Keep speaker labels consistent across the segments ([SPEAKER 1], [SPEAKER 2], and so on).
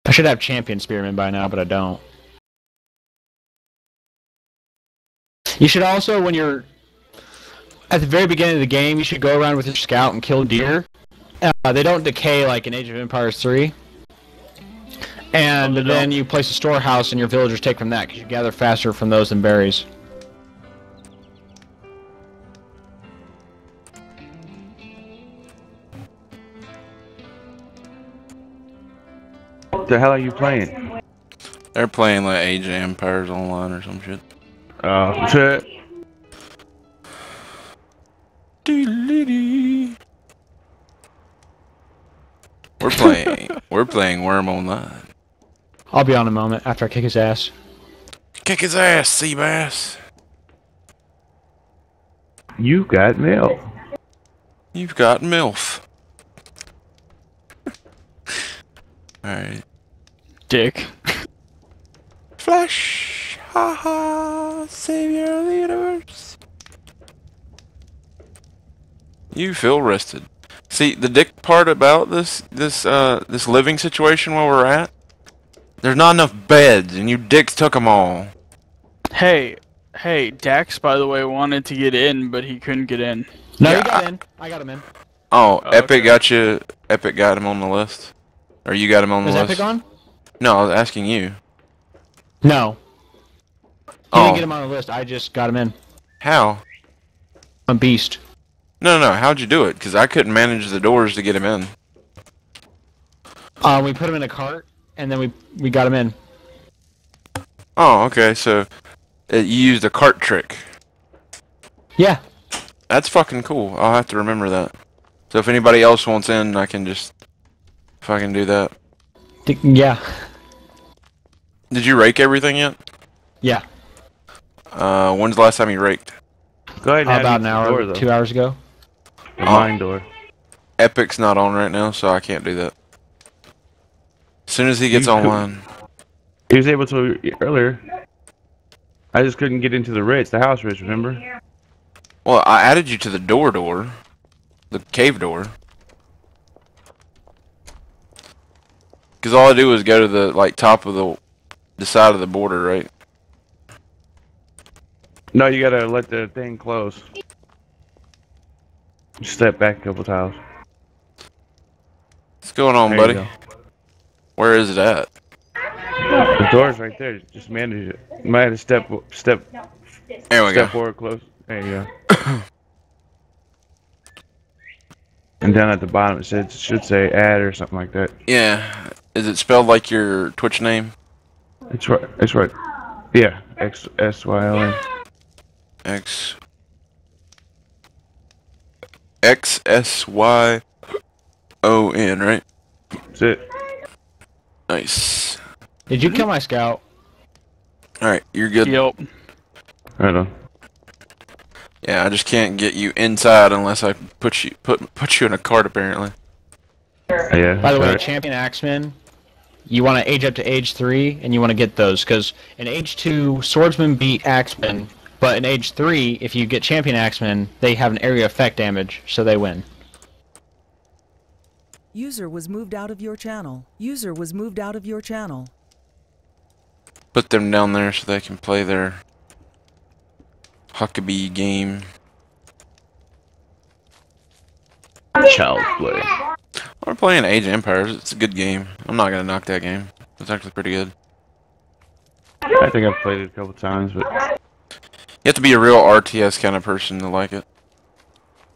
[SPEAKER 1] I should have champion spearman by now, but I don't. You should also, when you're at the very beginning of the game, you should go around with your scout and kill deer. They don't decay like in Age of Empires 3. And then you place a storehouse and your villagers take from that, because you gather faster from those than berries.
[SPEAKER 2] What the hell are you playing?
[SPEAKER 3] They're playing like Age of Empires Online or some shit.
[SPEAKER 2] Oh, shit.
[SPEAKER 3] We're playing Wurm Online.
[SPEAKER 1] I'll be on in a moment after I kick his ass.
[SPEAKER 3] Kick his ass, Seabass.
[SPEAKER 2] You got mail.
[SPEAKER 3] You've got MILF. Alright.
[SPEAKER 1] Dick.
[SPEAKER 3] Flash! Haha! Savior of the universe! You feel rested. See, the dick part about this living situation where we're at, there's not enough beds, and you dicks took them all.
[SPEAKER 4] Hey, Dax, by the way, wanted to get in, but he couldn't get in.
[SPEAKER 1] No,
[SPEAKER 3] Yeah,
[SPEAKER 1] you got in. I got him in.
[SPEAKER 3] Oh, Epic
[SPEAKER 4] okay.
[SPEAKER 3] got you. Epic got him on the list. Or you got him on the
[SPEAKER 1] Is
[SPEAKER 3] list.
[SPEAKER 1] Epic on?
[SPEAKER 3] No, I was asking you.
[SPEAKER 1] No. He
[SPEAKER 3] Oh.
[SPEAKER 1] didn't get him on the list. I just got him in.
[SPEAKER 3] How?
[SPEAKER 1] I'm a beast.
[SPEAKER 3] No, how'd you do it? Because I couldn't manage the doors to get him in.
[SPEAKER 1] We put him in a cart, and then we got him in.
[SPEAKER 3] Oh, okay, so you used a cart trick.
[SPEAKER 1] Yeah.
[SPEAKER 3] That's fucking cool. I'll have to remember that. So if anybody else wants in, I can just fucking do that.
[SPEAKER 1] Yeah.
[SPEAKER 3] Did you rake everything yet?
[SPEAKER 1] Yeah.
[SPEAKER 3] When's the last time you raked?
[SPEAKER 2] Go ahead and have
[SPEAKER 1] About
[SPEAKER 2] you
[SPEAKER 1] an
[SPEAKER 2] some
[SPEAKER 1] hour,
[SPEAKER 2] door, though.
[SPEAKER 1] 2 hours ago.
[SPEAKER 2] The mine door.
[SPEAKER 3] Epic's not on right now, so I can't do that. As soon as he gets
[SPEAKER 2] You could-
[SPEAKER 3] online.
[SPEAKER 2] He was able to earlier. I just couldn't get into the Ritz, the house Ritz, remember?
[SPEAKER 3] Well, I added you to the door. The cave door. Because all I do is go to the, like, top of the side of the border, right?
[SPEAKER 2] No, you gotta let the thing close. Step back a couple tiles.
[SPEAKER 3] What's going on,
[SPEAKER 2] There you
[SPEAKER 3] buddy?
[SPEAKER 2] go.
[SPEAKER 3] Where is it at?
[SPEAKER 2] The door's right there. Just manage it. You might have to step
[SPEAKER 3] There we go.
[SPEAKER 2] forward close. There you go. And down at the bottom it should say add or something like that.
[SPEAKER 3] Yeah. Is it spelled like your Twitch name?
[SPEAKER 2] It's right. It's right. Yeah. XSYLN.
[SPEAKER 3] XSYON, right?
[SPEAKER 2] That's it.
[SPEAKER 3] Nice.
[SPEAKER 1] Did you kill my scout?
[SPEAKER 3] Alright, you're good.
[SPEAKER 4] Yep.
[SPEAKER 2] Right on.
[SPEAKER 3] Yeah, I just can't get you inside unless I put you in a cart, apparently.
[SPEAKER 2] Yeah.
[SPEAKER 1] By the way,
[SPEAKER 2] alright.
[SPEAKER 1] champion axemen, you want to age up to age 3, and you want to get those, because in age 2, swordsmen beat axemen, but in age 3, if you get champion axemen, they have an area effect damage, so they win.
[SPEAKER 5] User was moved out of your channel. User was moved out of your channel.
[SPEAKER 3] Put them down there so they can play their Huckabee game.
[SPEAKER 2] Child play.
[SPEAKER 3] We're playing Age of Empires. It's a good game. I'm not gonna knock that game. It's actually pretty good.
[SPEAKER 2] I think I've played it a couple times, but
[SPEAKER 3] You have to be a real RTS kind of person to like it.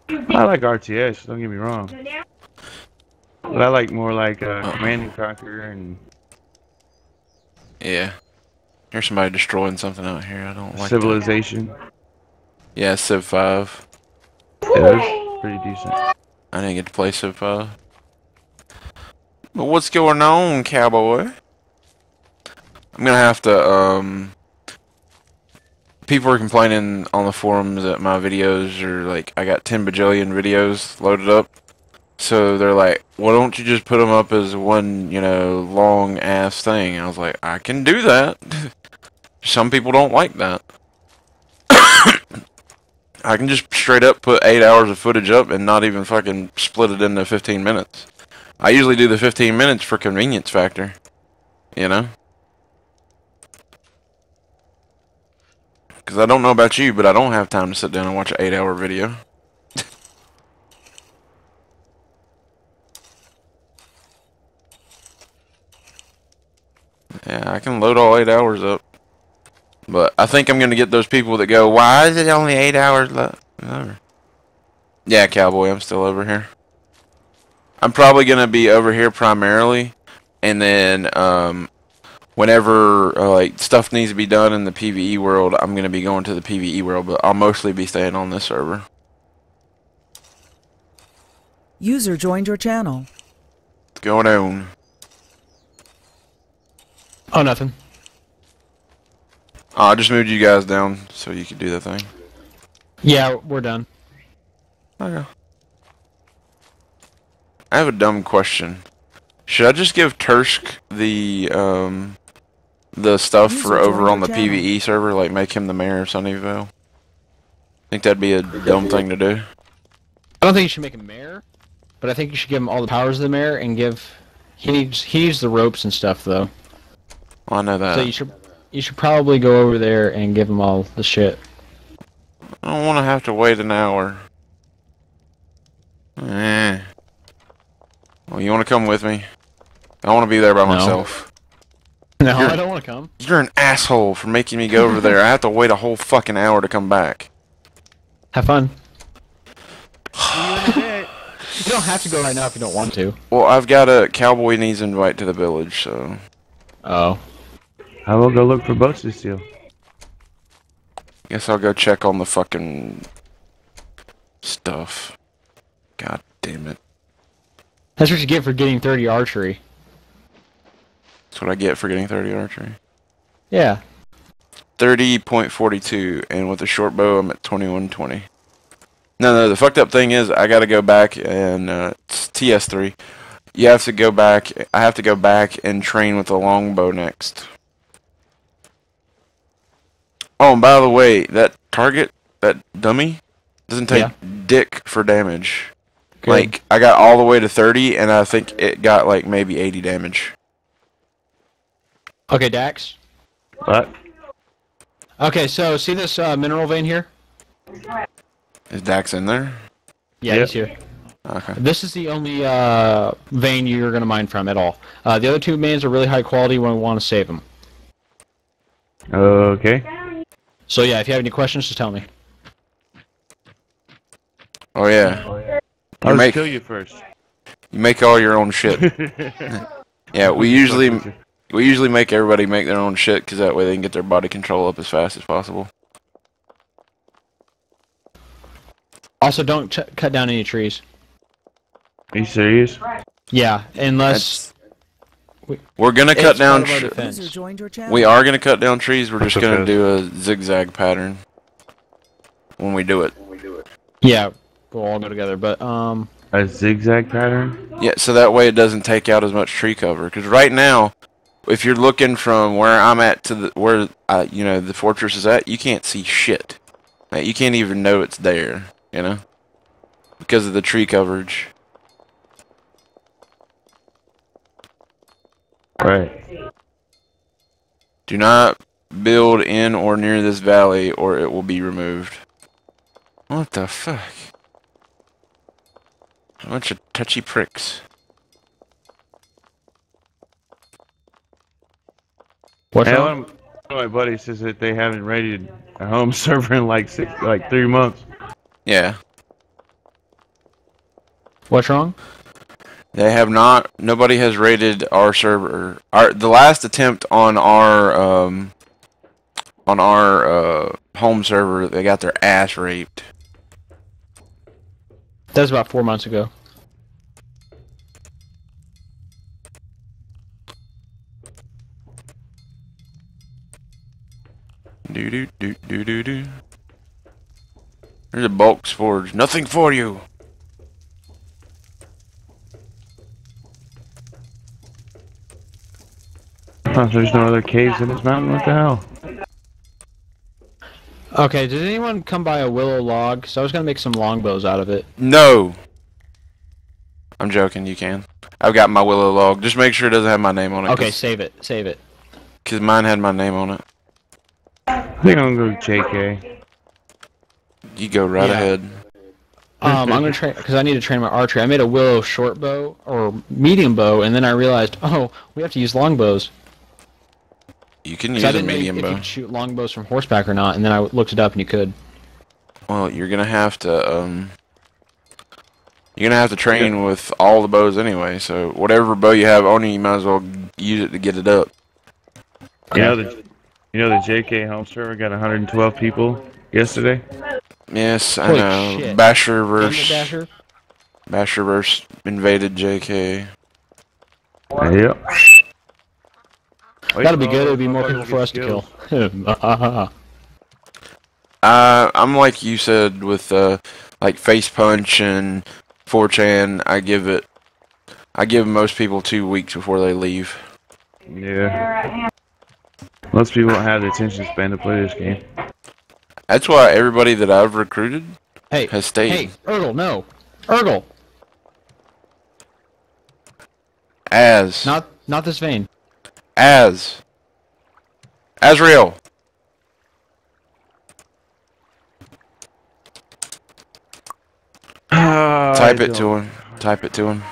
[SPEAKER 2] I like RTS. Don't get me wrong. But I like more like Command and Conquer and
[SPEAKER 3] Yeah. Here's somebody destroying something out here. I don't like that.
[SPEAKER 2] Civilization.
[SPEAKER 3] Yeah, Civ 5.
[SPEAKER 2] Yeah, that's pretty decent.
[SPEAKER 3] I didn't get to play Civ 5. But what's going on, cowboy? I'm gonna have to, people are complaining on the forums that my videos are like, I got 10 bajillion videos loaded up. So they're like, why don't you just put them up as one, long ass thing? And I was like, I can do that. Some people don't like that. I can just straight up put 8 hours of footage up and not even fucking split it into 15 minutes. I usually do the 15 minutes for convenience factor. You know? Because I don't know about you, but I don't have time to sit down and watch an 8-hour video. Yeah, I can load all 8 hours up. But I think I'm going to get those people that go, why is it only 8 hours left? Yeah, Cowboy, I'm still over here. I'm probably going to be over here primarily. And then, whenever like stuff needs to be done in the PvE world, I'm going to be going to the PvE world. But I'll mostly be staying on this server.
[SPEAKER 5] User joined your channel.
[SPEAKER 3] What's going on?
[SPEAKER 1] Oh, nothing.
[SPEAKER 3] I just moved you guys down so you could do that thing.
[SPEAKER 1] Yeah, we're done.
[SPEAKER 3] Okay. I have a dumb question. Should I just give Tursk the stuff for over on the PvE server, like make him the mayor of Sunnyvale? Think that'd be a dumb thing to do?
[SPEAKER 1] I don't think you should make him mayor, but I think you should give him all the powers of the mayor and give. He needs the ropes and stuff though.
[SPEAKER 3] Well, I know that.
[SPEAKER 1] So you should probably go over there and give him all the shit.
[SPEAKER 3] I don't want to have to wait an hour. Eh. Well, you want to come with me? I want to be there by myself.
[SPEAKER 1] No, I don't want to come.
[SPEAKER 3] You're an asshole for making me go over there. I have to wait a whole fucking hour to come back.
[SPEAKER 1] Have fun. You don't have to go right now if you don't want to.
[SPEAKER 3] Well, I've got a Cowboy needs invite to the village, so...
[SPEAKER 1] Oh.
[SPEAKER 2] I will go look for boats to steal.
[SPEAKER 3] Guess I'll go check on the fucking... stuff. God damn it.
[SPEAKER 1] That's what you get for getting 30 archery.
[SPEAKER 3] That's what I get for getting 30 archery.
[SPEAKER 1] Yeah.
[SPEAKER 3] 30.42, and with a short bow, I'm at 21.20. No, the fucked up thing is, I gotta go back and, it's TS3. You have to go back, I have to go back and train with a longbow next. Oh, and by the way, that target, that dummy, doesn't take dick for damage. Good. Like, I got all the way to 30, and I think it got, like, maybe 80 damage.
[SPEAKER 1] Okay, Dax?
[SPEAKER 2] What?
[SPEAKER 1] Okay, so, see this mineral vein here?
[SPEAKER 3] Is Dax in there?
[SPEAKER 1] Yeah, he's here.
[SPEAKER 3] Okay.
[SPEAKER 1] This is the only vein you're going to mine from at all. The other two veins are really high quality when we want to save them.
[SPEAKER 2] Okay.
[SPEAKER 1] So yeah, if you have any questions, just tell me.
[SPEAKER 3] Oh yeah.
[SPEAKER 2] I'll just kill you first.
[SPEAKER 3] You make all your own shit. Yeah, we usually make everybody make their own shit because that way they can get their body control up as fast as possible.
[SPEAKER 1] Also, don't cut down any trees.
[SPEAKER 2] Are you serious?
[SPEAKER 1] Yeah, unless...
[SPEAKER 3] We're gonna cut down... We are gonna cut down trees, we're just gonna do a zigzag pattern. When we do it.
[SPEAKER 1] Yeah, we'll all go together, but,
[SPEAKER 2] A zigzag pattern?
[SPEAKER 3] Yeah, so that way it doesn't take out as much tree cover. Because right now, if you're looking from where I'm at to where, you know, the fortress is at, you can't see shit. Like, you can't even know it's there, you know? Because of the tree coverage.
[SPEAKER 2] Right.
[SPEAKER 3] Do not build in or near this valley or it will be removed. What the fuck? A bunch of touchy pricks.
[SPEAKER 1] What's
[SPEAKER 2] hey,
[SPEAKER 1] wrong?
[SPEAKER 2] one of my buddies says that they haven't raided a home server in like 3 months.
[SPEAKER 3] Yeah.
[SPEAKER 1] What's wrong?
[SPEAKER 3] They have not. Nobody has raided our server. The last attempt on our home server, they got their ass raped.
[SPEAKER 1] That was about 4 months ago.
[SPEAKER 3] Do do do do do do. There's a bulk forge. Nothing for you.
[SPEAKER 2] Huh, there's no other caves in this mountain? What the hell?
[SPEAKER 1] Okay, did anyone come by a willow log? Because I was going to make some longbows out of it.
[SPEAKER 3] No. I'm joking, you can. I've got my willow log. Just make sure it doesn't have my name on it.
[SPEAKER 1] Okay, save it. Save it.
[SPEAKER 3] Because mine had my name on it.
[SPEAKER 2] I think I'm gonna go JK.
[SPEAKER 3] You go right
[SPEAKER 1] Yeah.
[SPEAKER 3] ahead.
[SPEAKER 1] I'm gonna train because I need to train my archery. I made a willow short bow or medium bow, and then I realized, oh, we have to use longbows.
[SPEAKER 3] You can
[SPEAKER 1] 'Cause
[SPEAKER 3] use
[SPEAKER 1] I
[SPEAKER 3] a
[SPEAKER 1] didn't know
[SPEAKER 3] medium
[SPEAKER 1] if you
[SPEAKER 3] bow.
[SPEAKER 1] could shoot longbows from horseback or not, and then I looked it up and you could.
[SPEAKER 3] Well, you're gonna have to train with all the bows anyway. So whatever bow you have on you, you might as well use it to get it up.
[SPEAKER 2] You know the JK home server got 112 people yesterday.
[SPEAKER 3] Yes, I
[SPEAKER 1] Holy
[SPEAKER 3] know.
[SPEAKER 1] shit.
[SPEAKER 3] Basher
[SPEAKER 1] Damn it,
[SPEAKER 3] versus
[SPEAKER 1] Dasher.
[SPEAKER 3] invaded JK.
[SPEAKER 2] Yep.
[SPEAKER 1] That'll be good. It'll be more people for us to kill.
[SPEAKER 3] I'm like you said with like Face Punch and 4chan. I give most people 2 weeks before they leave.
[SPEAKER 2] Yeah. Most people don't have the attention span to play this game.
[SPEAKER 3] That's why everybody that I've recruited
[SPEAKER 1] Hey,
[SPEAKER 3] has stayed.
[SPEAKER 1] hey, Urgle, no, Urgle, not this vein.
[SPEAKER 3] Azrael. Type it to him. Type it to him.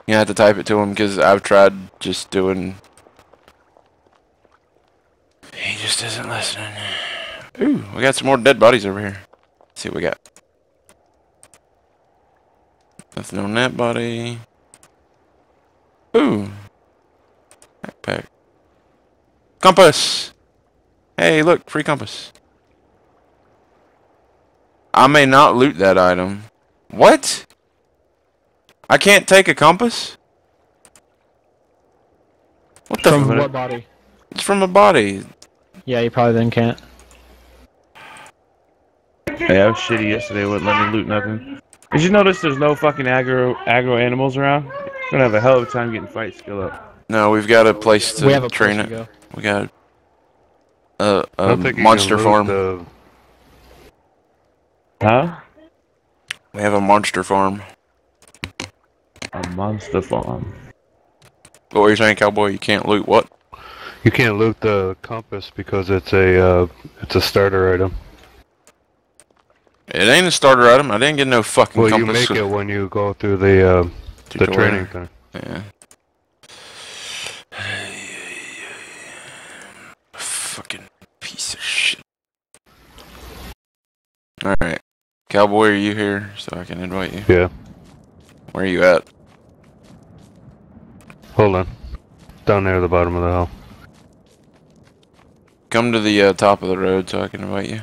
[SPEAKER 3] You have to type it to him because I've tried just doing. He just isn't listening. Ooh, we got some more dead bodies over here. Let's see what we got. Nothing on that body. Ooh. Backpack. Compass! Hey, look, free compass. I may not loot that item. What? I can't take a compass? What the
[SPEAKER 1] From
[SPEAKER 3] f-
[SPEAKER 1] what body?
[SPEAKER 3] It's from a body.
[SPEAKER 1] Yeah, you probably then can't.
[SPEAKER 2] Hey, I was shitty yesterday. Wouldn't let me loot nothing. Did you notice there's no fucking aggro animals around? You're gonna have a hell of a time getting fight skill up.
[SPEAKER 3] No, we've got a place to
[SPEAKER 1] We have a
[SPEAKER 3] train
[SPEAKER 1] place
[SPEAKER 3] it.
[SPEAKER 1] to go.
[SPEAKER 3] We got
[SPEAKER 6] I
[SPEAKER 3] a
[SPEAKER 6] don't think you
[SPEAKER 3] monster
[SPEAKER 6] can
[SPEAKER 3] farm.
[SPEAKER 6] loot
[SPEAKER 2] Huh?
[SPEAKER 3] We have a monster farm.
[SPEAKER 2] A monster farm.
[SPEAKER 3] What were you saying, cowboy? You can't loot what?
[SPEAKER 6] you can't loot the compass because it's a starter item.
[SPEAKER 3] It ain't a starter item. I didn't get no fucking
[SPEAKER 6] Well, you
[SPEAKER 3] compass.
[SPEAKER 6] make it when you go through the
[SPEAKER 3] Tutorial.
[SPEAKER 6] training thing.
[SPEAKER 3] Yeah. Fucking piece of shit. Alright. Cowboy, are you here so I can invite you?
[SPEAKER 6] Yeah.
[SPEAKER 3] Where are you at?
[SPEAKER 6] Hold on. Down there at the bottom of the hill.
[SPEAKER 3] Come to the top of the road so I can invite you.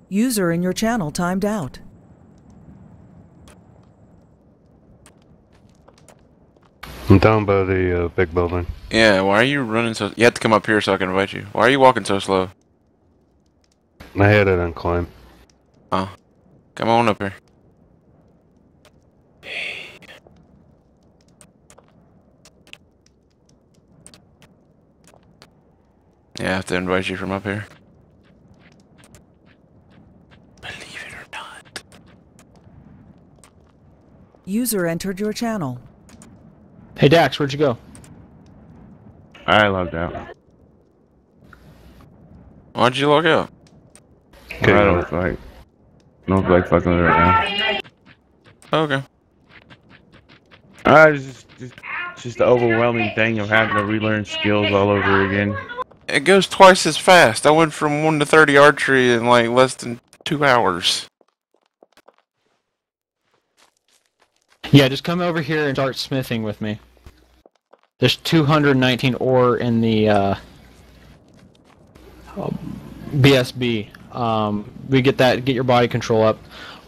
[SPEAKER 5] User in your channel timed out.
[SPEAKER 6] I'm down by the big building.
[SPEAKER 3] Yeah, why are you running so... You have to come up here so I can invite you. Why are you walking so slow?
[SPEAKER 6] I had it on climb.
[SPEAKER 3] Oh. Come on up here. Yeah, I have to invite you from up here. Believe it or not.
[SPEAKER 5] User entered your channel.
[SPEAKER 1] Hey Dax, where'd you go?
[SPEAKER 2] I logged out.
[SPEAKER 3] Why'd you log out?
[SPEAKER 2] I don't feel like fucking with it right
[SPEAKER 3] Okay.
[SPEAKER 2] now. Just the overwhelming thing of having to relearn skills all over again.
[SPEAKER 3] It goes twice as fast. I went from 1 to 30 archery in like less than 2 hours.
[SPEAKER 1] Yeah, just come over here and start smithing with me. There's 219 ore in the BSB. We get your body control up.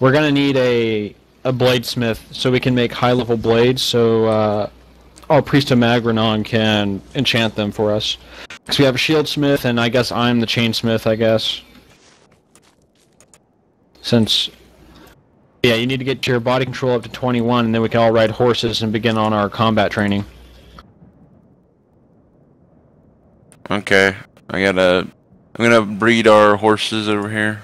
[SPEAKER 1] We're gonna need a bladesmith so we can make high level blades. So our Priest of Magrenon can enchant them for us. Because we have a Shieldsmith, and I guess I'm the Chainsmith, I guess. Since, yeah, you need to get your body control up to 21, and then we can all ride horses and begin on our combat training.
[SPEAKER 3] Okay, I'm gonna breed our horses over here.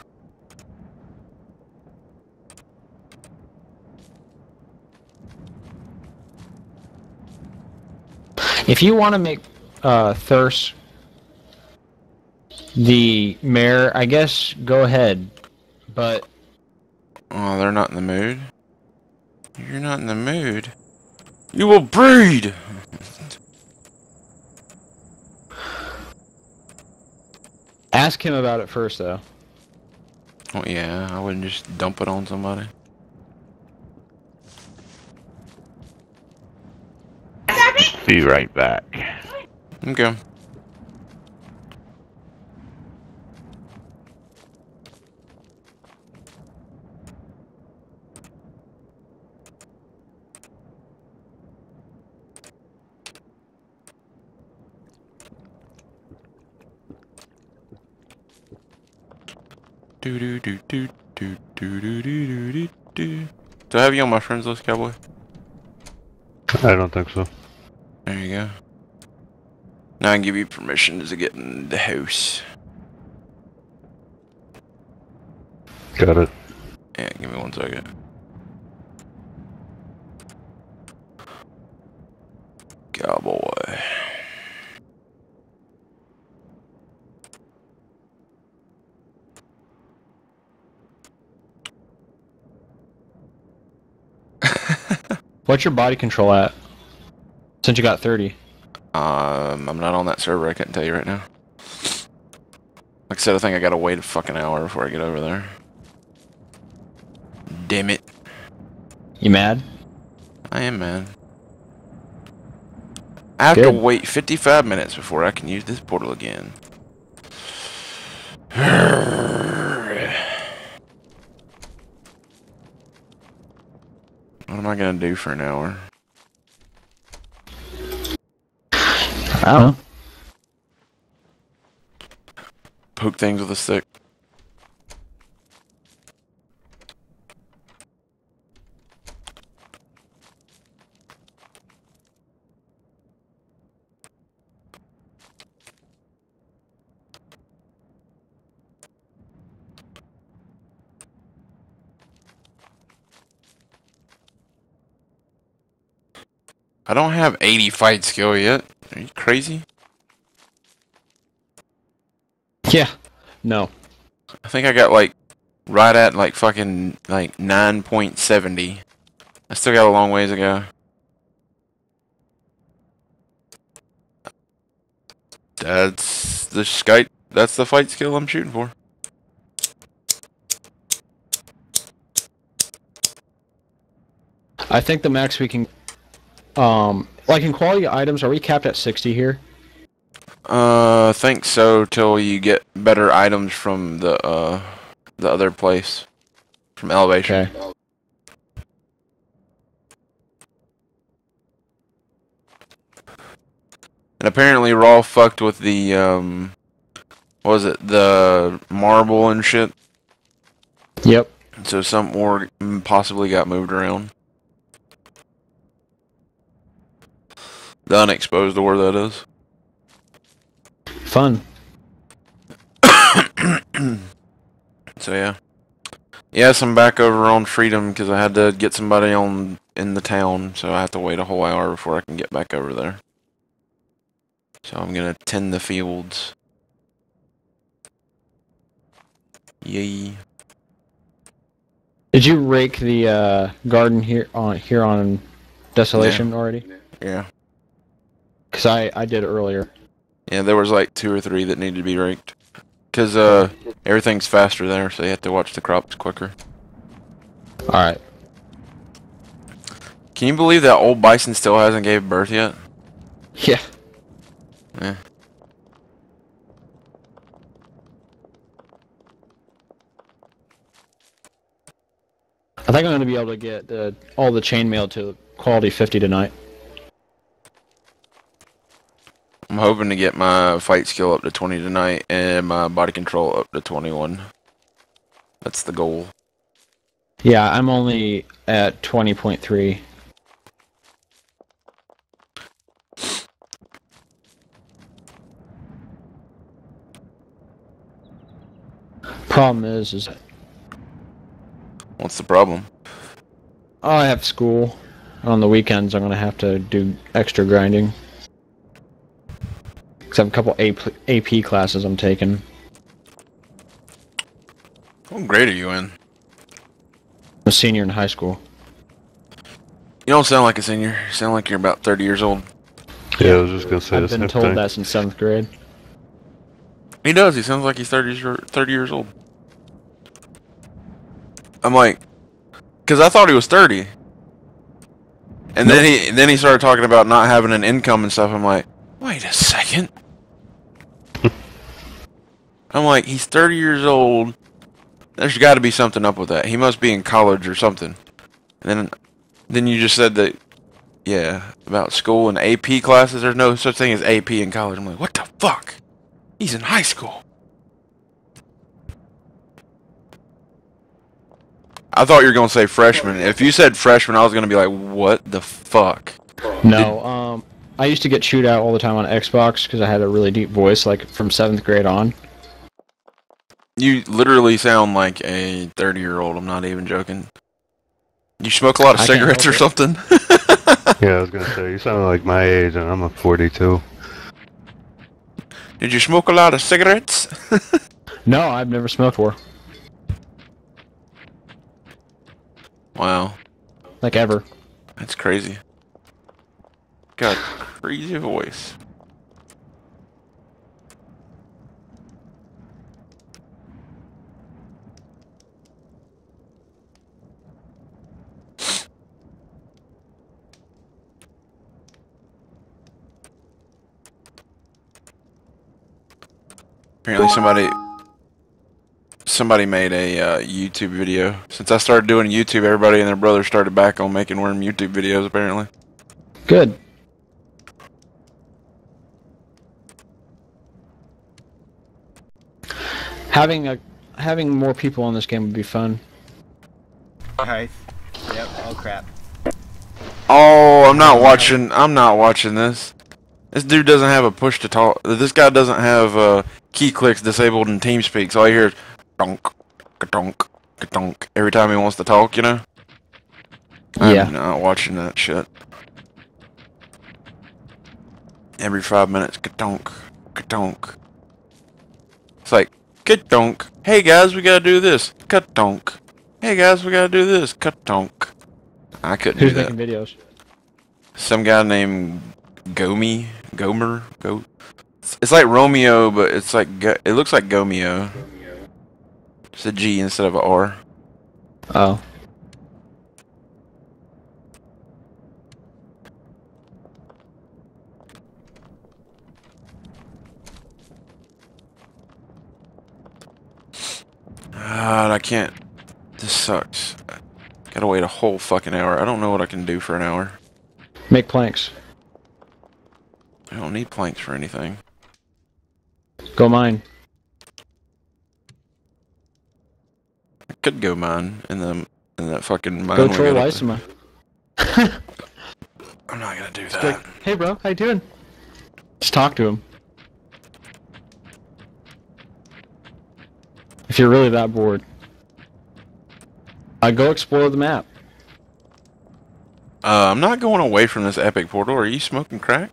[SPEAKER 1] If you want to make Thirst the mayor, I guess go ahead. But
[SPEAKER 3] Oh, they're not in the mood. You're not in the mood. You will breed!
[SPEAKER 1] ask him about it first, though.
[SPEAKER 3] Oh yeah, I wouldn't just dump it on somebody.
[SPEAKER 2] Be right back.
[SPEAKER 3] Okay. Do do do do do do do do do do. Do I have you on my friends list, cowboy?
[SPEAKER 6] I don't think so.
[SPEAKER 3] There you go. Now I can give you permission to get in the house.
[SPEAKER 6] Got it.
[SPEAKER 3] Yeah, give me 1 second. Cowboy.
[SPEAKER 1] What's your body control at? Since you got 30.
[SPEAKER 3] I'm not on that server. I couldn't tell you right now. Like I said, I think I gotta wait a fucking hour before I get over there. Damn it.
[SPEAKER 1] You mad?
[SPEAKER 3] I am, man. I have to wait 55 minutes before I can use this portal again. What am I gonna do for an hour?
[SPEAKER 1] I don't know.
[SPEAKER 3] Poke things with a stick. I don't have 80 fight skill yet. Are you crazy?
[SPEAKER 1] Yeah. No.
[SPEAKER 3] I think I got like right at like fucking like 9.70. I still got a long ways to go. That's the fight skill I'm shooting for.
[SPEAKER 1] I think the max we can... like in quality items, are we capped at 60 here?
[SPEAKER 3] I think so till you get better items from the other place. From elevation.
[SPEAKER 1] Okay.
[SPEAKER 3] And apparently Raw fucked with the what was it, the marble and shit.
[SPEAKER 1] Yep.
[SPEAKER 3] So some ore possibly got moved around. The unexposed ore, that is.
[SPEAKER 1] Fun.
[SPEAKER 3] So yeah. Yes, I'm back over on Freedom because I had to get somebody in the town, so I have to wait a whole hour before I can get back over there. So I'm gonna tend the fields. Yay.
[SPEAKER 1] Did you rake the garden here on Desolation already?
[SPEAKER 3] Yeah.
[SPEAKER 1] Because I did earlier.
[SPEAKER 3] Yeah, there was like 2 or 3 that needed to be raked. Because everything's faster there, so you have to watch the crops quicker.
[SPEAKER 1] Alright.
[SPEAKER 3] Can you believe that old bison still hasn't gave birth yet?
[SPEAKER 1] Yeah.
[SPEAKER 3] Yeah.
[SPEAKER 1] I think I'm going to be able to get all the chainmail to quality 50 tonight.
[SPEAKER 3] I'm hoping to get my fight skill up to 20 tonight and my body control up to 21. That's the goal.
[SPEAKER 1] Yeah, I'm only at 20.3. Problem is
[SPEAKER 3] What's the problem?
[SPEAKER 1] I have school. On the weekends, I'm gonna have to do extra grinding. Cause I have a couple AP classes I'm taking.
[SPEAKER 3] What grade are you in?
[SPEAKER 1] I'm a senior in high school.
[SPEAKER 3] You don't sound like a senior. You sound like you're about 30 years old.
[SPEAKER 6] Yeah, I was just gonna say the
[SPEAKER 1] I've been
[SPEAKER 6] same
[SPEAKER 1] told
[SPEAKER 6] thing.
[SPEAKER 1] that since 7th grade.
[SPEAKER 3] He does. He sounds like he's 30 years old. I'm like, because I thought he was 30. And then he started talking about not having an income and stuff. I'm like, wait a second. I'm like, he's 30 years old. There's got to be something up with that. He must be in college or something. And then you just said that, yeah, about school and AP classes. There's no such thing as AP in college. I'm like, what the fuck? He's in high school. I thought you were going to say freshman. If you said freshman, I was going to be like, what the fuck?
[SPEAKER 1] No, I used to get chewed out all the time on Xbox because I had a really deep voice, like from 7th grade on.
[SPEAKER 3] You literally sound like a 30-year-old. I'm not even joking. You smoke a lot of
[SPEAKER 1] I can't
[SPEAKER 3] cigarettes or
[SPEAKER 1] help
[SPEAKER 3] something?
[SPEAKER 6] Yeah, I was gonna say you sound like my age, and I'm a 42.
[SPEAKER 3] Did you smoke a lot of cigarettes?
[SPEAKER 1] No, I've never smoked before.
[SPEAKER 3] Wow,
[SPEAKER 1] Like ever.
[SPEAKER 3] that's crazy. Got a crazy voice. Apparently somebody made a YouTube video. Since I started doing YouTube, everybody and their brother started back on making Wurm YouTube videos, apparently.
[SPEAKER 1] Good. Having more people on this game would be fun.
[SPEAKER 7] Alright. Yep, oh crap.
[SPEAKER 3] Oh, I'm not watching this. This dude doesn't have a push to talk. This guy doesn't have key clicks disabled in TeamSpeak, so all you hear is donk, ka-donk, ka-donk every time he wants to talk, you know?
[SPEAKER 1] Yeah.
[SPEAKER 3] I'm not watching that shit. Every 5 minutes, ka-donk, ka-donk. It's like, ka-donk. Hey guys, we gotta do this. Ka-donk. Hey guys, we gotta do this. Ka-donk. I couldn't
[SPEAKER 1] Who's
[SPEAKER 3] do that.
[SPEAKER 1] making videos?
[SPEAKER 3] Some guy named Gomer. It's like Romeo, but it's like it looks like Gomeo. It's a G instead of a R.
[SPEAKER 1] Oh.
[SPEAKER 3] God, I can't. This sucks. Gotta wait a whole fucking hour. I don't know what I can do for an hour.
[SPEAKER 1] Make planks.
[SPEAKER 3] I don't need planks for anything.
[SPEAKER 1] Go mine.
[SPEAKER 3] I could go mine in that fucking mine.
[SPEAKER 1] Go
[SPEAKER 3] we
[SPEAKER 1] troll
[SPEAKER 3] got up
[SPEAKER 1] Lysima.
[SPEAKER 3] there. I'm not gonna do that.
[SPEAKER 1] Hey bro, how you doing? Just talk to him. If you're really that bored. Go explore the map.
[SPEAKER 3] I'm not going away from this epic portal. Are you smoking crack?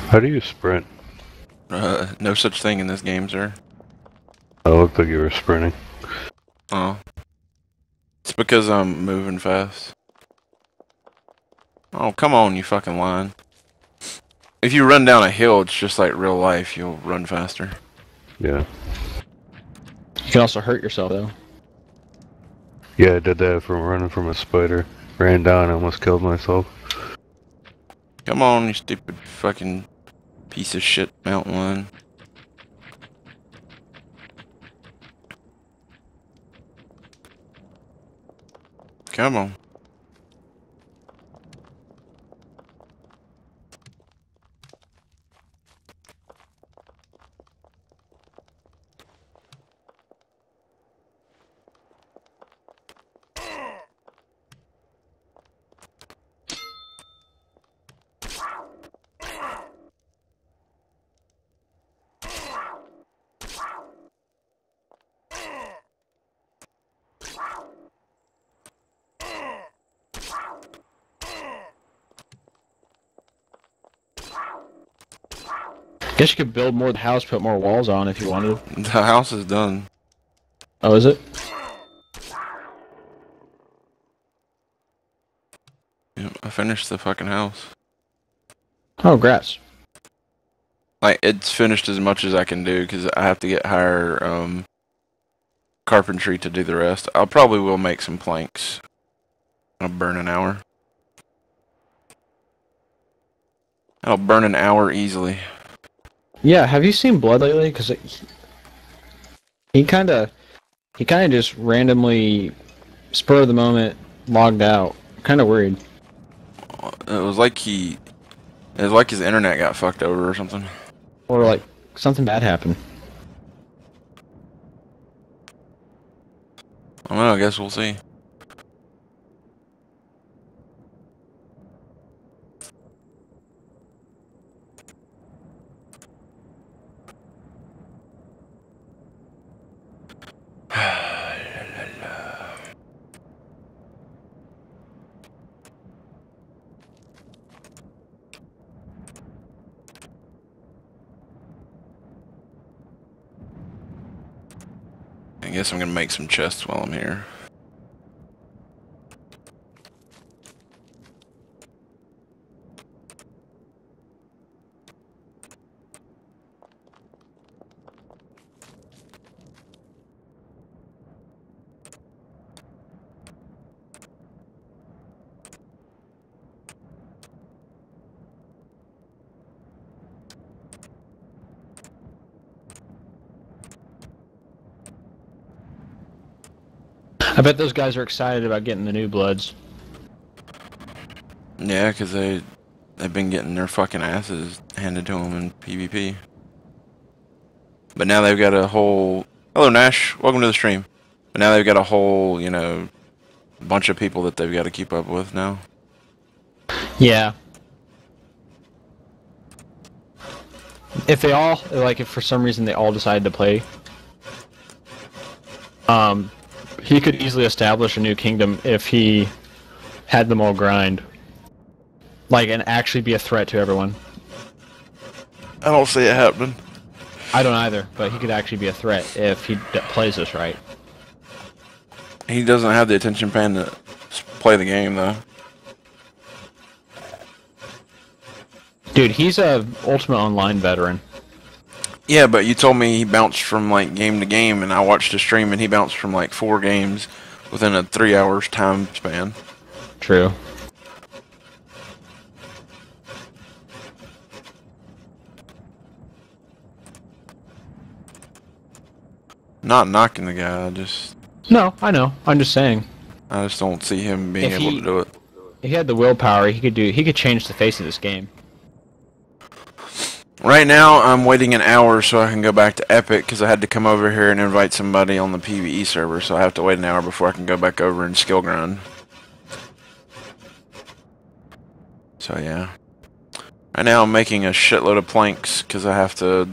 [SPEAKER 6] How do you sprint?
[SPEAKER 3] No such thing in this game, sir.
[SPEAKER 6] I looked like you were sprinting.
[SPEAKER 3] Oh. It's because I'm moving fast. Oh, come on, you fucking lying. If you run down a hill, it's just like real life. You'll run faster.
[SPEAKER 6] Yeah.
[SPEAKER 1] You can also hurt yourself though.
[SPEAKER 6] Yeah, I did that from running from a spider. Ran down and almost killed myself.
[SPEAKER 3] Come on, you stupid fucking piece of shit mountain lion. Come on.
[SPEAKER 1] Guess you could build more of the house, put more walls on if you wanted.
[SPEAKER 3] The house is done.
[SPEAKER 1] Oh, is it?
[SPEAKER 3] Yep, I finished the fucking house.
[SPEAKER 1] Oh, grass.
[SPEAKER 3] Like, it's finished as much as I can do because I have to get higher carpentry to do the rest. I'll probably will make some planks. I'll burn an hour. I'll burn an hour easily.
[SPEAKER 1] Yeah, have you seen Blood lately? Because he kind of just randomly, spur of the moment, logged out. Kind of worried.
[SPEAKER 3] It was like his internet got fucked over or something.
[SPEAKER 1] Or like something bad happened.
[SPEAKER 3] I don't know, I guess we'll see. I guess I'm gonna make some chests while I'm here.
[SPEAKER 1] I bet those guys are excited about getting the new Bloods.
[SPEAKER 3] Yeah, because they've been getting their fucking asses handed to them in PvP. But now they've got a whole... Hello, Nash. Welcome to the stream. But now they've got a whole, you know, bunch of people that they've got to keep up with now.
[SPEAKER 1] Yeah. If they all, like, if for some reason they all decided to play, he could easily establish a new kingdom if he had them all grind. Like, and actually be a threat to everyone.
[SPEAKER 3] I don't see it happening.
[SPEAKER 1] I don't either, but he could actually be a threat if he plays this right.
[SPEAKER 3] He doesn't have the attention span to play the game, though.
[SPEAKER 1] Dude, he's a Ultimate Online veteran.
[SPEAKER 3] Yeah, but you told me he bounced from, like, game to game, and I watched a stream, and he bounced from, like, 4 games within a 3 hours time span.
[SPEAKER 1] True.
[SPEAKER 3] Not knocking the guy,
[SPEAKER 1] No, I know. I'm just saying.
[SPEAKER 3] I just don't see him being
[SPEAKER 1] If
[SPEAKER 3] able
[SPEAKER 1] he-
[SPEAKER 3] to do it.
[SPEAKER 1] If he had the willpower, he could change the face of this game.
[SPEAKER 3] Right now, I'm waiting an hour so I can go back to Epic because I had to come over here and invite somebody on the PvE server, so I have to wait an hour before I can go back over and skill grind. So yeah. Right now, I'm making a shitload of planks because I have to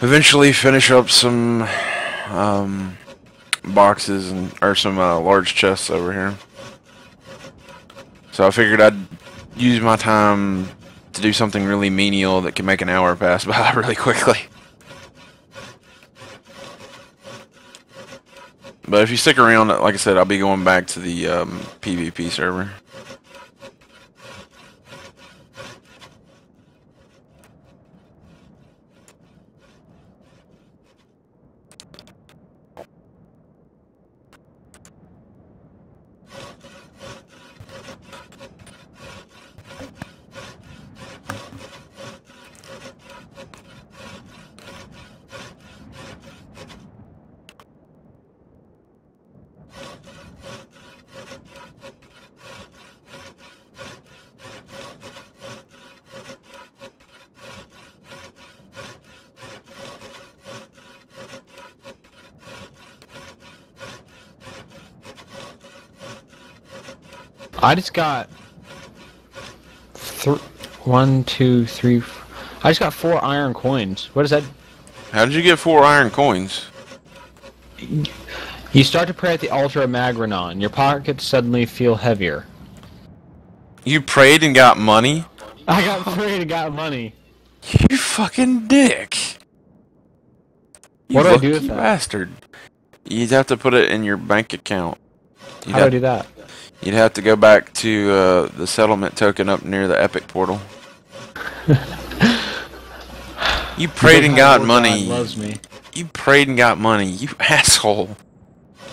[SPEAKER 3] eventually finish up some boxes or some large chests over here. So I figured I'd use my time to do something really menial that can make an hour pass by really quickly. But if you stick around, like I said, I'll be going back to the PvP server.
[SPEAKER 1] I just got 1, 2, 3. I just got 4 iron coins. What is that?
[SPEAKER 3] How did you get 4 iron coins?
[SPEAKER 1] You start to pray at the altar of Magrenon. Your pockets suddenly feel heavier.
[SPEAKER 3] You prayed and got money?
[SPEAKER 1] I got prayed and got money.
[SPEAKER 3] You fucking dick. You
[SPEAKER 1] What do I do with
[SPEAKER 3] lucky
[SPEAKER 1] that?
[SPEAKER 3] bastard. You'd have to put it in your bank account.
[SPEAKER 1] How do I do that?
[SPEAKER 3] You'd have to go back to the settlement token up near the Epic portal. You prayed and got money.
[SPEAKER 1] God loves me.
[SPEAKER 3] You prayed and got money. You asshole.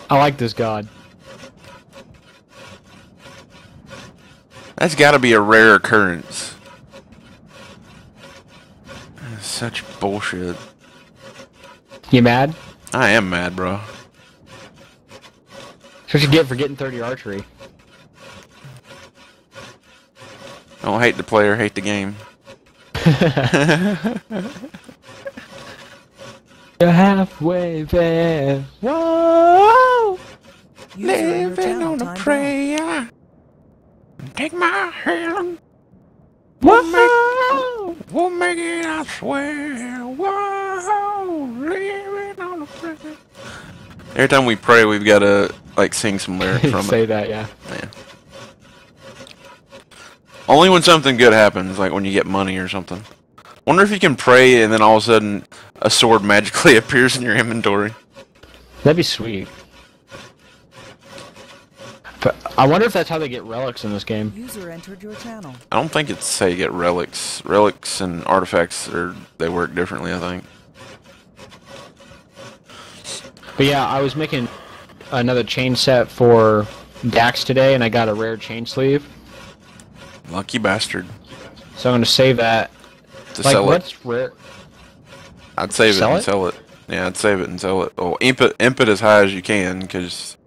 [SPEAKER 1] I like this god.
[SPEAKER 3] That's got to be a rare occurrence. That's such bullshit.
[SPEAKER 1] You mad?
[SPEAKER 3] I am mad, bro.
[SPEAKER 1] That's what you get for getting 30 archery.
[SPEAKER 3] Don't hate the player, hate the game.
[SPEAKER 1] You're halfway there. Whoa!
[SPEAKER 5] User in your
[SPEAKER 3] Living
[SPEAKER 5] channel
[SPEAKER 3] on a
[SPEAKER 5] timed out.
[SPEAKER 3] prayer. Take my hand.
[SPEAKER 1] Whoa!
[SPEAKER 3] We'll make it, I swear. Whoa! Living on a prayer. Every time we pray, we've got to like sing some lyrics from
[SPEAKER 1] Say
[SPEAKER 3] it.
[SPEAKER 1] that, yeah.
[SPEAKER 3] Yeah. Only when something good happens, like when you get money or something. Wonder if you can pray and then all of a sudden a sword magically appears in your inventory.
[SPEAKER 1] That'd be sweet. But I wonder if that's how they get relics in this game.
[SPEAKER 5] User entered your channel.
[SPEAKER 3] I don't think it's how you get relics. Relics and artifacts they work differently, I think.
[SPEAKER 1] But yeah, I was making another chain set for Dax today, and I got a rare chain sleeve.
[SPEAKER 3] Lucky bastard.
[SPEAKER 1] So I'm going to save that.
[SPEAKER 3] To
[SPEAKER 1] Like,
[SPEAKER 3] sell it.
[SPEAKER 1] what's rare?
[SPEAKER 3] I'd save it
[SPEAKER 1] Sell
[SPEAKER 3] and
[SPEAKER 1] it?
[SPEAKER 3] sell it. Yeah, I'd save it and sell it. Well, input as high as you can, because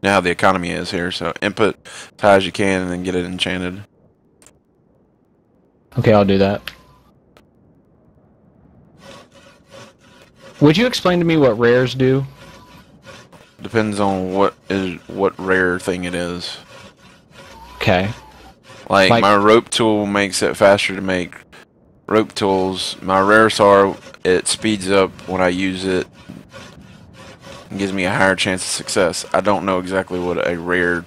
[SPEAKER 3] now the economy is here. So input as high as you can, and then get it enchanted.
[SPEAKER 1] Okay, I'll do that. Would you explain to me what rares do?
[SPEAKER 3] Depends on what rare thing it is.
[SPEAKER 1] Okay.
[SPEAKER 3] Like
[SPEAKER 1] Like-
[SPEAKER 3] my rope tool makes it faster to make rope tools. My rare SAR, it speeds up when I use it and gives me a higher chance of success. I don't know exactly what a rare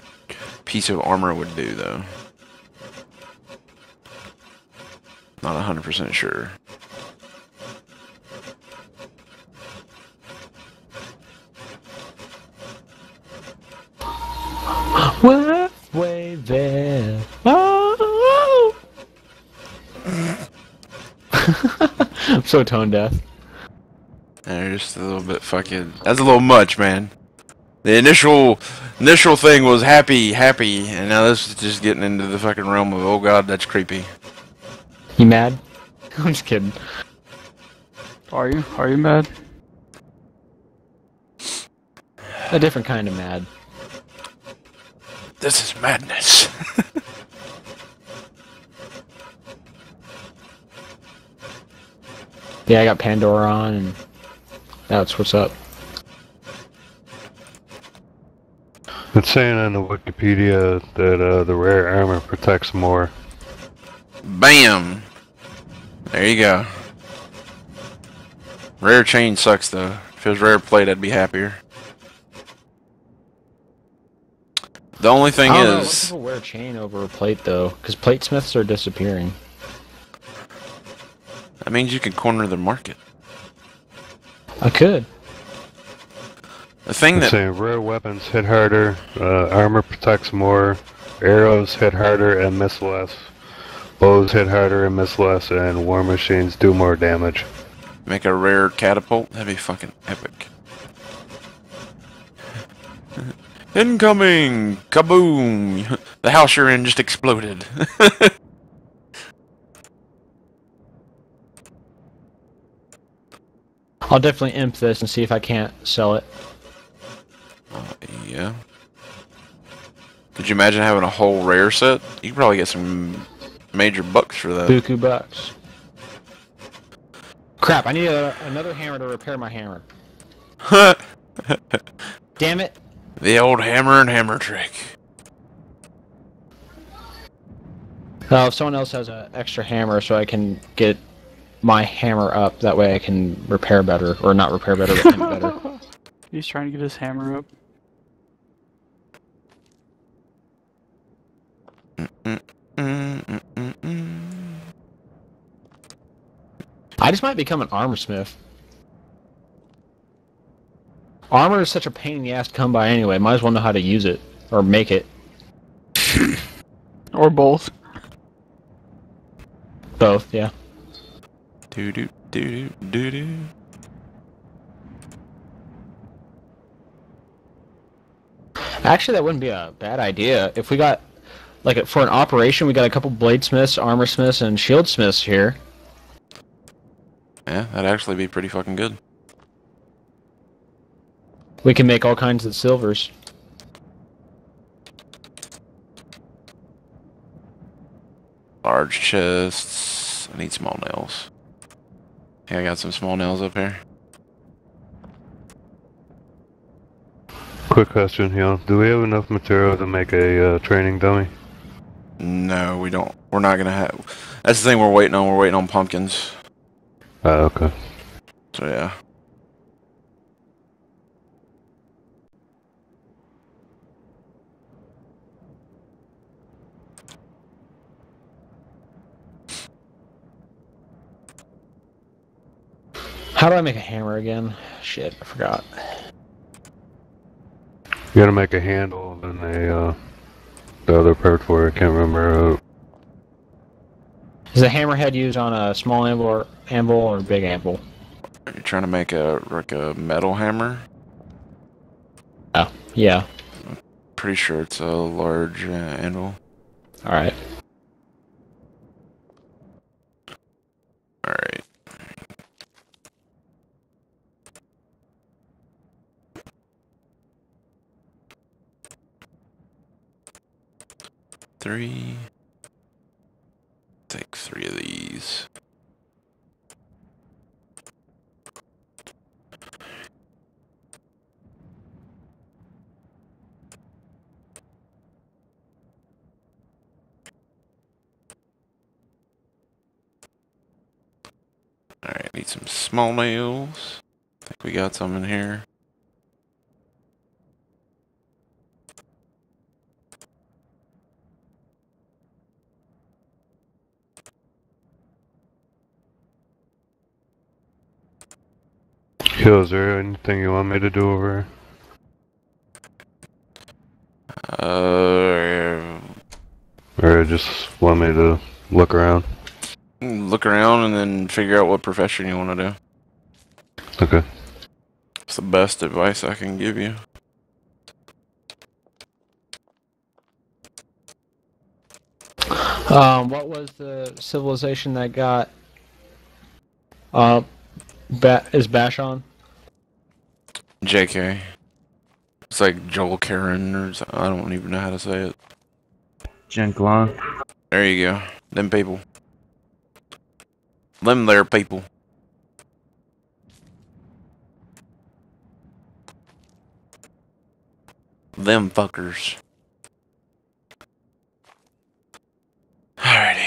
[SPEAKER 3] piece of armor would do though. Not 100% sure.
[SPEAKER 1] Halfway there. Oh! I'm so tone deaf.
[SPEAKER 3] They're just a little bit fucking. That's a little much, man. The initial thing was happy, and now this is just getting into the fucking realm of oh god, that's creepy.
[SPEAKER 1] You mad? I'm just kidding.
[SPEAKER 4] Are you? Are you mad?
[SPEAKER 1] A different kind of mad.
[SPEAKER 3] This is madness.
[SPEAKER 1] Yeah, I got Pandora on, and that's what's up.
[SPEAKER 6] It's saying on the Wikipedia that the rare armor protects more.
[SPEAKER 3] Bam! There you go. Rare chain sucks though. If it was rare plate, I'd be happier. The only thing
[SPEAKER 1] I don't know, a lot of
[SPEAKER 3] is,
[SPEAKER 1] people wear chain over a plate though, because platesmiths are disappearing.
[SPEAKER 3] that means you can corner the market.
[SPEAKER 1] I could.
[SPEAKER 3] The thing
[SPEAKER 6] It's
[SPEAKER 3] that
[SPEAKER 6] saying rare weapons hit harder, armor protects more, arrows hit harder and miss less, bows hit harder and miss less, and war machines do more damage.
[SPEAKER 3] make a rare catapult, that'd be fucking epic. Incoming! Kaboom! The house you're in just exploded.
[SPEAKER 1] I'll definitely imp this and see if I can't sell it.
[SPEAKER 3] Yeah. Could you imagine having a whole rare set? You could probably get some major bucks for that.
[SPEAKER 1] Buku bucks. Crap, I need another hammer to repair my hammer. Damn it.
[SPEAKER 3] The old hammer and hammer trick.
[SPEAKER 1] If someone else has an extra hammer, so I can get my hammer up, that way I can repair better, or not repair better, but hit better.
[SPEAKER 4] He's trying to get his hammer up.
[SPEAKER 1] I just might become an armor smith. Armor is such a pain in the ass to come by anyway. Might as well know how to use it or make it.
[SPEAKER 4] Or both.
[SPEAKER 1] Both, yeah.
[SPEAKER 3] Do do do do do.
[SPEAKER 1] Actually, that wouldn't be a bad idea. If we got, like, for an operation, we got a couple bladesmiths, armor smiths, and shield smiths here.
[SPEAKER 3] Yeah, that'd actually be pretty fucking good.
[SPEAKER 1] We can make all kinds of silvers.
[SPEAKER 3] Large chests. I need small nails. Yeah, I got some small nails up here.
[SPEAKER 6] Quick question, do we have enough material to make a training dummy?
[SPEAKER 3] No, we don't. We're not gonna have. That's the thing we're waiting on. We're waiting on pumpkins.
[SPEAKER 6] Okay.
[SPEAKER 3] So yeah.
[SPEAKER 1] How do I make a hammer again? Shit, I forgot.
[SPEAKER 6] You gotta make a handle and the other part for it, I can't remember.
[SPEAKER 1] Is the hammerhead used on a small anvil or big anvil?
[SPEAKER 3] Are you trying to make like a metal hammer?
[SPEAKER 1] Oh, yeah.
[SPEAKER 3] Pretty sure it's a large anvil.
[SPEAKER 1] Alright.
[SPEAKER 3] Alright. Three. Take 3 of these. Alright, need some small nails. I think we got some in here.
[SPEAKER 6] Yo, is there anything you want me to do over
[SPEAKER 3] Uh,
[SPEAKER 6] here? Or just want me to look around?
[SPEAKER 3] look around and then figure out what profession you want to do.
[SPEAKER 6] Okay.
[SPEAKER 3] It's the best advice I can give you.
[SPEAKER 1] What was the civilization that got is Bash on?
[SPEAKER 3] JK. It's like Joel Karen or something. I don't even know how to say it.
[SPEAKER 2] Jenklon.
[SPEAKER 3] There you go. Them people. Them there people. Them fuckers. Alrighty.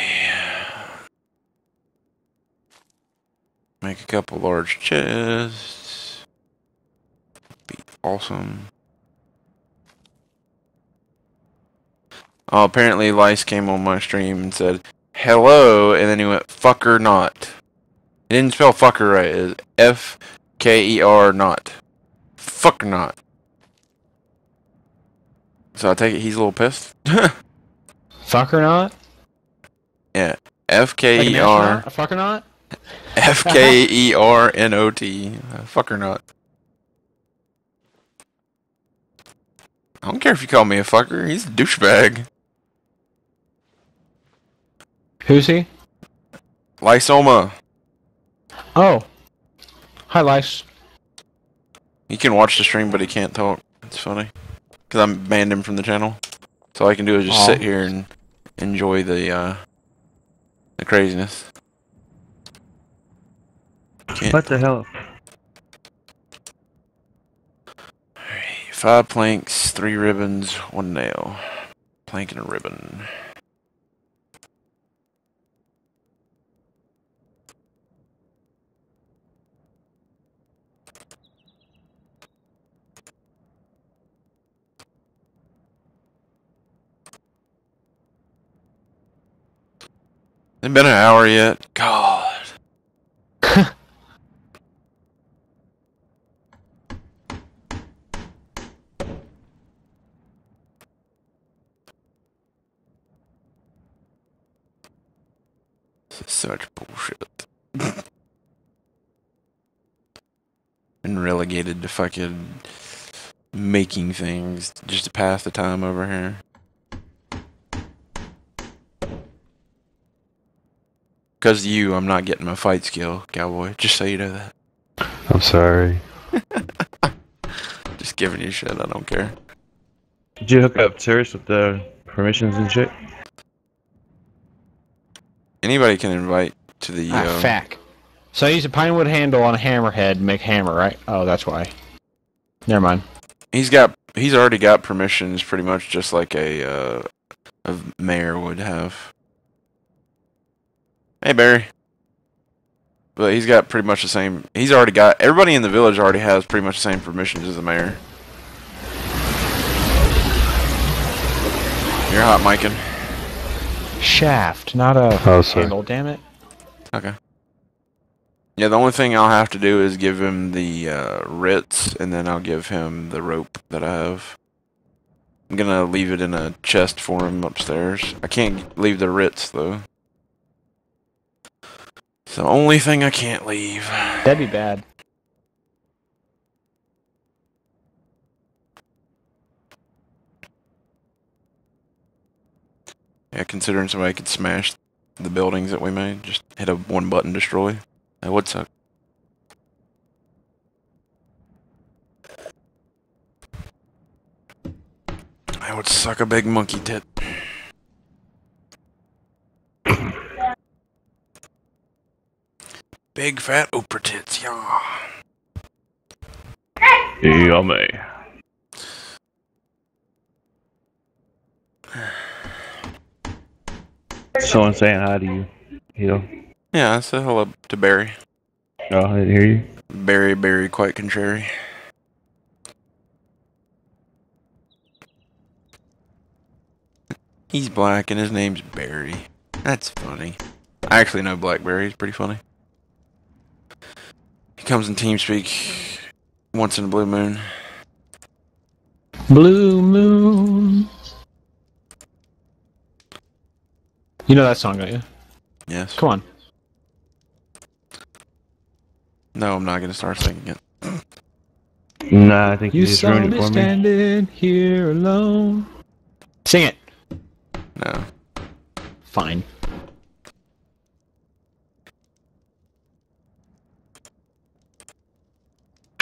[SPEAKER 3] Make a couple large chests. Be awesome. Oh, apparently Lice came on my stream and said, hello, and then he went, fucker not. He didn't spell fucker right. It's F-K-E-R not. Fucker not. So I take it he's a little pissed?
[SPEAKER 1] Fuck or not?
[SPEAKER 3] Yeah.
[SPEAKER 1] Like an
[SPEAKER 3] F-K-E-R.
[SPEAKER 1] astronaut? A fuck or not?
[SPEAKER 3] F-K-E-R-N-O-T. Fucker not. I don't care if you call me a fucker. He's a douchebag.
[SPEAKER 1] Who's he?
[SPEAKER 3] Lysoma.
[SPEAKER 1] Oh. Hi, Lice.
[SPEAKER 3] He can watch the stream, but he can't talk. It's funny. Because I banned him from the channel. So all I can do is just sit here and enjoy the craziness. Can't.
[SPEAKER 2] What the hell?
[SPEAKER 3] Alright, 5 planks, 3 ribbons, 1 nail. Plank and a ribbon. Ain't been an hour yet. God. This is such bullshit. And relegated to fucking making things just to pass the time over here. Because of you, I'm not getting my fight skill, cowboy. Just so you know that.
[SPEAKER 6] I'm sorry.
[SPEAKER 3] Just giving you shit, I don't care.
[SPEAKER 2] Did you hook up Terrace with the permissions and shit?
[SPEAKER 3] Anybody can invite to the...
[SPEAKER 1] Fack. So I use a pine wood handle on a hammerhead to make hammer, right? Oh, that's why. Never mind.
[SPEAKER 3] He's already got permissions pretty much just like a mayor would have. Hey, Barry. But he's got pretty much the same... He's already got... Everybody in the village already has pretty much the same permissions as the mayor. You're hot micing.
[SPEAKER 1] Shaft, not a handle, damn it.
[SPEAKER 3] Okay. Yeah, the only thing I'll have to do is give him the writs, and then I'll give him the rope that I have. I'm gonna leave it in a chest for him upstairs. I can't leave the writs, though. It's the only thing I can't leave.
[SPEAKER 1] That'd be bad.
[SPEAKER 3] Yeah, considering somebody could smash the buildings that we made, just hit a one button destroy. That would suck. That would suck a big monkey tit. Big fat Oprah tits, yeah.
[SPEAKER 2] Yummy. Someone saying hi to you. Heal.
[SPEAKER 3] Yeah, I said hello to Barry.
[SPEAKER 2] Oh, I didn't hear you.
[SPEAKER 3] Barry, quite contrary. He's black and his name's Barry. That's funny. I actually know Blackberry. He's pretty funny. He comes in TeamSpeak once in a blue moon.
[SPEAKER 1] Blue moon. You know that song, don't you?
[SPEAKER 3] Yes.
[SPEAKER 1] Come on.
[SPEAKER 3] No, I'm not gonna start singing it.
[SPEAKER 2] Nah, I think you just
[SPEAKER 1] saw
[SPEAKER 2] ruined
[SPEAKER 1] me
[SPEAKER 2] it for me.
[SPEAKER 1] standing here alone. Sing it.
[SPEAKER 3] No.
[SPEAKER 1] Fine.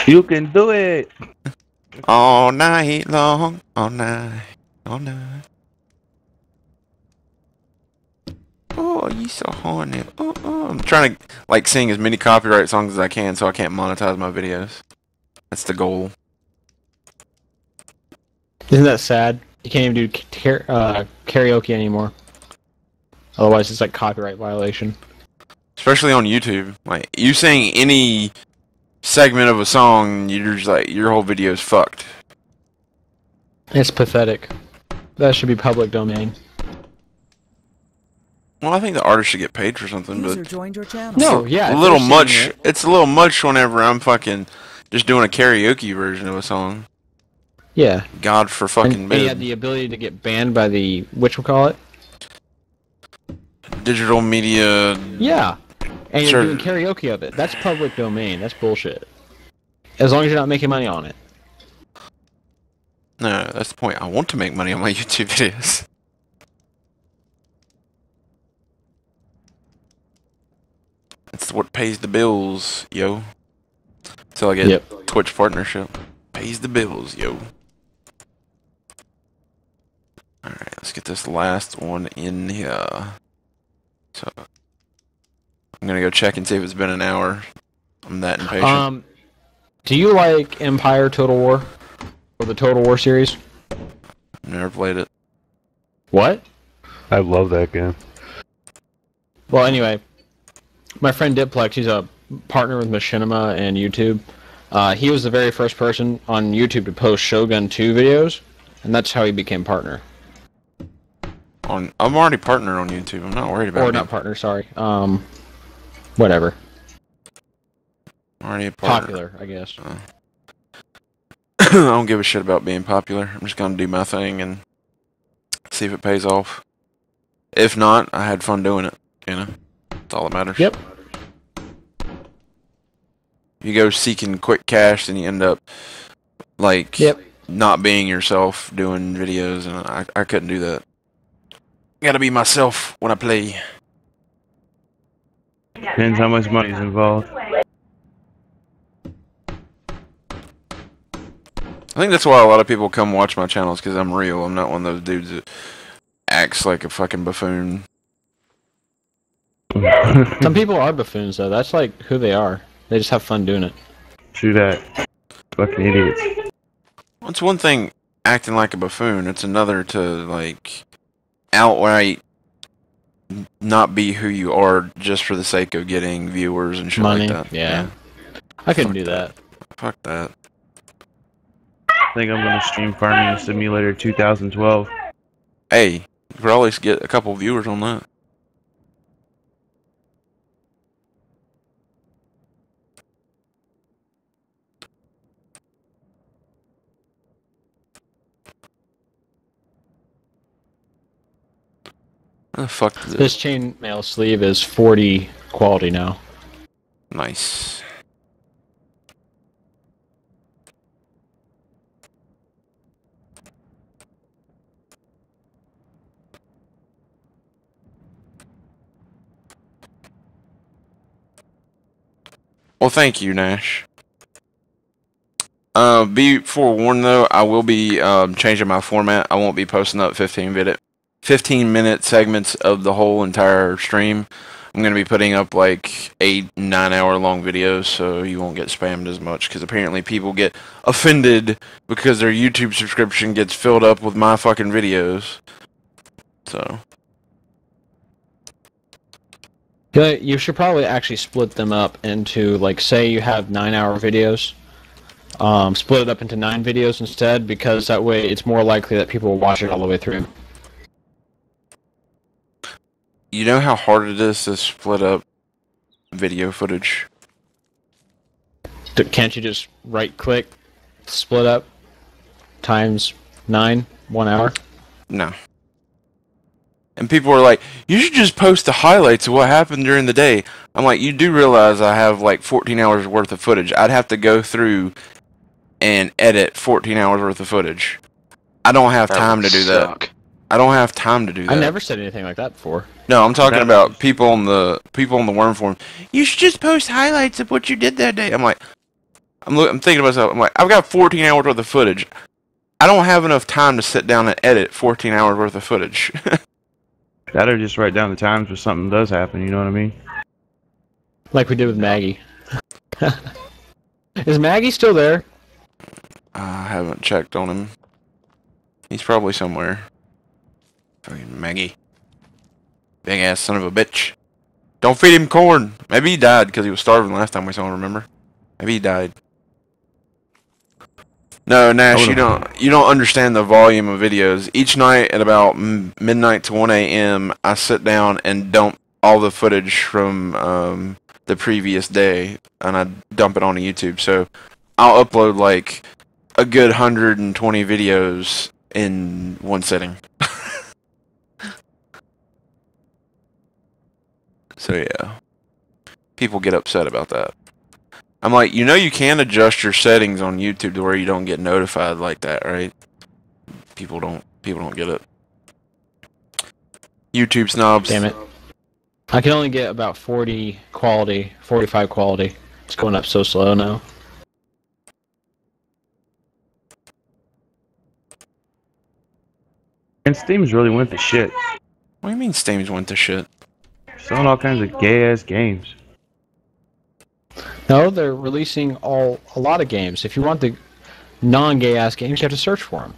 [SPEAKER 2] You can do it!
[SPEAKER 3] All night long, all night, all night. Oh, you so horny. I'm trying to like sing as many copyright songs as I can so I can't monetize my videos. That's the goal.
[SPEAKER 1] Isn't that sad? You can't even do karaoke anymore. Otherwise, it's like copyright violation.
[SPEAKER 3] Especially on YouTube. Like, you sing any segment of a song, you're just like, your whole video is fucked.
[SPEAKER 1] It's pathetic. That should be public domain.
[SPEAKER 3] Well, I think the artist should get paid for something,
[SPEAKER 5] User
[SPEAKER 3] but
[SPEAKER 5] joined your channel.
[SPEAKER 1] No, yeah.
[SPEAKER 3] a
[SPEAKER 1] if
[SPEAKER 3] little
[SPEAKER 1] they're
[SPEAKER 3] much.
[SPEAKER 1] singing it-
[SPEAKER 3] It's a little much whenever I'm fucking just doing a karaoke version of a song.
[SPEAKER 1] Yeah.
[SPEAKER 3] God for fucking
[SPEAKER 1] And he had the ability to get banned by the whatchamacallit?
[SPEAKER 3] digital media.
[SPEAKER 1] Yeah. And
[SPEAKER 3] Sure.
[SPEAKER 1] you're doing karaoke of it. That's public domain. That's bullshit. As long as you're not making money on it.
[SPEAKER 3] No, that's the point. I want to make money on my YouTube videos. It's what pays the bills, yo. Till I get
[SPEAKER 1] Yep.
[SPEAKER 3] Twitch partnership. Pays the bills, yo. Alright, let's get this last one in here. So, I'm gonna go check and see if it's been an hour. I'm that impatient.
[SPEAKER 1] Do you like Empire Total War? Or the Total War series?
[SPEAKER 3] Never played it.
[SPEAKER 1] What?
[SPEAKER 6] I love that game.
[SPEAKER 1] Well, anyway, my friend Diplex, he's a partner with Machinima and YouTube. He was the very first person on YouTube to post Shogun 2 videos, and that's how he became partner.
[SPEAKER 3] I'm already partnered on YouTube. I'm not worried about it.
[SPEAKER 1] Or not partner, sorry. Whatever.
[SPEAKER 3] I'm already a partner.
[SPEAKER 1] Popular, I guess.
[SPEAKER 3] I don't give a shit about being popular. I'm just gonna do my thing and see if it pays off. If not, I had fun doing it. You know, that's all that matters.
[SPEAKER 1] Yep.
[SPEAKER 3] You go seeking quick cash, and you end up like not being yourself doing videos, and I couldn't do that. Gotta be myself when I play.
[SPEAKER 2] Depends how much money's involved.
[SPEAKER 3] I think that's why a lot of people come watch my channels, because I'm real. I'm not one of those dudes that acts like a fucking buffoon.
[SPEAKER 1] Some people are buffoons, though. That's like who they are. They just have fun doing it.
[SPEAKER 2] True that. Fucking idiots.
[SPEAKER 3] It's one thing acting like a buffoon. It's another to, like, outright not be who you are just for the sake of getting viewers and shit
[SPEAKER 1] Money,
[SPEAKER 3] like that.
[SPEAKER 1] yeah. I couldn't do that.
[SPEAKER 3] Fuck that.
[SPEAKER 2] I think I'm gonna stream Farming Simulator 2012.
[SPEAKER 3] Hey, you could always get a couple viewers on that. The fuck is it?
[SPEAKER 1] This chainmail sleeve is 40 quality now.
[SPEAKER 3] Nice. Well, thank you, Nash. Be forewarned though, I will be changing my format. I won't be posting up 15-minute segments of the whole entire stream. I'm going to be putting up like 8-9 hour long videos, so you won't get spammed as much, because apparently people get offended because their YouTube subscription gets filled up with my fucking videos. So
[SPEAKER 1] You should probably actually split them up into, like, say you have 9-hour videos. Split it up into 9 videos instead, because that way it's more likely that people will watch it all the way through.
[SPEAKER 3] you know how hard it is to split up video footage?
[SPEAKER 1] Can't you just right-click, split up, times 9, 1 hour?
[SPEAKER 3] No. And people are like, you should just post the highlights of what happened during the day. I'm like, you do realize I have like 14 hours worth of footage. I'd have to go through and edit 14 hours worth of footage. I don't have time to do that. I don't have time to do that.
[SPEAKER 1] I never said anything like that before.
[SPEAKER 3] No, I'm talking about people on the Wurm forum. You should just post highlights of what you did that day. I'm like, I'm thinking to myself, I'm like, I've got 14 hours worth of footage. I don't have enough time to sit down and edit 14 hours worth of footage.
[SPEAKER 2] That or just write down the times where something does happen, you know what I mean?
[SPEAKER 1] Like we did with Maggie. Is Maggie still there?
[SPEAKER 3] I haven't checked on him. He's probably somewhere. Fucking Maggie. Big ass son of a bitch. Don't feed him corn. Maybe he died because he was starving last time we saw him, remember? Maybe he died. No, Nash, you don't understand the volume of videos. Each night at about midnight to 1 a.m., I sit down and dump all the footage from the previous day, and I dump it onto YouTube. So I'll upload like a good 120 videos in one sitting. So yeah, people get upset about that. I'm like, you know, you can adjust your settings on YouTube to where you don't get notified like that, right? People don't get it. YouTube snobs.
[SPEAKER 1] Damn it. I can only get about 40 quality, 45 quality. It's going up so slow now.
[SPEAKER 2] And Steam's really went to shit.
[SPEAKER 3] What do you mean Steam's went to shit?
[SPEAKER 2] Selling all kinds of gay-ass games.
[SPEAKER 1] No, they're releasing a lot of games. If you want the non-gay ass games, you have to search for them.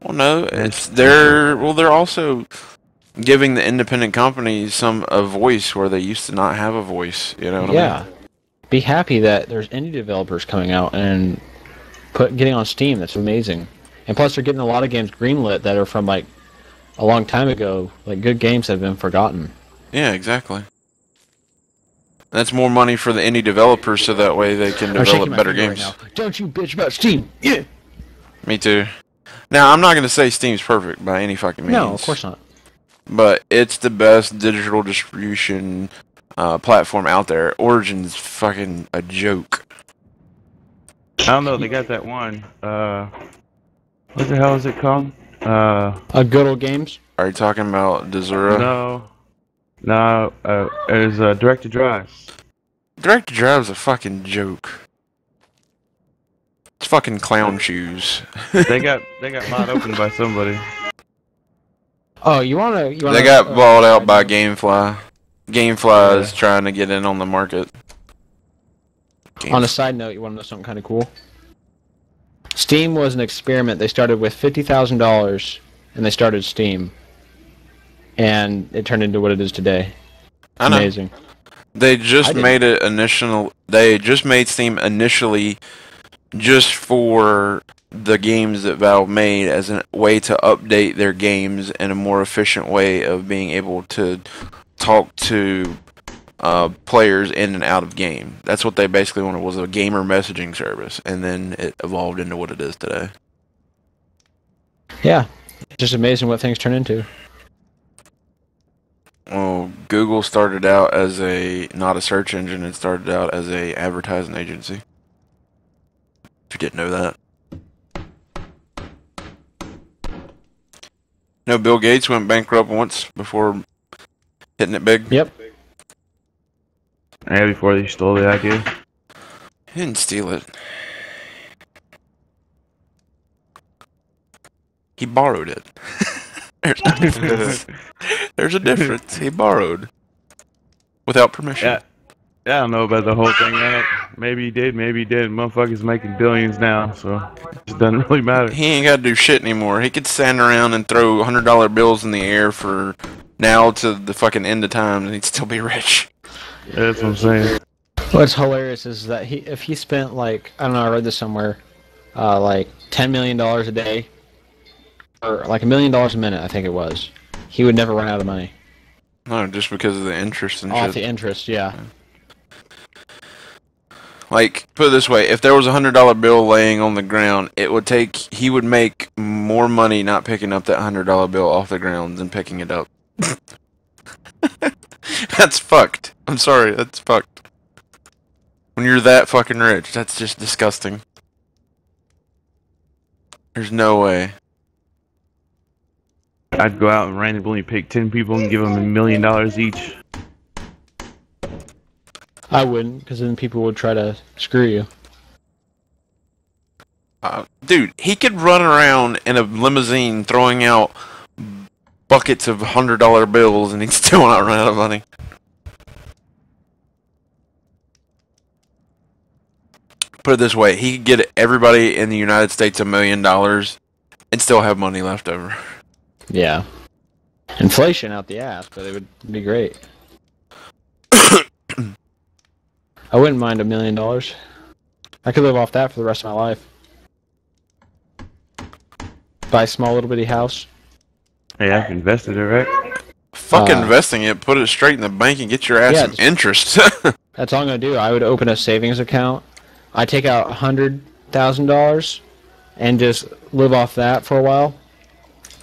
[SPEAKER 3] Well, no, they're also giving the independent companies a voice where they used to not have a voice. You know what I mean?
[SPEAKER 1] Be happy that there's indie developers coming out and getting on Steam. That's amazing. And plus, they're getting a lot of games greenlit that are from like a long time ago. Like, good games have been forgotten.
[SPEAKER 3] Yeah, exactly. That's more money for the indie developers, so that way they can
[SPEAKER 1] I'm shaking
[SPEAKER 3] develop
[SPEAKER 1] my
[SPEAKER 3] better
[SPEAKER 1] finger
[SPEAKER 3] games.
[SPEAKER 1] right now. Don't you bitch about Steam! Yeah.
[SPEAKER 3] Me too. Now, I'm not going to say Steam's perfect by any fucking means.
[SPEAKER 1] No, of course not.
[SPEAKER 3] But it's the best digital distribution platform out there. Origin's fucking a joke.
[SPEAKER 2] I don't know. They got that one. What the hell is it called?
[SPEAKER 1] Good old games.
[SPEAKER 3] Are you talking about Desura?
[SPEAKER 2] No. It was Direct to Drive.
[SPEAKER 3] Direct to Drive's a fucking joke. It's fucking clown shoes.
[SPEAKER 2] They got mod opened by somebody.
[SPEAKER 1] Oh, you wanna?
[SPEAKER 3] They got bought out by GameFly. GameFly is trying to get in on the market.
[SPEAKER 1] On a side note, you wanna know something kind of cool? Steam was an experiment. They started with $50,000, and they started Steam, and it turned into what it is today.
[SPEAKER 3] I know.
[SPEAKER 1] Amazing.
[SPEAKER 3] They just made it initial. They just made Steam initially, just for the games that Valve made as a way to update their games in a more efficient way of being able to talk to players in and out of game. That's what they basically wanted, was a gamer messaging service, and then it evolved into what it is today.
[SPEAKER 1] Yeah, just amazing what things turn into.
[SPEAKER 3] Well, Google started out as not a search engine, it started out as a advertising agency. If you didn't know that. No, Bill Gates went bankrupt once before hitting it big.
[SPEAKER 1] Yep.
[SPEAKER 2] Yeah, before they stole the idea.
[SPEAKER 3] He didn't steal it. He borrowed it. There's a difference. There's a difference. He borrowed. Without permission.
[SPEAKER 2] Yeah. I don't know about the whole thing, man. Maybe he did, maybe he didn't. Motherfucker's making billions now, so it doesn't really matter.
[SPEAKER 3] He ain't got to do shit anymore. He could stand around and throw $100 bills in the air for now to the fucking end of time, and he'd still be rich.
[SPEAKER 2] Yeah, that's what I'm saying.
[SPEAKER 1] What's hilarious is that if he spent, like, I don't know, I read this somewhere, like $10 million a day, or like $1 million a minute, I think it was, he would never run out of money.
[SPEAKER 3] No, just because of the interest and
[SPEAKER 1] Off
[SPEAKER 3] shit.
[SPEAKER 1] the interest, yeah.
[SPEAKER 3] Like, put it this way, if there was a $100 bill laying on the ground, he would make more money not picking up that $100 bill off the ground than picking it up. That's fucked. I'm sorry, that's fucked. When you're that fucking rich, that's just disgusting. There's no way.
[SPEAKER 2] I'd go out and randomly pick 10 people and give them $1 million each.
[SPEAKER 1] I wouldn't, because then people would try to screw you.
[SPEAKER 3] Dude, he could run around in a limousine throwing out buckets of $100 bills and he'd still not run out of money. Put it this way, he could get everybody in the United States $1 million and still have money left over.
[SPEAKER 1] Yeah. Inflation out the ass, but it would be great. I wouldn't mind $1 million. I could live off that for the rest of my life. Buy a small little bitty house.
[SPEAKER 2] Hey, I've invested it, right?
[SPEAKER 3] Fuck investing it, put it straight in the bank and get your ass some interest.
[SPEAKER 1] That's all I'm gonna do. I would open a savings account. I take out $100,000 and just live off that for a while.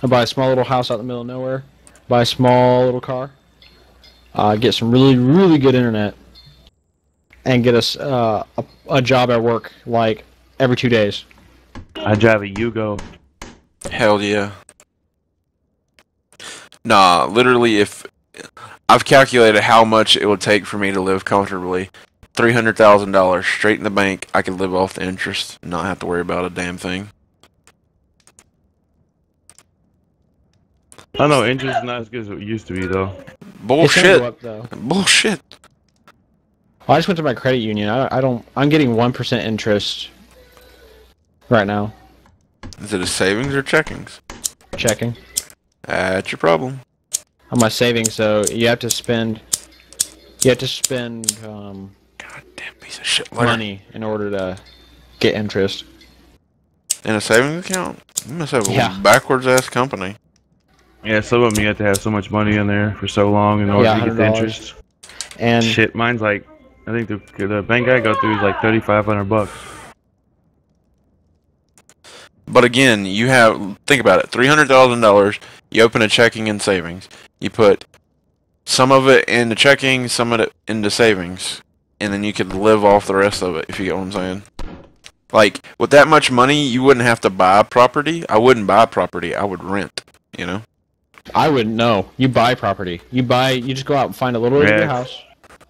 [SPEAKER 1] I buy a small little house out in the middle of nowhere. Buy a small little car. Get some really, really good internet. And get us a job at work, like, every 2 days.
[SPEAKER 2] I drive a Yugo.
[SPEAKER 3] Hell yeah. Nah, literally, if I've calculated how much it would take for me to live comfortably, $300,000 straight in the bank, I could live off the interest and not have to worry about a damn thing.
[SPEAKER 2] I know interest is not as good as it used to be, though.
[SPEAKER 3] Bullshit.
[SPEAKER 1] Up, though.
[SPEAKER 3] Bullshit.
[SPEAKER 1] Well, I just went to my credit union. I'm getting 1% interest right now.
[SPEAKER 3] Is it a savings or checkings?
[SPEAKER 1] Checking.
[SPEAKER 3] That's your problem.
[SPEAKER 1] On my savings, so you have to spend. Goddamn
[SPEAKER 3] piece of shit.
[SPEAKER 1] Money in order to get interest.
[SPEAKER 3] In a savings account? You must have a backwards ass company.
[SPEAKER 2] Yeah, some of them you have to have so much money in there for so long in order
[SPEAKER 1] Yeah,
[SPEAKER 2] to get the
[SPEAKER 1] $100.
[SPEAKER 2] interest.
[SPEAKER 1] And
[SPEAKER 2] Shit, mine's like, I think the bank I go through is like $3,500.
[SPEAKER 3] But again, you have think about it: $300,000. You open a checking and savings. You put some of it into checking, some of it into savings, and then you could live off the rest of it. If you get what I'm saying. Like with that much money, you wouldn't have to buy property. I wouldn't buy property. I would rent. You know.
[SPEAKER 1] I wouldn't know. You buy property. You just go out and find a little area of your
[SPEAKER 2] Yeah.
[SPEAKER 1] house.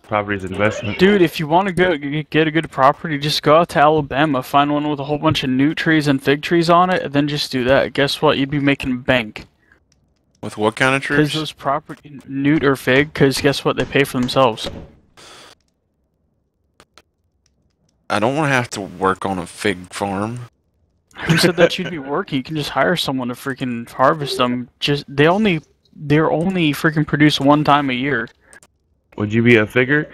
[SPEAKER 2] Property's an investment.
[SPEAKER 4] Dude, if you want to go get a good property, just go out to Alabama, find one with a whole bunch of newt trees and fig trees on it, and then just do that. Guess what? You'd be making bank.
[SPEAKER 3] With what kind of
[SPEAKER 4] Because
[SPEAKER 3] trees?
[SPEAKER 4] those property, newt or fig, because guess what? They pay for themselves.
[SPEAKER 3] I don't want to have to work on a fig farm.
[SPEAKER 4] Who said that you'd be working? You can just hire someone to freaking harvest them. They're only freaking produce one time a year.
[SPEAKER 2] Would you be a figure?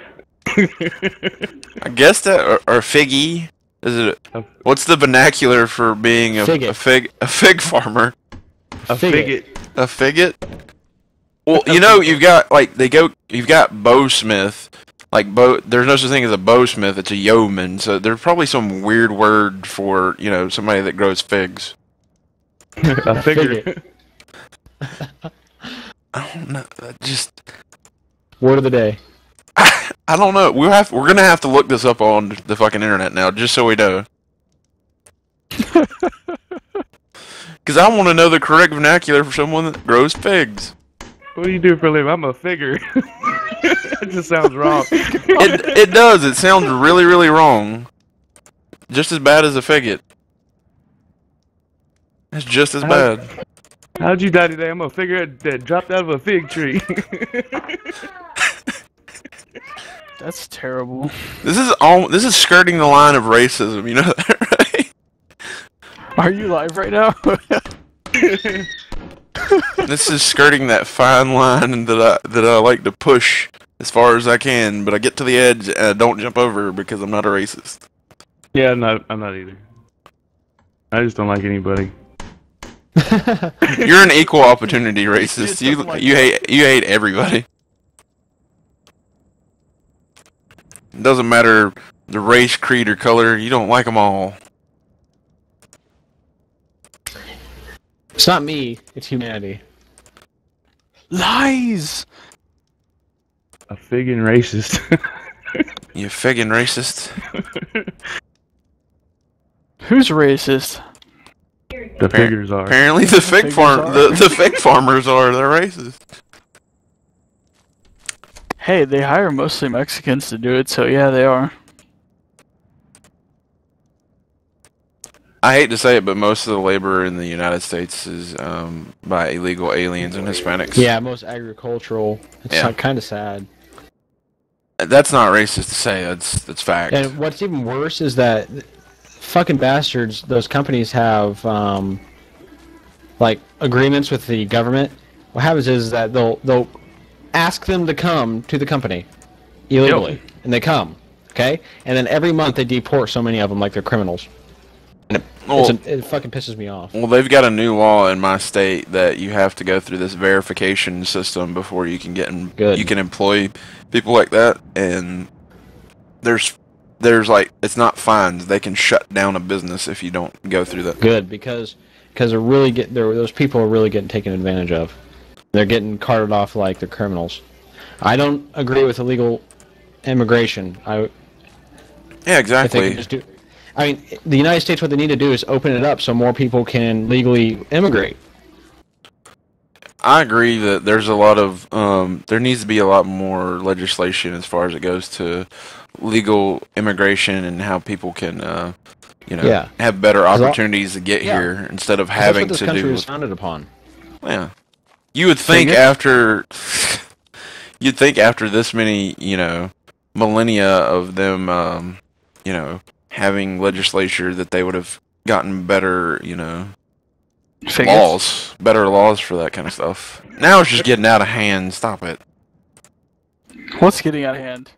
[SPEAKER 3] I guess that or figgy. Is it? What's the vernacular for being a fig farmer?
[SPEAKER 2] A figget.
[SPEAKER 3] A figget? Well, you know, you've got you've got bowsmith. There's no such thing as a bowsmith. It's a yeoman. So there's probably some weird word for somebody that grows figs.
[SPEAKER 2] A figure.
[SPEAKER 3] I don't know. Just
[SPEAKER 1] Word of the day.
[SPEAKER 3] I don't know. We're gonna have to look this up on the fucking internet now, just so we know. Because I want to know the correct vernacular for someone that grows figs.
[SPEAKER 2] What do you do for a living? I'm a figure. That just sounds wrong.
[SPEAKER 3] It does. It sounds really, really wrong. Just as bad as a figget. It's just as bad.
[SPEAKER 2] How'd you die today? I'm a figure that dropped out of a fig tree.
[SPEAKER 4] That's terrible.
[SPEAKER 3] This is skirting the line of racism. You know that, right?
[SPEAKER 4] Are you live right now?
[SPEAKER 3] This is skirting that fine line that I like to push as far as I can, but I get to the edge and I don't jump over because I'm not a racist.
[SPEAKER 2] Yeah, I'm not either. I just don't like anybody.
[SPEAKER 3] You're an equal opportunity racist. You hate everybody. It doesn't matter the race, creed, or color. You don't like them all.
[SPEAKER 1] It's not me. It's humanity.
[SPEAKER 4] Lies!
[SPEAKER 2] A figgin' racist.
[SPEAKER 3] You figgin' racist.
[SPEAKER 4] Who's racist?
[SPEAKER 2] The figures are.
[SPEAKER 3] Apparently the fig farmers are. They're racist.
[SPEAKER 4] Hey, they hire mostly Mexicans to do it, so yeah, they are.
[SPEAKER 3] I hate to say it, but most of the labor in the United States is by illegal aliens and Hispanics.
[SPEAKER 1] Yeah, most agricultural. It's
[SPEAKER 3] Yeah.
[SPEAKER 1] kind of sad.
[SPEAKER 3] That's not racist to say. That's fact.
[SPEAKER 1] And what's even worse is that fucking bastards, those companies have like agreements with the government. What happens is that they'll ask them to come to the company illegally, and they come, okay? And then every month they deport so many of them like they're criminals. And it fucking pisses me off.
[SPEAKER 3] Well, they've got a new law in my state that you have to go through this verification system before you can you can employ people like that, and there's like it's not fines. They can shut down a business if you don't go through that.
[SPEAKER 1] Good, because those people are really getting taken advantage of. They're getting carted off like they're criminals. I don't agree with illegal immigration.
[SPEAKER 3] Yeah,
[SPEAKER 1] If
[SPEAKER 3] exactly.
[SPEAKER 1] they can just do, I mean, the United States, what they need to do is open it up so more people can legally immigrate.
[SPEAKER 3] I agree that there's a lot of there needs to be a lot more legislation as far as it goes to legal immigration and how people can have better opportunities to get here instead of having
[SPEAKER 1] that's what
[SPEAKER 3] to
[SPEAKER 1] this country
[SPEAKER 3] do.
[SPEAKER 1] was founded upon.
[SPEAKER 3] Yeah, you would think you'd think after this many millennia of them having legislature that they would have gotten better better laws for that kind of stuff. Now it's just getting out of hand. Stop it.
[SPEAKER 4] What's getting out of hand?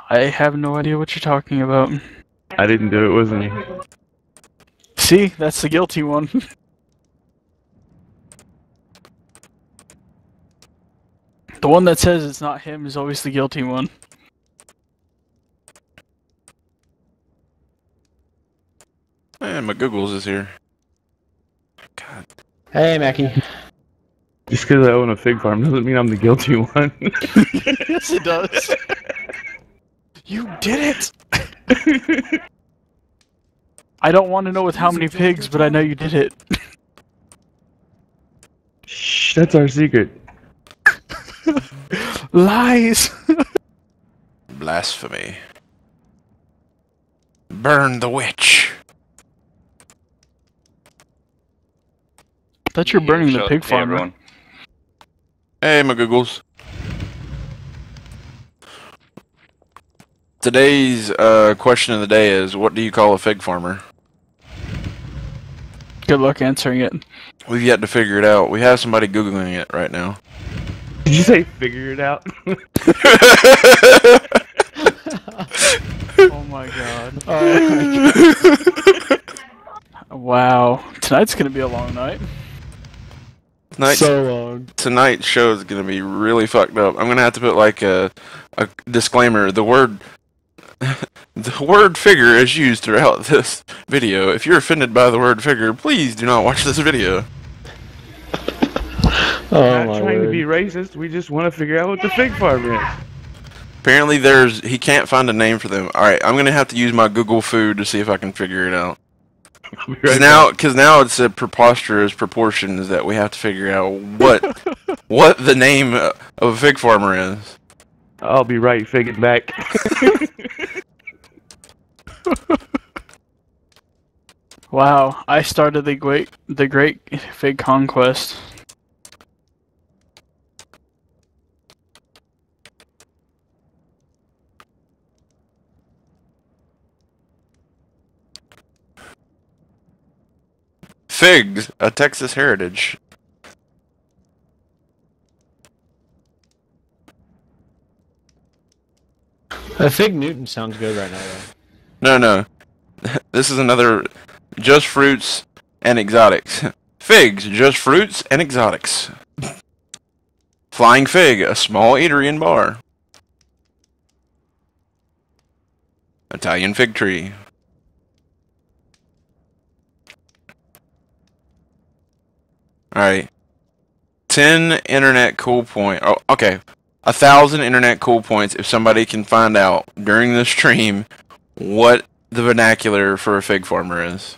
[SPEAKER 4] I have no idea what you're talking about.
[SPEAKER 2] I didn't do it, wasn't he?
[SPEAKER 4] See, that's the guilty one. The one that says it's not him is always the guilty one.
[SPEAKER 3] Man, my Googles is here. God.
[SPEAKER 1] Hey, Mackie.
[SPEAKER 2] Just because I own a fig farm doesn't mean I'm the guilty one.
[SPEAKER 4] Yes, it does. You did it! I don't want to know with how many pigs, but I know you did it.
[SPEAKER 2] Shh, that's our secret.
[SPEAKER 4] Lies!
[SPEAKER 3] Blasphemy. Burn the witch.
[SPEAKER 4] I thought you were burning the pig
[SPEAKER 8] Hey,
[SPEAKER 4] farm.
[SPEAKER 8] everyone.
[SPEAKER 3] Hey, my Googles. Today's question of the day is, what do you call a fig farmer?
[SPEAKER 4] Good luck answering it.
[SPEAKER 3] We've yet to figure it out. We have somebody Googling it right now.
[SPEAKER 2] Did you say figure it out?
[SPEAKER 4] Oh my god. Wow. Tonight's gonna be a long night.
[SPEAKER 3] Tonight's show is gonna be really fucked up. I'm gonna have to put like a disclaimer. The word figure is used throughout this video. If you're offended by the word figure, please do not watch this video.
[SPEAKER 2] We're not trying to be racist. We just want to figure out what the fig farm is.
[SPEAKER 3] Apparently, he can't find a name for them. All right, I'm gonna have to use my Google food to see if I can figure it out. Because now it's a preposterous proportions that we have to figure out what the name of a fig farmer is.
[SPEAKER 2] I'll be right figging back.
[SPEAKER 4] Wow, I started the great fig conquest.
[SPEAKER 3] Figs, a Texas heritage.
[SPEAKER 1] Fig Newton sounds good right now, though.
[SPEAKER 3] No. This is another just fruits and exotics. Figs, just fruits and exotics. Flying Fig, a small eatery and bar. Italian fig tree. Alright. 10 internet cool point. Oh, okay. 1,000 internet cool points if somebody can find out during the stream what the vernacular for a fig farmer is.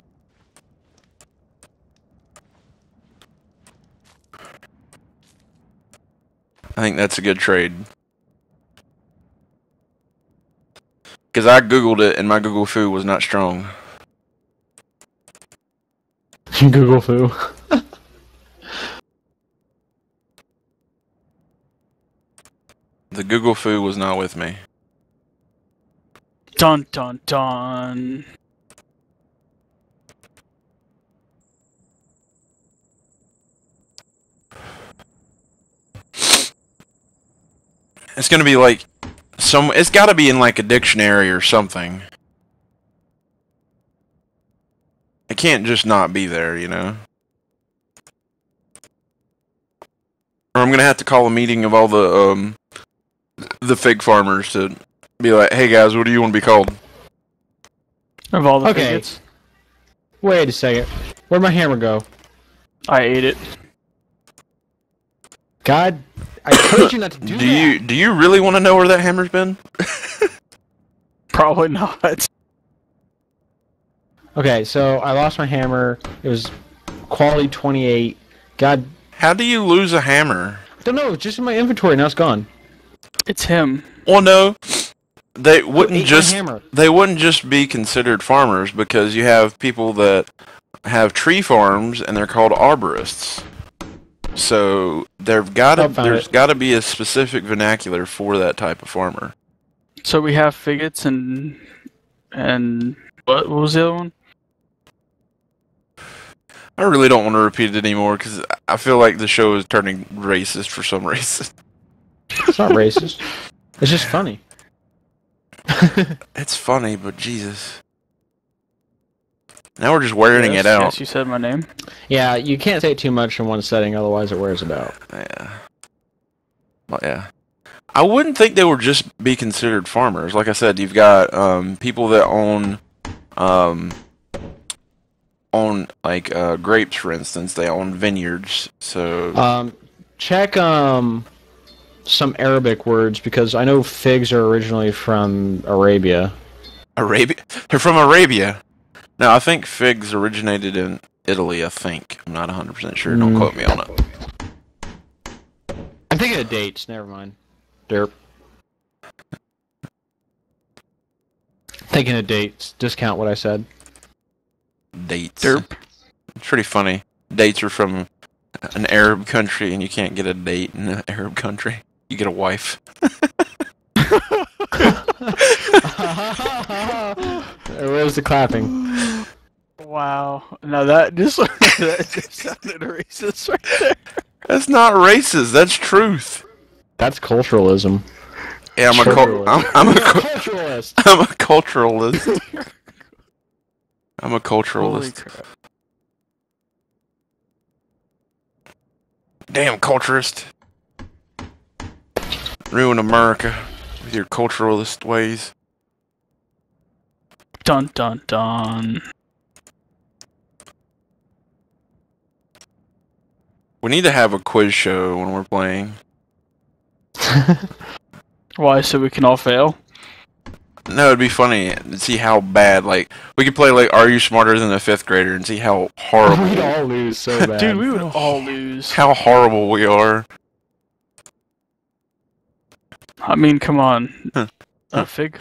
[SPEAKER 3] I think that's a good trade. Because I googled it and my Google foo was not strong.
[SPEAKER 1] Google foo.
[SPEAKER 3] The Google foo was not with me.
[SPEAKER 4] Dun dun dun.
[SPEAKER 3] It's gonna be like it's gotta be in like a dictionary or something. It can't just not be there, you know? Or I'm gonna have to call a meeting of all the fig farmers to be like, hey guys, what do you want to be called?
[SPEAKER 4] Of all the
[SPEAKER 1] Okay.
[SPEAKER 4] figgets.
[SPEAKER 1] Wait a second. Where'd my hammer go?
[SPEAKER 4] I ate it.
[SPEAKER 1] God, I told you not to do that.
[SPEAKER 3] Do you really want to know where that hammer's been?
[SPEAKER 4] Probably not.
[SPEAKER 1] Okay, so I lost my hammer. It was quality 28. God,
[SPEAKER 3] How do you lose a hammer?
[SPEAKER 1] I don't know. It's just in my inventory. Now it's gone.
[SPEAKER 4] It's him.
[SPEAKER 3] Well, no, they
[SPEAKER 1] ate
[SPEAKER 3] wouldn't
[SPEAKER 1] my
[SPEAKER 3] just
[SPEAKER 1] hammer?
[SPEAKER 3] they wouldn't just be considered farmers because you have people that have tree farms and they're called arborists. So there's got to be a specific vernacular for that type of farmer.
[SPEAKER 4] So we have figgets and what was the other one?
[SPEAKER 3] I really don't want to repeat it anymore because I feel like the show is turning racist for some reason.
[SPEAKER 1] It's not racist. It's just funny.
[SPEAKER 3] It's funny, but Jesus. Now we're just wearing it out.
[SPEAKER 4] Yes, you said my name.
[SPEAKER 1] Yeah, you can't say it too much in one setting, otherwise it wears it out.
[SPEAKER 3] Yeah. Well, yeah. I wouldn't think they would just be considered farmers. Like I said, you've got people that own like grapes, for instance. They own vineyards. So
[SPEAKER 1] check some Arabic words because I know figs are originally from Arabia.
[SPEAKER 3] Arabia? They're from Arabia. No, I think figs originated in Italy. I think. I'm not 100% sure. Don't quote me on it.
[SPEAKER 1] I'm thinking of dates. Never mind. Derp. Thinking of dates. Discount what I said.
[SPEAKER 3] Dates.
[SPEAKER 4] Derp.
[SPEAKER 3] It's pretty funny. Dates are from an Arab country, and you can't get a date in an Arab country. You get a wife.
[SPEAKER 1] Where's the clapping?
[SPEAKER 4] Wow. Now that just sounded racist right there.
[SPEAKER 3] That's not racist. That's truth.
[SPEAKER 1] That's culturalism.
[SPEAKER 3] Yeah, I'm a
[SPEAKER 1] culturalist.
[SPEAKER 3] I'm a culturalist. I'm a
[SPEAKER 4] Holy
[SPEAKER 3] culturalist.
[SPEAKER 4] crap.
[SPEAKER 3] Damn culturist. Ruin America with your culturalist ways.
[SPEAKER 4] Dun dun dun.
[SPEAKER 3] We need to have a quiz show when we're playing.
[SPEAKER 4] Why? So we can all fail?
[SPEAKER 3] No, it'd be funny to see how bad, like, we could play, like, Are You Smarter Than a 5th Grader and see how horrible,
[SPEAKER 1] We'd all lose so bad.
[SPEAKER 4] Dude, we would all lose.
[SPEAKER 3] how horrible we are.
[SPEAKER 4] I mean, come on. A fig.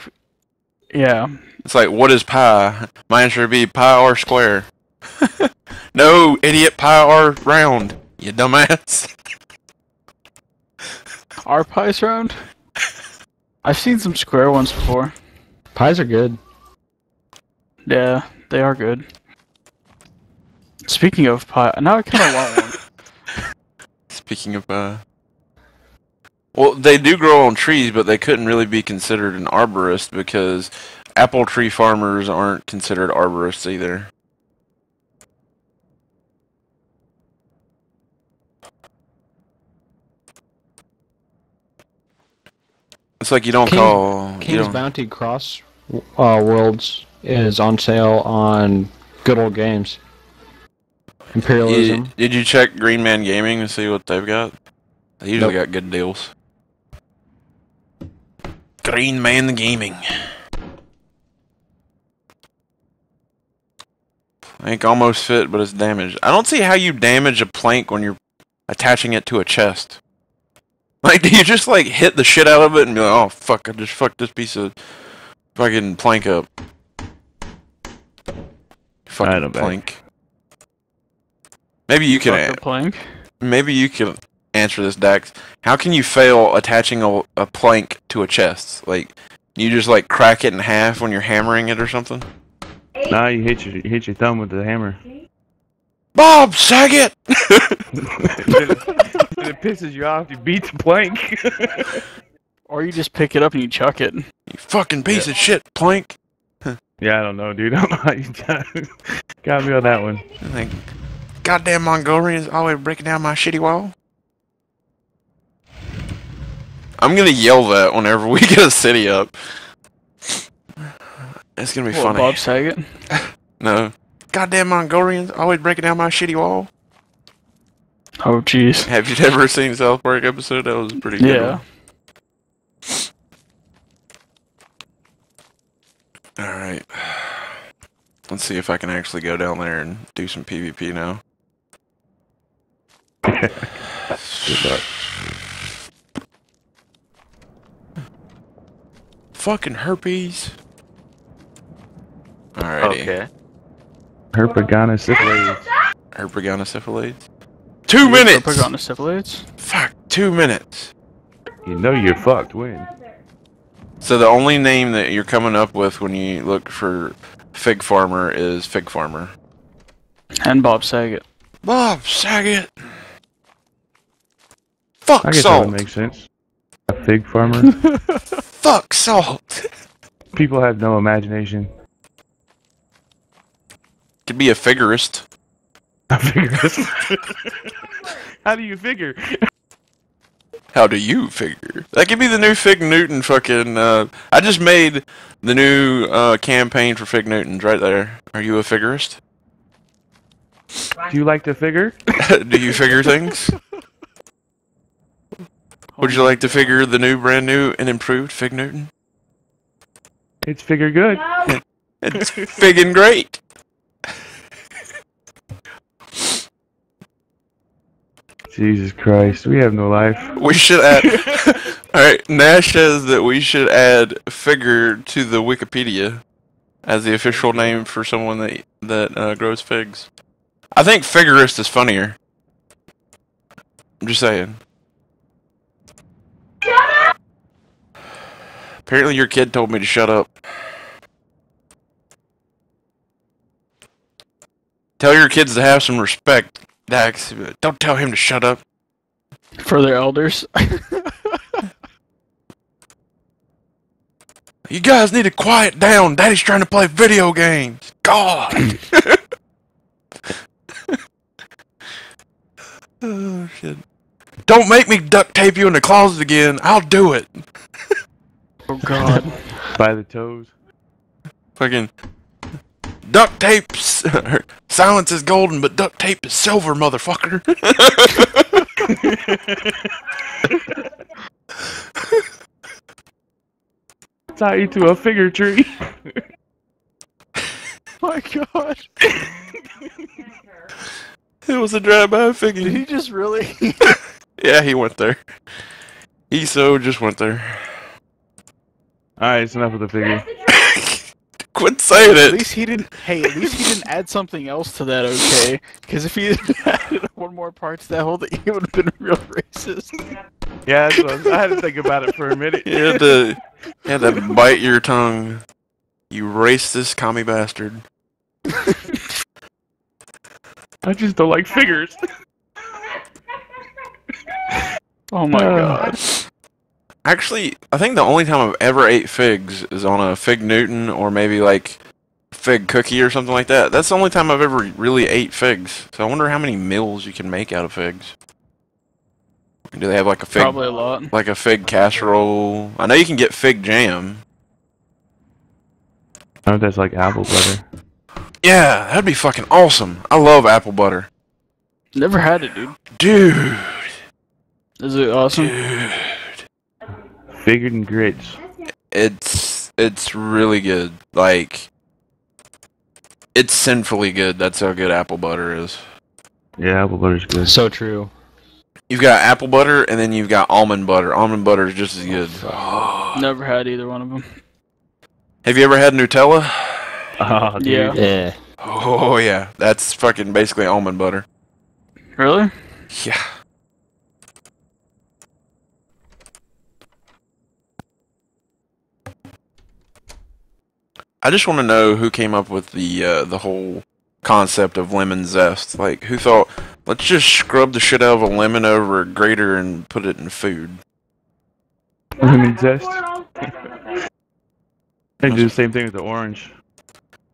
[SPEAKER 4] Yeah.
[SPEAKER 3] It's like, what is pi? My answer would be pi r square. No, idiot, pi r round, you dumbass.
[SPEAKER 4] Are pies round? I've seen some square ones before.
[SPEAKER 1] Pies are good.
[SPEAKER 4] Yeah, they are good. Speaking of pie, now I kind of want one.
[SPEAKER 3] Speaking of, well, they do grow on trees, but they couldn't really be considered an arborist because apple tree farmers aren't considered arborists either. It's like you don't call...
[SPEAKER 1] King's Bounty Cross Worlds is on sale on Good Old Games. Imperialism.
[SPEAKER 3] Did you check Green Man Gaming to see what they've got? They usually got good deals. Green Man Gaming. Plank almost fit, but it's damaged. I don't see how you damage a plank when you're attaching it to a chest. Like, do you just, like, hit the shit out of it and be like, oh, fuck, I just fucked this piece of fucking plank up. Fucking plank. Maybe you can...
[SPEAKER 4] plank?
[SPEAKER 3] Maybe you can answer this, Dax. How can you fail attaching a plank to a chest? Like, you just, like, crack it in half when you're hammering it or something?
[SPEAKER 2] Nah, you hit your thumb with the hammer.
[SPEAKER 3] Bob Saget!
[SPEAKER 2] It pisses you off. You beat the plank.
[SPEAKER 4] Or you just pick it up and you chuck it.
[SPEAKER 3] You fucking piece of shit, plank.
[SPEAKER 2] Yeah, I don't know, dude. I don't know how you got me on that one.
[SPEAKER 3] Like, goddamn Mongolians always breaking down my shitty wall. I'm gonna yell that whenever we get a city up. It's gonna be funny.
[SPEAKER 4] Bob Saget?
[SPEAKER 3] No. Goddamn Mongolians always breaking down my shitty wall.
[SPEAKER 4] Oh, jeez.
[SPEAKER 3] Have you ever seen South Park episode? That was a pretty good one. Alright. Let's see if I can actually go down there and do some PvP now.
[SPEAKER 2] Good luck.
[SPEAKER 3] Fucking herpes. Alrighty.
[SPEAKER 7] Okay.
[SPEAKER 2] Herpaganosyphilis.
[SPEAKER 3] Herpaganosyphilis. 2 minutes!
[SPEAKER 4] Herpaganosyphilis?
[SPEAKER 3] Fuck, 2 minutes.
[SPEAKER 2] You know you're fucked when.
[SPEAKER 3] So the only name that you're coming up with when you look for Fig Farmer is Fig Farmer.
[SPEAKER 4] And Bob Saget.
[SPEAKER 3] Bob Saget! Fuck
[SPEAKER 2] I guess
[SPEAKER 3] salt!
[SPEAKER 2] that would make sense. A fig farmer.
[SPEAKER 3] Fuck salt!
[SPEAKER 2] People have no imagination.
[SPEAKER 3] Could be a figurist.
[SPEAKER 2] A figurist. How do you figure?
[SPEAKER 3] How do you figure? That could be the new Fig Newton fucking. I just made the new campaign for Fig Newtons right there. Are you a figurist?
[SPEAKER 2] Do you like to figure?
[SPEAKER 3] Do you figure things? Would you like to figure the new, brand new, and improved Fig Newton?
[SPEAKER 2] It's figure good.
[SPEAKER 3] It's figgin' great.
[SPEAKER 2] Jesus Christ, we have no life.
[SPEAKER 3] We should add. Alright, Nash says that we should add figure to the Wikipedia as the official name for someone that grows figs. I think figurist is funnier. I'm just saying. Apparently your kid told me to shut up. Tell your kids to have some respect, Dax. Don't tell him to shut up.
[SPEAKER 4] For their elders.
[SPEAKER 3] You guys need to quiet down. Daddy's trying to play video games. God. Oh, shit. Don't make me duct tape you in the closet again. I'll do it.
[SPEAKER 4] Oh God.
[SPEAKER 2] By the toes.
[SPEAKER 3] Fucking duct tape. Silence is golden, but duct tape is silver, motherfucker.
[SPEAKER 2] Tie you to a figure tree.
[SPEAKER 4] My God.
[SPEAKER 3] It was a drive-by figure.
[SPEAKER 4] Did he just really?
[SPEAKER 3] Yeah, he went there. He just went there.
[SPEAKER 2] Alright, it's enough of the figure.
[SPEAKER 3] Quit saying
[SPEAKER 4] At
[SPEAKER 3] it.
[SPEAKER 4] least he didn't. Hey, at least he didn't add something else to that. Okay, because if he had added one more part to that whole thing, he would have been real racist.
[SPEAKER 2] Yeah, that's what I had to think about it for a minute.
[SPEAKER 3] You had to bite your tongue. You racist commie bastard.
[SPEAKER 2] I just don't like figures.
[SPEAKER 4] Oh my God.
[SPEAKER 3] Actually, I think the only time I've ever ate figs is on a Fig Newton or maybe like fig cookie or something like that. That's the only time I've ever really ate figs. So I wonder how many meals you can make out of figs. Do they have like a fig?
[SPEAKER 4] Probably a lot.
[SPEAKER 3] Like a fig casserole. I know you can get fig jam.
[SPEAKER 2] I don't know if that's like apple butter.
[SPEAKER 3] Yeah, that'd be fucking awesome. I love apple butter.
[SPEAKER 4] Never had it, dude.
[SPEAKER 3] Dude.
[SPEAKER 4] Is it awesome?
[SPEAKER 3] Dude.
[SPEAKER 2] Figured and grits.
[SPEAKER 3] It's really good. Like, it's sinfully good. That's how good apple butter is.
[SPEAKER 2] Yeah, apple butter's good.
[SPEAKER 1] So true.
[SPEAKER 3] You've got apple butter, and then you've got almond butter. Almond butter is just as good.
[SPEAKER 4] Never had either one of them.
[SPEAKER 3] Have you ever had Nutella?
[SPEAKER 2] Oh, dude.
[SPEAKER 4] Yeah.
[SPEAKER 1] Yeah.
[SPEAKER 3] Oh, yeah. That's fucking basically almond butter.
[SPEAKER 4] Really?
[SPEAKER 3] Yeah. I just want to know who came up with the whole concept of lemon zest. Like, who thought, let's just scrub the shit out of a lemon over a grater and put it in food?
[SPEAKER 2] Lemon zest. They do the same thing with the orange.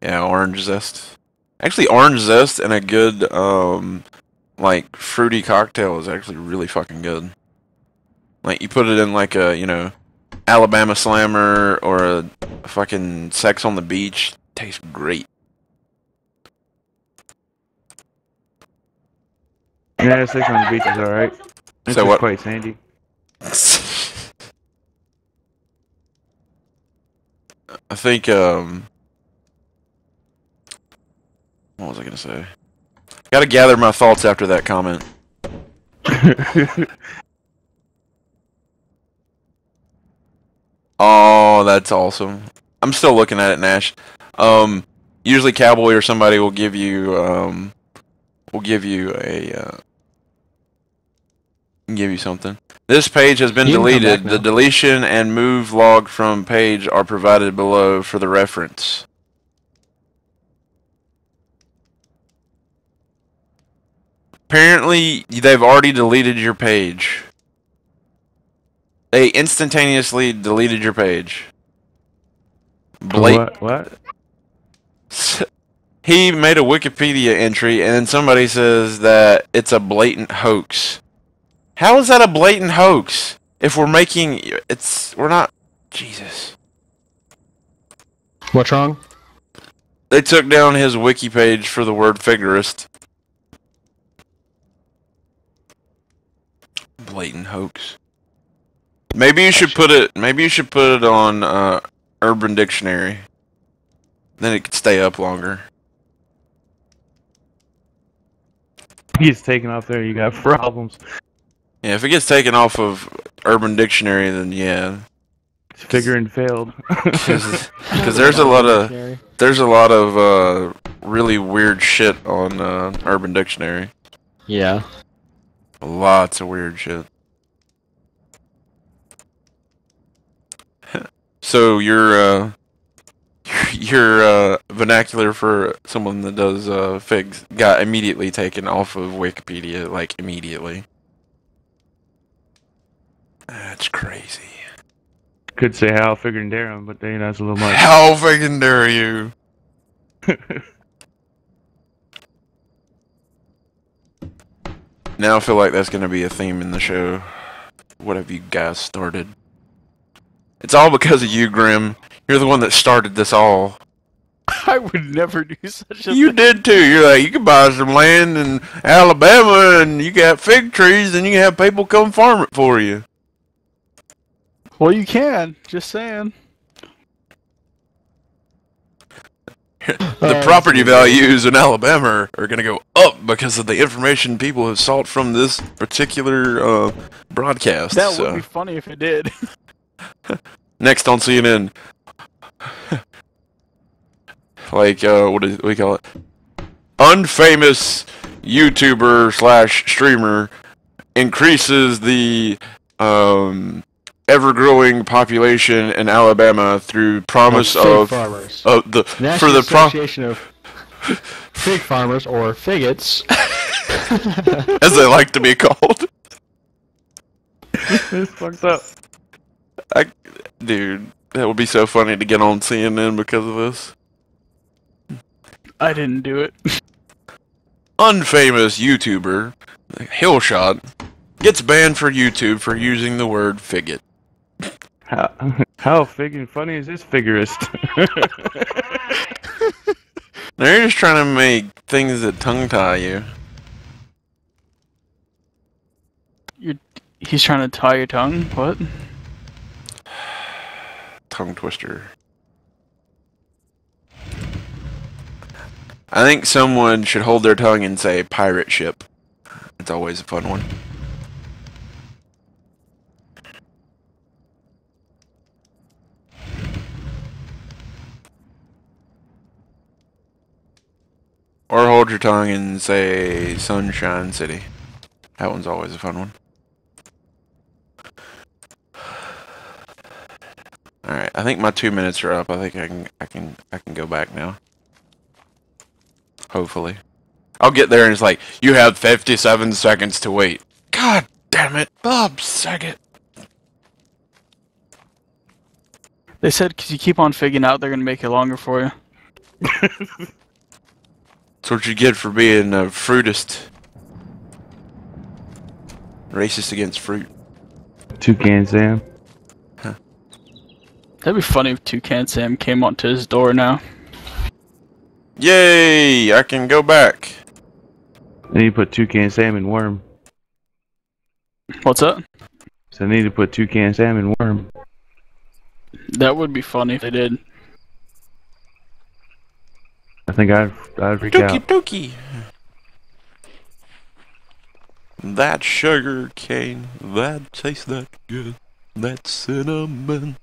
[SPEAKER 3] Yeah, orange zest. Actually, orange zest and a good, like, fruity cocktail is actually really fucking good. Like, you put it in, like, a, you know, Alabama Slammer or a fucking Sex on the Beach. Tastes great.
[SPEAKER 2] Yeah, Sex on the Beach is alright. It's
[SPEAKER 3] So what?
[SPEAKER 2] quite sandy.
[SPEAKER 3] I think, what was I gonna say? Gotta gather my thoughts after that comment. Oh, that's awesome. I'm still looking at it, Nash. Usually Cowboy or somebody will give you something. This page has been
[SPEAKER 1] You can come
[SPEAKER 3] deleted.
[SPEAKER 1] back
[SPEAKER 3] The
[SPEAKER 1] now.
[SPEAKER 3] deletion and move log from page are provided below for the reference. Apparently, they've already deleted your page. They instantaneously deleted your page.
[SPEAKER 2] What?
[SPEAKER 3] He made a Wikipedia entry, and then somebody says that it's a blatant hoax. How is that a blatant hoax? If we're making we're not. Jesus.
[SPEAKER 1] What's wrong?
[SPEAKER 3] They took down his wiki page for the word figurist. Blatant hoax. Maybe you should put it. Maybe you should put it on Urban Dictionary. Then it could stay up longer.
[SPEAKER 2] He gets taken off there, you got problems.
[SPEAKER 3] Yeah, if it gets taken off of Urban Dictionary, then yeah.
[SPEAKER 2] Figuring failed.
[SPEAKER 3] Because there's a lot of really weird shit on Urban Dictionary.
[SPEAKER 1] Yeah.
[SPEAKER 3] Lots of weird shit. So your vernacular for someone that does figs got immediately taken off of Wikipedia, like immediately. That's crazy.
[SPEAKER 2] Could say how figuring dare him, but then that's a little much.
[SPEAKER 3] How fucking dare you? Now I feel like that's gonna be a theme in the show. What have you guys started? It's all because of you, Grim. You're the one that started this all.
[SPEAKER 4] I would never do such a
[SPEAKER 3] You
[SPEAKER 4] thing.
[SPEAKER 3] did too. You're like, you can buy some land in Alabama and you got fig trees and you can have people come farm it for you.
[SPEAKER 4] Well, you can. Just saying.
[SPEAKER 3] The property values in Alabama are going to go up because of the information people have sought from this particular broadcast.
[SPEAKER 4] That would be funny if it did.
[SPEAKER 3] Next on CNN. Like, what do we call it? Unfamous YouTuber / streamer increases the ever-growing population in Alabama through promise of
[SPEAKER 1] farmers.
[SPEAKER 3] the
[SPEAKER 1] National
[SPEAKER 3] for the
[SPEAKER 1] Association of Fig Farmers, or Figots,
[SPEAKER 3] as they like to be called.
[SPEAKER 2] It's fucked up.
[SPEAKER 3] Dude, that would be so funny to get on CNN because of this.
[SPEAKER 4] I didn't do it.
[SPEAKER 3] Unfamous YouTuber, Hillshot, gets banned for YouTube for using the word figgot.
[SPEAKER 2] How friggin' funny is this figurist?
[SPEAKER 3] They're just trying to make things that tongue tie you.
[SPEAKER 4] He's trying to tie your tongue? What?
[SPEAKER 3] Tongue twister. I think someone should hold their tongue and say pirate ship. It's always a fun one. Or hold your tongue and say Sunshine City. That one's always a fun one. Alright, I think my 2 minutes are up. I think I can go back now. Hopefully. I'll get there and it's like, you have 57 seconds to wait. God damn it, Bob Saget.
[SPEAKER 4] They said because you keep on figuring out, they're going to make it longer for you.
[SPEAKER 3] That's what you get for being a fruitist. Racist against fruit.
[SPEAKER 2] Toucan Sam.
[SPEAKER 4] That'd be funny if Toucan Sam came onto his door now.
[SPEAKER 3] Yay! I can go back.
[SPEAKER 2] I need to put Toucan Sam in Worm.
[SPEAKER 4] What's that?
[SPEAKER 2] So I need to put Toucan Sam in Worm.
[SPEAKER 4] That would be funny if they did.
[SPEAKER 2] I think I'd freak out.
[SPEAKER 3] Dookie. That sugar cane, that tastes that good. That cinnamon,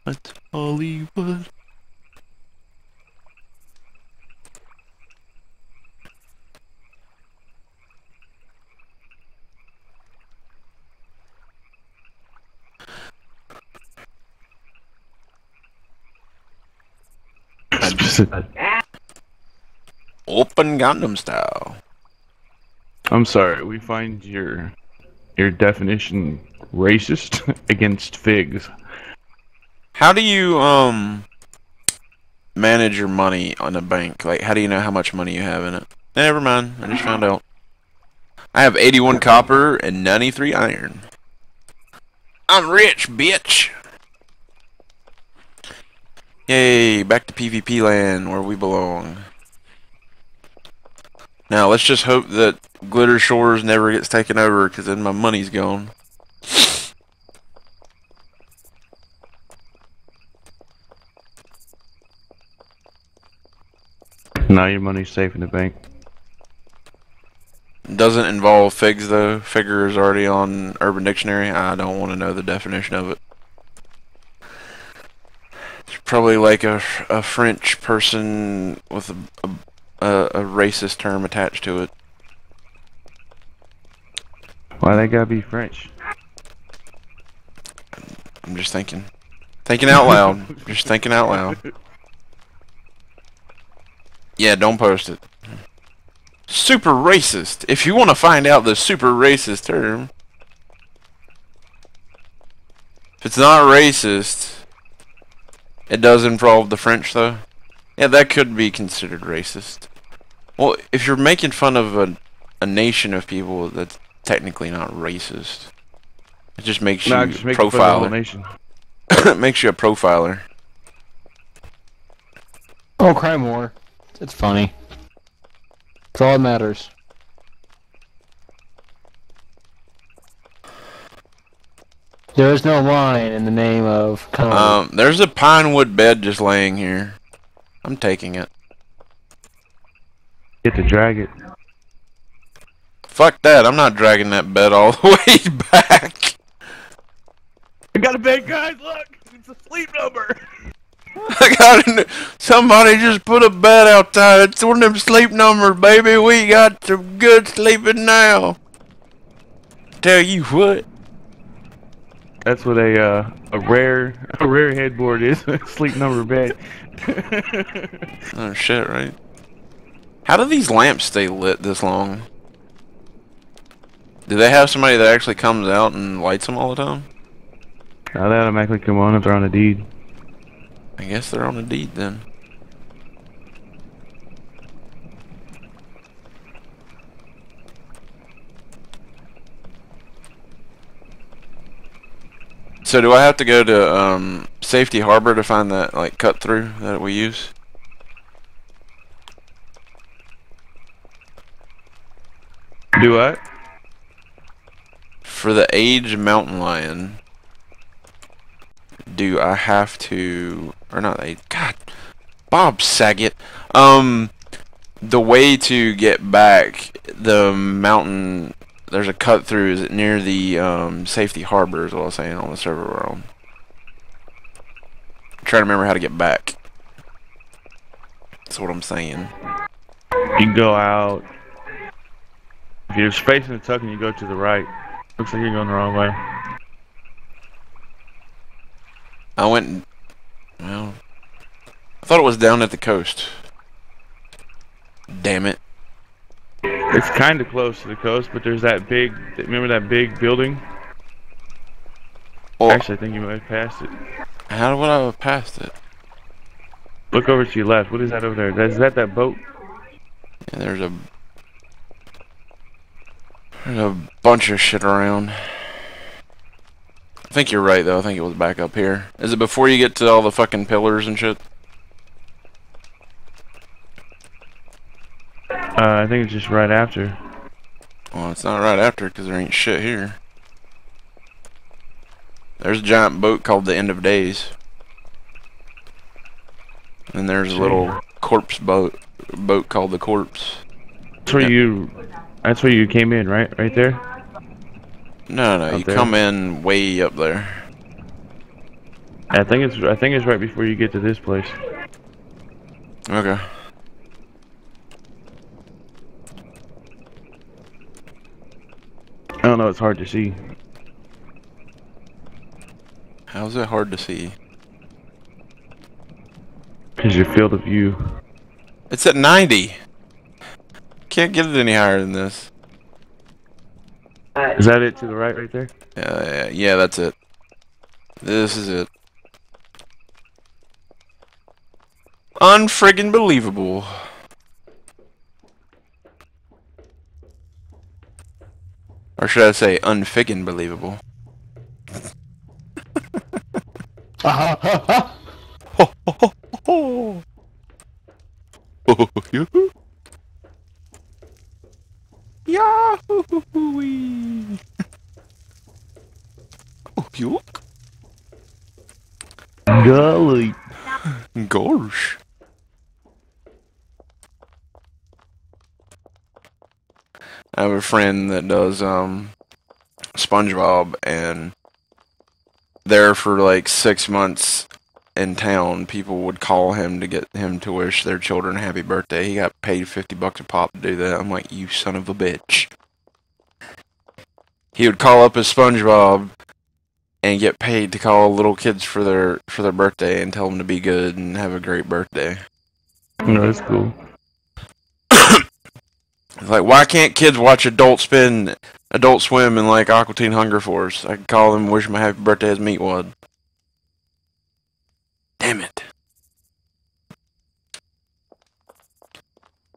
[SPEAKER 3] that's Hollywood. Open Gundam style.
[SPEAKER 2] I'm sorry, we find your definition racist against figs.
[SPEAKER 3] How do you manage your money on a bank? Like, how do you know how much money you have in it? Never mind, I just found out. I have 81 copper and 93 iron. I'm rich, bitch! Yay, back to PvP land where we belong. Now, let's just hope that Glitter Shores never gets taken over, because then my money's gone.
[SPEAKER 2] Now your money's safe in the bank.
[SPEAKER 3] Doesn't involve figs, though. Figure is already on Urban Dictionary. I don't want to know the definition of it. It's probably like a French person with a racist term attached to it.
[SPEAKER 2] Why they gotta be French?
[SPEAKER 3] I'm just thinking. Thinking out loud. Just thinking out loud. Yeah, don't post it. Super racist. If you want to find out the super racist term. If it's not racist, it does involve the French, though. Yeah, that could be considered racist. Well, if you're making fun of a nation of people, that's technically not racist. It just makes you
[SPEAKER 2] Just make it for the whole
[SPEAKER 3] profiler.
[SPEAKER 2] nation.
[SPEAKER 3] It makes you a profiler.
[SPEAKER 1] Oh, cry more. It's funny. That's all that matters. There is no line in the name of comedy.
[SPEAKER 3] There's a pine wood bed just laying here. I'm taking it.
[SPEAKER 2] Get to drag it.
[SPEAKER 3] Fuck that, I'm not dragging that bed all the way back.
[SPEAKER 2] I got a bed, guys. Look, it's a sleep number.
[SPEAKER 3] Somebody just put a bed outside. It's one of them sleep numbers, baby. We got some good sleeping now. Tell you what.
[SPEAKER 2] That's what a rare headboard is. Sleep number bed.
[SPEAKER 3] Oh shit, right? How do these lamps stay lit this long? Do they have somebody that actually comes out and lights them all the time?
[SPEAKER 2] Now they automatically come on if they're on a deed.
[SPEAKER 3] I guess they're on a deed then. So do I have to go to Safety Harbor to find that like cut through that we use?
[SPEAKER 2] Do what?
[SPEAKER 3] For the Age Mountain Lion, do I have to, or not Age, God, Bob Saget, the way to get back the mountain, there's a cut through, is it near the Safety Harbor is what I was saying on the server we're on. I'm trying to remember how to get back. That's what I'm saying.
[SPEAKER 2] You can go out. If you're facing the tuck and you go to the right, looks like you're going the wrong way.
[SPEAKER 3] I went, well, I thought it was down at the coast. Damn it.
[SPEAKER 2] It's kind of close to the coast, but there's that big, remember that big building?
[SPEAKER 3] Well,
[SPEAKER 2] Actually, I think you might have passed it.
[SPEAKER 3] how would I have passed it?
[SPEAKER 2] Look over to your left. What is that over there? Is that boat?
[SPEAKER 3] Yeah, there's a bunch of shit around. I think you're right though. I think it was back up here. Is it before you get to all the fucking pillars and shit?
[SPEAKER 2] I think it's just right after.
[SPEAKER 3] Well, it's not right after because there ain't shit here. There's a giant boat called the End of Days. And there's a little corpse boat called the Corpse.
[SPEAKER 2] That's where you came in, right? Right there?
[SPEAKER 3] No,
[SPEAKER 2] Up
[SPEAKER 3] you
[SPEAKER 2] there?
[SPEAKER 3] come in way up there.
[SPEAKER 2] I think it's right before you get to this place.
[SPEAKER 3] Okay.
[SPEAKER 2] I don't know, it's hard to see.
[SPEAKER 3] How's it hard to see?
[SPEAKER 2] Because your field of view.
[SPEAKER 3] It's at 90. Can't get it any higher than this.
[SPEAKER 2] Is that it to the right there?
[SPEAKER 3] Yeah, that's it. This is it. Unfriggin' believable. Or should I say unfiggin' believable?
[SPEAKER 1] Ha ha ha!
[SPEAKER 3] Ho, ho, ho, ho. Oh, yoo-hoo. Yahoo! Oh, yuck.
[SPEAKER 2] Golly.
[SPEAKER 3] Gosh. I have a friend that does SpongeBob, and there for like 6 months in town, people would call him to get him to wish their children a happy birthday. He got paid $50 a pop to do that. I'm like, you son of a bitch. He would call up his SpongeBob and get paid to call little kids for their birthday and tell them to be good and have a great birthday.
[SPEAKER 2] No, that's cool.
[SPEAKER 3] It's like, why can't kids watch Adult Swim and like Aqua Teen Hunger Force? I could call them, wish them a happy birthday as Meatwad. Damn it.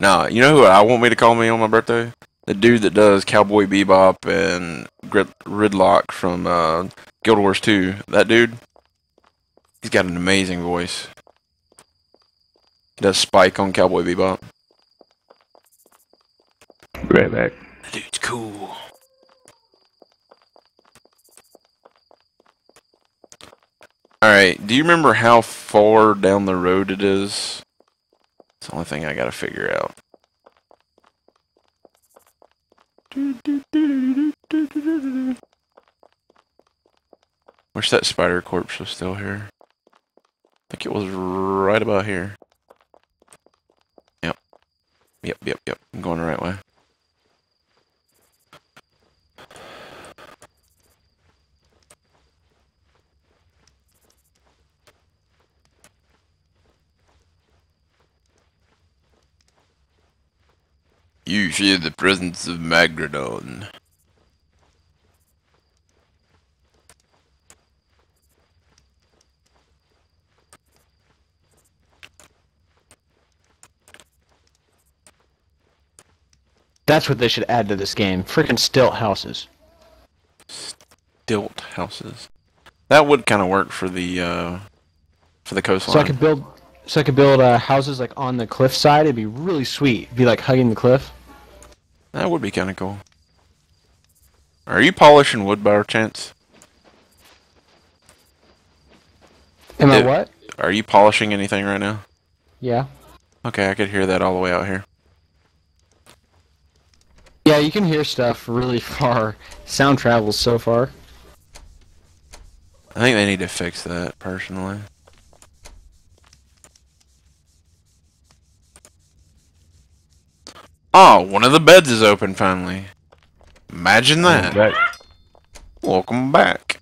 [SPEAKER 3] Nah, you know who I want me to call me on my birthday? The dude that does Cowboy Bebop and Gridlock from Guild Wars 2. That dude, he's got an amazing voice. He does Spike on Cowboy Bebop.
[SPEAKER 2] Right back.
[SPEAKER 3] That dude's cool. Alright, do you remember how far down the road it is? It's the only thing I gotta figure out. Wish that spider corpse was still here. I think it was right about here. Yep. Yep. I'm going the right way. You fear the presence of Magradon.
[SPEAKER 1] That's what they should add to this game. Freaking stilt houses.
[SPEAKER 3] Stilt houses. That would kind of work for the coastline.
[SPEAKER 1] So I could build houses like on the cliff side. It'd be really sweet. It'd be like hugging the cliff.
[SPEAKER 3] That would be kind of cool. Are you polishing wood by chance?
[SPEAKER 1] Am I what?
[SPEAKER 3] Are you polishing anything right now?
[SPEAKER 1] Yeah.
[SPEAKER 3] Okay, I could hear that all the way out here.
[SPEAKER 1] Yeah, you can hear stuff really far. Sound travels so far.
[SPEAKER 3] I think they need to fix that, personally. Oh, one of the beds is open finally. Imagine that.
[SPEAKER 2] Back.
[SPEAKER 3] Welcome back.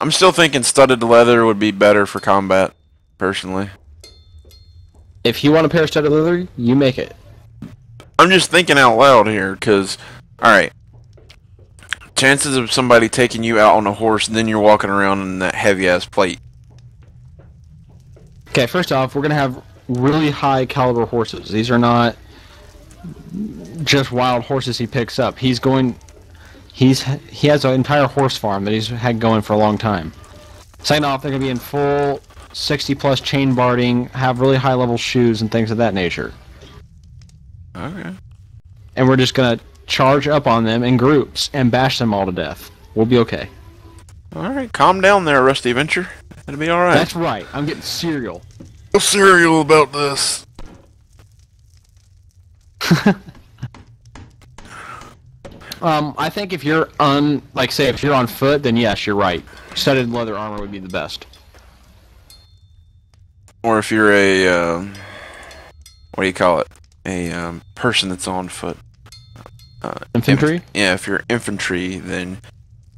[SPEAKER 3] I'm still thinking studded leather would be better for combat, personally.
[SPEAKER 1] If you want a pair of studded leather, you make it.
[SPEAKER 3] I'm just thinking out loud here, because, alright. Chances of somebody taking you out on a horse, and then you're walking around in that heavy-ass plate.
[SPEAKER 1] Okay, first off, we're going to have really high caliber horses. These are not just wild horses he picks up. He has an entire horse farm that he's had going for a long time. Second off, they're going to be in full 60+ chain barding, have really high level shoes and things of that nature.
[SPEAKER 3] Okay.
[SPEAKER 1] And we're just going to charge up on them in groups and bash them all to death. We'll be okay.
[SPEAKER 3] Alright, calm down there, Rusty Venture. It'll be alright.
[SPEAKER 1] That's right. I'm getting cereal.
[SPEAKER 3] No cereal about this.
[SPEAKER 1] I think if you're if you're on foot, then yes, you're right. Studded leather armor would be the best.
[SPEAKER 3] Or if you're a, what do you call it? A person that's on foot.
[SPEAKER 1] Infantry?
[SPEAKER 3] Yeah, if you're infantry, then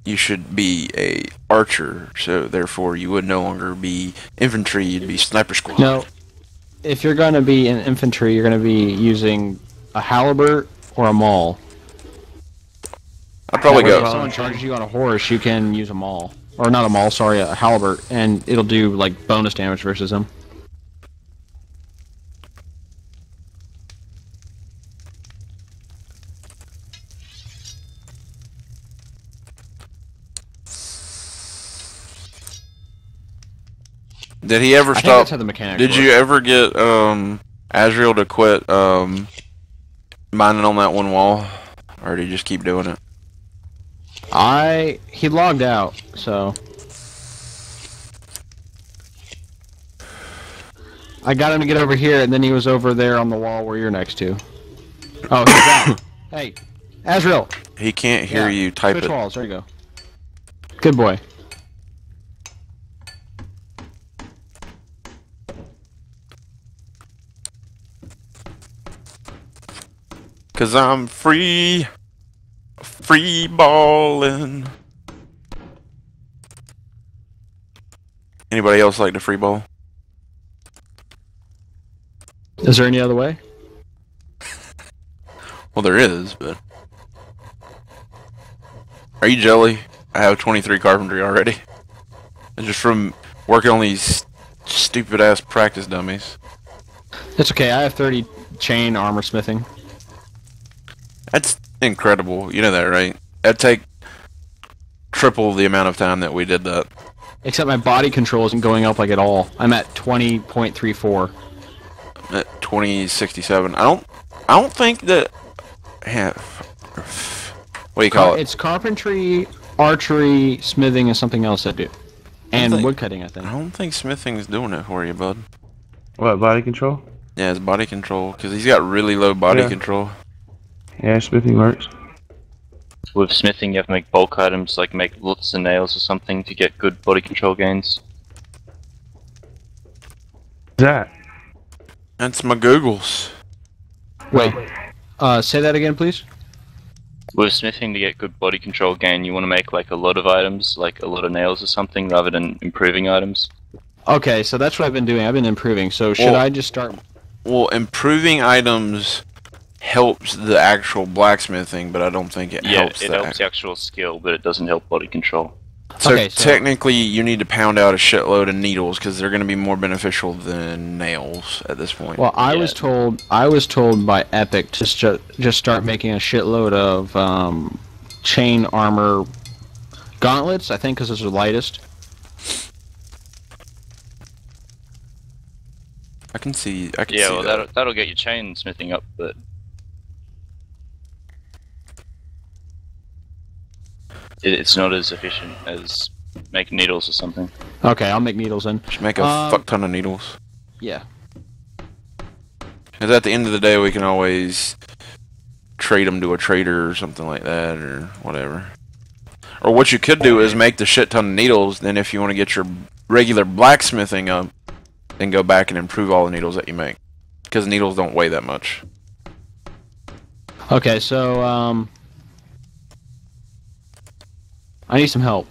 [SPEAKER 3] you should be a archer. So therefore, you would no longer be infantry. You'd be sniper squad.
[SPEAKER 1] No. If you're going to be in infantry, you're going to be using a halberd or a maul.
[SPEAKER 3] I'd probably
[SPEAKER 1] That way,
[SPEAKER 3] go.
[SPEAKER 1] if someone charges you on a horse, you can use a maul. Or not a maul, sorry, a halberd, and it'll do like bonus damage versus them.
[SPEAKER 3] Did he ever
[SPEAKER 1] I think
[SPEAKER 3] stop?
[SPEAKER 1] that's how the mechanics
[SPEAKER 3] Did
[SPEAKER 1] work.
[SPEAKER 3] you ever get Azrael to quit mining on that one wall, or did he just keep doing it?
[SPEAKER 1] He logged out, so I got him to get over here, and then he was over there on the wall where you're next to. Oh, he's back. Hey, Azrael.
[SPEAKER 3] He can't hear you. Type
[SPEAKER 1] Switch
[SPEAKER 3] it.
[SPEAKER 1] walls. There you go. Good boy.
[SPEAKER 3] Cause I'm free balling. Anybody else like to free ball?
[SPEAKER 1] Is there any other way?
[SPEAKER 3] Well, there is, but are you jelly? I have 23 carpentry already, and just from working on these stupid ass practice dummies.
[SPEAKER 1] It's okay. I have 30 chain armor smithing.
[SPEAKER 3] That's incredible. You know that, right? That'd take triple the amount of time that we did that.
[SPEAKER 1] Except my body control isn't going up like at all. I'm at 20.34.
[SPEAKER 3] At 2067. I don't think that. Yeah, what do you call it?
[SPEAKER 1] It's carpentry, archery, smithing, and something else I do. And
[SPEAKER 3] think-
[SPEAKER 1] woodcutting, I think.
[SPEAKER 3] I don't think smithing's doing it for you, bud.
[SPEAKER 2] What, body control?
[SPEAKER 3] Yeah, it's body control, because he's got really low body
[SPEAKER 2] Yeah.
[SPEAKER 3] control.
[SPEAKER 2] Yeah, smithing works.
[SPEAKER 8] With smithing, you have to make bulk items, like make luts and nails or something, to get good body control gains.
[SPEAKER 2] What's that?
[SPEAKER 3] That's my googles.
[SPEAKER 1] Wait. Say that again, please.
[SPEAKER 8] With smithing, to get good body control gain, you want to make like a lot of items, like a lot of nails or something, rather than improving items.
[SPEAKER 1] Okay, so that's what I've been doing. I've been improving. So should
[SPEAKER 3] Well-
[SPEAKER 1] I just start?
[SPEAKER 3] Well, improving items helps the actual blacksmithing, but I don't think it
[SPEAKER 8] Yeah,
[SPEAKER 3] helps
[SPEAKER 8] it
[SPEAKER 3] the
[SPEAKER 8] helps the actual skill, but it doesn't help body control.
[SPEAKER 3] So,
[SPEAKER 1] Okay, so-
[SPEAKER 3] technically, you need to pound out a shitload of needles because they're going to be more beneficial than nails at this point.
[SPEAKER 1] Well, I
[SPEAKER 8] Yeah.
[SPEAKER 1] was told by Epic to just start making a shitload of chain armor gauntlets. I think because those are the lightest.
[SPEAKER 3] I can see. I can
[SPEAKER 8] Yeah,
[SPEAKER 3] see
[SPEAKER 8] well,
[SPEAKER 3] that.
[SPEAKER 8] that'll get your chain smithing up, but it's not as efficient as making needles or something.
[SPEAKER 1] Okay, I'll make needles then.
[SPEAKER 3] Just make a fuck ton of needles.
[SPEAKER 1] Yeah.
[SPEAKER 3] Because at the end of the day, we can always trade them to a trader or something like that, or whatever. Or what you could do is make the shit ton of needles. Then, if you want to get your regular blacksmithing up, then go back and improve all the needles that you make. Because needles don't weigh that much.
[SPEAKER 1] Okay, so I need some help.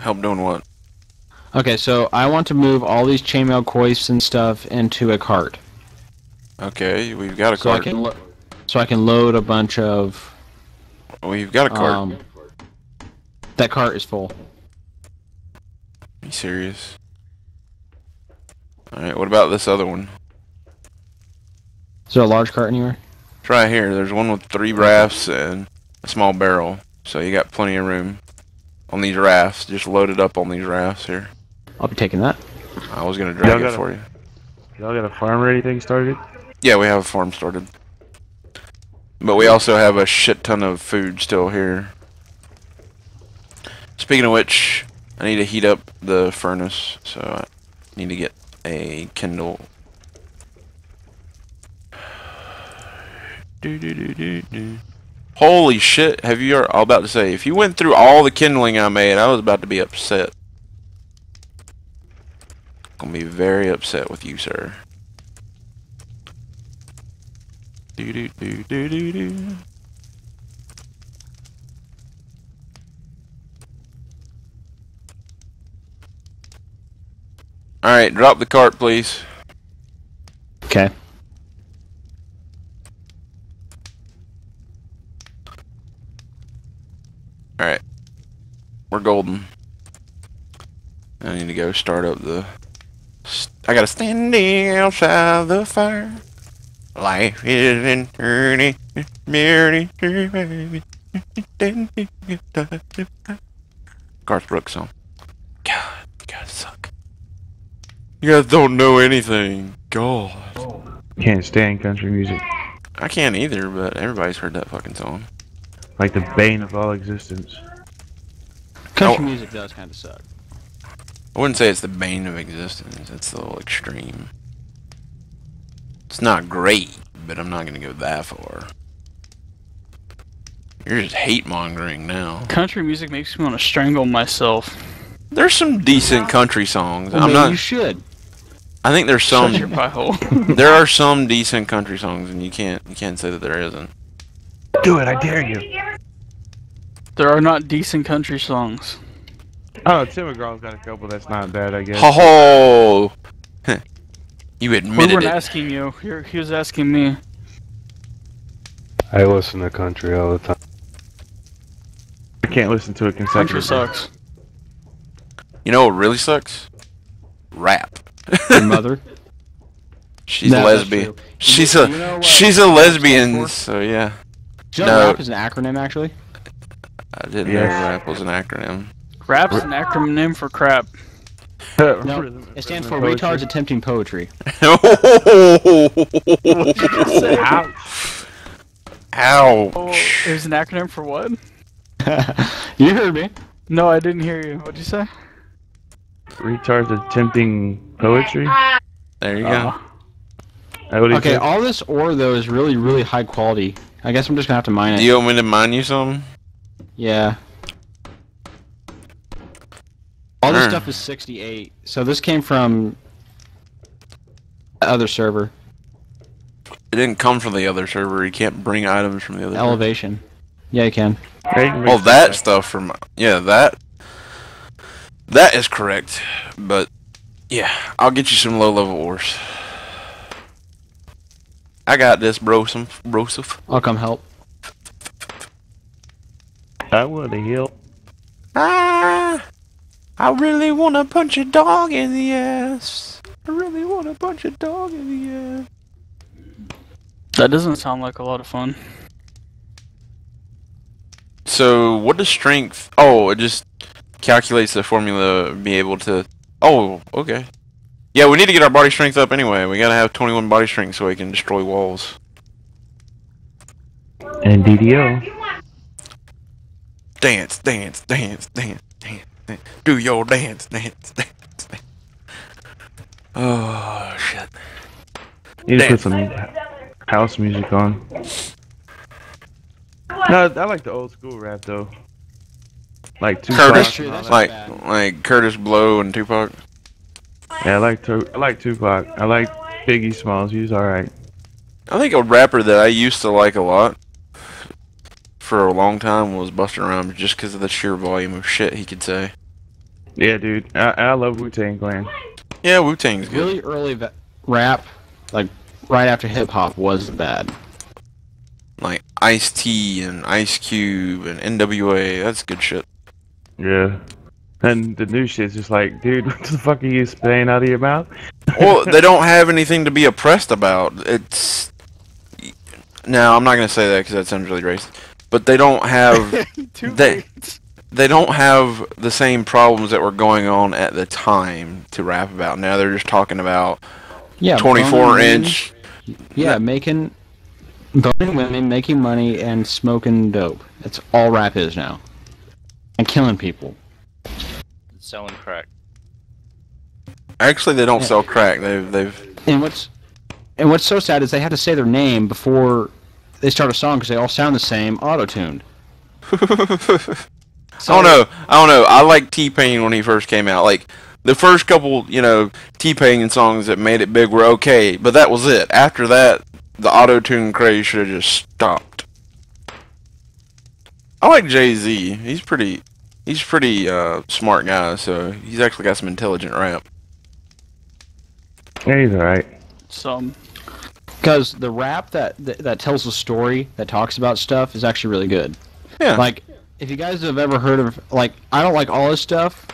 [SPEAKER 3] Help doing what?
[SPEAKER 1] Okay, so I want to move all these chainmail coifs and stuff into a cart,
[SPEAKER 3] Okay, we've got a
[SPEAKER 1] so I
[SPEAKER 3] cart.
[SPEAKER 1] can load a bunch of.
[SPEAKER 3] We've got a cart.
[SPEAKER 1] That cart is full.
[SPEAKER 3] Are you serious? Alright, what about this other one?
[SPEAKER 1] Is there a large cart anywhere?
[SPEAKER 3] It's right here. There's one with 3 rafts and a small barrel. So you got plenty of room on these rafts. Just load it up on these rafts here.
[SPEAKER 1] I'll be taking that.
[SPEAKER 3] I was going to drag
[SPEAKER 2] Y'all
[SPEAKER 3] it for you.
[SPEAKER 2] Y'all got a farm or anything started?
[SPEAKER 3] Yeah, we have a farm started. But we also have a shit ton of food still here. Speaking of which, I need to heat up the furnace. So I need to get a Kindle. Holy shit, have you, I'm about to say, if you went through all the kindling I made, I was about to be upset. Gonna be very upset with you, sir. Do do do do do do. Alright, drop the cart, please.
[SPEAKER 1] Okay.
[SPEAKER 3] Alright. We're golden. I need to go start up the... I gotta stand outside the fire. Life isn't pretty. Garth Brooks song. God, suck. You guys don't know anything. God.
[SPEAKER 2] Can't stand country music.
[SPEAKER 3] I can't either, but everybody's heard that fucking song.
[SPEAKER 2] Like the bane of all existence.
[SPEAKER 1] Country
[SPEAKER 3] Oh.
[SPEAKER 1] music does kind of suck.
[SPEAKER 3] I wouldn't say it's the bane of existence. It's a little extreme. It's not great, but I'm not gonna go that far. You're just hate mongering now.
[SPEAKER 4] Country music makes me want to strangle myself.
[SPEAKER 3] There's some decent country songs.
[SPEAKER 1] Well,
[SPEAKER 3] I'm
[SPEAKER 1] maybe
[SPEAKER 3] not.
[SPEAKER 1] You should.
[SPEAKER 3] I think there's some.
[SPEAKER 4] Shut your pie hole.
[SPEAKER 3] There are some decent country songs, and you can't say that there isn't.
[SPEAKER 2] Do it, I dare you.
[SPEAKER 4] There are not decent country songs.
[SPEAKER 2] Oh, Tim McGraw's got a couple that's not bad, I guess.
[SPEAKER 3] Ho ho! You
[SPEAKER 4] We
[SPEAKER 3] admitted
[SPEAKER 4] weren't
[SPEAKER 3] it.
[SPEAKER 4] asking you. He was asking me.
[SPEAKER 6] I listen to country all the time.
[SPEAKER 2] I can't listen to it
[SPEAKER 4] Country
[SPEAKER 2] consecutively.
[SPEAKER 4] sucks.
[SPEAKER 3] You know what really sucks? Rap.
[SPEAKER 1] Your mother.
[SPEAKER 3] She's
[SPEAKER 1] No,
[SPEAKER 3] a
[SPEAKER 1] that's
[SPEAKER 3] lesbian.
[SPEAKER 1] true.
[SPEAKER 3] She's
[SPEAKER 1] You
[SPEAKER 3] a
[SPEAKER 1] know what
[SPEAKER 3] she's a
[SPEAKER 1] rap
[SPEAKER 3] lesbian.
[SPEAKER 1] stands
[SPEAKER 3] So yeah,
[SPEAKER 1] Do you know
[SPEAKER 3] No.
[SPEAKER 1] rap is an acronym, actually?
[SPEAKER 3] I didn't know
[SPEAKER 2] Yes.
[SPEAKER 3] rap was an acronym.
[SPEAKER 4] Rap's an acronym for crap.
[SPEAKER 1] No, it stands for
[SPEAKER 2] Poetry.
[SPEAKER 1] retards attempting poetry.
[SPEAKER 3] Ouch!
[SPEAKER 4] Oh, there's an acronym for what?
[SPEAKER 1] You heard me.
[SPEAKER 4] No, I didn't hear you. What'd you say?
[SPEAKER 2] Retards attempting poetry?
[SPEAKER 3] There you go.
[SPEAKER 2] What do you
[SPEAKER 1] Okay,
[SPEAKER 2] think?
[SPEAKER 1] all this ore, though, is really, really high quality. I guess I'm just gonna have to mine it.
[SPEAKER 3] Do you want me to mine you some?
[SPEAKER 1] Yeah. All this
[SPEAKER 3] Sure.
[SPEAKER 1] stuff is 68, so this came from the other server,
[SPEAKER 3] It didn't come from the other server. You can't bring items from the other. server.
[SPEAKER 1] Elevation. Yeah, you can.
[SPEAKER 2] Okay, you can make
[SPEAKER 3] Oh,
[SPEAKER 2] some
[SPEAKER 3] that
[SPEAKER 2] back.
[SPEAKER 3] stuff from that is correct. But yeah, I'll get you some low level ores. I got this, brosif.
[SPEAKER 1] I'll come help.
[SPEAKER 2] I would have healed.
[SPEAKER 3] I really wanna punch a dog in the ass. I really wanna punch a dog in the ass.
[SPEAKER 4] That doesn't sound like a lot of fun.
[SPEAKER 3] So what does strength? Oh, it just calculates the formula. Be able to. Oh, okay. Yeah, we need to get our body strength up anyway. We gotta have 21 body strength so we can destroy walls.
[SPEAKER 2] And DDO.
[SPEAKER 3] Dance, dance, dance, dance, dance, dance. Do your dance, dance, dance, dance. Oh shit.
[SPEAKER 2] You just put
[SPEAKER 3] Dance.
[SPEAKER 2] some house music on. No, I like the old school rap though. Like Tupac.
[SPEAKER 3] Curtis,
[SPEAKER 1] true, that's
[SPEAKER 3] like
[SPEAKER 1] bad.
[SPEAKER 3] like Curtis Blow and Tupac.
[SPEAKER 2] Yeah, I like Tupac. I like Biggie Smalls. He's all right.
[SPEAKER 3] I think a rapper that I used to like a lot for a long time was Busta Rhymes, just because of the sheer volume of shit he could say.
[SPEAKER 2] Yeah, dude. I love Wu-Tang Clan.
[SPEAKER 3] Yeah, Wu-Tang's good.
[SPEAKER 1] Really early rap, like right after hip hop, was bad.
[SPEAKER 3] Like Ice-T and Ice Cube and NWA, that's good shit.
[SPEAKER 2] Yeah. And the new shit's just like, dude, what the fuck are you spitting out of your mouth?
[SPEAKER 3] Well, they don't have anything to be oppressed about. It's no, I'm not gonna say that because that sounds really racist. But they don't have they don't have the same problems that were going on at the time to rap about. Now they're just talking about
[SPEAKER 1] Yeah,
[SPEAKER 3] 24
[SPEAKER 1] boning
[SPEAKER 3] inch.
[SPEAKER 1] women, yeah, boning women, making money, and smoking dope. That's all rap is now, and killing people.
[SPEAKER 8] Selling crack.
[SPEAKER 3] Actually, they don't
[SPEAKER 1] Yeah.
[SPEAKER 3] sell crack. They've
[SPEAKER 1] And what's so sad is they have to say their name before they start a song because they all sound the same, auto-tuned.
[SPEAKER 3] I don't know. I like T-Pain when he first came out. Like the first couple, T-Pain songs that made it big were okay, but that was it. After that, the auto-tune craze should have just stopped. I like Jay-Z. He's pretty smart guy, so he's actually got some intelligent rap.
[SPEAKER 2] Yeah, he's all right.
[SPEAKER 4] Some.
[SPEAKER 1] Because the rap that tells a story, that talks about stuff, is actually really good.
[SPEAKER 3] Yeah.
[SPEAKER 1] Like, if you guys have ever heard of, like, I don't like all his stuff,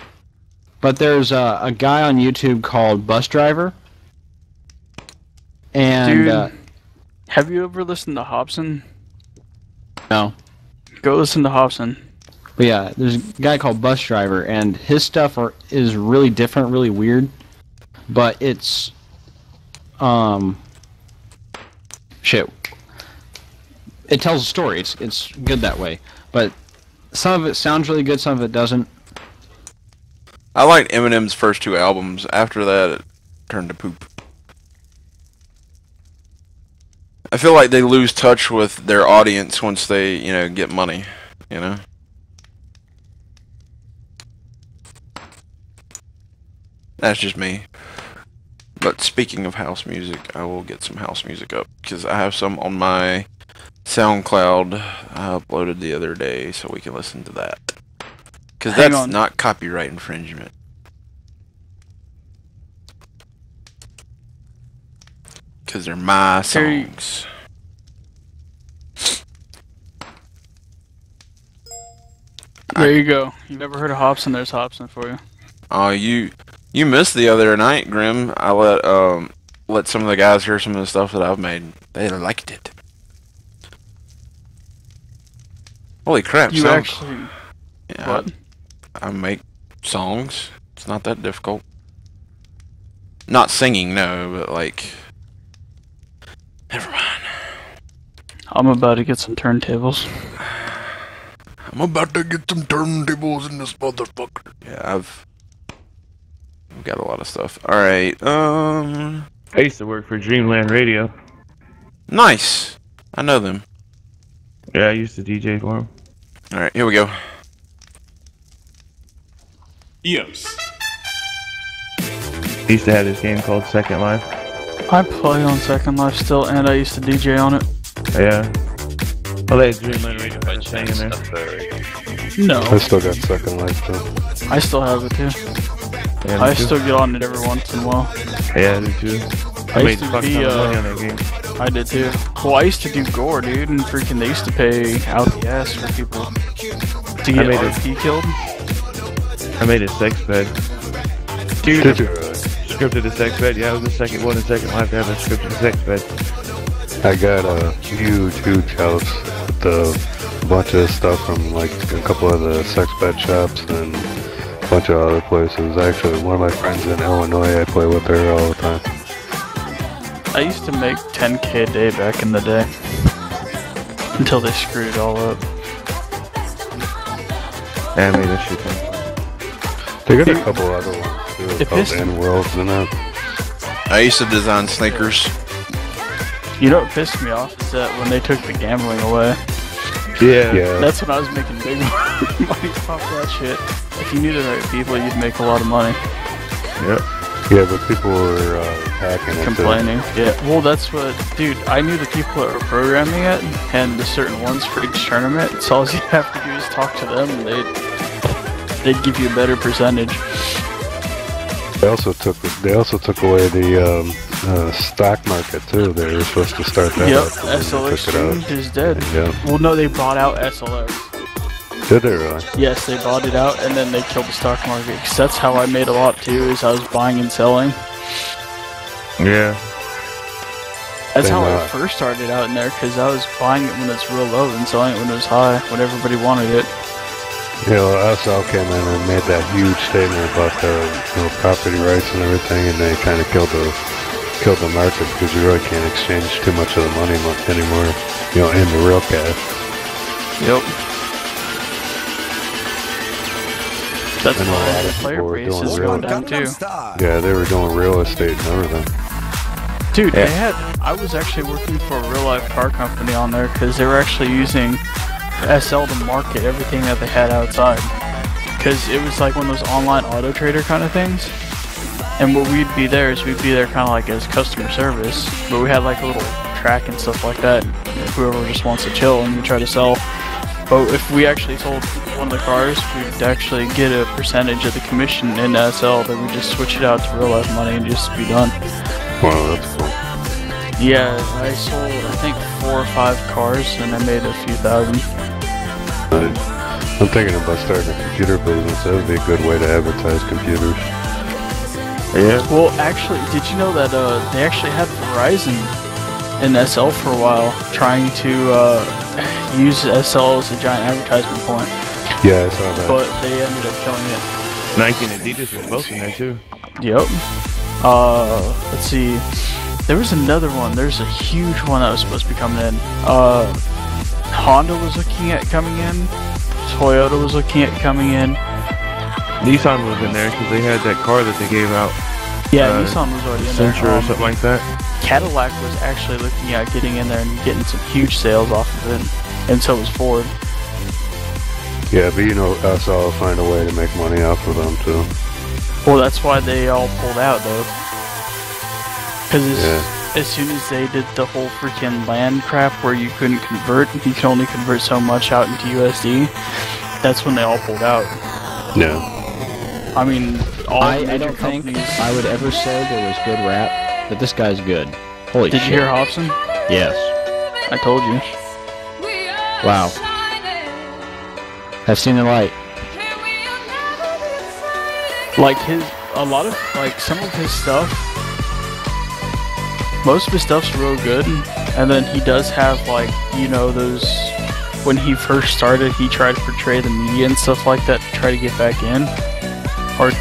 [SPEAKER 1] but there's a guy on YouTube called Bus Driver. And,
[SPEAKER 4] Dude, have you ever listened to Hobson?
[SPEAKER 1] no.
[SPEAKER 4] Go listen to Hobson.
[SPEAKER 1] But yeah, there's a guy called Bus Driver, and his stuff is really different, really weird. but it's shit. It tells a story. It's good that way, but some of it sounds really good, some of it doesn't.
[SPEAKER 3] I liked Eminem's first 2 albums. After that, it turned to poop. I feel like they lose touch with their audience once they, get money, That's just me. But speaking of house music, I will get some house music up, because I have some on my SoundCloud I uploaded the other day, so we can listen to that. Because that's not copyright infringement. Because they're my songs.
[SPEAKER 4] There you go. You never heard of Hobson? There's Hobson for you.
[SPEAKER 3] Oh, you missed the other night, Grim. I let some of the guys hear some of the stuff that I've made. They liked it. Holy crap!
[SPEAKER 4] You
[SPEAKER 3] songs.
[SPEAKER 4] Actually?
[SPEAKER 3] Yeah,
[SPEAKER 4] What?
[SPEAKER 3] I make songs. It's not that difficult. Not singing, no, but like. Never mind.
[SPEAKER 4] I'm about to get some turntables.
[SPEAKER 3] I'm about to get some turntables in this motherfucker. Yeah, I've got a lot of stuff. All right.
[SPEAKER 2] I used to work for Dreamland Radio.
[SPEAKER 3] Nice. I know them.
[SPEAKER 2] Yeah, I used to DJ for them.
[SPEAKER 3] All right, here we go.
[SPEAKER 9] EOS.
[SPEAKER 2] He used to have this game called Second Life.
[SPEAKER 4] I play on Second Life still, and I used to DJ on it.
[SPEAKER 2] Yeah. Oh, they had Dreamland Radio by thing in there.
[SPEAKER 4] No.
[SPEAKER 6] I still got Second Life though.
[SPEAKER 4] I still have it too.
[SPEAKER 2] Yeah,
[SPEAKER 4] I still get on it every once in a while.
[SPEAKER 2] Yeah, I do too. I made a fuck ton of money on that game.
[SPEAKER 4] I did too. Well, I used to do gore, dude, and freaking they used to pay out the ass for people to get RP killed.
[SPEAKER 2] I made a sex bed.
[SPEAKER 4] Dude,
[SPEAKER 2] Scripted a sex bed. Yeah, I was the second one in Second Life to have a scripted sex bed.
[SPEAKER 6] I got a huge house with a bunch of stuff from like a couple of the sex bed shops and a bunch of other places. Actually, one of my friends in Illinois, I play with her all the time.
[SPEAKER 4] I used to make 10K a day back in the day. Until they screwed it all up.
[SPEAKER 2] Yeah, I made a shit ton.
[SPEAKER 6] They got a couple other ones too, called N-Worlds and that.
[SPEAKER 3] I used to design sneakers.
[SPEAKER 4] You know what pissed me off is that when they took the gambling away.
[SPEAKER 2] Yeah.
[SPEAKER 4] That's when I was making big money off that shit. If you knew the right people, you'd make a lot of money.
[SPEAKER 2] Yep.
[SPEAKER 6] Yeah, but people were hacking it.
[SPEAKER 4] Complaining. Yeah. Well, that's what, dude. I knew the people that were programming it, and the certain ones for each tournament. So all you have to do is talk to them, and they'd give you a better percentage.
[SPEAKER 6] They also took away the stock market too. They were supposed to start that.
[SPEAKER 4] Yep.
[SPEAKER 6] up,
[SPEAKER 4] SLX Exchange is dead.
[SPEAKER 6] Yeah.
[SPEAKER 4] Well, no, they bought out SLX.
[SPEAKER 6] Did they really?
[SPEAKER 4] Yes, they bought it out, and then they killed the stock market. Cause that's how I made a lot too. Is I was buying and selling.
[SPEAKER 2] Yeah.
[SPEAKER 4] That's how I first started out in there. Cause I was buying it when it's real low and selling it when it was high, when everybody wanted it.
[SPEAKER 6] You know, SL came in and made that huge statement about the property rights and everything, and they kind of killed the market because you really can't exchange too much of the money anymore. In the real cash.
[SPEAKER 4] Yep. That's
[SPEAKER 6] I know
[SPEAKER 4] why
[SPEAKER 6] a lot
[SPEAKER 4] the
[SPEAKER 6] of
[SPEAKER 4] player
[SPEAKER 6] people were
[SPEAKER 4] base
[SPEAKER 6] doing
[SPEAKER 4] is
[SPEAKER 6] real
[SPEAKER 4] going down too.
[SPEAKER 6] Yeah, they were doing real estate and everything.
[SPEAKER 4] Dude, I was actually working for a real life car company on there because they were actually using SL to market everything that they had outside. Because it was like one of those online auto trader kind of things. And what we'd be there kind of like as customer service. But we had like a little track and stuff like that. Whoever just wants to chill and we try to sell. But if we actually sold one of the cars, we'd actually get a percentage of the commission in SL. Then we just switch it out to real life money and just be done.
[SPEAKER 6] Wow, that's cool.
[SPEAKER 4] Yeah, I sold I think 4 or 5 cars and I made a few thousand.
[SPEAKER 6] I'm thinking about starting a computer business. That would be a good way to advertise computers.
[SPEAKER 2] Yeah.
[SPEAKER 4] Well, actually, did you know that they actually had Verizon in SL for a while, trying to use SL as a giant advertisement point?
[SPEAKER 6] Yeah, I saw that.
[SPEAKER 4] But they ended up killing it.
[SPEAKER 2] Nike and Adidas were both in there too.
[SPEAKER 4] Yep. Let's see. There was another one. There's a huge one that was supposed to be coming in. Honda was looking at coming in. Toyota was looking at coming in.
[SPEAKER 2] Nissan was in there because they had that car that they gave out.
[SPEAKER 4] Yeah, Nissan was already in there.
[SPEAKER 2] Sentra or something like that.
[SPEAKER 4] Cadillac was actually looking at getting in there and getting some huge sales off of it. And so was Ford.
[SPEAKER 6] Yeah, but you know, us all find a way to make money off of them too.
[SPEAKER 4] Well, that's why they all pulled out, though. Because as soon as they did the whole freaking land crap where you couldn't convert, you could only convert so much out into USD, that's when they all pulled out.
[SPEAKER 6] Yeah.
[SPEAKER 4] I mean, all
[SPEAKER 1] I
[SPEAKER 4] major
[SPEAKER 1] don't think
[SPEAKER 4] companies...
[SPEAKER 1] I would ever say there was good rap, but this guy's good. Holy shit.
[SPEAKER 4] Did you hear Hobson?
[SPEAKER 1] Yes.
[SPEAKER 4] I told you.
[SPEAKER 1] Wow. I've seen the light.
[SPEAKER 4] Like some of his stuff, most of his stuff's real good, and then he does have like, you know, those, when he first started, he tried to portray the media and stuff like that to try to get back in, or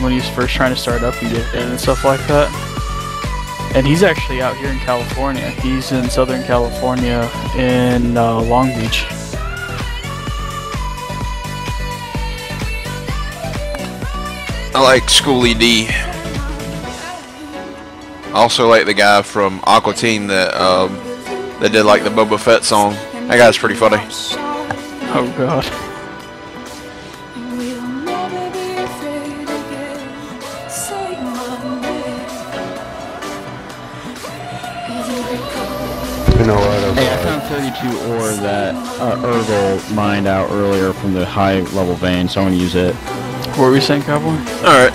[SPEAKER 4] when he was first trying to start up and get in and stuff like that. And he's actually out here in California. He's in Southern California in Long Beach.
[SPEAKER 3] I like Schoolie D. I also like the guy from Aqua Teen that did like the Boba Fett song. That guy's pretty funny.
[SPEAKER 4] Oh god.
[SPEAKER 6] You know what?
[SPEAKER 1] Hey, I found 32 ore that Urgel mined out earlier from the high level vein, so I'm going to use it.
[SPEAKER 4] What were you saying, Cowboy?
[SPEAKER 3] Alright.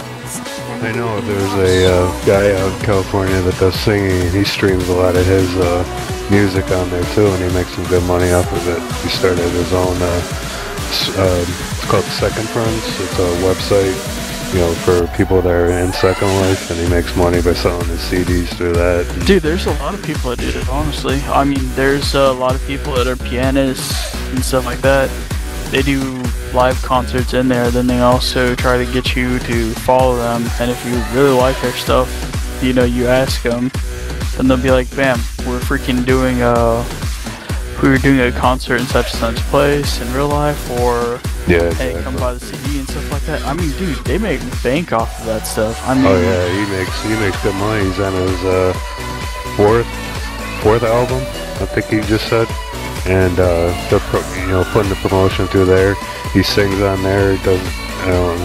[SPEAKER 6] I know there's a guy out in California that does singing, and he streams a lot of his music on there too, and he makes some good money off of it. He started his own, it's called Second Friends. It's a website, you know, for people that are in Second Life, and he makes money by selling his CDs through that.
[SPEAKER 4] Dude, there's a lot of people that do it, honestly. I mean, there's a lot of people that are pianists and stuff like that. They do live concerts in there, then they also try to get you to follow them, and if you really like their stuff, you know, you ask them, then they'll be like, bam, we're freaking doing we were doing a concert in such and such place in real life, or
[SPEAKER 6] Yeah,
[SPEAKER 4] hey,
[SPEAKER 6] exactly.
[SPEAKER 4] come buy the CD and stuff like that. I mean, dude, they make bank off of that stuff. I mean,
[SPEAKER 6] Oh yeah, he makes good money. He's on his fourth album, I think he just said, and they're putting the promotion through there. He sings on there, does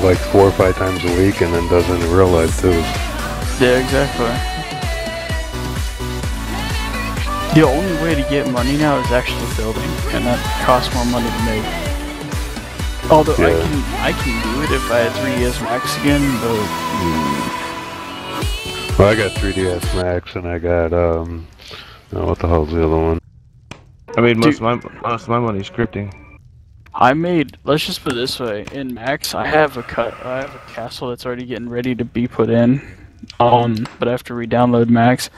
[SPEAKER 6] like 4 or 5 times a week, and then does it in real life too.
[SPEAKER 4] yeah, exactly. The only way to get money now is actually building, and that costs more money to make. Although
[SPEAKER 6] Yeah.
[SPEAKER 4] I can do it if I had 3DS Max again, but
[SPEAKER 6] Well, I got 3DS Max, and I got what the hell's the other one?
[SPEAKER 2] I made most of my money scripting.
[SPEAKER 4] I made, let's just put it this way, in Max I have a castle that's already getting ready to be put in. But I have to re-download Max.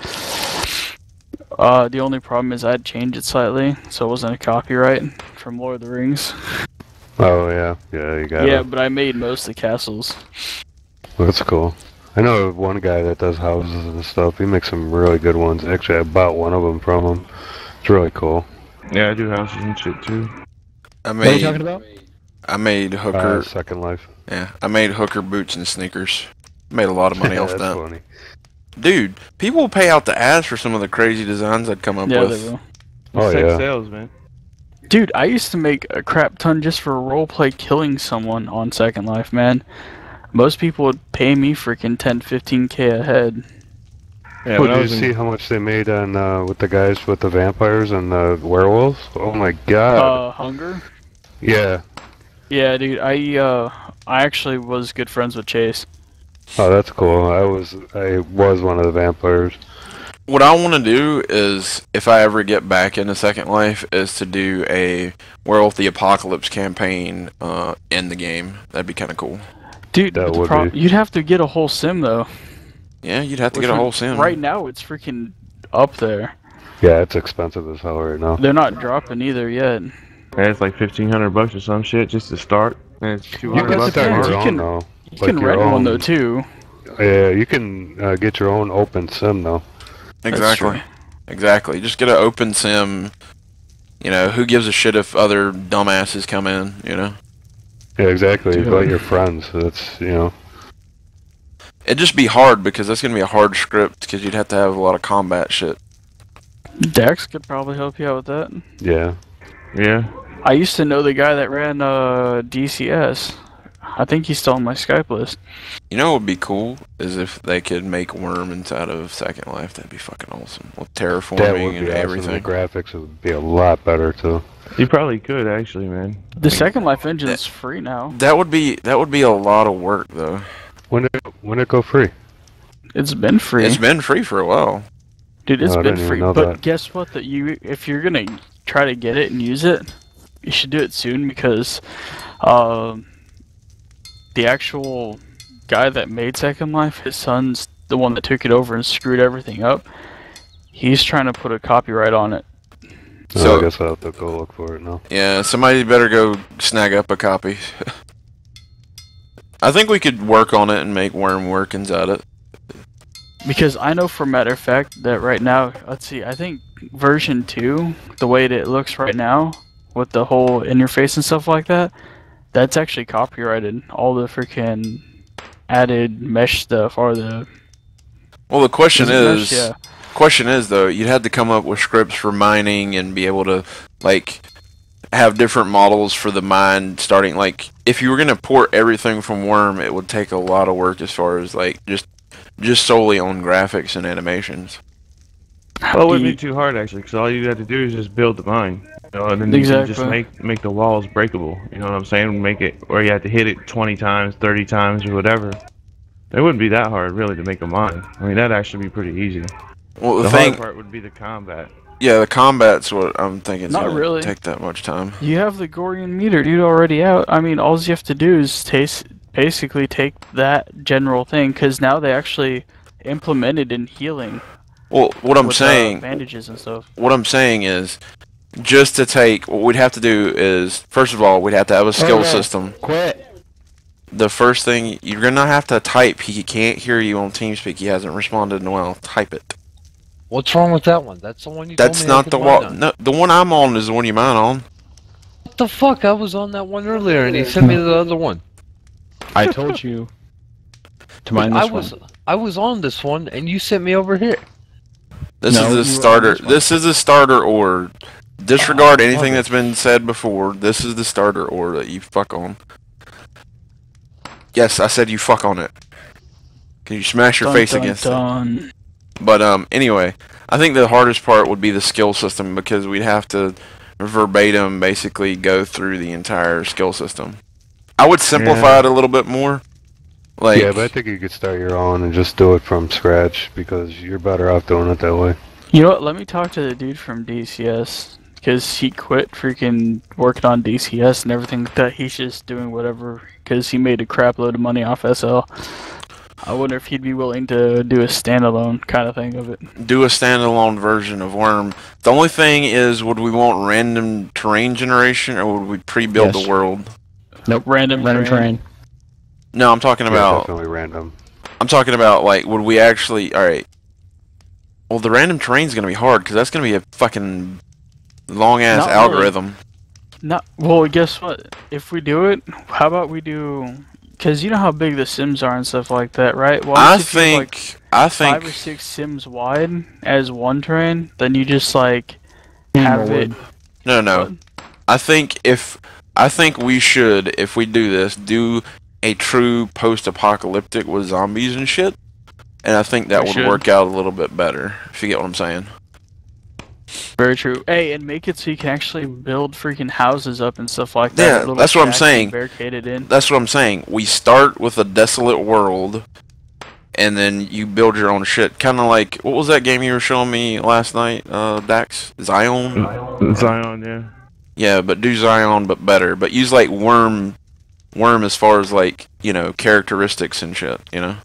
[SPEAKER 4] The only problem is I'd change it slightly, so it wasn't a copyright from Lord of the Rings.
[SPEAKER 6] Oh yeah, you got
[SPEAKER 4] Yeah,
[SPEAKER 6] it.
[SPEAKER 4] but I made most of the castles.
[SPEAKER 6] That's cool. I know one guy that does houses and stuff. He makes some really good ones. Actually, I bought one of them from him. It's really cool.
[SPEAKER 2] Yeah, I do houses and shit too.
[SPEAKER 3] I
[SPEAKER 1] What are you
[SPEAKER 3] made
[SPEAKER 1] talking about?
[SPEAKER 3] I made hooker
[SPEAKER 6] Second Life.
[SPEAKER 3] yeah, I made hooker boots and sneakers. Made a lot of money off
[SPEAKER 6] That's
[SPEAKER 3] that.
[SPEAKER 6] funny.
[SPEAKER 3] Dude, people will pay out the ass for some of the crazy designs I'd come up
[SPEAKER 4] Yeah,
[SPEAKER 3] with.
[SPEAKER 4] they will.
[SPEAKER 6] Oh
[SPEAKER 2] Sex
[SPEAKER 6] yeah.
[SPEAKER 2] sales, man.
[SPEAKER 4] Dude, I used to make a crap ton just for roleplay killing someone on Second Life, man. Most people would pay me freaking 15K a head.
[SPEAKER 2] Yeah,
[SPEAKER 6] Oh,
[SPEAKER 2] when I
[SPEAKER 6] did
[SPEAKER 2] was
[SPEAKER 6] you
[SPEAKER 2] in,
[SPEAKER 6] see how much they made on with the guys with the vampires and the werewolves? Oh my god.
[SPEAKER 4] Hunger?
[SPEAKER 6] Yeah.
[SPEAKER 4] Yeah, dude, I actually was good friends with Chase.
[SPEAKER 6] Oh, that's cool. I was one of the vampires.
[SPEAKER 3] What I want to do is, if I ever get back into Second Life, is to do a Werewolf the Apocalypse campaign in the game. That'd be kind of cool.
[SPEAKER 4] Dude,
[SPEAKER 6] That
[SPEAKER 4] but
[SPEAKER 6] would be.
[SPEAKER 4] you'd have to get a whole sim though.
[SPEAKER 3] Yeah, you'd have to
[SPEAKER 4] Which
[SPEAKER 3] get a
[SPEAKER 4] one-
[SPEAKER 3] whole sim.
[SPEAKER 4] Right now, it's freaking up there.
[SPEAKER 6] Yeah, it's expensive as hell right now.
[SPEAKER 4] They're not dropping either yet.
[SPEAKER 2] yeah, it's like $1,500 or some shit just to start, and it's
[SPEAKER 6] You
[SPEAKER 2] $200
[SPEAKER 6] can
[SPEAKER 2] bucks
[SPEAKER 6] start
[SPEAKER 2] tomorrow.
[SPEAKER 6] your
[SPEAKER 4] You
[SPEAKER 6] own
[SPEAKER 4] can-
[SPEAKER 6] though.
[SPEAKER 4] You can rent one though too.
[SPEAKER 6] Yeah, you can get your own open sim though.
[SPEAKER 3] Exactly. Exactly. Just get an open sim. You know, who gives a shit if other dumbasses come in, you know?
[SPEAKER 6] Yeah, exactly.
[SPEAKER 4] Dude.
[SPEAKER 6] Invite your friends. That's, you know.
[SPEAKER 3] It'd just be hard because that's gonna be a hard script because you'd have to have a lot of combat shit.
[SPEAKER 4] Dex could probably help you out with that.
[SPEAKER 6] Yeah.
[SPEAKER 2] Yeah.
[SPEAKER 4] I used to know the guy that ran DCS. I think he's still on my Skype list.
[SPEAKER 3] You know what would be cool is if they could make Worm inside of Second Life. That'd be fucking awesome with
[SPEAKER 6] That would
[SPEAKER 3] terraforming
[SPEAKER 6] be
[SPEAKER 3] and
[SPEAKER 6] awesome.
[SPEAKER 3] everything.
[SPEAKER 6] The graphics would be a lot better too.
[SPEAKER 2] You probably could actually, man.
[SPEAKER 4] The Second Life engine is free now.
[SPEAKER 3] That would be a lot of work though.
[SPEAKER 6] When it go free?
[SPEAKER 4] It's been free.
[SPEAKER 3] It's been free for a while.
[SPEAKER 4] Dude, it's
[SPEAKER 6] Oh, I
[SPEAKER 4] been
[SPEAKER 6] didn't even
[SPEAKER 4] free.
[SPEAKER 6] know
[SPEAKER 4] But
[SPEAKER 6] that.
[SPEAKER 4] guess what? That if you're gonna try to get it and use it, you should do it soon because the actual guy that made Second Life, his son's the one that took it over and screwed everything up. He's trying to put a copyright on it.
[SPEAKER 3] So
[SPEAKER 6] I guess I'll have to go look for it now.
[SPEAKER 3] yeah, somebody better go snag up a copy. I think we could work on it and make Worm work inside it.
[SPEAKER 4] Because I know for matter of fact that right now, let's see, I think version 2, the way that it looks right now, with the whole interface and stuff like that, that's actually copyrighted. All the freaking added mesh stuff or the...
[SPEAKER 3] Well, the question is,
[SPEAKER 4] mesh? Yeah.
[SPEAKER 3] question is though, you'd have to come up with scripts for mining and be able to like have different models for the mine starting. Like if you were gonna port everything from Worm, it would take a lot of work as far as like just solely on graphics and animations.
[SPEAKER 2] Well, it wouldn't be too hard actually, because all you have to do is just build the mine. You know, and then you can just make the walls breakable. You know what I'm saying? Make it, or you have to hit it 20 times, 30 times, or whatever. It wouldn't be that hard really to make a mine. I mean, that'd actually be pretty easy.
[SPEAKER 3] Well,
[SPEAKER 2] the hard part would be the combat.
[SPEAKER 3] Yeah, the combat's what I'm thinking.
[SPEAKER 4] Not
[SPEAKER 3] gonna
[SPEAKER 4] really.
[SPEAKER 3] Take that much time.
[SPEAKER 4] You have the Gorian meter, dude, already out. I mean, all you have to do is basically take that general thing, because now they actually implemented in healing.
[SPEAKER 3] Well, what I'm saying,
[SPEAKER 4] bandages and stuff.
[SPEAKER 3] What I'm saying is, just to take, what we'd have to do is, first of all, we'd have to have a skill system.
[SPEAKER 1] Quit.
[SPEAKER 3] The first thing, you're gonna have to type. He can't hear you on TeamSpeak. He hasn't responded in a while. Type it.
[SPEAKER 9] What's wrong with that one? That's the one you
[SPEAKER 3] That's
[SPEAKER 9] told me
[SPEAKER 3] not the one. No, the one I'm on is the one you mine on.
[SPEAKER 9] What the fuck? I was on that one earlier, and he sent me the other one.
[SPEAKER 1] I told you to mine this one.
[SPEAKER 9] I was on this one, and you sent me over here.
[SPEAKER 3] This is the starter. This is the starter ore. Disregard anything that's been said before. This is the starter ore that you fuck on. Yes, I said you fuck on it. Can you smash your face against it? But anyway, I think the hardest part would be the skill system because we'd have to verbatim basically go through the entire skill system. I would simplify it a little bit more. Like,
[SPEAKER 6] yeah, but I think you could start your own and just do it from scratch because you're better off doing it that way.
[SPEAKER 4] You know what? Let me talk to the dude from DCS because he quit freaking working on DCS and everything like that. He's just doing whatever because he made a crap load of money off SL. I wonder if he'd be willing to do a standalone kind of thing of it.
[SPEAKER 3] Do a standalone version of Worm. The only thing is, would we want random terrain generation or would we pre-build the world?
[SPEAKER 1] Nope. Random terrain.
[SPEAKER 3] No, I'm talking about
[SPEAKER 6] definitely random.
[SPEAKER 3] I'm talking about like, would we actually? All right. Well, the random terrain's gonna be hard because that's gonna be a fucking long ass algorithm.
[SPEAKER 4] Well, guess what? If we do it, how about we do? Because you know how big the sims are and stuff like that, right?
[SPEAKER 3] I think
[SPEAKER 4] 5 or 6 sims wide as one terrain. Then you just like have it.
[SPEAKER 3] No. I think we should, if we do this, do a true post-apocalyptic with zombies and shit, and I think that would work out a little bit better. If you get what I'm saying.
[SPEAKER 4] Very true. Hey, and make it so you can actually build freaking houses up and stuff like that.
[SPEAKER 3] Yeah, that's what I'm saying.
[SPEAKER 4] Barricaded in.
[SPEAKER 3] That's what I'm saying. We start with a desolate world, and then you build your own shit. Kind of like, what was that game you were showing me last night, Dax? Zion?
[SPEAKER 2] Zion, yeah.
[SPEAKER 3] Yeah, but do Zion, but better. But use like Worm as far as like, you know, characteristics and shit, you know?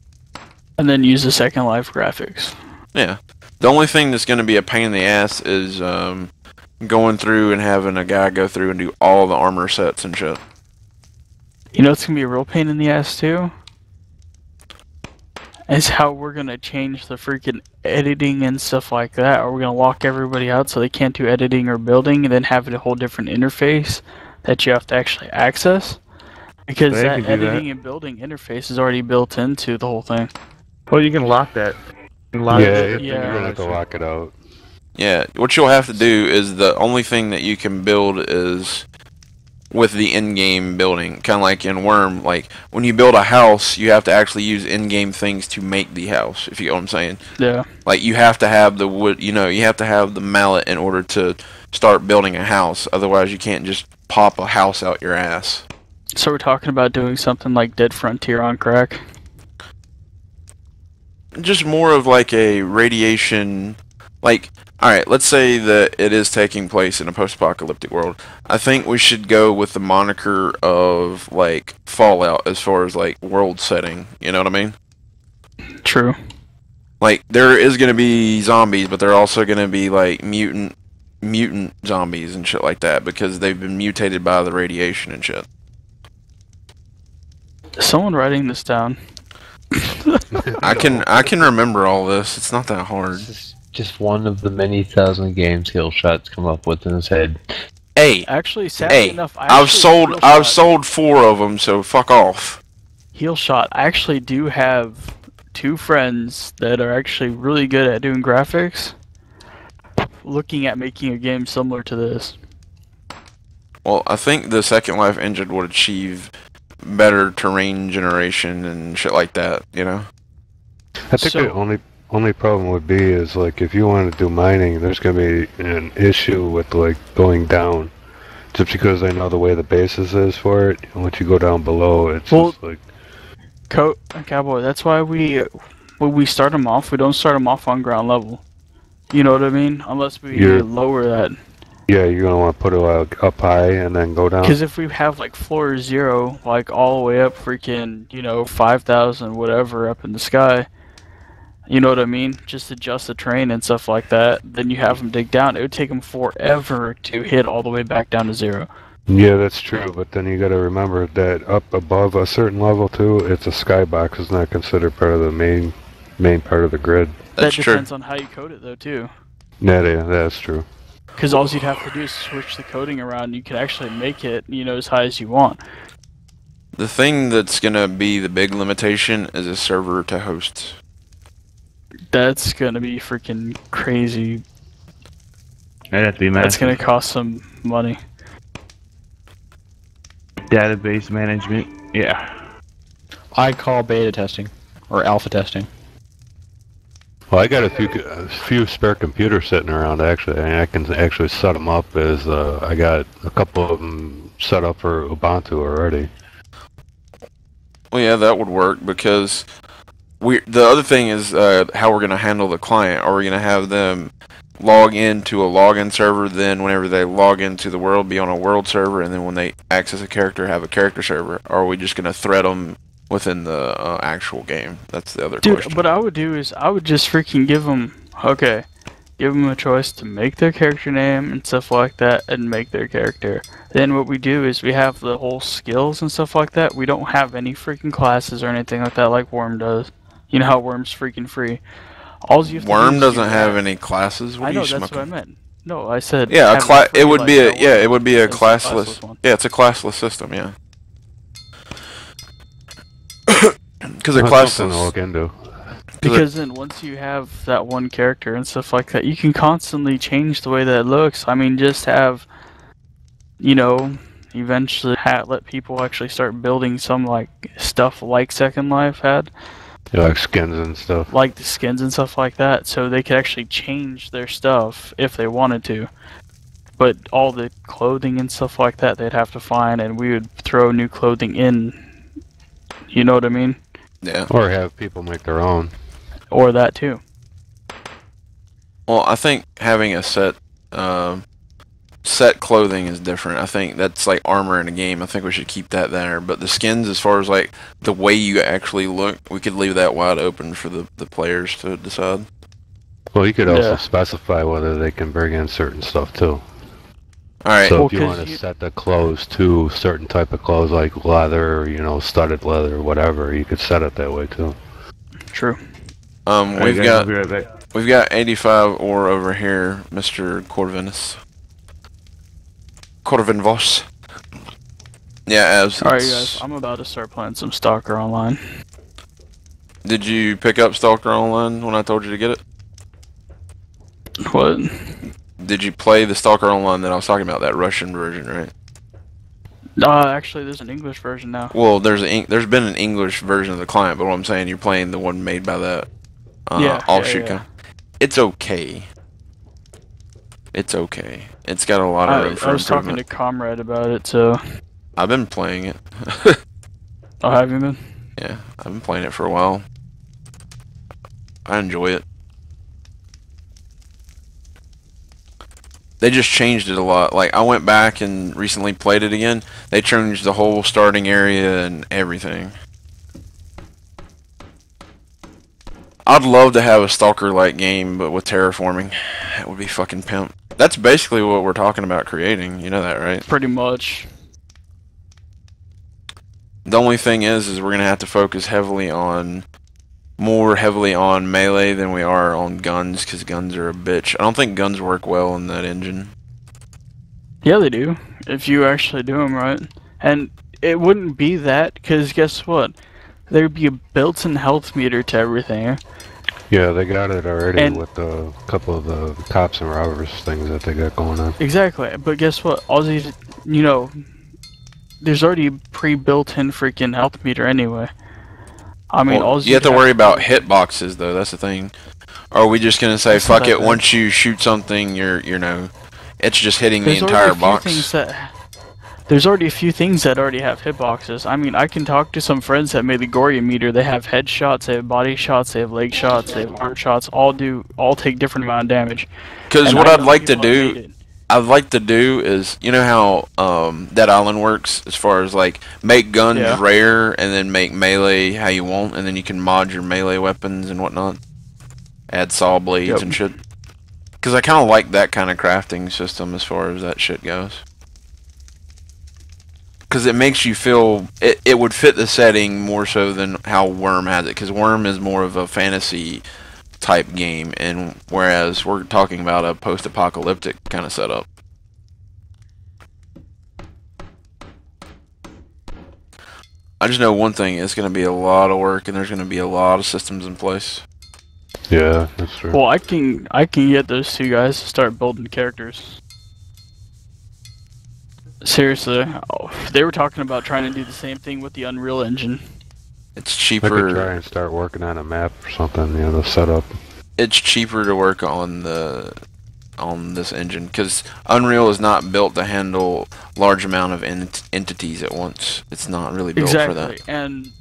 [SPEAKER 4] And then use the Second Life graphics.
[SPEAKER 3] Yeah. The only thing that's going to be a pain in the ass is going through and having a guy go through and do all the armor sets and shit.
[SPEAKER 4] You know it's going to be a real pain in the ass too? is how we're gonna change the freaking editing and stuff like that. Are we gonna lock everybody out so they can't do editing or building, and then have a whole different interface that you have to actually access? Because
[SPEAKER 2] They
[SPEAKER 4] that
[SPEAKER 2] can do
[SPEAKER 4] editing
[SPEAKER 2] that.
[SPEAKER 4] and building interface is already built into the whole thing.
[SPEAKER 2] Well, you can lock that. You can lock it.
[SPEAKER 4] Yeah.
[SPEAKER 6] You're gonna have to lock it out.
[SPEAKER 3] Yeah, what you'll have to do is the only thing that you can build is with the in-game building. Kind of like in Wurm, like when you build a house, you have to actually use in-game things to make the house, if you get what I'm saying.
[SPEAKER 4] Yeah.
[SPEAKER 3] Like you have to have the wood, you have to have the mallet in order to start building a house. Otherwise, you can't just pop a house out your ass.
[SPEAKER 4] So we're talking about doing something like Dead Frontier on crack?
[SPEAKER 3] Just more of like a radiation, like, alright, let's say that it is taking place in a post-apocalyptic world. I think we should go with the moniker of, like, Fallout as far as, like, world setting, you know what I mean?
[SPEAKER 4] True.
[SPEAKER 3] Like, there is going to be zombies, but there are also going to be, like, mutant zombies and shit like that, because they've been mutated by the radiation and shit.
[SPEAKER 4] Is someone writing this down?
[SPEAKER 3] I can remember all this. It's not that hard.
[SPEAKER 9] This is just one of the many thousand games Killshot's come up with in his head.
[SPEAKER 3] Hey,
[SPEAKER 4] Actually, sadly enough,
[SPEAKER 3] I've sold 4 of them, so fuck off.
[SPEAKER 4] Heelshot. I actually do have 2 friends that are actually really good at doing graphics, looking at making a game similar to this.
[SPEAKER 3] Well, I think the Second Life engine would achieve better terrain generation and shit like that, you know?
[SPEAKER 6] I think the only problem would be is like if you want to do mining, there's gonna be an issue with like going down, just because I know the way the basis is for it. And once you go down below, it's just like
[SPEAKER 4] Cowboy. That's why when we start them off, we don't start them off on ground level. You know what I mean? Unless we lower that.
[SPEAKER 6] Yeah, you're gonna want to put it up high and then go down.
[SPEAKER 4] Because if we have like floor 0, like all the way up freaking, 5,000 whatever up in the sky, you know what I mean? Just adjust the terrain and stuff like that. Then you have them dig down. It would take them forever to hit all the way back down to 0.
[SPEAKER 6] Yeah, that's true, but then you gotta remember that up above a certain level too, it's a skybox. It's not considered part of the main part of the grid.
[SPEAKER 3] That's
[SPEAKER 4] that depends on how you code it though too.
[SPEAKER 6] Yeah, that's true.
[SPEAKER 4] Because all you'd have to do is switch the coding around. You could actually make it, as high as you want.
[SPEAKER 3] The thing that's gonna be the big limitation is a server to host.
[SPEAKER 4] That's gonna be freaking crazy.
[SPEAKER 2] That'd have to be massive.
[SPEAKER 4] That's gonna cost some money.
[SPEAKER 2] Database management, yeah.
[SPEAKER 1] I call beta testing or alpha testing.
[SPEAKER 6] Well, I got a few spare computers sitting around actually. I can actually set them up as I got a couple of them set up for Ubuntu already.
[SPEAKER 3] Well, yeah, that would work because the other thing is how we're gonna handle the client. Are we gonna have them log into a login server, then whenever they log into the world, be on a world server, and then when they access a character, have a character server? Or are we just gonna thread them within the actual game? That's the other question.
[SPEAKER 4] Dude, what I would do is I would just freaking give them a choice to make their character name and stuff like that and make their character. Then what we do is we have the whole skills and stuff like that. We don't have any freaking classes or anything like that like Wurm does. You know how Wurm's freaking free. All you have to
[SPEAKER 3] Wurm
[SPEAKER 4] do is
[SPEAKER 3] doesn't have any classes. What
[SPEAKER 4] I know,
[SPEAKER 3] are you
[SPEAKER 4] that's
[SPEAKER 3] smoking?
[SPEAKER 4] what I meant. No, I said
[SPEAKER 3] Yeah, it would be a
[SPEAKER 4] it's
[SPEAKER 3] classless.
[SPEAKER 4] one.
[SPEAKER 3] Yeah, it's a classless system. Yeah. Because a classless.
[SPEAKER 6] To look into.
[SPEAKER 4] Because then once you have that one character and stuff like that, you can constantly change the way that it looks. I mean, just have, eventually let people actually start building some like stuff like Second Life had.
[SPEAKER 6] Yeah, like skins and stuff.
[SPEAKER 4] Like the skins and stuff like that, so they could actually change their stuff if they wanted to. But all the clothing and stuff like that, they'd have to find, and we would throw new clothing in. You know what I mean?
[SPEAKER 3] Yeah.
[SPEAKER 6] Or have people make their own.
[SPEAKER 4] Or that too.
[SPEAKER 3] Well, I think having a set clothing is different. I think that's like armor in a game. I think we should keep that there. But the skins, as far as like the way you actually look, we could leave that wide open for the players to decide.
[SPEAKER 6] Well, you could also specify whether they can bring in certain stuff too.
[SPEAKER 3] Alright.
[SPEAKER 6] So if you want to set the clothes to certain type of clothes like leather, studded leather, whatever, you could set it that way too.
[SPEAKER 4] True.
[SPEAKER 3] We've got 85 ore over here, Mr. Corvinvos. Yeah, as
[SPEAKER 4] alright guys, I'm about to start playing some Stalker Online.
[SPEAKER 3] Did you pick up Stalker Online when I told you to get it?
[SPEAKER 4] What?
[SPEAKER 3] Did you play the Stalker Online that I was talking about, that Russian version, right?
[SPEAKER 4] Actually, there's an English version now.
[SPEAKER 3] Well, there's been an English version of the client, but what I'm saying, you're playing the one made by that offshoot company. It's okay. It's okay. It's got a lot of room for
[SPEAKER 4] I was talking to Comrade about it, so...
[SPEAKER 3] I've been playing it.
[SPEAKER 4] Oh, have you been?
[SPEAKER 3] Yeah, I've been playing it for a while. I enjoy it. They just changed it a lot. Like, I went back and recently played it again. They changed the whole starting area and everything. I'd love to have a Stalker-like game, but with terraforming. That would be fucking pimp. That's basically what we're talking about creating. You know that, right?
[SPEAKER 4] Pretty much.
[SPEAKER 3] The only thing is we're going to have to focus more heavily on melee than we are on guns, because guns are a bitch. I don't think guns work well in that engine.
[SPEAKER 4] Yeah, they do, if you actually do them right. And it wouldn't be that, because guess what? There'd be a built-in health meter to everything.
[SPEAKER 6] Yeah, they got it already with a couple of the cops and robbers things that they got going on.
[SPEAKER 4] Exactly, but guess what? All these, you know, there's already a pre-built-in freaking health meter anyway. I mean,
[SPEAKER 3] well, you have to worry about hitboxes, though. That's the thing. Or are we just gonna say, fuck it? Once you shoot something, you know, it's just hitting the entire box.
[SPEAKER 4] There's already a few things that already have hitboxes. I mean, I can talk to some friends that made the Goria meter. They have headshots, they have body shots, they have leg shots, they have arm shots. All take different amount of damage.
[SPEAKER 3] Because what I'd like to do is, you know how Dead Island works as far as like make guns rare and then make melee how you want, and then you can mod your melee weapons and whatnot. Add saw blades and shit. Because I kind of like that kind of crafting system as far as that shit goes. Because it makes you feel it would fit the setting more so than how Wurm has it. Because Wurm is more of a fantasy type game, and whereas we're talking about a post-apocalyptic kind of setup. I just know one thing: it's going to be a lot of work, and there's going to be a lot of systems in place.
[SPEAKER 6] Yeah, that's true.
[SPEAKER 4] Well, I can get those two guys to start building characters. Seriously, they were talking about trying to do the same thing with the Unreal Engine.
[SPEAKER 3] It's cheaper.
[SPEAKER 6] I could try and start working on a map or something, you know, the setup.
[SPEAKER 3] It's cheaper to work on this engine because Unreal is not built to handle large amount of entities at once. It's not really built for that. And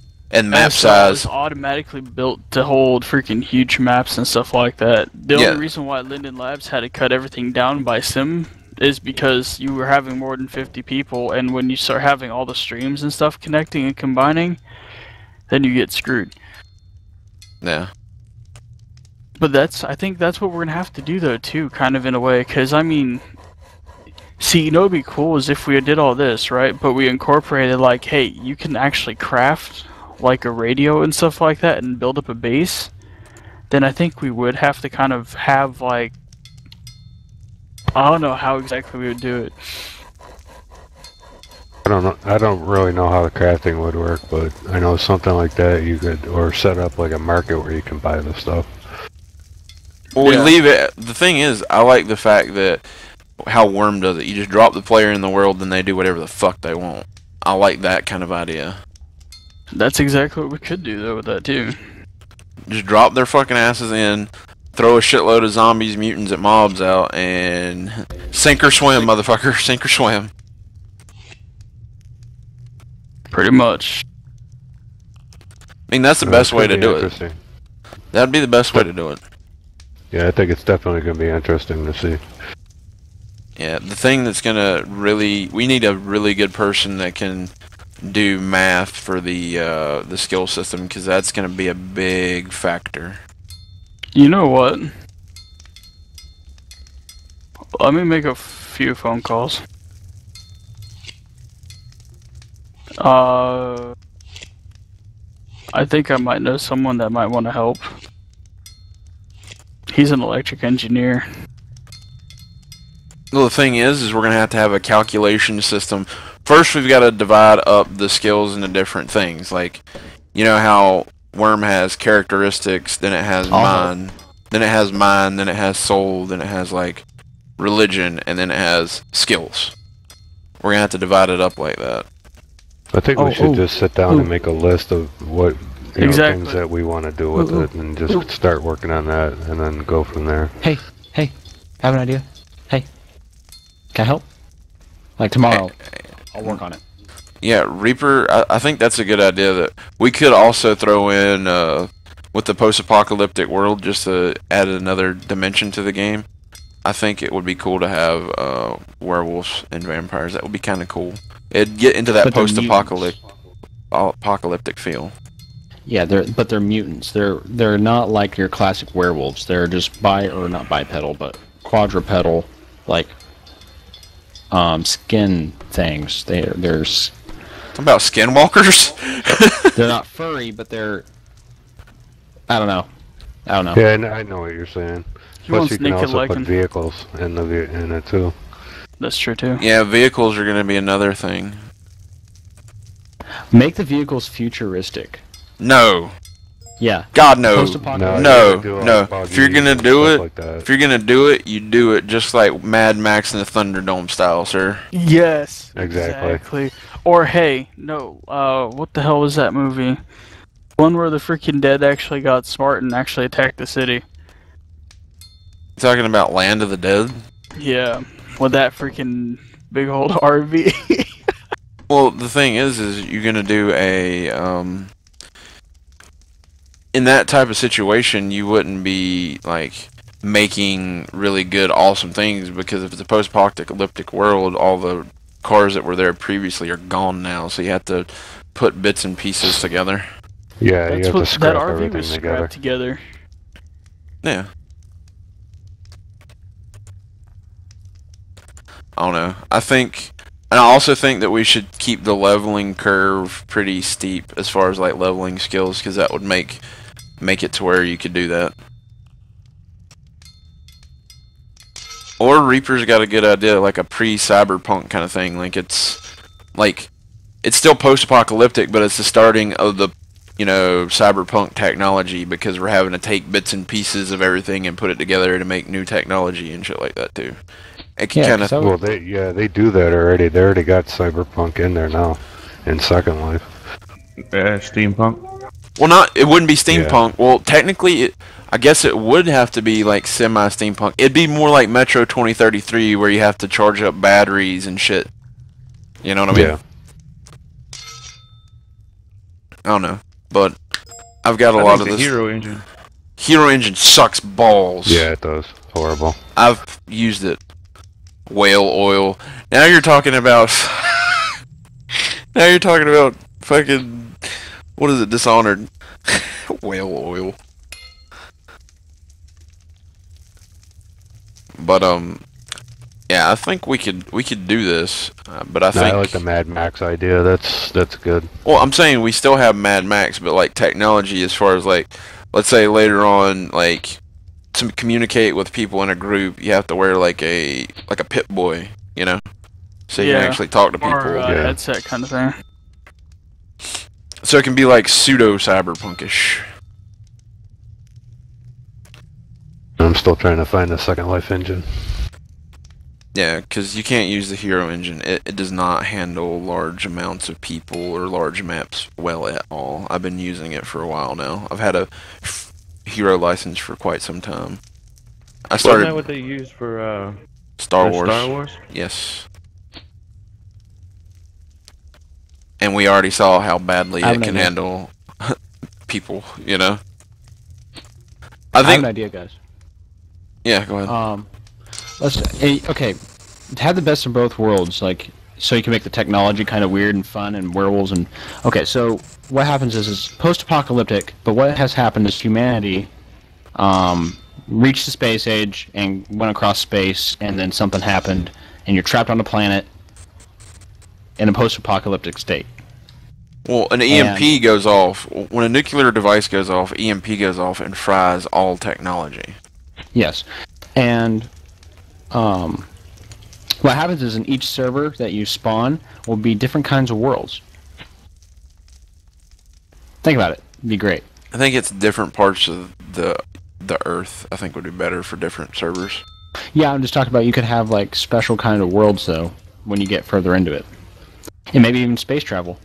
[SPEAKER 3] map size
[SPEAKER 4] is automatically built to hold freaking huge maps and stuff like that. The only reason why Linden Labs had to cut everything down by sim is because you were having more than 50 people, and when you start having all the streams and stuff connecting and combining, then you get screwed.
[SPEAKER 3] Yeah.
[SPEAKER 4] But I think that's what we're gonna have to do though too, kind of in a way, because I mean, see, you know what'd be cool is if we did all this, right, but we incorporated like, hey, you can actually craft like a radio and stuff like that and build up a base, then I think we would have to kind of have like, I don't know how exactly we would do it.
[SPEAKER 6] I don't know. I don't really know how the crafting would work, but I know something like that you could, or set up like a market where you can buy the stuff.
[SPEAKER 3] Well, we leave it. The thing is, I like the fact that how Wurm does it. You just drop the player in the world, and they do whatever the fuck they want. I like that kind of idea.
[SPEAKER 4] That's exactly what we could do though with that too.
[SPEAKER 3] Just drop their fucking asses in. Throw a shitload of zombies, mutants, and mobs out, and sink or swim, motherfucker. Sink or swim.
[SPEAKER 4] Pretty much.
[SPEAKER 3] I mean, that's the best way to do it. That'd be the best way to do it.
[SPEAKER 6] Yeah, I think it's definitely going to be interesting to see.
[SPEAKER 3] Yeah, the thing that's going to really... We need a really good person that can do math for the skill system, because that's going to be a big factor.
[SPEAKER 4] You know what? Let me make a few phone calls. I think I might know someone that might want to help. He's an electric engineer.
[SPEAKER 3] Well, the thing is we're gonna have to have a calculation system. First, we've got to divide up the skills into different things. Like, you know how Wurm has characteristics, then it has mind, then it has mind, then it has soul, then it has like religion, and then it has skills. We're gonna have to divide it up like that.
[SPEAKER 6] I think we should just sit down and make a list of what things that we want to do with it, and just start working on that, and then go from there.
[SPEAKER 1] Hey, I have an idea. Hey, can I help? Like tomorrow, I'll work on it.
[SPEAKER 3] Yeah, Reaper, I think that's a good idea. That we could also throw in with the post-apocalyptic world, just to add another dimension to the game. I think it would be cool to have werewolves and vampires. That would be kind of cool. It'd get into that post-apocalyptic feel. Yeah, they're mutants. They're not like your classic werewolves. They're just not bipedal, but quadrupedal, like skin things. They're talking about skinwalkers. They're not furry, but they're. I don't know.
[SPEAKER 6] Yeah, I know what you're saying. Plus, you can also put vehicles in it too.
[SPEAKER 4] That's true too.
[SPEAKER 3] Yeah, vehicles are going to be another thing.
[SPEAKER 1] Make the vehicles futuristic.
[SPEAKER 3] No.
[SPEAKER 1] Yeah.
[SPEAKER 3] God no. No. If you're gonna do it, you do it just like Mad Max and the Thunderdome style, sir.
[SPEAKER 4] Yes.
[SPEAKER 6] Exactly.
[SPEAKER 4] Or hey, no. What the hell was that movie? One where the freaking dead actually got smart and actually attacked the city.
[SPEAKER 3] You talking about Land of the Dead?
[SPEAKER 4] Yeah. With that freaking big old RV.
[SPEAKER 3] Well, the thing is you're gonna do a in that type of situation, you wouldn't be like making really good, awesome things, because if it's a post-apocalyptic world, all the cars that were there previously are gone now. So you have to put bits and pieces together.
[SPEAKER 6] Yeah, you have to scrap everything
[SPEAKER 4] together.
[SPEAKER 3] Yeah. I don't know. And I also think that we should keep the leveling curve pretty steep as far as like leveling skills, because that would make it to where you could do that. Or Reaper's got a good idea, like a pre-cyberpunk kind of thing. Like it's still post-apocalyptic, but it's the starting of the cyberpunk technology, because we're having to take bits and pieces of everything and put it together to make new technology and shit like that too. It can kind of.
[SPEAKER 6] Well, they do that already. They already got cyberpunk in there now, in Second Life.
[SPEAKER 2] Steampunk.
[SPEAKER 3] Well, it wouldn't be steampunk. Yeah. Well, technically, I guess it would have to be like semi-steampunk. It'd be more like Metro 2033, where you have to charge up batteries and shit. You know what I mean?
[SPEAKER 6] Yeah.
[SPEAKER 3] I don't know, but I've got a lot of this.
[SPEAKER 2] Hero Engine.
[SPEAKER 3] Hero Engine sucks balls.
[SPEAKER 6] Yeah, it does. Horrible.
[SPEAKER 3] I've used it. Whale oil. Now you're talking about. Now you're talking about fucking. What is it? Dishonored. Whale oil. But yeah, I think we could do this. But I think
[SPEAKER 6] I like the Mad Max idea. That's good.
[SPEAKER 3] Well, I'm saying we still have Mad Max, but like technology, as far as like, let's say later on, like to communicate with people in a group, you have to wear like a Pit Boy, so you can actually talk to people.
[SPEAKER 4] Or headset kind of thing.
[SPEAKER 3] So it can be like pseudo cyberpunkish.
[SPEAKER 6] I'm still trying to find the Second Life engine.
[SPEAKER 3] Yeah, because you can't use the Hero Engine. It does not handle large amounts of people or large maps well at all. I've been using it for a while now. I've had a Hero license for quite some time.
[SPEAKER 2] Wasn't that what they used for
[SPEAKER 3] Star Wars?
[SPEAKER 2] Star Wars?
[SPEAKER 3] Yes. And we already saw how badly it can handle people, I have
[SPEAKER 1] an idea, guys.
[SPEAKER 3] Yeah, go ahead.
[SPEAKER 1] Okay, have the best of both worlds, like, so you can make the technology kind of weird and fun and werewolves and... Okay, so what happens is it's post-apocalyptic, but what has happened is humanity reached the space age and went across space, and then something happened, and you're trapped on a planet in a post-apocalyptic state.
[SPEAKER 3] Well, an EMP goes off. When a nuclear device goes off, EMP goes off and fries all technology.
[SPEAKER 1] Yes. And what happens is in each server that you spawn will be different kinds of worlds. Think about it. It'd be great.
[SPEAKER 3] I think it's different parts of the Earth. I think would be better for different servers.
[SPEAKER 1] Yeah, I'm just talking about you could have like special kind of worlds though when you get further into it, and maybe even space travel.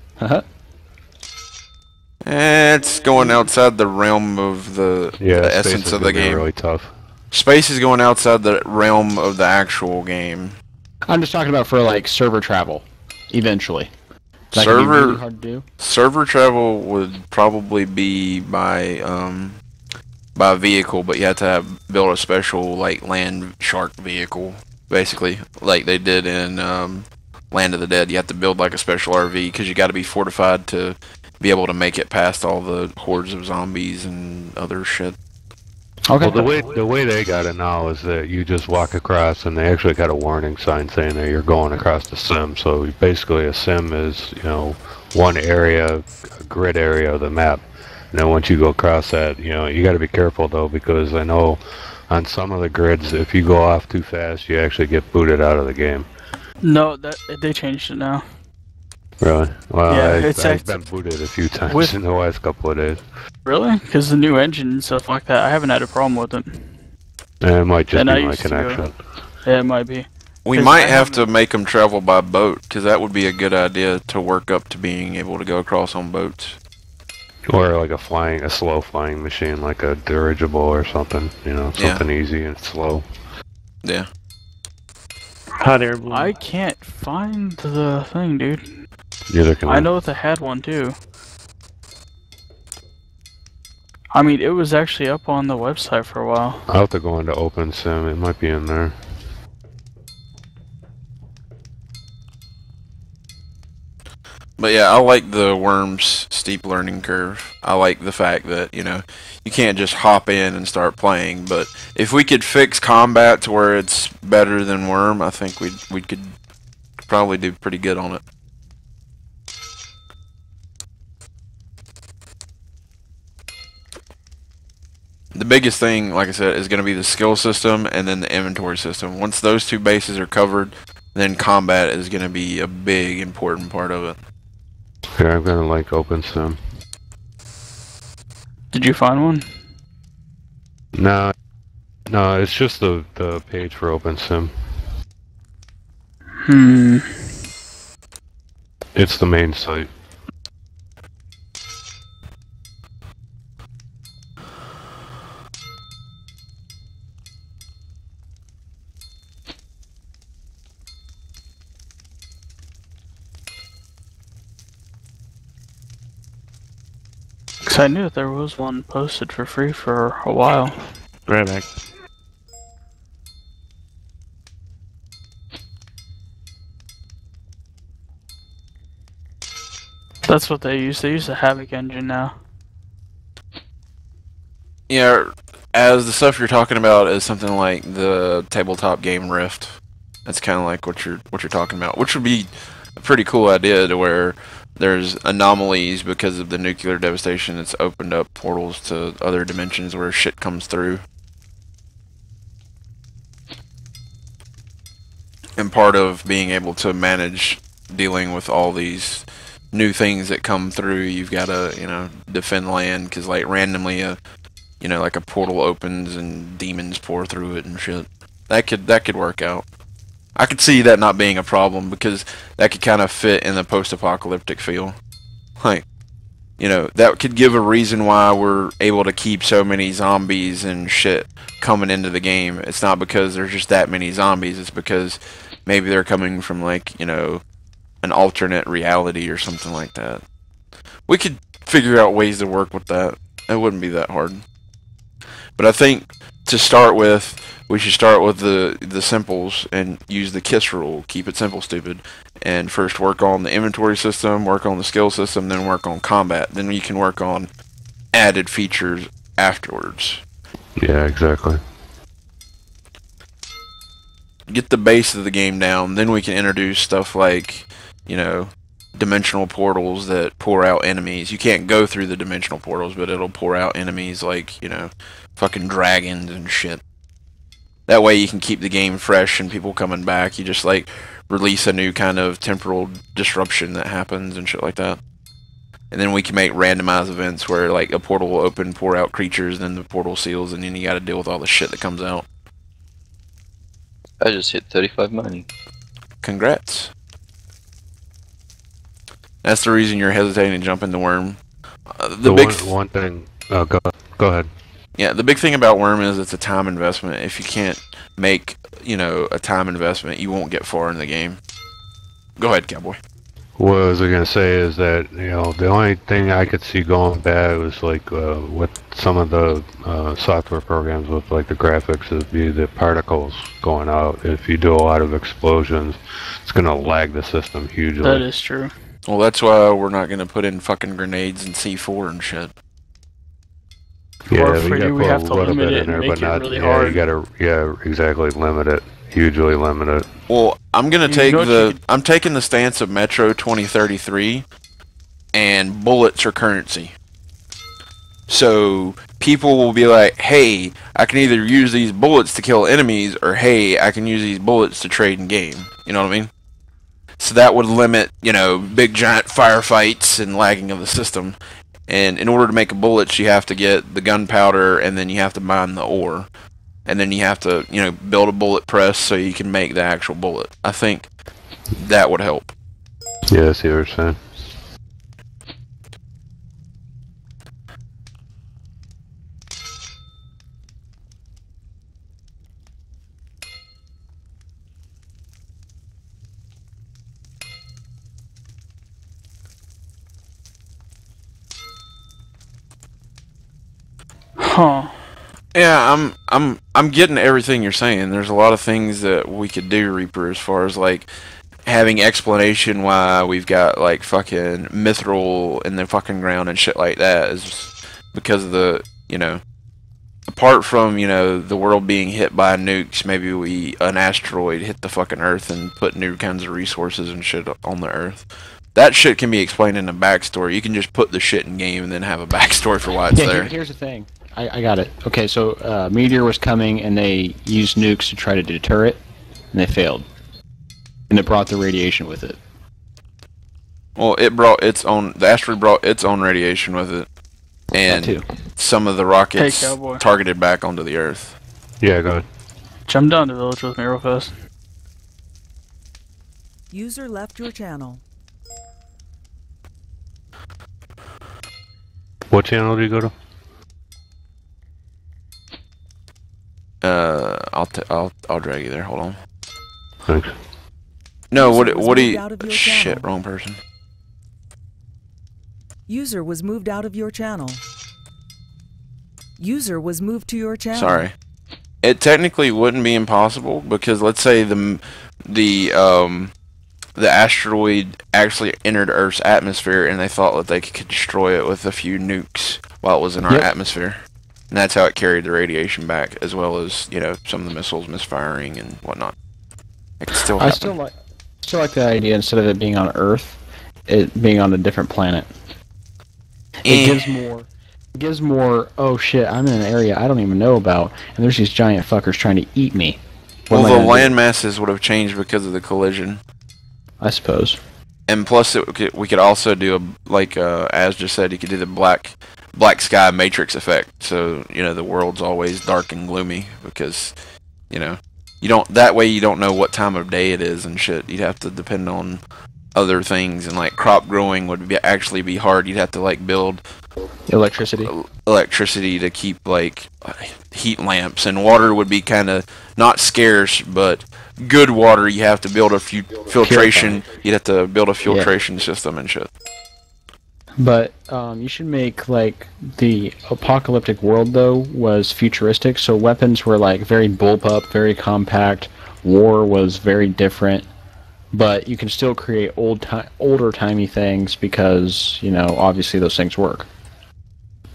[SPEAKER 3] It's going outside the realm of the essence of the game.
[SPEAKER 6] Really tough.
[SPEAKER 3] Space is going outside the realm of the actual game.
[SPEAKER 1] I'm just talking about for like server travel, eventually. That could be
[SPEAKER 3] Server
[SPEAKER 1] really hard to do.
[SPEAKER 3] server travel would probably be by vehicle, but you have to build a special like land shark vehicle, basically, like they did in Land of the Dead. You have to build like a special RV because you got to be fortified to be able to make it past all the hordes of zombies and other shit.
[SPEAKER 1] Okay.
[SPEAKER 6] Well, the way they got it now is that you just walk across, and they actually got a warning sign saying that you're going across the sim. So basically, a sim is one area, a grid area of the map. And then once you go across that, you got to be careful though, because I know on some of the grids, if you go off too fast, you actually get booted out of the game.
[SPEAKER 4] No, they changed it now.
[SPEAKER 6] Really? Well,
[SPEAKER 4] Yeah,
[SPEAKER 6] I've been booted a few times in the last couple of days.
[SPEAKER 4] Really? Because the new engine and stuff like that, I haven't had a problem with it.
[SPEAKER 6] It might just
[SPEAKER 4] And
[SPEAKER 6] be
[SPEAKER 4] I
[SPEAKER 6] my
[SPEAKER 4] used to
[SPEAKER 6] connection.
[SPEAKER 4] Yeah, it might be.
[SPEAKER 3] We
[SPEAKER 4] 'Cause
[SPEAKER 3] might
[SPEAKER 4] I
[SPEAKER 3] have to
[SPEAKER 4] haven't-
[SPEAKER 3] make them travel by boat, because that would be a good idea to work up to being able to go across on boats.
[SPEAKER 6] Or like a slow flying machine, like a dirigible or something. Something easy and slow.
[SPEAKER 3] Yeah.
[SPEAKER 2] Hot air balloon.
[SPEAKER 4] I can't find the thing, dude.
[SPEAKER 6] Neither can I.
[SPEAKER 4] I know they had one too. I mean, it was actually up on the website for a while.
[SPEAKER 6] I'll have to go into OpenSim. It might be in there.
[SPEAKER 3] But yeah, I like the Worm's steep learning curve. I like the fact that, you can't just hop in and start playing, but if we could fix combat to where it's better than Worm, I think we could probably do pretty good on it. The biggest thing, like I said, is going to be the skill system and then the inventory system. Once those two bases are covered, then combat is going to be a big, important part of it.
[SPEAKER 6] Yeah, I'm gonna like OpenSim.
[SPEAKER 4] Did you find one?
[SPEAKER 6] No, it's just the page for OpenSim. It's the main site.
[SPEAKER 4] Because I knew that there was one posted for free for a while.
[SPEAKER 2] Right back.
[SPEAKER 4] That's what they use. They use the Havoc engine now.
[SPEAKER 3] Yeah, as the stuff you're talking about is something like the tabletop game Rift. That's kind of like what you're talking about, which would be a pretty cool idea, to where there's anomalies because of the nuclear devastation. It's opened up portals to other dimensions where shit comes through. And part of being able to manage dealing with all these new things that come through, you've got to, defend land, because like randomly like a portal opens and demons pour through it and shit. That could work out. I could see that not being a problem, because that could kind of fit in the post-apocalyptic feel. Like, that could give a reason why we're able to keep so many zombies and shit coming into the game. It's not because there's just that many zombies, it's because maybe they're coming from like, an alternate reality or something like that. We could figure out ways to work with that. It wouldn't be that hard. But I think to start with, we should start with the simples and use the KISS rule. Keep it simple, stupid. And first work on the inventory system, work on the skill system, then work on combat. Then you can work on added features afterwards.
[SPEAKER 6] Yeah, exactly.
[SPEAKER 3] Get the base of the game down, then we can introduce stuff like, dimensional portals that pour out enemies. You can't go through the dimensional portals, but it'll pour out enemies like, you know, fucking dragons and shit. That way you can keep the game fresh and people coming back. You just like release a new kind of temporal disruption that happens and shit like that. And then we can make randomized events where like a portal will open, pour out creatures, then the portal seals, and then you gotta deal with all the shit that comes out.
[SPEAKER 8] I just hit 35 money.
[SPEAKER 3] Congrats. That's the reason you're hesitating to jump into Wurm.
[SPEAKER 6] One thing. Oh, go ahead.
[SPEAKER 3] Yeah, the big thing about Wurm is it's a time investment. If you can't make, you know, a time investment, you won't get far in the game. Go ahead, Cowboy.
[SPEAKER 6] What I was gonna say is that, you know, the only thing I could see going bad was like with some of the software programs with like the graphics, would be the particles going out. If you do a lot of explosions, it's gonna lag the system hugely.
[SPEAKER 4] That is true.
[SPEAKER 3] Well, that's why we're not gonna put in fucking grenades and C4 and shit.
[SPEAKER 6] Yeah,
[SPEAKER 4] Or for you, we have to limit it and make it really hard.
[SPEAKER 6] You gotta, exactly, limit it. Hugely limit it.
[SPEAKER 3] Well, I'm taking the stance of Metro 2033, and bullets are currency. So people will be like, hey, I can either use these bullets to kill enemies, or hey, I can use these bullets to trade in game. You know what I mean? So that would limit, you know, big giant firefights and lagging of the system. And in order to make a bullet, you have to get the gunpowder, and then you have to mine the ore. And then you have to, you know, build a bullet press so you can make the actual bullet. I think that would help.
[SPEAKER 6] Yeah, I see what you're saying.
[SPEAKER 4] Huh.
[SPEAKER 3] Yeah, I'm getting everything you're saying. There's a lot of things that we could do, Reaper, as far as like having explanation why we've got like fucking mithril in the fucking ground and shit like that is because of the, you know, apart from, you know, the world being hit by nukes, maybe an asteroid hit the fucking Earth and put new kinds of resources and shit on the Earth. That shit can be explained in a backstory. You can just put the shit in game and then have a backstory for why it's there.
[SPEAKER 1] Here's the thing. I got it. Okay, so meteor was coming and they used nukes to try to deter it, and they failed. And it brought the radiation with it.
[SPEAKER 3] Well, the asteroid brought its own radiation with it. And some of the rockets targeted back onto the Earth.
[SPEAKER 6] Yeah, go ahead.
[SPEAKER 4] Jump down to village with me real fast.
[SPEAKER 5] User left your channel.
[SPEAKER 6] What channel do you go to?
[SPEAKER 3] I'll drag you there. Hold on.
[SPEAKER 6] Thanks.
[SPEAKER 3] No, what do you? Shit, wrong person.
[SPEAKER 5] User was moved out of your channel. User was moved to your channel.
[SPEAKER 3] Sorry. It technically wouldn't be impossible because let's say the asteroid actually entered Earth's atmosphere and they thought that they could destroy it with a few nukes while it was in our atmosphere. And that's how it carried the radiation back, as well as, you know, some of the missiles misfiring and whatnot. It could still happen.
[SPEAKER 1] I still like the idea, instead of it being on Earth, it being on a different planet. It gives more, oh shit, I'm in an area I don't even know about, and there's these giant fuckers trying to eat me.
[SPEAKER 3] Well, the land masses would have changed because of the collision.
[SPEAKER 1] I suppose.
[SPEAKER 3] And plus, we could also do, like Az just said, you could do the black sky matrix effect. So, you know, the world's always dark and gloomy because, you know, that way you don't know what time of day it is and shit. You'd have to depend on other things, and like crop growing would actually be hard. You'd have to like build
[SPEAKER 1] electricity
[SPEAKER 3] to keep like heat lamps, and water would be kind of not scarce, but good water. You have to build a filtration. You'd have to build a filtration system and shit.
[SPEAKER 1] But you should make, like, the apocalyptic world, though, was futuristic, so weapons were, like, very bullpup, very compact, war was very different, but you can still create older-timey things because, you know, obviously those things work.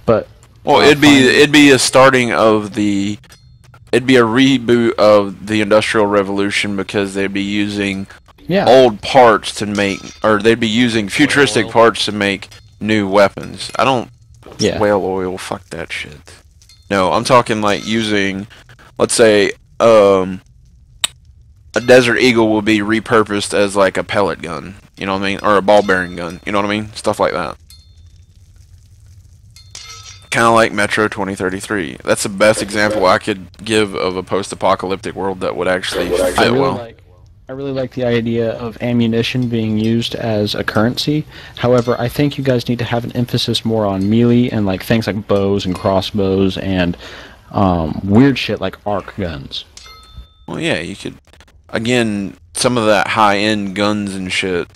[SPEAKER 1] But...
[SPEAKER 3] Well, it'd be a starting of the... It'd be a reboot of the Industrial Revolution because they'd be using old parts to make, or they'd be using futuristic parts to make new weapons. I don't. Whale oil, fuck that shit. No, I'm talking like using, let's say, a Desert Eagle will be repurposed as like a pellet gun. You know what I mean? Or a ball bearing gun. You know what I mean? Stuff like that. Kind of like Metro 2033. That's the best example I could give of a post-apocalyptic world that would actually fit well.
[SPEAKER 1] I really like the idea of ammunition being used as a currency. However, I think you guys need to have an emphasis more on melee and like things like bows and crossbows and weird shit like arc guns.
[SPEAKER 3] Well, yeah, you could. Again, some of that high-end guns and shit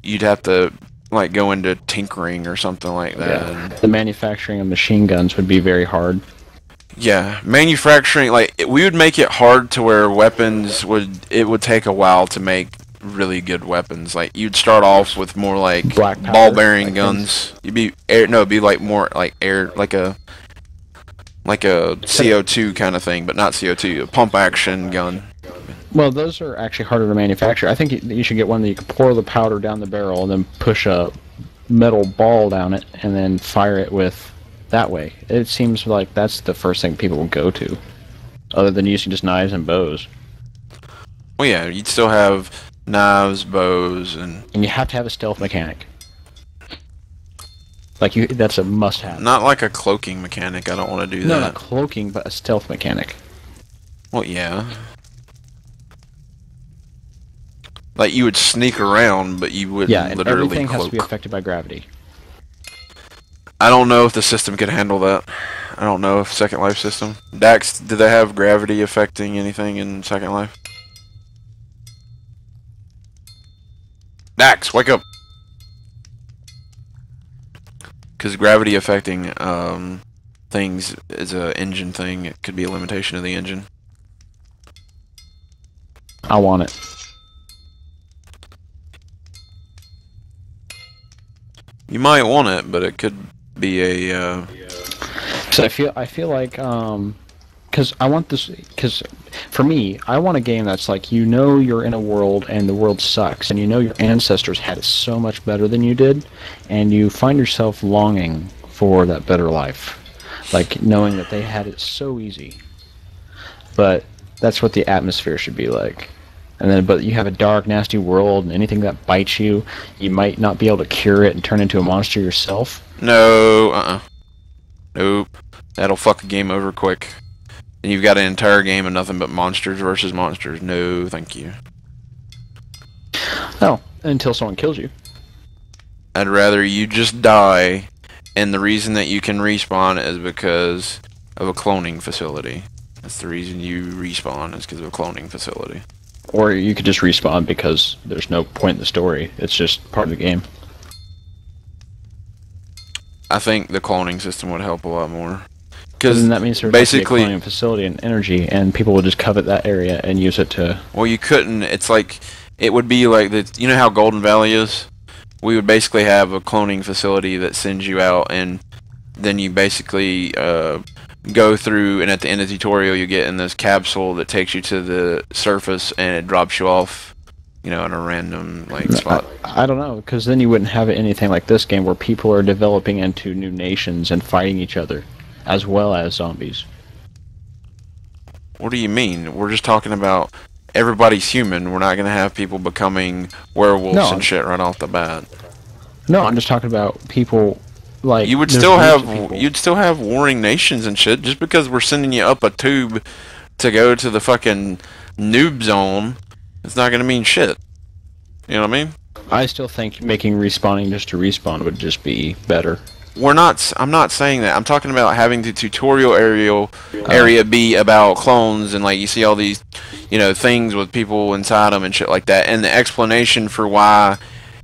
[SPEAKER 3] you'd have to like go into tinkering or something like that.
[SPEAKER 1] Yeah. The manufacturing of machine guns would be very hard.
[SPEAKER 3] Yeah, manufacturing, like, we would make it hard to where weapons it would take a while to make really good weapons. Like, you'd start off with more like ball bearing guns. It'd be like more like air, like a CO2 kind of thing, but not CO2, a pump action gun.
[SPEAKER 1] Well, those are actually harder to manufacture. I think you should get one that you can pour the powder down the barrel and then push a metal ball down it and then fire it with that way. It seems like that's the first thing people will go to, other than using just knives and bows.
[SPEAKER 3] Well, yeah, you'd still have knives, bows, and
[SPEAKER 1] you have to have a stealth mechanic. Like that's a must-have.
[SPEAKER 3] Not like a cloaking mechanic. I don't want to do that.
[SPEAKER 1] No, not cloaking, but a stealth mechanic.
[SPEAKER 3] Well, yeah. Like you would sneak around, but you wouldn't literally cloak.
[SPEAKER 1] Everything has to be affected by gravity.
[SPEAKER 3] I don't know if the system could handle that. I don't know if Second Life system. Dax, do they have gravity affecting anything in Second Life? Dax, wake up! Because gravity affecting things is an engine thing. It could be a limitation of the engine.
[SPEAKER 1] I want it.
[SPEAKER 3] You might want it, but it could be a.
[SPEAKER 1] So I feel like because I want this, because for me I want a game that's like, you know, you're in a world and the world sucks and you know your ancestors had it so much better than you did, and you find yourself longing for that better life, like knowing that they had it so easy. But that's what the atmosphere should be like. And then, but you have a dark, nasty world, and anything that bites you, you might not be able to cure it and turn into a monster yourself.
[SPEAKER 3] No, nope. That'll fuck a game over quick. And you've got an entire game of nothing but monsters versus monsters. No, thank you.
[SPEAKER 1] No, until someone kills you.
[SPEAKER 3] I'd rather you just die, and the reason that you can respawn is because of a cloning facility. That's the reason you respawn, is because of a cloning facility.
[SPEAKER 1] Or you could just respawn because there's no point in the story. It's just part of the game.
[SPEAKER 3] I think the cloning system would help a lot more. Because
[SPEAKER 1] that means there's basically a cloning facility and energy, and people would just covet that area and use it to.
[SPEAKER 3] Well, you couldn't. It's like it would be like the. You know how Golden Valley is? We would basically have a cloning facility that sends you out, and then you basically go through, and at the end of the tutorial you get in this capsule that takes you to the surface, and it drops you off, you know, in a random like spot.
[SPEAKER 1] I don't know, because then you wouldn't have anything like this game where people are developing into new nations and fighting each other, as well as zombies.
[SPEAKER 3] What do you mean? We're just talking about everybody's human. We're not going to have people becoming werewolves and shit right off the bat.
[SPEAKER 1] No, I'm just talking about people. Like,
[SPEAKER 3] you'd still have warring nations and shit. Just because we're sending you up a tube to go to the fucking noob zone, it's not gonna mean shit. You know what I mean?
[SPEAKER 1] I still think making respawning just to respawn would just be better.
[SPEAKER 3] I'm not saying that. I'm talking about having the tutorial area be about clones, and like you see all these, you know, things with people inside them and shit like that. And the explanation for why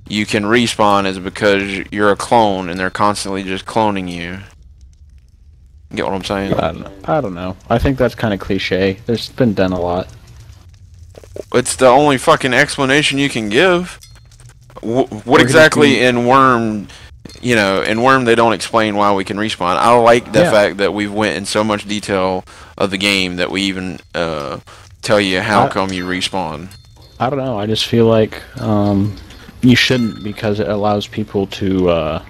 [SPEAKER 3] you can respawn is because you're a clone and they're constantly just cloning you. You get what I'm saying?
[SPEAKER 1] I don't know. I think that's kind of cliche. There's been done a lot.
[SPEAKER 3] It's the only fucking explanation you can give. What exactly in Wurm, you know, in Wurm they don't explain why we can respawn. I like the fact that we've went in so much detail of the game that we even tell you how come you respawn.
[SPEAKER 1] I don't know. I just feel like you shouldn't, because it allows people to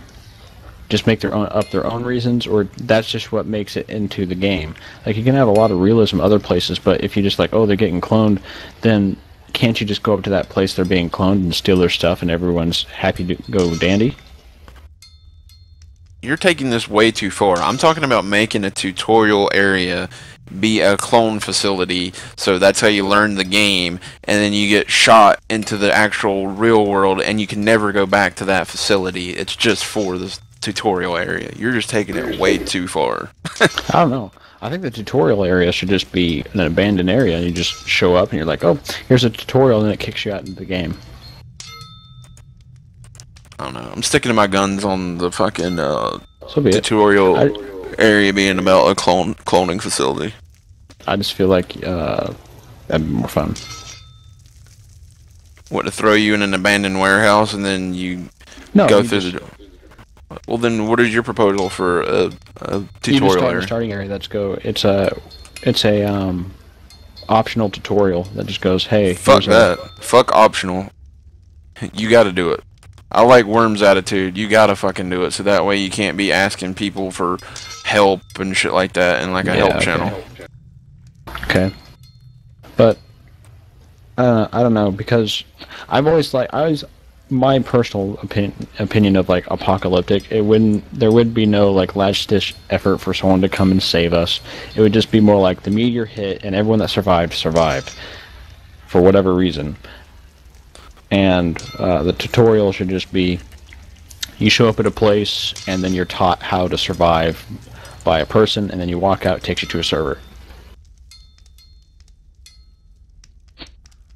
[SPEAKER 1] just make their own reasons, or that's just what makes it into the game. Like, you can have a lot of realism other places, but if you just like, oh, they're getting cloned, then can't you just go up to that place they're being cloned and steal their stuff, and everyone's happy to go dandy?
[SPEAKER 3] You're taking this way too far. I'm talking about making a tutorial area be a clone facility, so that's how you learn the game, and then you get shot into the actual real world, and you can never go back to that facility. It's just for this tutorial area. You're just taking it way too far.
[SPEAKER 1] I don't know. I think the tutorial area should just be an abandoned area, and you just show up and you're like, oh, here's a tutorial, and then it kicks you out into the game.
[SPEAKER 3] I don't know. I'm sticking to my guns on the fucking
[SPEAKER 1] So be it.
[SPEAKER 3] tutorial area being about a cloning facility.
[SPEAKER 1] I just feel like that'd be more fun.
[SPEAKER 3] What, to throw you in an abandoned warehouse and then you
[SPEAKER 1] No,
[SPEAKER 3] go
[SPEAKER 1] you
[SPEAKER 3] through
[SPEAKER 1] just,
[SPEAKER 3] the... Well, then what is your proposal for a
[SPEAKER 1] you just
[SPEAKER 3] tutorial
[SPEAKER 1] start in
[SPEAKER 3] area?
[SPEAKER 1] the starting area. It's a optional tutorial that just goes, hey,
[SPEAKER 3] Fuck that. Fuck optional. You gotta do it. I like Wurm's attitude. You gotta fucking do it, so that way you can't be asking people for help and shit like that in like a help channel.
[SPEAKER 1] Okay. But I don't know, because my personal opinion of like apocalyptic, there would be no like last ditch effort for someone to come and save us. It would just be more like the meteor hit and everyone that survived for whatever reason. And the tutorial should just be, you show up at a place and then you're taught how to survive by a person, and then you walk out, it takes you to a server.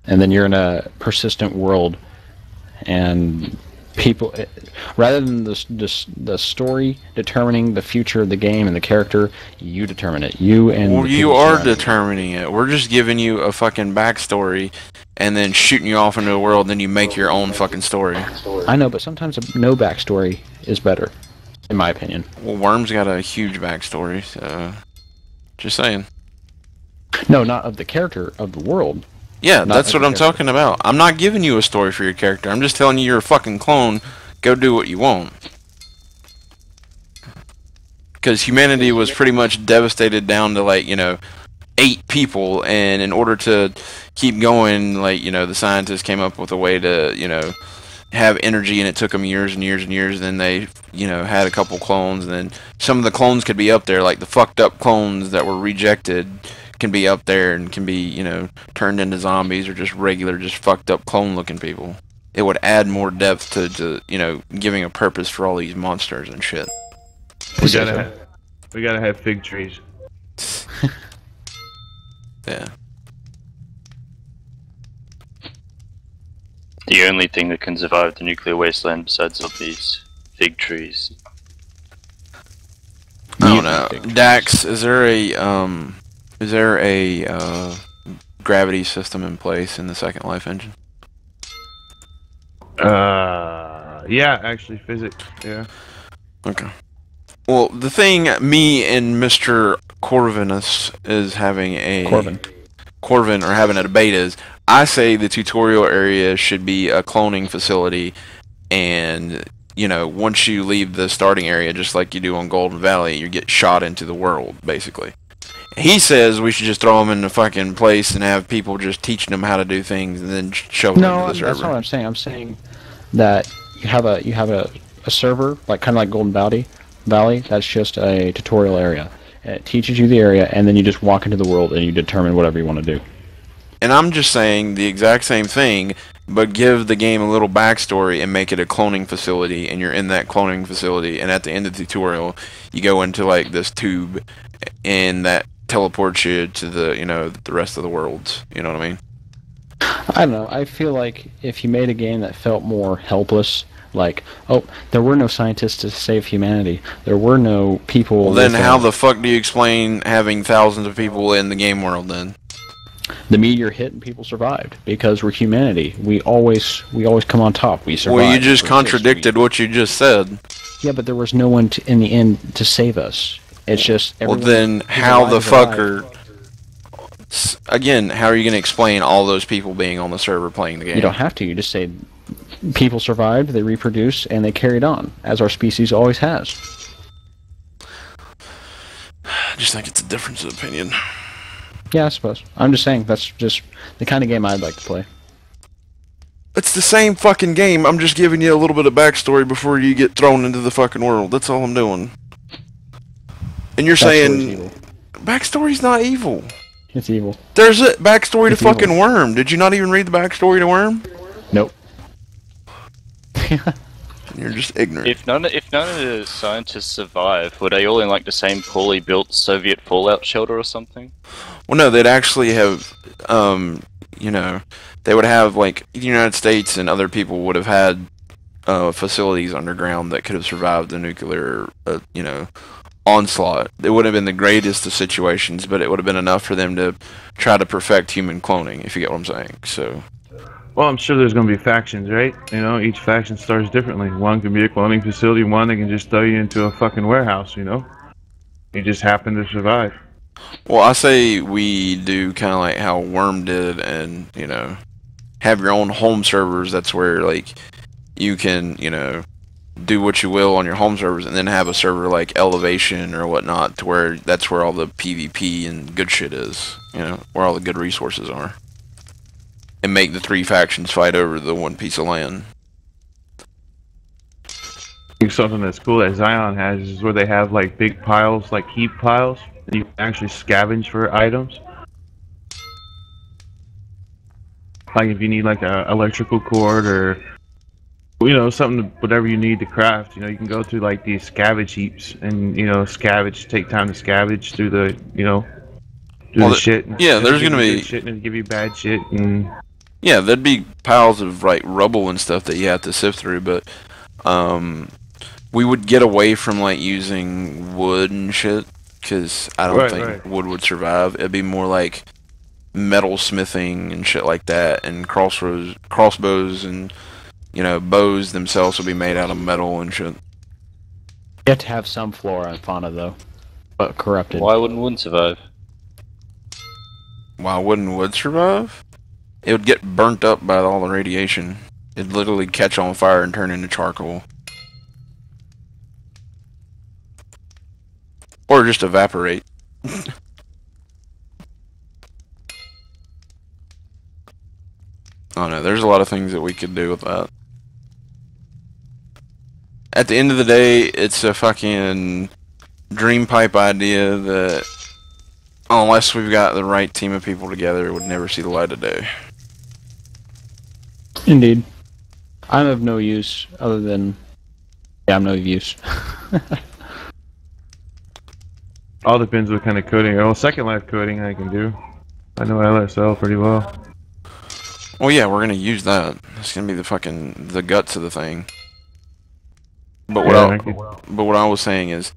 [SPEAKER 1] And then you're in a persistent world, and people, rather than the story determining the future of the game and the character, you determine it. You
[SPEAKER 3] are determining it. We're just giving you a fucking backstory and then shooting you off into the world, and then you make your own fucking story.
[SPEAKER 1] I know, but sometimes no backstory is better, in my opinion.
[SPEAKER 3] Well, Wurm's got a huge backstory, so just saying.
[SPEAKER 1] No, not of the character, of the world.
[SPEAKER 3] Yeah, that's what I'm talking about. I'm not giving you a story for your character. I'm just telling you you're a fucking clone. Go do what you want. Because humanity was pretty much devastated down to, like, 8 people, and in order to keep going, like, the scientists came up with a way to, have energy, and it took them years and years and years, and then they, had a couple clones, and then some of the clones could be up there, like the fucked up clones that were rejected can be up there and can be, turned into zombies or just regular, just fucked up clone looking people. It would add more depth to giving a purpose for all these monsters and shit.
[SPEAKER 2] We gotta have fig trees.
[SPEAKER 3] Yeah.
[SPEAKER 8] The only thing that can survive the nuclear wasteland besides zombies, fig trees.
[SPEAKER 3] I don't know. Dax, is there a gravity system in place in the Second Life engine?
[SPEAKER 2] Yeah, actually, physics. Yeah.
[SPEAKER 3] Okay. Well, the thing me and Mr. Corvinus is having Corvin are having a debate is, I say the tutorial area should be a cloning facility, and once you leave the starting area, just like you do on Golden Valley, you get shot into the world, basically. He says we should just throw them in the fucking place and have people just teaching them how to do things, and then shove them into the server.
[SPEAKER 1] No, that's not what I'm saying. I'm saying that you have a server, like kind of like Golden Valley. That's just a tutorial area. It teaches you the area, and then you just walk into the world and you determine whatever you want to do.
[SPEAKER 3] And I'm just saying the exact same thing, but give the game a little backstory and make it a cloning facility, and you're in that cloning facility, and at the end of the tutorial, you go into like this tube, and that teleports you to the the rest of the worlds. You know what I mean?
[SPEAKER 1] I don't know. I feel like if you made a game that felt more helpless, like, oh, there were no scientists to save humanity. There were no people.
[SPEAKER 3] Well, then how the fuck do you explain having thousands of people in the game world then?
[SPEAKER 1] The meteor hit and people survived because we're humanity. We always come on top. We survive.
[SPEAKER 3] Well, you just contradicted what you just said.
[SPEAKER 1] Yeah, but there was no one in the end to save us. It's just.
[SPEAKER 3] Well, then how the fuck are? Again, how are you going to explain all those people being on the server playing the game?
[SPEAKER 1] You don't have to. You just say people survived, they reproduced, and they carried on, as our species always has.
[SPEAKER 3] I just think it's a difference of opinion.
[SPEAKER 1] Yeah, I suppose. I'm just saying that's just the kind of game I'd like to play.
[SPEAKER 3] It's the same fucking game. I'm just giving you a little bit of backstory before you get thrown into the fucking world. That's all I'm doing. And you're saying backstory's not evil.
[SPEAKER 1] It's evil.
[SPEAKER 3] There's a backstory to fucking Wurm. Did you not even read the backstory to Wurm?
[SPEAKER 1] Nope.
[SPEAKER 3] You're just ignorant.
[SPEAKER 8] If none of the scientists survive, were they all in like the same poorly built Soviet fallout shelter or something?
[SPEAKER 3] Well, no, they'd actually have, you know, they would have, like, the United States and other people would have had facilities underground that could have survived the nuclear, you know, onslaught. It would have been the greatest of situations, but it would have been enough for them to try to perfect human cloning, if you get what I'm saying. So.
[SPEAKER 2] Well, I'm sure there's going to be factions, right? You know, each faction starts differently. One can be a cloning facility, one that can just throw you into a fucking warehouse, you know? You just happen to survive.
[SPEAKER 3] Well, I say we do kind of like how Wurm did and, you know, have your own home servers. That's where, like, you can, you know, do what you will on your home servers and then have a server like Elevation or whatnot to where that's where all the PvP and good shit is, you know, where all the good resources are. And make the three factions fight over the one piece of land.
[SPEAKER 2] Something that's cool that Zion has is where they have like big piles, like heap piles, and you can actually scavenge for items. Like if you need like a electrical cord or, you know, something, whatever you need to craft, you know, you can go through like these scavenge heaps and, you know, take time to scavenge through the, you know, do the shit.
[SPEAKER 3] Yeah, there's gonna be
[SPEAKER 2] shit and give you bad shit and.
[SPEAKER 3] Yeah, there'd be piles of like rubble and stuff that you have to sift through, but we would get away from like using wood and shit because I don't think wood would survive. It'd be more like metal smithing and shit like that, and crossbows and, you know, bows themselves would be made out of metal and shit.
[SPEAKER 1] You have to have some flora and fauna though, but corrupted.
[SPEAKER 8] Why wouldn't wood survive?
[SPEAKER 3] Why wouldn't wood survive? It would get burnt up by all the radiation. It'd literally catch on fire and turn into charcoal. Or just evaporate. Oh no, there's a lot of things that we could do with that. At the end of the day, it's a fucking dream pipe idea that, unless we've got the right team of people together, it would never see the light of day.
[SPEAKER 1] Indeed. I'm of no use other than... Yeah, I'm no use.
[SPEAKER 2] All depends what kind of coding. Well, Second Life coding I can do. I know LSL pretty well.
[SPEAKER 3] Well, yeah, we're gonna use that. It's gonna be the guts of the thing. But what I was saying is,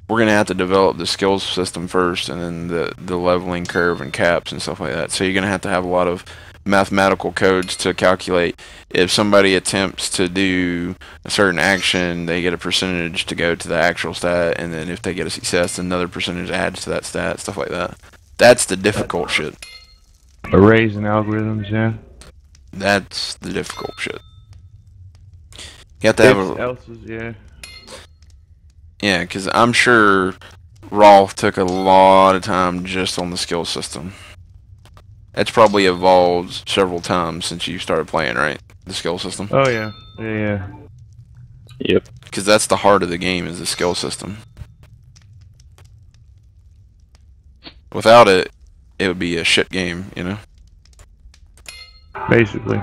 [SPEAKER 3] we're gonna have to develop the skills system first, and then the leveling curve and caps and stuff like that. So you're gonna have to have a lot of mathematical codes to calculate if somebody attempts to do a certain action, they get a percentage to go to the actual stat, and then if they get a success, another percentage adds to that stat, stuff like that. That's the difficult shit.
[SPEAKER 2] Arrays and algorithms, yeah.
[SPEAKER 3] That's the difficult shit. You have to have Yeah, because I'm sure Rolf took a lot of time just on the skill system. It's probably evolved several times since you started playing, right? The skill system.
[SPEAKER 2] Oh yeah, yeah.
[SPEAKER 8] Yep.
[SPEAKER 3] Because that's the heart of the game, is the skill system. Without it, it would be a shit game, you know?
[SPEAKER 2] Basically.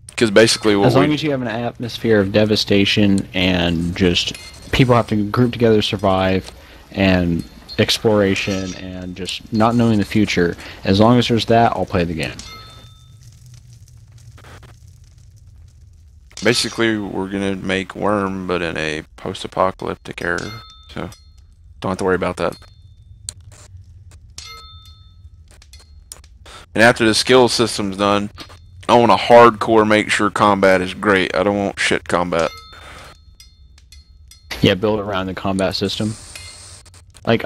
[SPEAKER 3] Because basically
[SPEAKER 1] as long as you have an atmosphere of devastation and just people have to group together, survive, and exploration, and just not knowing the future, as long as there's that, I'll play the game.
[SPEAKER 3] Basically, we're gonna make Wurm, but in a post-apocalyptic era, so don't have to worry about that. And after the skill system's done, I want to hardcore make sure combat is great. I don't want shit combat.
[SPEAKER 1] Yeah, build around the combat system. Like,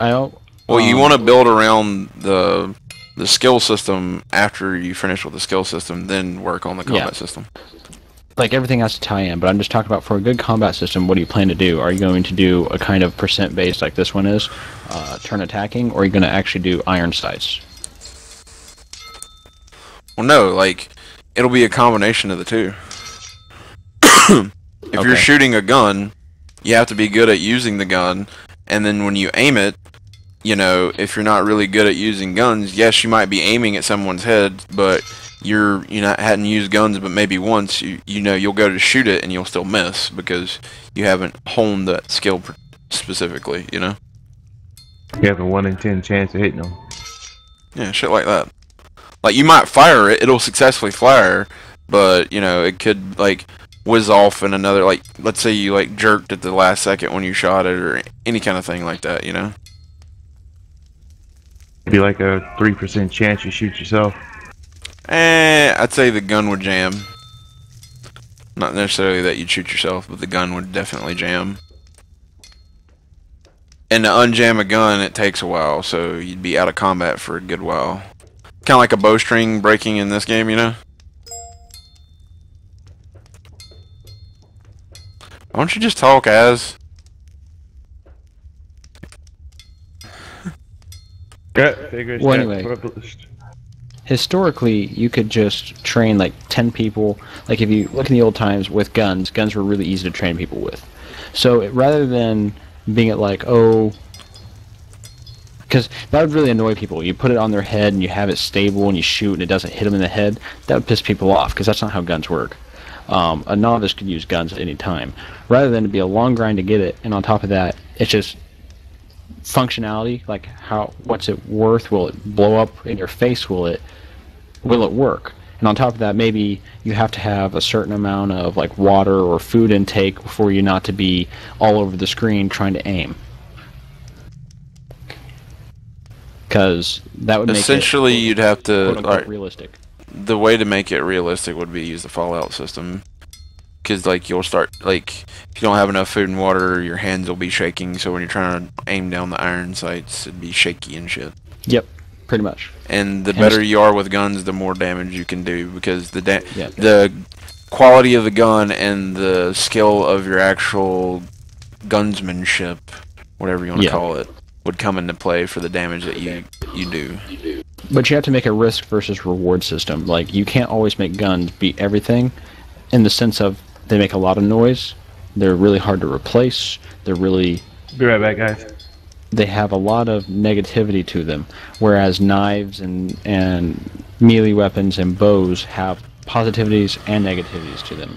[SPEAKER 3] Well, you want to build around the skill system after you finish with the skill system, then work on the combat system.
[SPEAKER 1] Like everything has to tie in, but I'm just talking about for a good combat system, what do you plan to do? Are you going to do a kind of percent based like this one is, turn attacking, or are you going to actually do iron sights?
[SPEAKER 3] Well, no, like, it'll be a combination of the two. If you're shooting a gun, you have to be good at using the gun, and then when you aim it, you know, if you're not really good at using guns, yes, you might be aiming at someone's head, but hadn't used guns but maybe once, you know, you'll go to shoot it and you'll still miss because you haven't honed that skill specifically, you know?
[SPEAKER 2] You have a 1 in 10 chance of hitting them.
[SPEAKER 3] Yeah, shit like that. Like, you might fire it, it'll successfully fire, but, you know, it could, like, whiz off in another, like, let's say you, like, jerked at the last second when you shot it, or any kind of thing like that, you know?
[SPEAKER 2] It'd be like a 3% chance you shoot yourself.
[SPEAKER 3] I'd say the gun would jam. Not necessarily that you'd shoot yourself, but the gun would definitely jam. And to unjam a gun, it takes a while, so you'd be out of combat for a good while. Kind of like a bowstring breaking in this game, you know? Why don't you just talk, Az?
[SPEAKER 1] Well, anyway, historically, you could just train like 10 people. Like if you look in the old times with guns were really easy to train people with. So rather than being at like, oh, because that would really annoy people. You put it on their head and you have it stable and you shoot and it doesn't hit them in the head. That would piss people off because that's not how guns work. A novice could use guns at any time. Rather than to be a long grind to get it, and on top of that, it's just functionality, like what's it worth? Will it blow up in your face? Will it work? And on top of that, maybe you have to have a certain amount of like water or food intake for you not to be all over the screen trying to aim, because that would make
[SPEAKER 3] essentially you'd have to
[SPEAKER 1] realistic.
[SPEAKER 3] The way to make it realistic would be use the Fallout system. Because, like, you'll start, like, if you don't have enough food and water, your hands will be shaking, so when you're trying to aim down the iron sights, it'd be shaky and shit.
[SPEAKER 1] Yep, pretty much.
[SPEAKER 3] And the better you are with guns, the more damage you can do, because the quality of the gun and the skill of your actual gunsmanship, whatever you want to call it, would come into play for the damage that you do.
[SPEAKER 1] But you have to make a risk versus reward system. Like, you can't always make guns beat everything, in the sense of they make a lot of noise, they're really hard to replace, they're really...
[SPEAKER 2] Be right back, guys.
[SPEAKER 1] They have a lot of negativity to them, whereas knives and melee weapons and bows have positivities and negativities to them.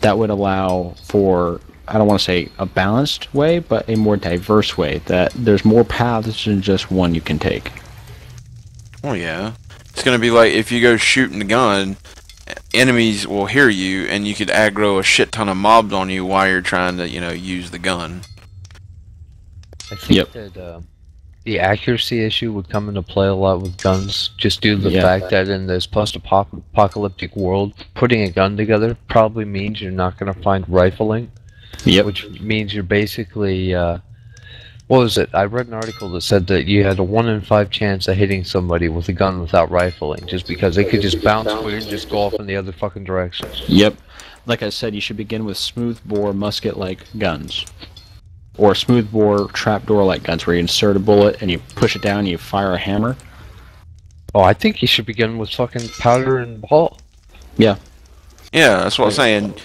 [SPEAKER 1] That would allow for, I don't want to say a balanced way, but a more diverse way, that there's more paths than just one you can take.
[SPEAKER 3] Oh yeah. It's going to be like if you go shooting a gun, enemies will hear you, and you could aggro a shit ton of mobs on you while you're trying to, you know, use the gun.
[SPEAKER 9] I think that the accuracy issue would come into play a lot with guns, just due to the fact that in this post-apocalyptic world, putting a gun together probably means you're not going to find rifling. Which means you're basically, what was it? I read an article that said that you had a 1 in 5 chance of hitting somebody with a gun without rifling, just because they could just bounce clear and just go off in the other fucking direction.
[SPEAKER 1] Yep. Like I said, you should begin with smoothbore musket-like guns. Or smoothbore trapdoor-like guns, where you insert a bullet and you push it down and you fire a hammer.
[SPEAKER 9] Oh, I think you should begin with fucking powder and ball.
[SPEAKER 1] Yeah.
[SPEAKER 3] Yeah, that's what I'm saying.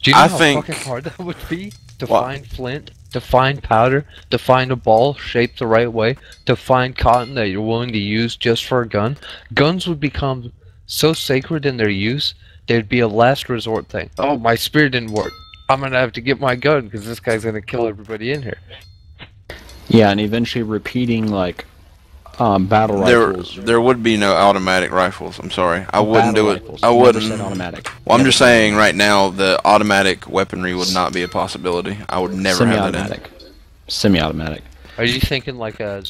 [SPEAKER 9] Do you know how fucking hard that would be? To find flint, to find powder, to find a ball shaped the right way, to find cotton that you're willing to use just for a gun. Guns would become so sacred in their use, they'd be a last resort thing. Oh, my spear didn't work. I'm gonna have to get my gun because this guy's gonna kill everybody in here. Yeah, and eventually repeating like battle rifles.
[SPEAKER 3] There would be no automatic rifles. I'm sorry, I wouldn't do it.
[SPEAKER 1] Rifles.
[SPEAKER 3] I wouldn't.
[SPEAKER 1] Said automatic.
[SPEAKER 3] Well, I'm just saying right now the automatic weaponry would not be a possibility. I would never have that in.
[SPEAKER 1] Semi-automatic.
[SPEAKER 9] Are you thinking like a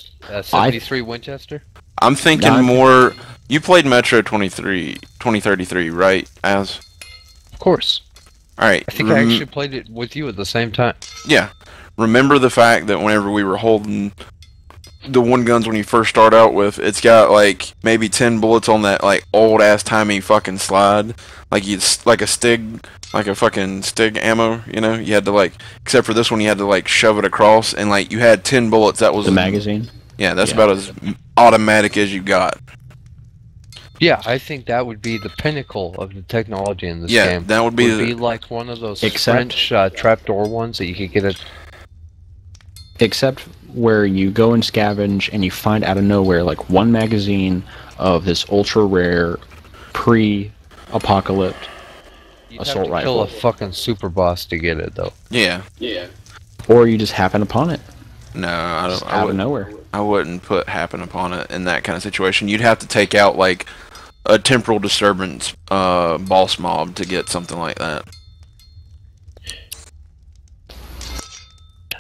[SPEAKER 9] 73 Winchester?
[SPEAKER 3] I'm thinking more. You played Metro 2033, right? Of
[SPEAKER 9] course.
[SPEAKER 3] All right.
[SPEAKER 9] I think I actually played it with you at the same time.
[SPEAKER 3] Yeah. remember the fact that whenever we were holding the one guns when you first start out with, it's got like maybe 10 bullets on that like old ass timey fucking slide, like like a Stig, like a fucking Stig ammo, you know. You had to like, except for this one, you had to like shove it across, and like you had 10 bullets. That was
[SPEAKER 1] the magazine.
[SPEAKER 3] Yeah, that's about as automatic as you got.
[SPEAKER 9] Yeah, I think that would be the pinnacle of the technology in this
[SPEAKER 3] Yeah,
[SPEAKER 9] game.
[SPEAKER 3] that would be
[SPEAKER 9] like one of those
[SPEAKER 1] Except-
[SPEAKER 9] French trapdoor ones that you could get at.
[SPEAKER 1] Except where you go and scavenge and you find out of nowhere like one magazine of this ultra rare pre-apocalypse assault rifle.
[SPEAKER 9] Kill a fucking super boss to get it though.
[SPEAKER 3] Yeah.
[SPEAKER 1] Or you just happen upon it.
[SPEAKER 3] No, I don't.
[SPEAKER 1] Out of nowhere.
[SPEAKER 3] I wouldn't put happen upon it in that kind of situation. You'd have to take out like a temporal disturbance boss mob to get something like that.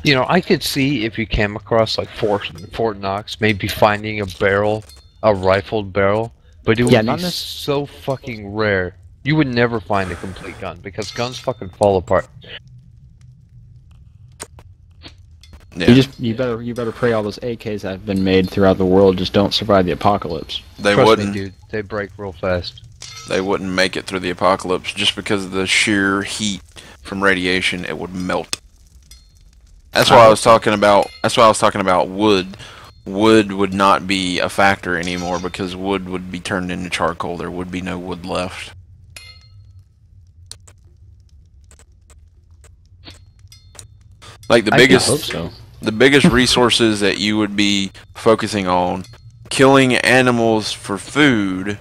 [SPEAKER 9] You know, I could see if you came across like Fort Knox, maybe finding a barrel, a rifled barrel, but it would be so fucking rare. You would never find a complete gun because guns fucking fall apart.
[SPEAKER 3] Yeah.
[SPEAKER 1] You better pray all those AKs that have been made throughout the world just don't survive the apocalypse.
[SPEAKER 3] They
[SPEAKER 9] Trust
[SPEAKER 3] wouldn't.
[SPEAKER 9] me, dude. They break real fast.
[SPEAKER 3] They wouldn't make it through the apocalypse just because of the sheer heat from radiation. It would melt. That's why I was talking about. That's why I was talking about wood. Wood would not be a factor anymore because wood would be turned into charcoal. There would be no wood left. Like the biggest.
[SPEAKER 1] I hope so.
[SPEAKER 3] The biggest resources that you would be focusing on, killing animals for food,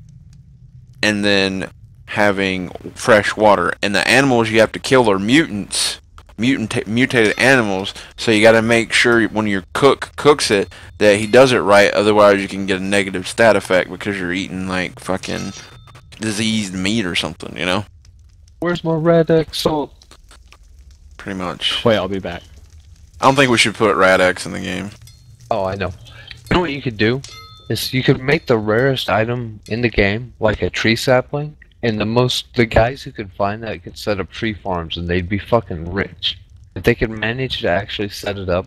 [SPEAKER 3] and then having fresh water. And the animals you have to kill are mutants, mutated animals. So you got to make sure when your cook cooks it that he does it right. Otherwise, you can get a negative stat effect because you're eating like fucking diseased meat or something. You know.
[SPEAKER 9] Where's my red X salt?
[SPEAKER 3] Pretty much.
[SPEAKER 1] Wait, I'll be back.
[SPEAKER 3] I don't think we should put Rad-X in the game.
[SPEAKER 9] Oh, I know. You know what you could do? Is you could make the rarest item in the game, like a tree sapling, and the guys who could find that could set up tree farms and they'd be fucking rich. If they could manage to actually set it up,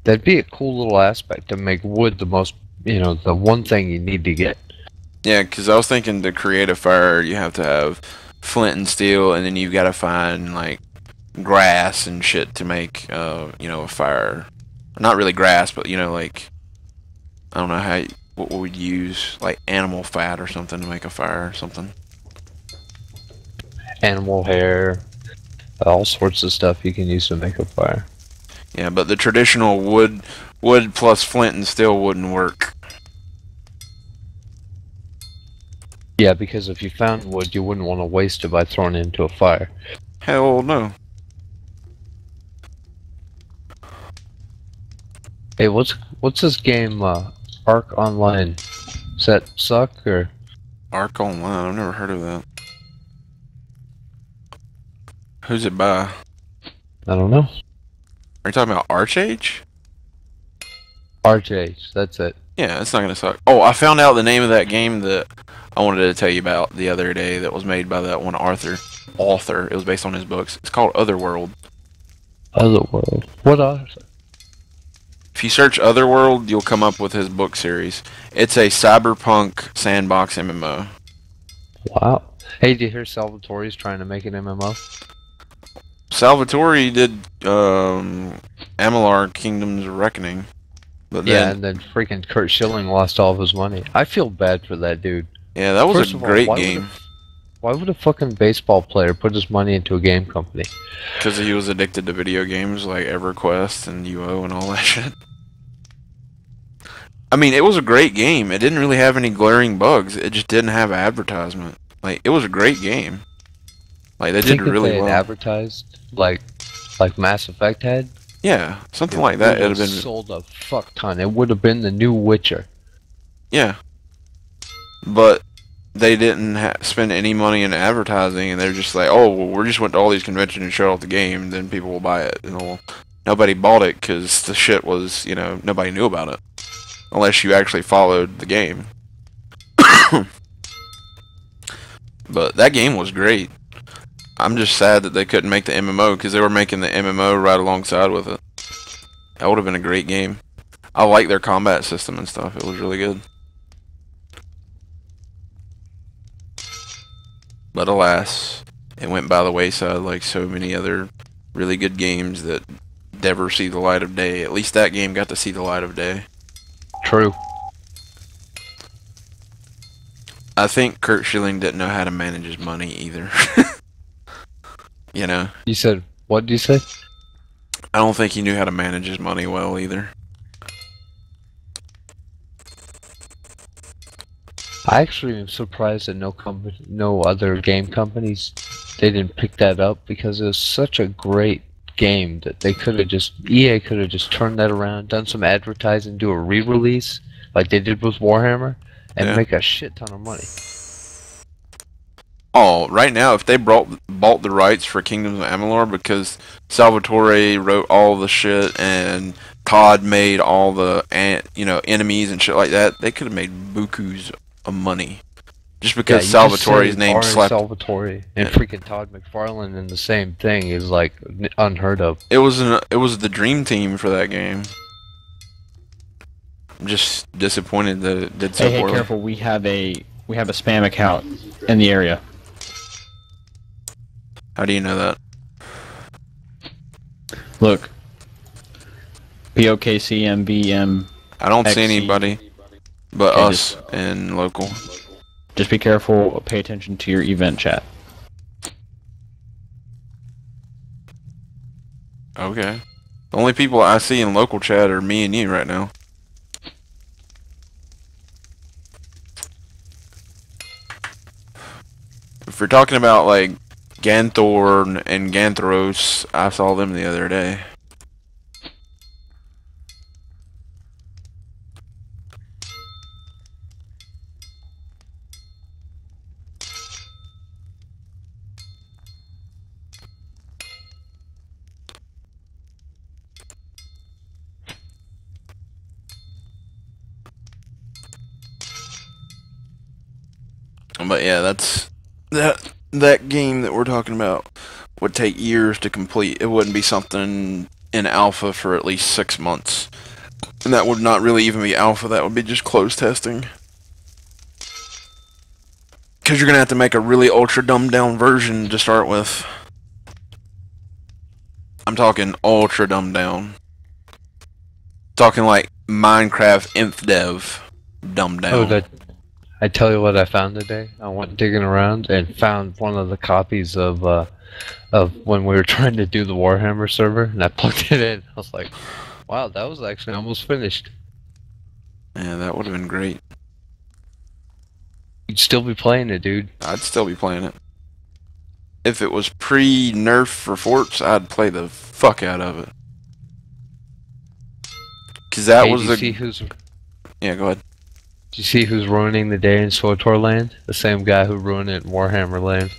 [SPEAKER 9] that'd be a cool little aspect to make wood the most, the one thing you need to get.
[SPEAKER 3] Yeah, because I was thinking to create a fire, you have to have flint and steel, and then you've got to find, like, grass and shit to make a fire. Not really grass, but like, I don't know what we'd use, like animal fat or something to make a fire or something.
[SPEAKER 9] Animal hair, all sorts of stuff you can use to make a fire.
[SPEAKER 3] Yeah, but the traditional wood plus flint and steel wouldn't work.
[SPEAKER 9] Yeah, because if you found wood, you wouldn't want to waste it by throwing it into a fire.
[SPEAKER 3] Hell no.
[SPEAKER 9] Hey, what's this game, Arc Online? Does that suck, or?
[SPEAKER 3] Arc Online? I've never heard of that. Who's it by?
[SPEAKER 9] I don't know.
[SPEAKER 3] Are you talking about Archage?
[SPEAKER 9] Archage, that's it.
[SPEAKER 3] Yeah, it's not gonna suck. Oh, I found out the name of that game that I wanted to tell you about the other day that was made by that one author. It was based on his books. It's called Otherworld.
[SPEAKER 9] Otherworld? What author?
[SPEAKER 3] If you search Otherworld, you'll come up with his book series. It's a cyberpunk sandbox MMO.
[SPEAKER 9] Wow. Hey, did you hear Salvatore's trying to make an MMO?
[SPEAKER 3] Salvatore did Amalar Kingdoms of Reckoning. But
[SPEAKER 9] yeah, and then freaking Kurt Schilling lost all of his money. I feel bad for that dude.
[SPEAKER 3] Yeah, that was a great game.
[SPEAKER 9] Why would a fucking baseball player put his money into a game company?
[SPEAKER 3] Because he was addicted to video games like EverQuest and UO and all that shit. I mean, it was a great game. It didn't really have any glaring bugs. It just didn't have advertisement. Like, it was a great game. Like, they did really well.
[SPEAKER 9] Advertised like Mass Effect had?
[SPEAKER 3] Yeah, something like that. It would have been
[SPEAKER 9] sold a fuck ton. It would have been the new Witcher.
[SPEAKER 3] Yeah, but they didn't spend any money in advertising, and they're just like, oh, well, we just went to all these conventions and showed off the game, and then people will buy it. And well, nobody bought it because the shit was, nobody knew about it. Unless you actually followed the game. But that game was great. I'm just sad that they couldn't make the MMO, because they were making the MMO right alongside with it. That would have been a great game. I like their combat system and stuff. It was really good. But alas, it went by the wayside like so many other really good games that never see the light of day. At least that game got to see the light of day.
[SPEAKER 9] True.
[SPEAKER 3] I think Kurt Schilling didn't know how to manage his money either. You know?
[SPEAKER 9] You said, what did you say?
[SPEAKER 3] I don't think he knew how to manage his money well either.
[SPEAKER 9] I actually am surprised that no other game companies, they didn't pick that up, because it was such a great game that they could have just, EA could have just turned that around, done some advertising, do a re-release like they did with Warhammer, and make a shit ton of money.
[SPEAKER 3] Oh, right now, if they bought the rights for Kingdoms of Amalur, because Salvatore wrote all the shit and Todd made all the enemies and shit like that, they could have made bukus of money. Just because Salvatore's name slapped.
[SPEAKER 9] Salvatore and freaking Todd McFarlane in the same thing is like unheard of.
[SPEAKER 3] It was the dream team for that game. I'm just disappointed that it did so poorly.
[SPEAKER 1] Hey, careful! We have a spam account in the area.
[SPEAKER 3] How do you know that?
[SPEAKER 1] Look. POKCMBM.
[SPEAKER 3] I don't see anybody but us and local.
[SPEAKER 1] Just be careful, pay attention to your event chat.
[SPEAKER 3] Okay. The only people I see in local chat are me and you right now. If we're talking about like Ganthor and Ganthros, I saw them the other day. But yeah, that's that game that we're talking about would take years to complete. It wouldn't be something in alpha for at least 6 months. And that would not really even be alpha, that would be just closed testing. Because you're going to have to make a really ultra dumbed down version to start with. I'm talking ultra dumbed down. Talking like Minecraft Inf Dev dumbed down.
[SPEAKER 9] Oh, I tell you what I found today. I went digging around and found one of the copies of when we were trying to do the Warhammer server, and I plugged it in. I was like, wow, that was actually almost finished.
[SPEAKER 3] Yeah, that would have been great.
[SPEAKER 9] You'd still be playing it, dude.
[SPEAKER 3] I'd still be playing it. If it was pre-nerf for forts, I'd play the fuck out of it. Cause that was the... Yeah, go ahead.
[SPEAKER 9] Do you see who's ruining the day in SWTOR land? The same guy who ruined it in Warhammer land.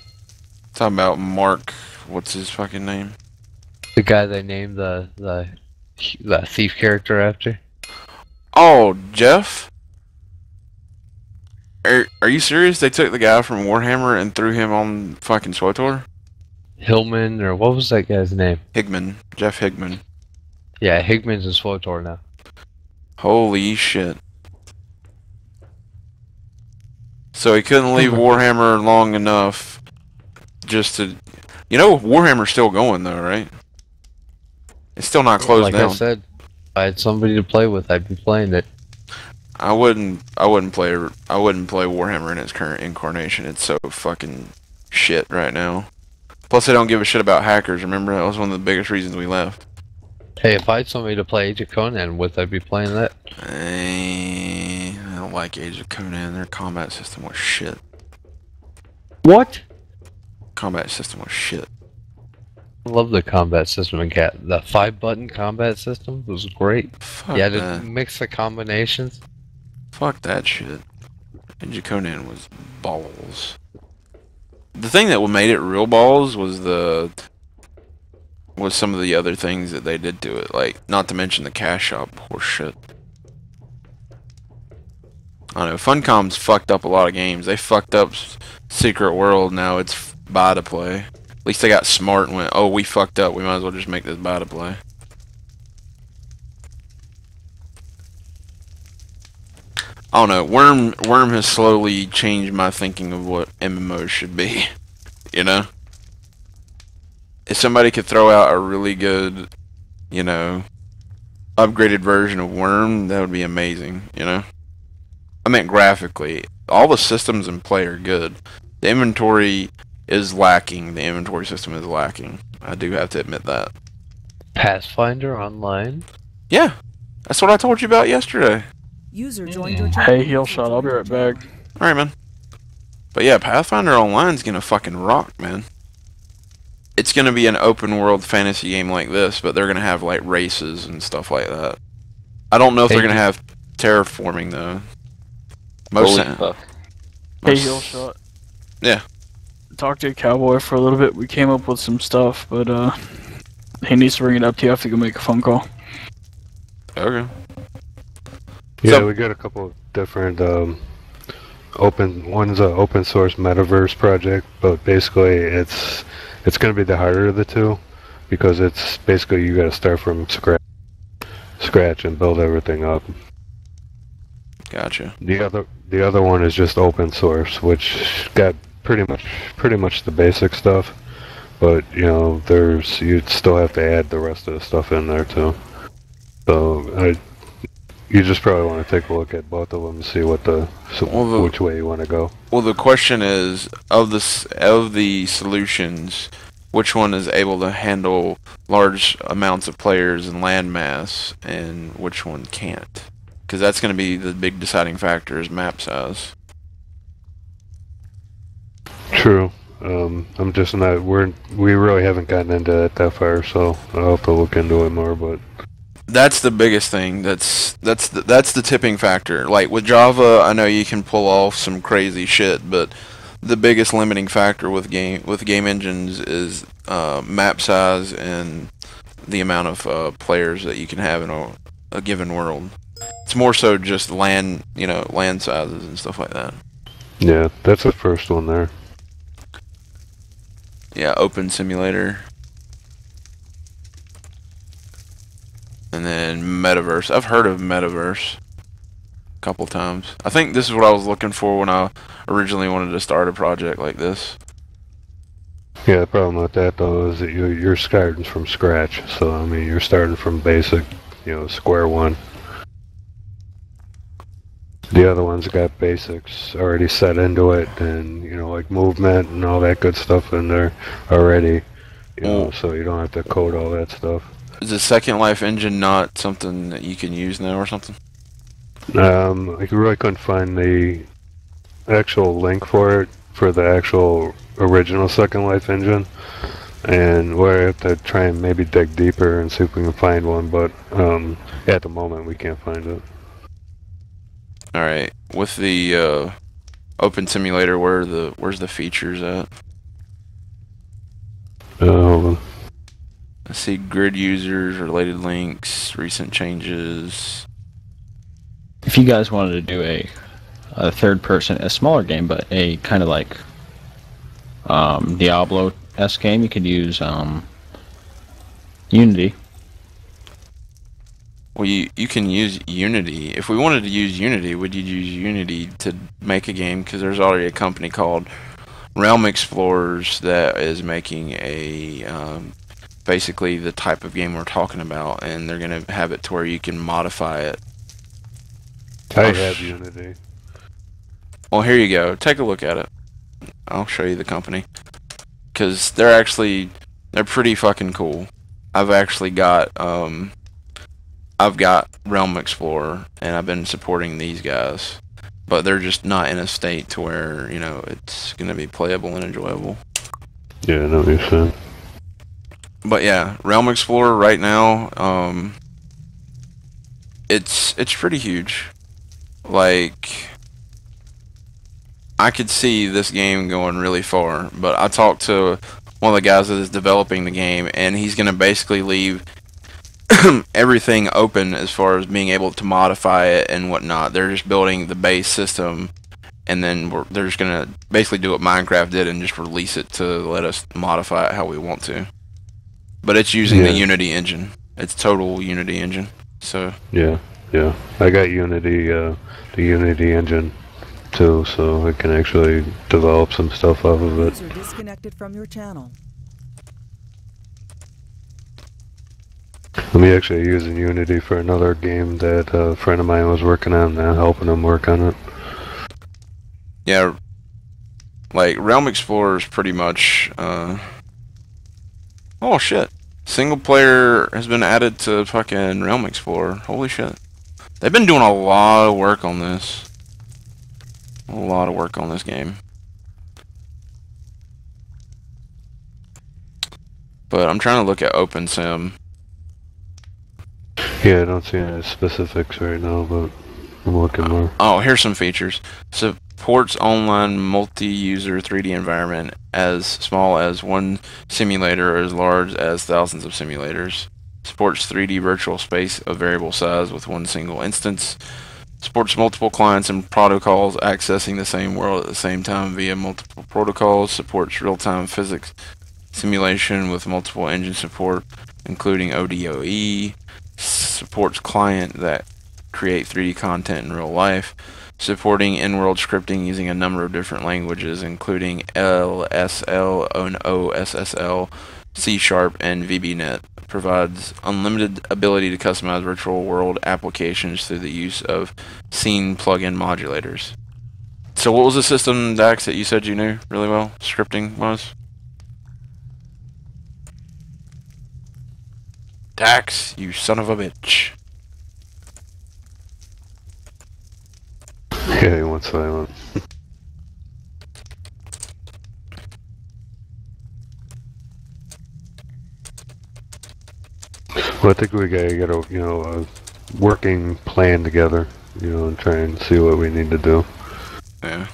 [SPEAKER 3] Talking about Mark, what's his fucking name?
[SPEAKER 9] The guy they named the thief character after.
[SPEAKER 3] Oh, Jeff? Are you serious? They took the guy from Warhammer and threw him on fucking SWTOR?
[SPEAKER 9] Hillman, or what was that guy's name?
[SPEAKER 3] Higman. Jeff Higman.
[SPEAKER 9] Yeah, Higman's in SWTOR now.
[SPEAKER 3] Holy shit. So he couldn't leave Warhammer long enough just to... You know, Warhammer's still going though, right? It's still not closed down.
[SPEAKER 9] Like I said, if I had somebody to play with, I'd be playing it.
[SPEAKER 3] I wouldn't play Warhammer in its current incarnation. It's so fucking shit right now. Plus, they don't give a shit about hackers. Remember, that was one of the biggest reasons we left.
[SPEAKER 9] Hey, if I had somebody to play Age of Conan with, I'd be playing that.
[SPEAKER 3] I don't like Age of Conan. Their combat system was shit.
[SPEAKER 9] What?
[SPEAKER 3] Combat system was shit.
[SPEAKER 9] I love the combat system in Cat. The 5-button combat system was great.
[SPEAKER 3] Fuck
[SPEAKER 9] yeah,
[SPEAKER 3] that.
[SPEAKER 9] to mix the combinations.
[SPEAKER 3] Fuck that shit. Age of Conan was balls. The thing that made it real balls was some of the other things that they did to it, like not to mention the cash shop horse shit. I don't know, Funcom's fucked up a lot of games. They fucked up Secret World, now it's buy to play. At least they got smart and went, oh, we fucked up, we might as well just make this buy to play. I don't know. Wurm has slowly changed my thinking of what MMOs should be. You know, if somebody could throw out a really good, you know, upgraded version of Wurm, that would be amazing. You know, I meant graphically. All the systems in play are good. The inventory is lacking. The inventory system is lacking. I do have to admit that.
[SPEAKER 9] Pathfinder Online?
[SPEAKER 3] Yeah, that's what I told you about yesterday.
[SPEAKER 5] User joined your channel.
[SPEAKER 4] Hey, heel shot. I'll be right back.
[SPEAKER 3] Alright, man. But yeah, Pathfinder Online's gonna fucking rock, man. It's gonna be an open world fantasy game like this, but they're gonna have like races and stuff like that. I don't know if they're gonna have terraforming though.
[SPEAKER 8] Holy fuck.
[SPEAKER 4] Hey, heel shot.
[SPEAKER 3] Yeah.
[SPEAKER 4] Talked to a cowboy for a little bit. We came up with some stuff, but he needs to bring it up to you. I have to go make a phone call.
[SPEAKER 3] Okay.
[SPEAKER 6] Yeah,
[SPEAKER 3] So-
[SPEAKER 6] we got a couple of different one's an open source metaverse project, but basically it's going to be the harder of the two because it's basically you got to start from scratch and build everything up.
[SPEAKER 3] Gotcha.
[SPEAKER 6] The other one is just open source, which got pretty much the basic stuff, but you know you'd still have to add the rest of the stuff in there too. So you just probably want to take a look at both of them and see which way you want to go.
[SPEAKER 3] Well, the question is, of the solutions, which one is able to handle large amounts of players and landmass, and which one can't? Because that's going to be the big deciding factor is map size.
[SPEAKER 6] True. I'm just not. We really haven't gotten into it that far, so I'll have to look into it more. But
[SPEAKER 3] that's the biggest thing. That's the tipping factor. Like with Java, I know you can pull off some crazy shit, but the biggest limiting factor with game engines is map size and the amount of players that you can have in a given world. It's more so just land sizes and stuff like that.
[SPEAKER 6] yeah, that's the first one there.
[SPEAKER 3] Yeah, Open Simulator. And then Metaverse. I've heard of Metaverse a couple times. I think this is what I was looking for when I originally wanted to start a project like this.
[SPEAKER 6] Yeah, the problem with that though is that you're starting from scratch. So I mean, you're starting from basic, square one. The other one's got basics already set into it, and like movement and all that good stuff in there already. So you don't have to code all that stuff.
[SPEAKER 3] Is the Second Life engine not something that you can use now or something?
[SPEAKER 6] I really couldn't find the actual link for it for the actual original Second Life engine, and we'll have to try and maybe dig deeper and see if we can find one. But at the moment, we can't find it.
[SPEAKER 3] Alright, with the Open Simulator, where's the features at? I see grid users, related links, recent changes.
[SPEAKER 1] If you guys wanted to do a third person, a smaller game, but a kind of like Diablo-esque game, you could use Unity.
[SPEAKER 3] Well, you can use Unity. If we wanted to use Unity, would you use Unity to make a game? Because there's already a company called Realm Explorers that is making a basically the type of game we're talking about, and they're gonna have it to where you can modify it.
[SPEAKER 6] I have Unity.
[SPEAKER 3] Well, here you go. Take a look at it. I'll show you the company, because they're pretty fucking cool. I've actually got Realm Explorer, and I've been supporting these guys, but they're just not in a state to where it's gonna be playable and enjoyable.
[SPEAKER 6] Yeah, that makes sense.
[SPEAKER 3] But yeah, Realm Explorer right now, it's pretty huge. Like, I could see this game going really far, but I talked to one of the guys that is developing the game, and he's gonna basically leave everything open as far as being able to modify it and whatnot. They're just building the base system, and then they're just gonna basically do what Minecraft did and just release it to let us modify it how we want to. But it's using the Unity engine. It's total Unity engine. So
[SPEAKER 6] yeah, Yeah, I got Unity, the Unity engine too, so I can actually develop some stuff off of it.
[SPEAKER 5] User disconnected from your channel.
[SPEAKER 6] I'm actually using Unity for another game that a friend of mine was working on, helping him work on it.
[SPEAKER 3] Yeah, like Realm Explorer is pretty much. Oh shit! Single player has been added to fucking Realm Explorer. Holy shit! They've been doing a lot of work on this. A lot of work on this game. But I'm trying to look at OpenSim.
[SPEAKER 6] Yeah, I don't see any specifics right now, but I'm looking more.
[SPEAKER 3] Oh, here's some features. Supports online multi-user 3D environment as small as one simulator or as large as thousands of simulators. Supports 3D virtual space of variable size with one single instance. Supports multiple clients and protocols accessing the same world at the same time via multiple protocols. Supports real-time physics simulation with multiple engine support, including ODOE. Supports client that create 3D content in real life. Supporting in-world scripting using a number of different languages, including LSL, OSSL, C#, and VBNet. Provides unlimited ability to customize virtual world applications through the use of scene plugin modulators. So what was the system, Dax, that you said you knew really well, scripting-wise? Dax, you son of a bitch.
[SPEAKER 6] Yeah, he went silent. Well, I think we gotta get a, a working plan together, and try and see what we need to do.
[SPEAKER 3] Yeah.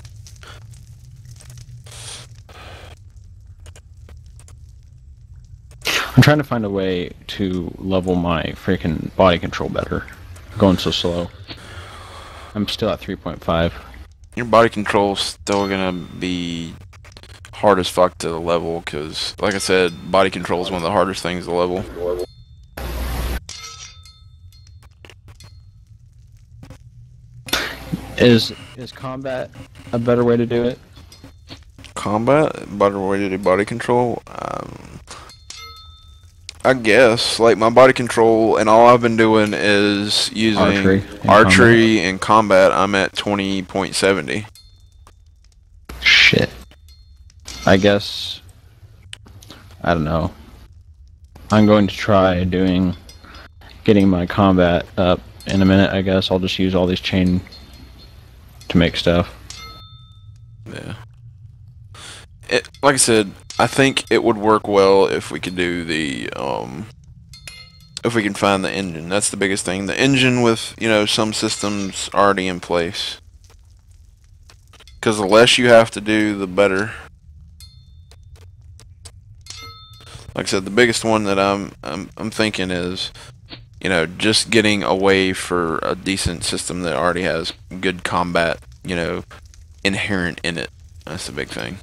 [SPEAKER 1] I'm trying to find a way to level my freaking body control better. I'm going so slow. I'm still at 3.5.
[SPEAKER 3] Your body control's still gonna be hard as fuck to level, because, like I said, body control is one of the hardest things to level.
[SPEAKER 1] Is combat a better way to do it?
[SPEAKER 3] Combat? Better way to do body control? I guess. Like, my body control, and all I've been doing is using archery and combat. I'm at 20.70.
[SPEAKER 1] Shit. I guess... I don't know. I'm going to try getting my combat up in a minute, I guess. I'll just use all these chain to make stuff.
[SPEAKER 3] Yeah. Like I said, I think it would work well if we could do the, if we can find the engine. That's the biggest thing. The engine with, some systems already in place. Because the less you have to do, the better. Like I said, the biggest one that I'm thinking is, just getting a way for a decent system that already has good combat, inherent in it. That's the big thing.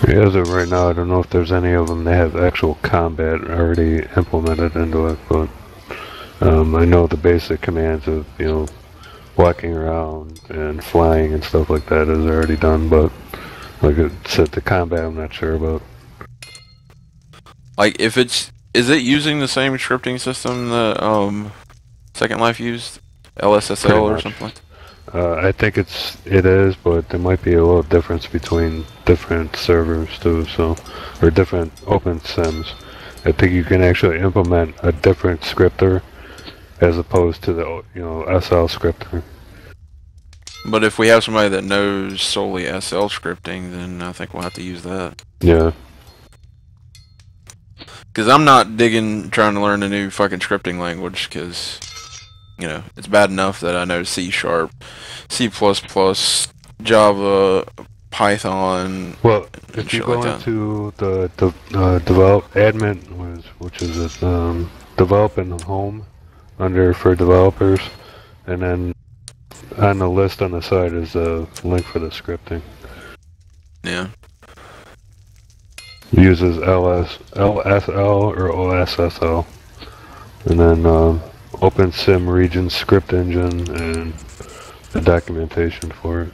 [SPEAKER 6] Yeah, as of right now, I don't know if there's any of them that have actual combat already implemented into it, but I know the basic commands of, walking around and flying and stuff like that is already done, but like I said, the combat I'm not sure about.
[SPEAKER 3] Like, is it using the same scripting system that Second Life used? LSSL or something like that?
[SPEAKER 6] I think it is, but there might be a little difference between different servers too, or different open sims. I think you can actually implement a different scripter as opposed to the SL scripter.
[SPEAKER 3] But if we have somebody that knows solely SL scripting, then I think we'll have to use that.
[SPEAKER 6] Yeah.
[SPEAKER 3] Because I'm not digging trying to learn a new fucking scripting language, because, it's bad enough that I know C#, C++, Java, Python.
[SPEAKER 6] Well, if you go into the develop admin, which is develop in home for developers, and then on the list on the side is a link for the scripting.
[SPEAKER 3] Yeah.
[SPEAKER 6] It uses LSL or OSSL. And then OpenSim region script engine and the documentation for it.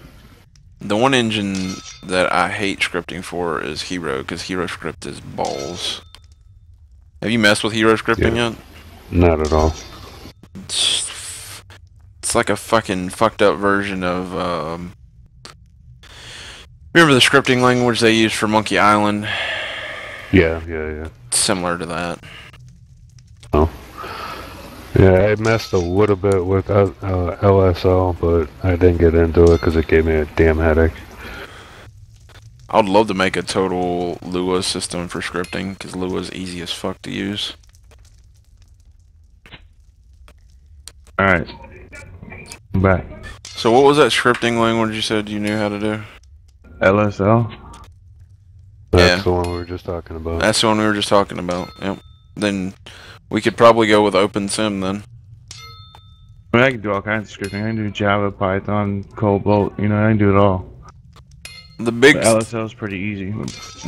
[SPEAKER 3] The one engine that I hate scripting for is Hero, because Hero script is balls. Have you messed with Hero scripting yet?
[SPEAKER 6] Not at all.
[SPEAKER 3] It's like a fucking fucked up version of, remember the scripting language they used for Monkey Island?
[SPEAKER 6] Yeah.
[SPEAKER 3] It's similar to that.
[SPEAKER 6] Oh. Yeah, I messed a little bit with LSL, but I didn't get into it because it gave me a damn headache.
[SPEAKER 3] I would love to make a total Lua system for scripting, because Lua's easy as fuck to use.
[SPEAKER 2] Alright. I'm back.
[SPEAKER 3] So what was that scripting language you said you knew how to do?
[SPEAKER 2] LSL?
[SPEAKER 6] That's the one we were just talking about.
[SPEAKER 3] That's the one we were just talking about, yep. Then we could probably go with OpenSim then.
[SPEAKER 2] I mean, I can do all kinds of scripting. I can do Java, Python, Cobalt, you know, I can do it all.
[SPEAKER 3] The big
[SPEAKER 2] LSL is pretty easy.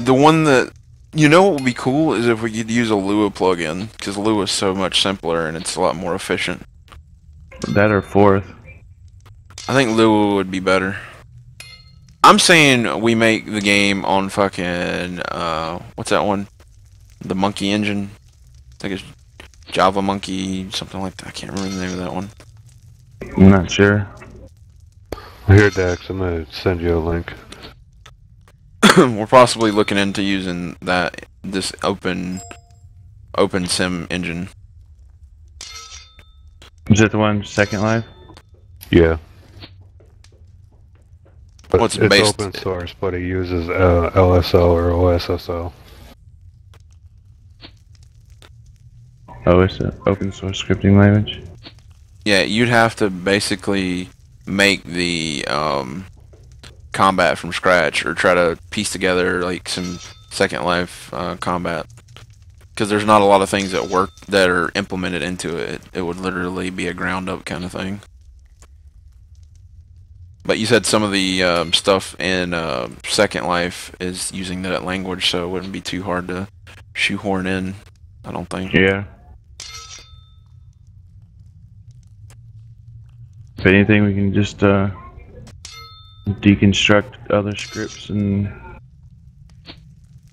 [SPEAKER 3] The one that, you know what would be cool is if we could use a Lua plugin, because Lua is so much simpler and it's a lot more efficient.
[SPEAKER 2] That or Forth.
[SPEAKER 3] I think Lua would be better. I'm saying we make the game on fucking, what's that one? The Monkey engine? I think it's Java Monkey, something like that. I can't remember the name of that one.
[SPEAKER 2] I'm not sure.
[SPEAKER 6] Here, Dax, I'm gonna send you a link.
[SPEAKER 3] We're possibly looking into using this OpenSim engine.
[SPEAKER 2] Is that the one, Second Life?
[SPEAKER 6] Yeah. But
[SPEAKER 3] What's
[SPEAKER 6] it's
[SPEAKER 3] based?
[SPEAKER 6] open source, but it uses LSL or OSSL.
[SPEAKER 2] Oh, it's an open source scripting language?
[SPEAKER 3] Yeah, you'd have to basically make the combat from scratch, or try to piece together like some Second Life combat, because there's not a lot of things that work that are implemented into it. It would literally be a ground up kind of thing. But you said some of the stuff in Second Life is using that language, so it wouldn't be too hard to shoehorn in, I don't think.
[SPEAKER 2] Yeah. If anything, we can just deconstruct other scripts and...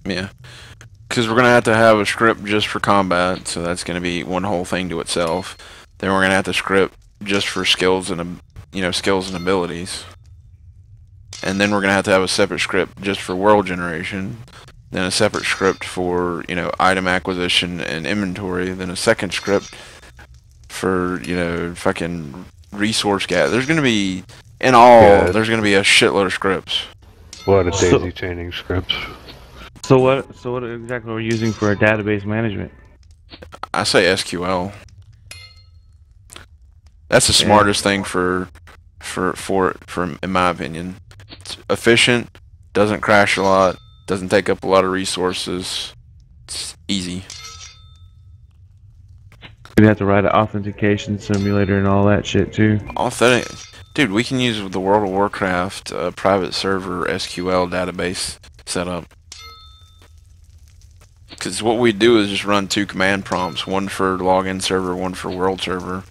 [SPEAKER 3] Yeah. Because we're going to have a script just for combat, so that's going to be one whole thing to itself. Then we're going to have to script just for skills and skills and abilities. And then we're going to have a separate script just for world generation. Then a separate script for, item acquisition and inventory. Then a second script for, fucking resource gather. There's going to be, in all, there's going to be a shitload of scripts.
[SPEAKER 6] A lot of daisy chaining scripts.
[SPEAKER 2] So what exactly are we using for our database management?
[SPEAKER 3] I say SQL. That's the smartest thing for in my opinion. It's efficient, doesn't crash a lot, doesn't take up a lot of resources. It's easy.
[SPEAKER 2] We'd have to write an authentication simulator and all that shit too.
[SPEAKER 3] Dude, we can use the World of Warcraft private server SQL database setup. Because what we do is just run 2 command prompts, one for login server, one for world server.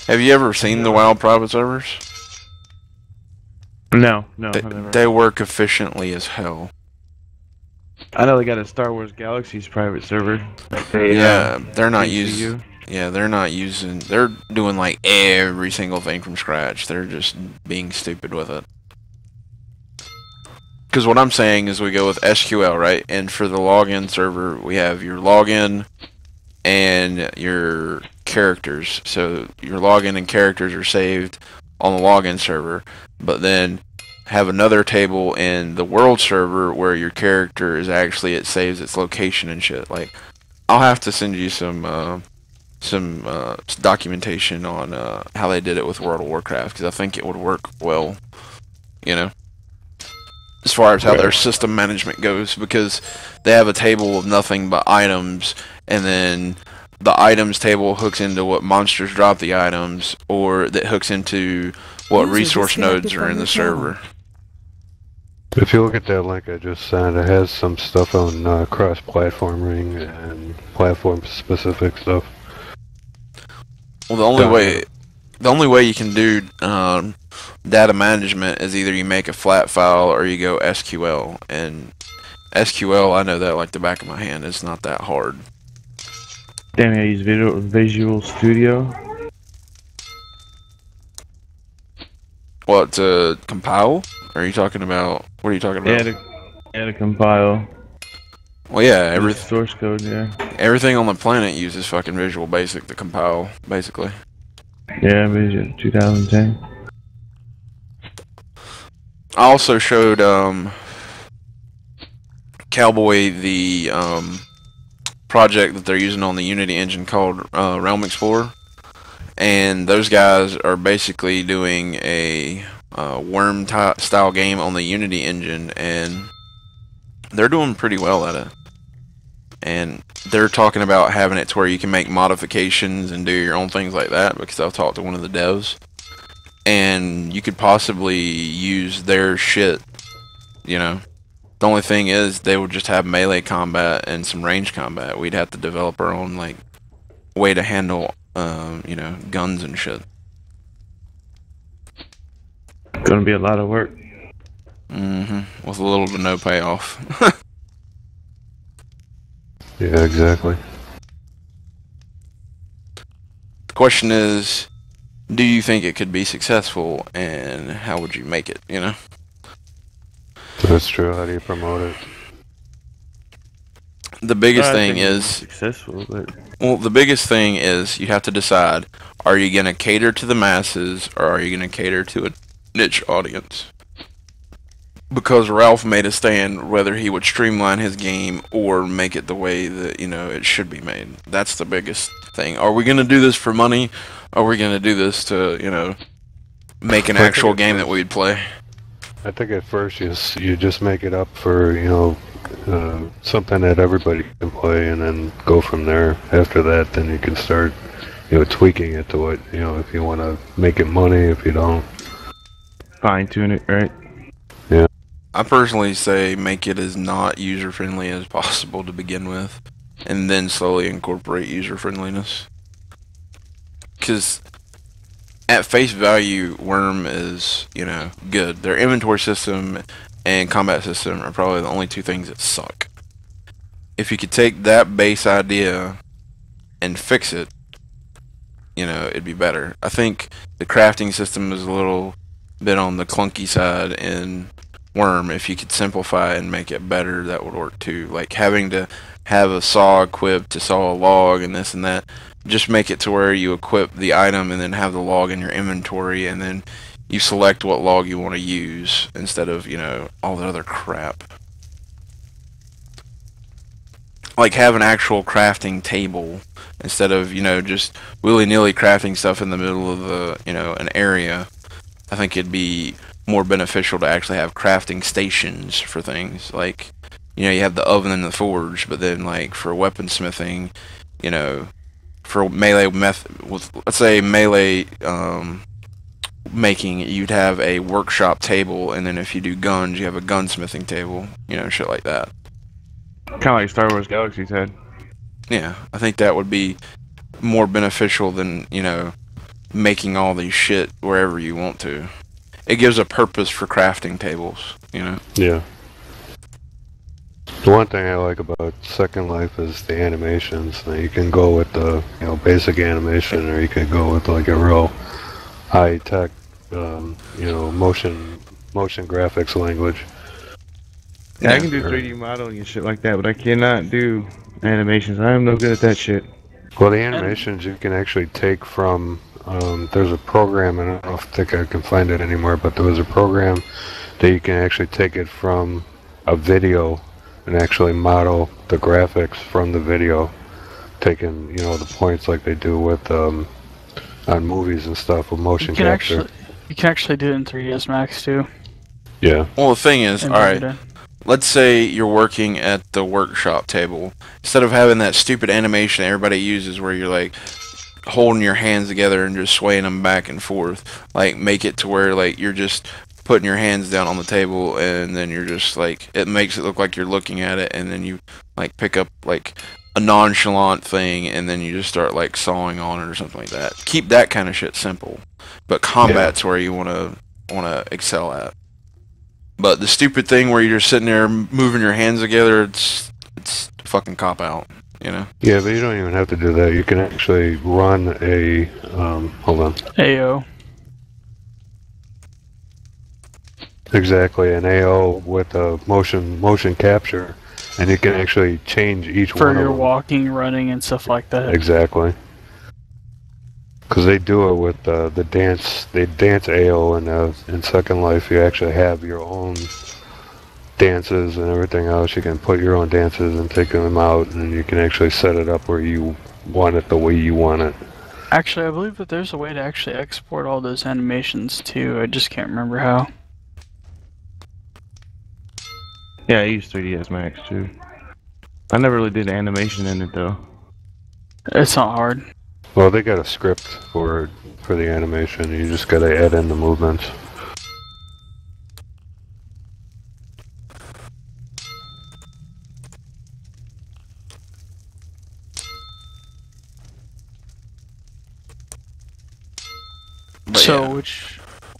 [SPEAKER 3] Have you ever seen the WoW private servers?
[SPEAKER 2] No.
[SPEAKER 3] They work efficiently as hell.
[SPEAKER 2] I know they got a Star Wars Galaxies private server.
[SPEAKER 3] They're not using. Yeah, they're doing like every single thing from scratch. They're just being stupid with it. Because what I'm saying is we go with SQL, right? And for the login server, we have your login and your characters. So your login and characters are saved on the login server, but then have another table in the world server where your character is actually, it saves its location and shit. Like, I'll have to send you some documentation on how they did it with World of Warcraft, because I think it would work well, as far as how their system management goes, because they have a table of nothing but items, and then the items table hooks into what monsters drop the items, or that hooks into what
[SPEAKER 5] User
[SPEAKER 3] resource
[SPEAKER 5] disconnected
[SPEAKER 3] nodes are
[SPEAKER 5] from
[SPEAKER 3] in
[SPEAKER 5] your
[SPEAKER 3] the
[SPEAKER 5] channel.
[SPEAKER 3] server.
[SPEAKER 6] If you look at that link I just sent, it has some stuff on cross-platforming and platform-specific stuff.
[SPEAKER 3] Well, the only way you can do data management is either you make a flat file or you go SQL. And SQL, I know that like the back of my hand. It's not that hard.
[SPEAKER 2] Damn, I use Visual Studio.
[SPEAKER 3] What, to compile? Or are you talking about? What are you talking about?
[SPEAKER 2] Yeah, to compile.
[SPEAKER 3] Well, yeah,
[SPEAKER 2] Source code, yeah.
[SPEAKER 3] everything on the planet uses fucking Visual Basic to compile, basically.
[SPEAKER 2] Yeah, Visual 2010.
[SPEAKER 3] I also showed Cowboy the project that they're using on the Unity engine called Realm Explorer, and those guys are basically doing a Wurm style game on the Unity engine, and they're doing pretty well at it. And they're talking about having it to where you can make modifications and do your own things like that, because I've talked to one of the devs, and you could possibly use their shit, you know. The only thing is they would just have melee combat and some range combat. We'd have to develop our own like way to handle you know, guns and shit.
[SPEAKER 2] Gonna be a lot of work.
[SPEAKER 3] With a little to no payoff.
[SPEAKER 6] Yeah, exactly.
[SPEAKER 3] The question is, do you think it could be successful, and how would you make it, you know?
[SPEAKER 6] That's true. How do you promote it?
[SPEAKER 3] The biggest
[SPEAKER 2] I
[SPEAKER 3] thing
[SPEAKER 2] think it's
[SPEAKER 3] is,
[SPEAKER 2] successful, but
[SPEAKER 3] well, the biggest thing is you have to decide, are you going to cater to the masses, or are you going to cater to a niche audience? Because Ralph made a stand whether he would streamline his game or make it the way that, you know, it should be made. That's the biggest thing. Are we going to do this for money? Or are we going to do this to, you know, make an actual game that we'd play?
[SPEAKER 6] I think at first you just make it up for, you know, something that everybody can play, and then go from there. After that, then you can start, you know, tweaking it to what, you know, if you want to make it money, if you don't.
[SPEAKER 2] fine tune it, right?
[SPEAKER 6] Yeah.
[SPEAKER 3] I personally say make it as not user-friendly as possible to begin with, and then slowly incorporate user-friendliness. Because at face value, Wurm is, you know, good. Their inventory system and combat system are probably the only two things that suck. If you could take that base idea and fix it, you know, it'd be better. I think the crafting system is a little bit on the clunky side in Wurm. If you could simplify it and make it better, that would work too. Like having to have a saw equipped to saw a log and this and that. Just make it to where you equip the item and then have the log in your inventory, and then you select what log you want to use instead of, you know, all that other crap. Like have an actual crafting table instead of, you know, just willy-nilly crafting stuff in the middle of the, you know, an area. I think it'd be more beneficial to actually have crafting stations for things. Like, you know, you have the oven and the forge, but then like for weaponsmithing, you know, for melee with, let's say, melee making, you'd have a workshop table, and then if you do guns, you have a gunsmithing table, you know, shit like that.
[SPEAKER 2] Kind of like Star Wars Galaxy's had.
[SPEAKER 3] Yeah, I think that would be more beneficial than, you know, making all these shit wherever you want to. It gives a purpose for crafting tables, you know?
[SPEAKER 6] Yeah. The one thing I like about Second Life is the animations. You can go with the, you know, basic animation, or you can go with like a real high-tech, you know, motion graphics language.
[SPEAKER 2] Yeah, I can do 3D modeling and shit like that, but I cannot do animations. I am no good at that shit.
[SPEAKER 6] Well, the animations you can actually take from, there's a program, I don't think I can find it anymore, but there was a program that you can actually take it from a video and actually model the graphics from the video, taking, you know, the points like they do with, on movies and stuff with motion capture.
[SPEAKER 4] You can actually do it in 3ds Max too.
[SPEAKER 6] Yeah.
[SPEAKER 3] Well, the thing is, alright, let's say you're working at the workshop table. Instead of having that stupid animation everybody uses where you're like holding your hands together and just swaying them back and forth. Like, make it to where, like, you're just putting your hands down on the table, and then you're just, like, it makes it look like you're looking at it, and then you, like, pick up, like, a nonchalant thing, and then you just start, like, sawing on it or something like that. Keep that kind of shit simple. But combat's where you want to excel at. But the stupid thing where you're just sitting there moving your hands together, it's fucking cop out, you know?
[SPEAKER 6] Yeah, but you don't even have to do that. You can actually run a, hold on.
[SPEAKER 4] AO.
[SPEAKER 6] Exactly, an AO with a motion capture, and you can actually change each one of them.
[SPEAKER 4] For your walking, running, and stuff like that.
[SPEAKER 6] Exactly. Because they do it with the dance. They dance AO in Second Life. You actually have your own dances and everything else. You can put your own dances and take them out, and you can actually set it up where you want it the way you want it.
[SPEAKER 4] Actually, I believe that there's a way to actually export all those animations too. I just can't remember how.
[SPEAKER 2] Yeah, I use 3ds Max too. I never really did animation in it though.
[SPEAKER 4] It's not hard.
[SPEAKER 6] Well, they got a script for the animation. You just gotta add in the movements.
[SPEAKER 4] So yeah.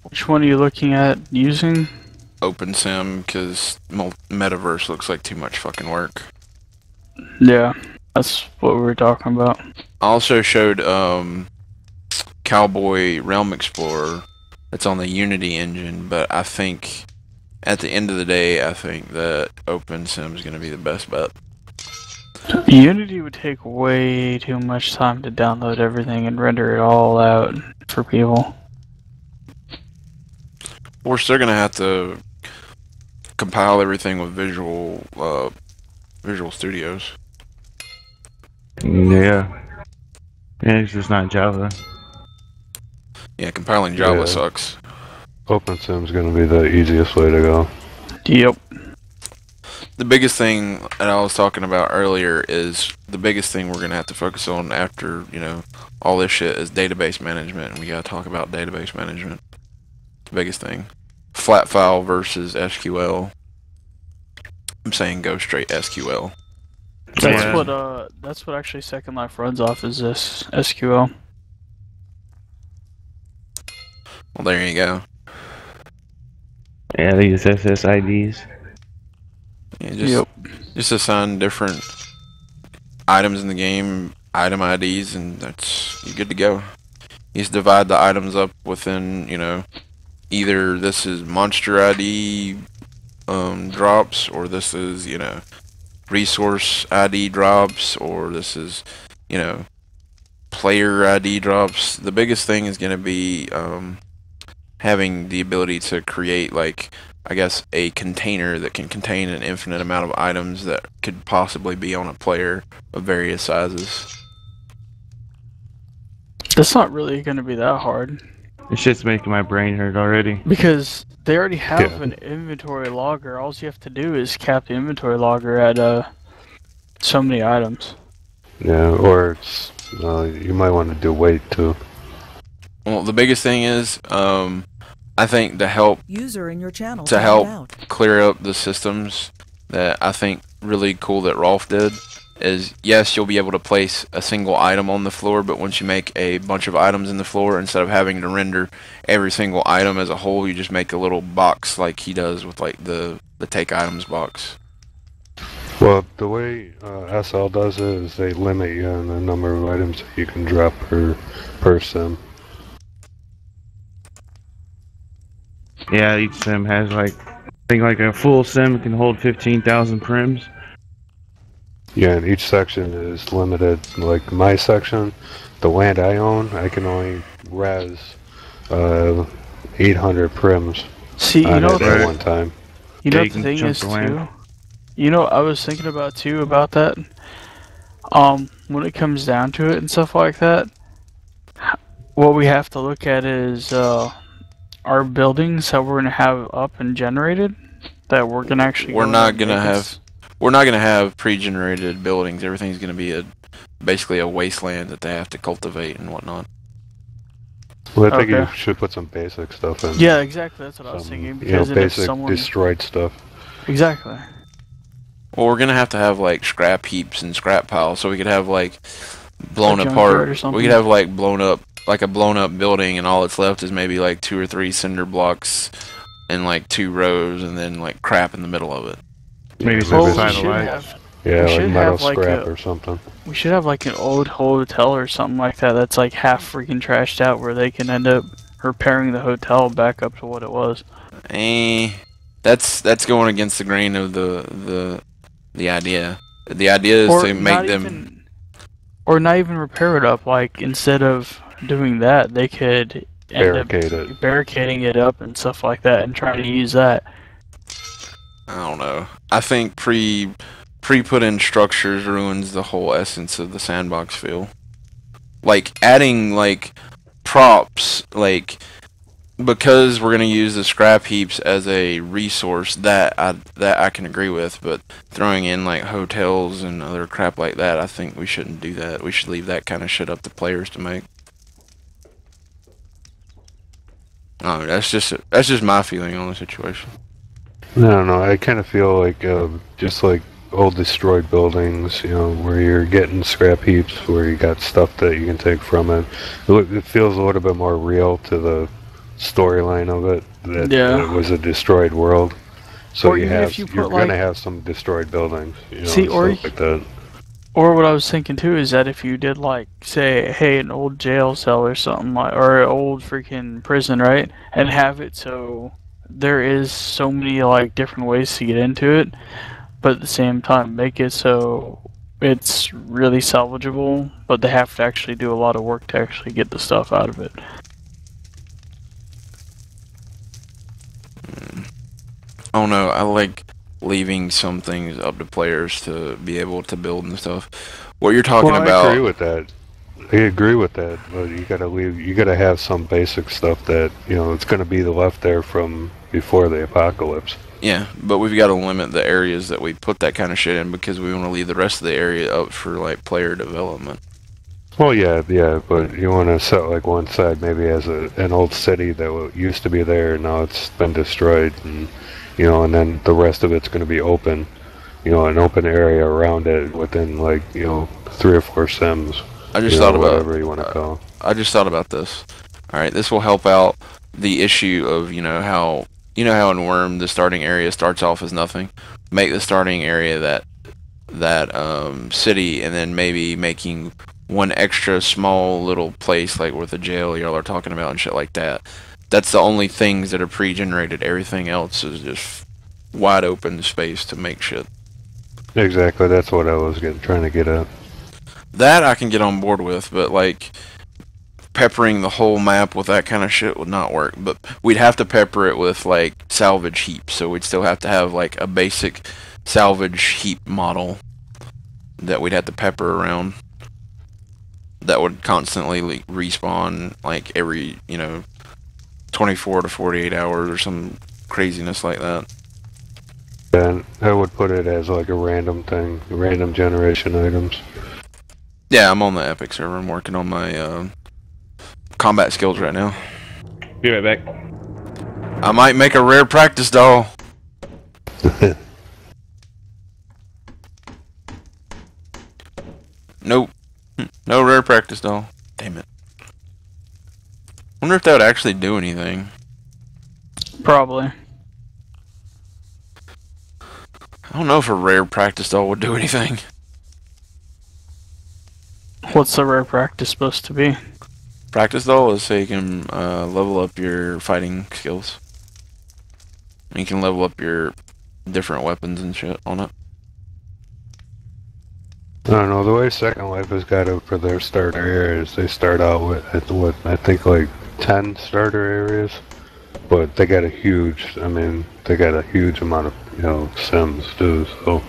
[SPEAKER 4] Which one are you looking at using?
[SPEAKER 3] OpenSim, because Metaverse looks like too much fucking work.
[SPEAKER 4] Yeah, that's what we were talking about.
[SPEAKER 3] I also showed Cowboy Realm Explorer. It's on the Unity engine, but I think at the end of the day, I think that OpenSim is going to be the best bet.
[SPEAKER 4] Unity would take way too much time to download everything and render it all out for people.
[SPEAKER 3] We're still going to have to compile everything with Visual Studios.
[SPEAKER 2] Yeah. Yeah, it's just not Java.
[SPEAKER 3] Yeah, compiling Java sucks.
[SPEAKER 6] OpenSim's gonna be the easiest way to go.
[SPEAKER 4] Yep.
[SPEAKER 3] The biggest thing that I was talking about earlier is the biggest thing we're gonna have to focus on after, you know, all this shit is database management, and we gotta talk about database management. The biggest thing. Flat file versus SQL. I'm saying go straight SQL.
[SPEAKER 4] That's what actually Second Life runs off, is this SQL.
[SPEAKER 3] Well, there you go.
[SPEAKER 2] Yeah, they use SSIDs.
[SPEAKER 3] Yeah, just assign different items in the game, item IDs, and you're good to go. You just divide the items up within, you know, either this is monster ID drops, or this is, you know, resource ID drops, or this is, you know, player ID drops. The biggest thing is going to be having the ability to create, like, I guess, a container that can contain an infinite amount of items that could possibly be on a player of various sizes.
[SPEAKER 4] That's not really going to be that hard.
[SPEAKER 2] It's just making my brain hurt already.
[SPEAKER 4] Because they already have an inventory logger. All you have to do is cap the inventory logger at so many items.
[SPEAKER 6] Yeah, or it's, you might want to do weight too.
[SPEAKER 3] Well, the biggest thing is, I think to help clear up the systems, that I think really cool that Rolf did is, yes, you'll be able to place a single item on the floor, but once you make a bunch of items in the floor, instead of having to render every single item as a whole, you just make a little box like he does with, like, the take items box.
[SPEAKER 6] Well, the way SL does it is they limit you on the number of items that you can drop per sim.
[SPEAKER 2] Yeah, each sim has, like, I think like a full sim can hold 15,000 prims.
[SPEAKER 6] Yeah, and each section is limited. Like my section, the land I own, I can only res 800 prims.
[SPEAKER 4] See, you know,
[SPEAKER 6] at one time.
[SPEAKER 4] You know what the thing is too? You know, I was thinking about too about that. When it comes down to it and stuff like that, what we have to look at is our buildings that we're gonna have up and generated, that we're not gonna have
[SPEAKER 3] pre-generated buildings. Everything's gonna be basically a wasteland that they have to cultivate and whatnot.
[SPEAKER 6] Well, I think you should put some basic stuff in.
[SPEAKER 4] Yeah, exactly. That's what I was thinking. Because
[SPEAKER 6] basic destroyed stuff.
[SPEAKER 4] Exactly.
[SPEAKER 3] Well, we're gonna have to have like scrap heaps and scrap piles, so we could have like blown apart. We could have like blown up building, and all that's left is maybe like 2 or 3 cinder blocks and like 2 rows, and then like crap in the middle of it.
[SPEAKER 2] Maybe some satellites.
[SPEAKER 6] Yeah, like metal scrap or something.
[SPEAKER 4] We should have like an old hotel or something like that that's like half freaking trashed out, where they can end up repairing the hotel back up to what it was.
[SPEAKER 3] That's going against the grain of the idea. The idea is to make them,
[SPEAKER 4] or not even repair it up. Like instead of doing that, they could end up barricading it up and stuff like that, and trying to use that.
[SPEAKER 3] I don't know. I think pre-put in structures ruins the whole essence of the sandbox feel. Like adding like props, like because we're gonna use the scrap heaps as a resource, that I can agree with, but throwing in like hotels and other crap like that, I think we shouldn't do that. We should leave that kind of shit up to players to make. Oh, that's just my feeling on the situation.
[SPEAKER 6] I don't know. I kind of feel like just like old destroyed buildings, you know, where you're getting scrap heaps, where you got stuff that you can take from it. It feels a little bit more real to the storyline of it. That it was a destroyed world. So you're gonna have some destroyed buildings, you know, stuff like that.
[SPEAKER 4] Or what I was thinking too is that if you did like, say, hey, an old jail cell or something like, or an old freaking prison, right, and have it so there is so many like different ways to get into it, but at the same time make it so it's really salvageable, but they have to actually do a lot of work to actually get the stuff out of it.
[SPEAKER 3] Oh no, I like leaving some things up to players to be able to build and stuff. What you're talking about...
[SPEAKER 6] I agree with that. I agree with that, but you gotta have some basic stuff that, you know, it's gonna be left there from before the apocalypse.
[SPEAKER 3] Yeah, but we've got to limit the areas that we put that kind of shit in, because we want to leave the rest of the area up for like player development.
[SPEAKER 6] Well, yeah, but you want to set like one side maybe as an old city that used to be there, now it's been destroyed, and you know, and then the rest of it's going to be open, you know, an open area around it within like, you know, 3 or 4 sims.
[SPEAKER 3] I just thought about
[SPEAKER 6] whatever you want to call.
[SPEAKER 3] I just thought about this. All right, this will help out the issue of how in Wurm the starting area starts off as nothing. Make the starting area that city, and then maybe making one extra small little place like with a jail y'all are talking about and shit like that. That's the only things that are pre-generated. Everything else is just wide open space to make shit.
[SPEAKER 6] Exactly, that's what I was trying to get at.
[SPEAKER 3] That I can get on board with, but like peppering the whole map with that kind of shit would not work. But we'd have to pepper it with like salvage heaps, so we'd still have to have like a basic salvage heap model that we'd have to pepper around. That would constantly respawn like every 24 to 48 hours or some craziness like that.
[SPEAKER 6] And I would put it as like a random thing, random generation items.
[SPEAKER 3] Yeah, I'm on the Epic server. I'm working on my combat skills right now.
[SPEAKER 2] Be right back.
[SPEAKER 3] I might make a rare practice doll. Nope. No rare practice doll. Damn it. Wonder if that would actually do anything.
[SPEAKER 4] Probably.
[SPEAKER 3] I don't know if a rare practice doll would do anything.
[SPEAKER 4] What's the rare practice supposed to be?
[SPEAKER 3] Practice doll is so you can level up your fighting skills. You can level up your different weapons and shit on it.
[SPEAKER 6] I don't know, the way Second Life has got it for their starter areas, they start out with, what, I think like 10 starter areas, but they got a huge, they got a huge amount of, sims too, so,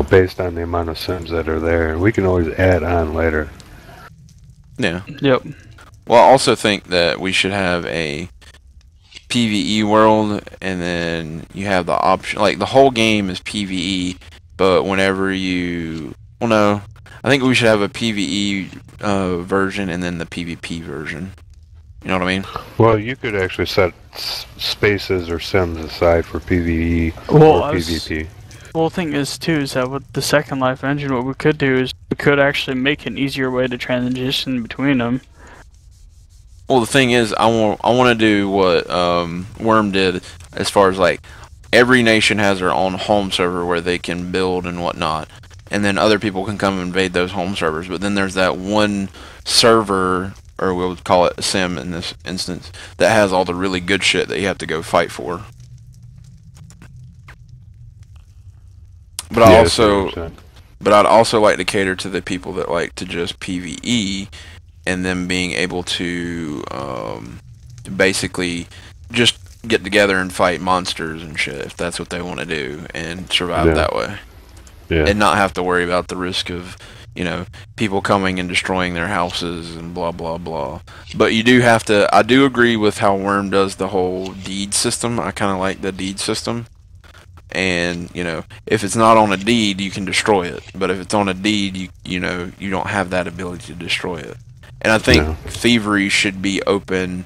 [SPEAKER 6] based on the amount of sims that are there, we can always add on later.
[SPEAKER 3] Yeah.
[SPEAKER 4] Yep.
[SPEAKER 3] Well, I also think that we should have a PvE world, and then you have the option, like the whole game is PvE, but whenever you, well no, I think we should have a PvE version and then the PvP version. You know what I mean?
[SPEAKER 6] Well, you could actually set spaces or sims aside for PvE
[SPEAKER 4] Well,
[SPEAKER 6] or PvP.
[SPEAKER 4] Well, the thing is too is that with the Second Life engine, what we could do is we could actually make an easier way to transition between them.
[SPEAKER 3] Well, the thing is, I want to do what Wurm did, as far as like every nation has their own home server where they can build and whatnot, and then other people can come and invade those home servers. But then there's that one server, or we would call it a sim in this instance, that has all the really good shit that you have to go fight for. But I'd also like to cater to the people that like to just PvE, and then being able to basically just get together and fight monsters and shit, if that's what they want to do, and survive that way.
[SPEAKER 6] Yeah.
[SPEAKER 3] And not have to worry about the risk of, you know, people coming and destroying their houses and blah blah blah. But you do have to, I do agree with how Wurm does the whole deed system. I kind of like the deed system. And, you know, if it's not on a deed, you can destroy it. But if it's on a deed, you know, you don't have that ability to destroy it. And I think thievery should be open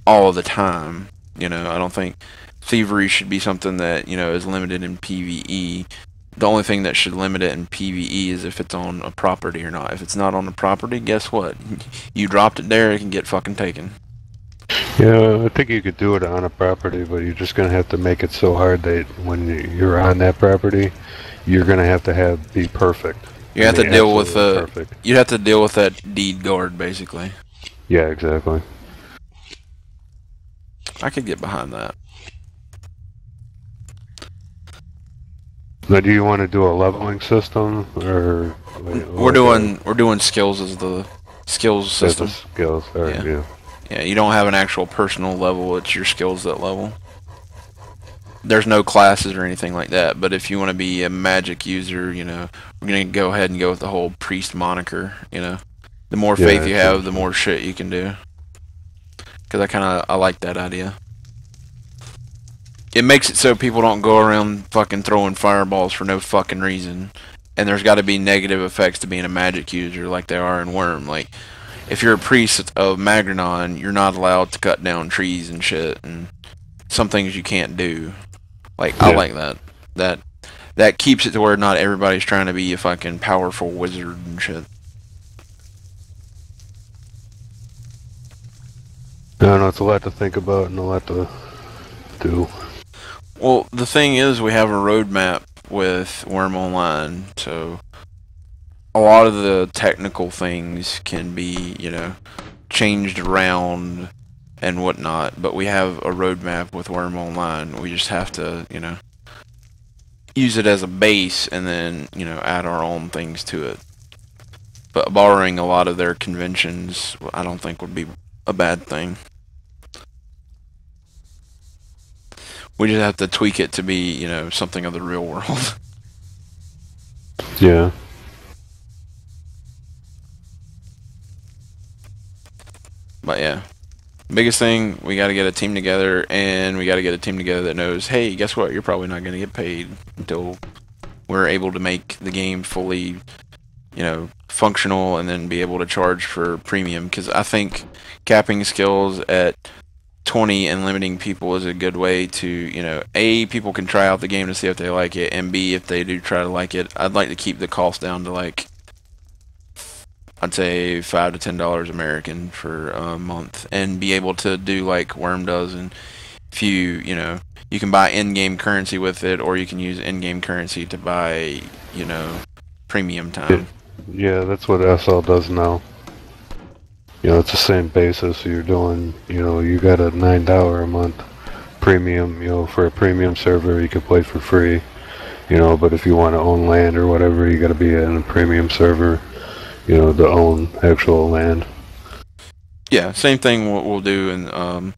[SPEAKER 3] all the time. You know, I don't think thievery should be something that, you know, is limited in PvE. The only thing that should limit it in PvE is if it's on a property or not. If it's not on a property, guess what? You dropped it there, it can get fucking taken.
[SPEAKER 6] Yeah, I think you could do it on a property, but you're just gonna have to make it so hard that when you're on that property, you're gonna have to be perfect.
[SPEAKER 3] You have to deal with you have to deal with that deed guard, basically.
[SPEAKER 6] Yeah, exactly.
[SPEAKER 3] I could get behind that.
[SPEAKER 6] Now, do you want to do a leveling system, or
[SPEAKER 3] we're doing skills as the skills system?
[SPEAKER 6] Skills, alright, yeah.
[SPEAKER 3] Yeah, you don't have an actual personal level, it's your skills that level. There's no classes or anything like that, but if you want to be a magic user, you know, we're going to go ahead and go with the whole priest moniker, you know. The more faith you have, the more shit you can do. Because I like that idea. It makes it so people don't go around fucking throwing fireballs for no fucking reason. And there's got to be negative effects to being a magic user like they are in Wurm. Like, if you're a priest of Magnanon, you're not allowed to cut down trees and shit, and some things you can't do. Like, I like that. That keeps it to where not everybody's trying to be a fucking powerful wizard and shit.
[SPEAKER 6] I don't know, it's a lot to think about and a lot to do.
[SPEAKER 3] Well, the thing is, we have a roadmap with Wurm Online, so a lot of the technical things can be, you know, changed around and whatnot, but we have a roadmap with Wurm Online. We just have to, you know, use it as a base and then, you know, add our own things to it. But borrowing a lot of their conventions, I don't think would be a bad thing. We just have to tweak it to be, you know, something of the real world.
[SPEAKER 6] Yeah.
[SPEAKER 3] But yeah, biggest thing, we got to get a team together, and we got to get a team together that knows, hey, guess what? You're probably not going to get paid until we're able to make the game fully, you know, functional, and then be able to charge for premium. Because I think capping skills at 20 and limiting people is a good way to, you know, A, people can try out the game to see if they like it, and B, if they do try to like it, I'd like to keep the cost down to, like, I'd say $5 to $10 American for a month, and be able to do like Wurm does, and if you know, you can buy in-game currency with it, or you can use in-game currency to buy, you know, premium time.
[SPEAKER 6] Yeah, that's what SL does now. You know, it's the same basis. So you're doing, you know, you got a $9 a month premium, you know, for a premium server, you can play for free, you know, but if you want to own land or whatever, you got to be in a premium server, you know, to own actual land.
[SPEAKER 3] Yeah, same thing we'll do, and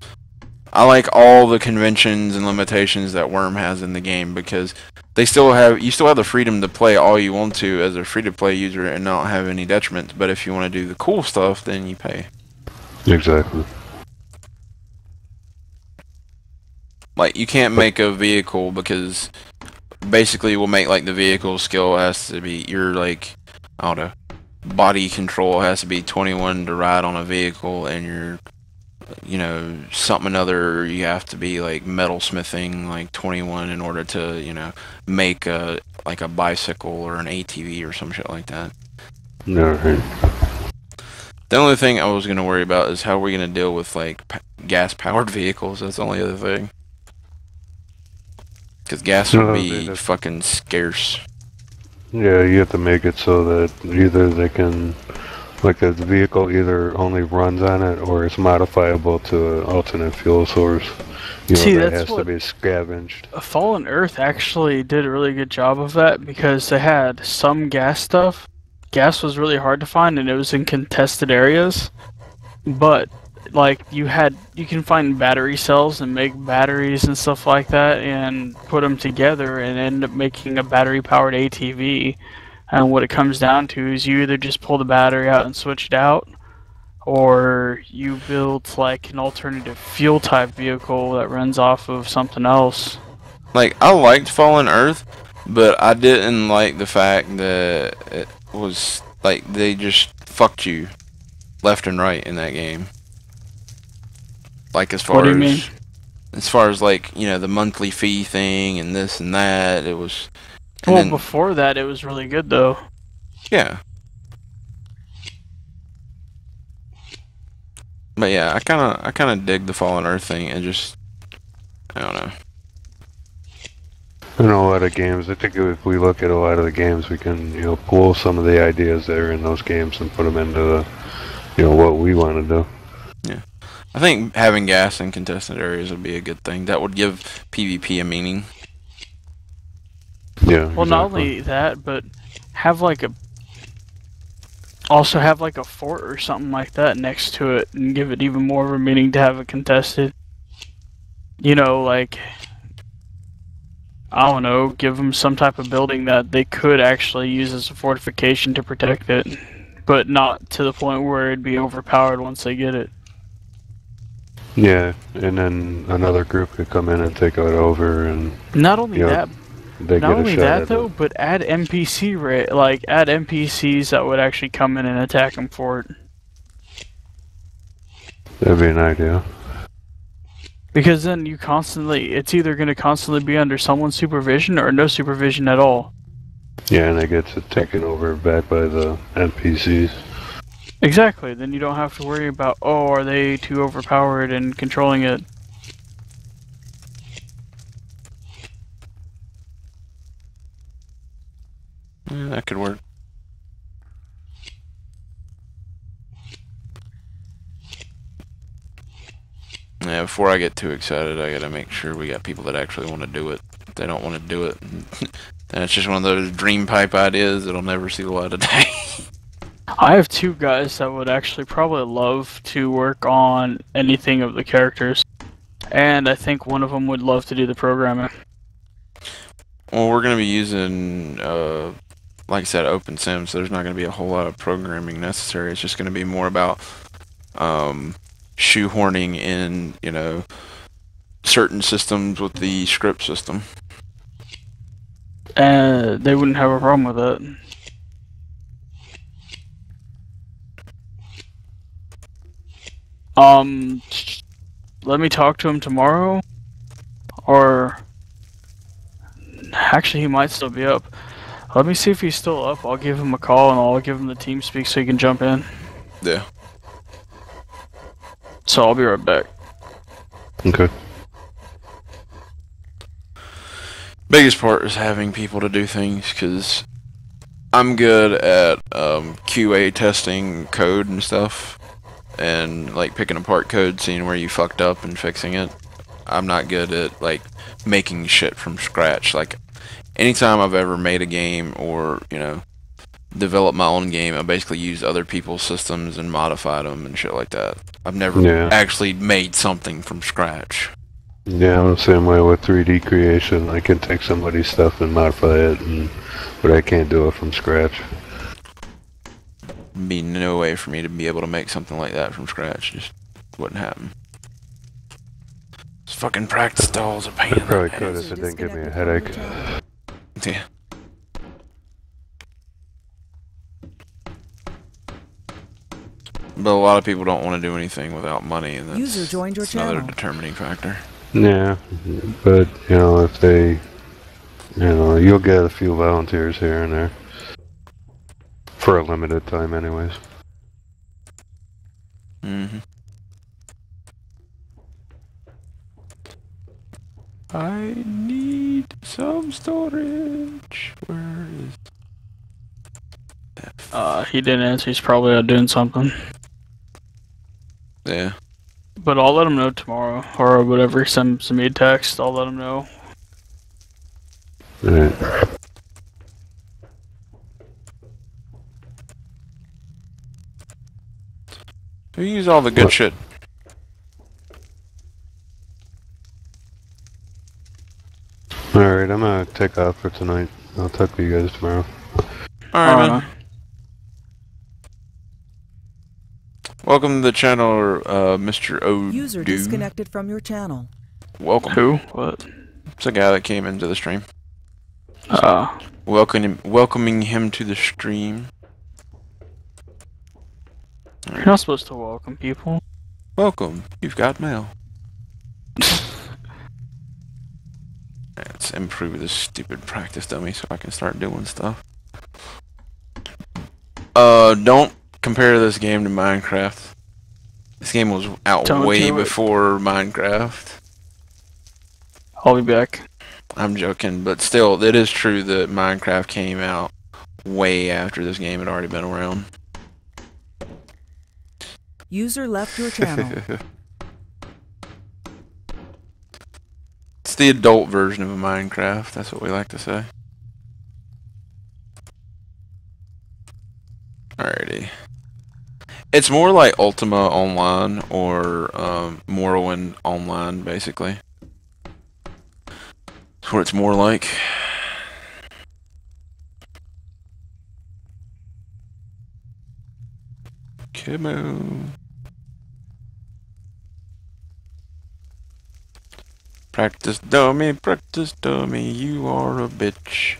[SPEAKER 3] I like all the conventions and limitations that Wurm has in the game, because you still have the freedom to play all you want to as a free-to-play user and not have any detriments, but if you want to do the cool stuff, then you pay.
[SPEAKER 6] Exactly.
[SPEAKER 3] Like, you can't make a vehicle, because basically we'll make like the vehicle skill has to be, you're like, I don't know, body control has to be 21 to ride on a vehicle, and you're, you know, something other, you have to be like metalsmithing like 21 in order to, you know, make a like a bicycle or an ATV or some shit like that.
[SPEAKER 6] No, right.
[SPEAKER 3] The only thing I was gonna worry about is how we're gonna deal with like gas-powered vehicles. That's the only other thing. Because gas would be fucking scarce.
[SPEAKER 6] Yeah, you have to make it so that either they can, like the vehicle either only runs on it or it's modifiable to an alternate fuel source. You know,
[SPEAKER 4] See,
[SPEAKER 6] that
[SPEAKER 4] that's
[SPEAKER 6] has to be scavenged.
[SPEAKER 4] Fallen Earth actually did a really good job of that because they had some gas stuff. Gas was really hard to find and it was in contested areas. But like you can find battery cells and make batteries and stuff like that and put them together and end up making a battery powered ATV. And what it comes down to is you either just pull the battery out and switch it out, or you build like an alternative fuel type vehicle that runs off of something else.
[SPEAKER 3] Like, I liked Fallen Earth, but I didn't like the fact that it was like they just fucked you left and right in that game. Like, as far
[SPEAKER 4] What do you mean?
[SPEAKER 3] As far as like, you know, the monthly fee thing and this and that, it was.
[SPEAKER 4] Well, then, before that, it was really good though.
[SPEAKER 3] Yeah. But yeah, I kind of dig the Fallen Earth thing, and just, I don't know.
[SPEAKER 6] In a lot of games, I think if we look at a lot of the games, we can, you know, pull some of the ideas that are in those games and put them into the, you know, what we want to do.
[SPEAKER 3] Yeah. I think having gas in contested areas would be a good thing. That would give PvP a meaning.
[SPEAKER 6] Yeah.
[SPEAKER 4] Well, not only that, but have like a fort or something like that next to it, and give it even more of a meaning to have it contested. You know, like, I don't know, give them some type of building that they could actually use as a fortification to protect it, but not to the point where it'd be overpowered once they get it.
[SPEAKER 6] Yeah, and then another group could come in and take it over, and
[SPEAKER 4] not only that.
[SPEAKER 6] Not only that
[SPEAKER 4] though, but add add NPCs that would actually come in and attack them for it.
[SPEAKER 6] That'd be an idea.
[SPEAKER 4] Because then it's either going to constantly be under someone's supervision or no supervision at all.
[SPEAKER 6] Yeah, and it gets taken over back by the NPCs.
[SPEAKER 4] Exactly. Then you don't have to worry about, oh, are they too overpowered and controlling it.
[SPEAKER 3] Yeah, that could work. Yeah, before I get too excited, I gotta make sure we got people that actually want to do it. If they don't want to do it, then it's just one of those dream pipe ideas that'll never see the light of day.
[SPEAKER 4] I have two guys that would actually probably love to work on anything of the characters. And I think one of them would love to do the programming.
[SPEAKER 3] Well, we're going to be using, like I said, OpenSim, so there's not going to be a whole lot of programming necessary. It's just going to be more about shoehorning in, you know, certain systems with the script system.
[SPEAKER 4] They wouldn't have a problem with that. Let me talk to him tomorrow, or actually he might still be up. Let me see if he's still up. I'll give him a call and I'll give him the team speak so he can jump in.
[SPEAKER 3] Yeah.
[SPEAKER 4] So I'll be right back.
[SPEAKER 6] Okay.
[SPEAKER 3] Biggest part is having people to do things, because I'm good at QA testing code and stuff, and like picking apart code, seeing where you fucked up and fixing it. I'm not good at like making shit from scratch. Like, anytime I've ever made a game or, you know, developed my own game, I basically used other people's systems and modified them and shit like that. I've never actually made something from scratch.
[SPEAKER 6] Yeah, I'm the same way with 3D creation. I can take somebody's stuff and modify it, but I can't do it from scratch.
[SPEAKER 3] Be no way for me to be able to make something like that from scratch. Just wouldn't happen. This fucking practice dolls a pain in the ass.
[SPEAKER 6] I probably could if it didn't give me a headache.
[SPEAKER 3] Yeah. But a lot of people don't want to do anything without money, and
[SPEAKER 5] User joined your
[SPEAKER 3] that's another
[SPEAKER 5] channel.
[SPEAKER 3] determining factor.
[SPEAKER 6] Yeah, but you know, if they, you'll get a few volunteers here and there for a limited time, anyways.
[SPEAKER 3] Mm-hmm. I need some storage. Where is
[SPEAKER 4] He didn't answer. He's probably out doing something.
[SPEAKER 3] Yeah.
[SPEAKER 4] But I'll let him know tomorrow or whatever. Send me a text. I'll let him know.
[SPEAKER 6] Alright.
[SPEAKER 3] Who use all the good shit?
[SPEAKER 6] Alright, I'm gonna take off for tonight. I'll talk to you guys tomorrow.
[SPEAKER 3] Alright, man. Welcome to the channel, Mr. O.
[SPEAKER 5] User disconnected from your channel.
[SPEAKER 3] Welcome.
[SPEAKER 4] Who? What?
[SPEAKER 3] It's a guy that came into the stream. Welcoming him to the stream.
[SPEAKER 4] You're not supposed to welcome people.
[SPEAKER 3] Welcome. You've got mail. Let's improve this stupid practice dummy so I can start doing stuff. Don't compare this game to Minecraft. This game was out way before Minecraft.
[SPEAKER 4] I'll be back.
[SPEAKER 3] I'm joking, but still, it is true that Minecraft came out way after this game had already been around.
[SPEAKER 5] User left your channel.
[SPEAKER 3] It's the adult version of a Minecraft, that's what we like to say. Alrighty. It's more like Ultima Online or Morrowind Online, basically. That's what it's more like. Come on. Practice dummy, you are a bitch.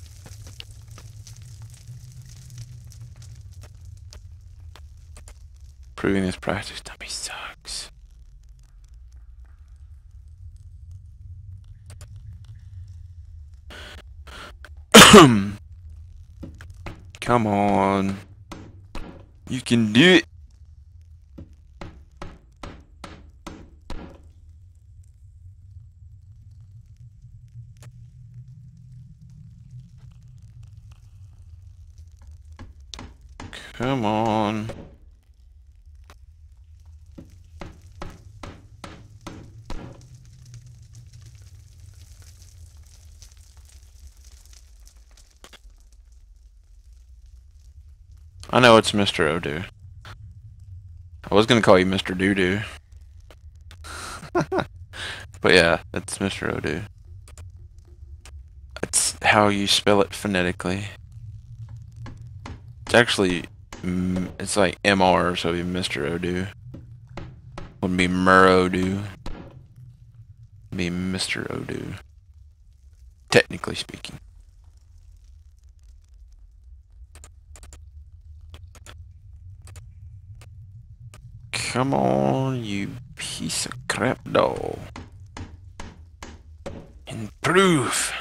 [SPEAKER 3] Proving this practice dummy sucks. Come on. You can do it. Come on. I know it's Mr. Odoo. I was gonna call you Mr. Doodoo. But yeah, it's Mr. Odoo. That's how you spell it phonetically. It's actually, it's like MR, so it'd be Mr. Odoo. Wouldn't be Odoo. It'd be Mr. Odoo. Technically speaking. Come on, you piece of crap doll. Improve!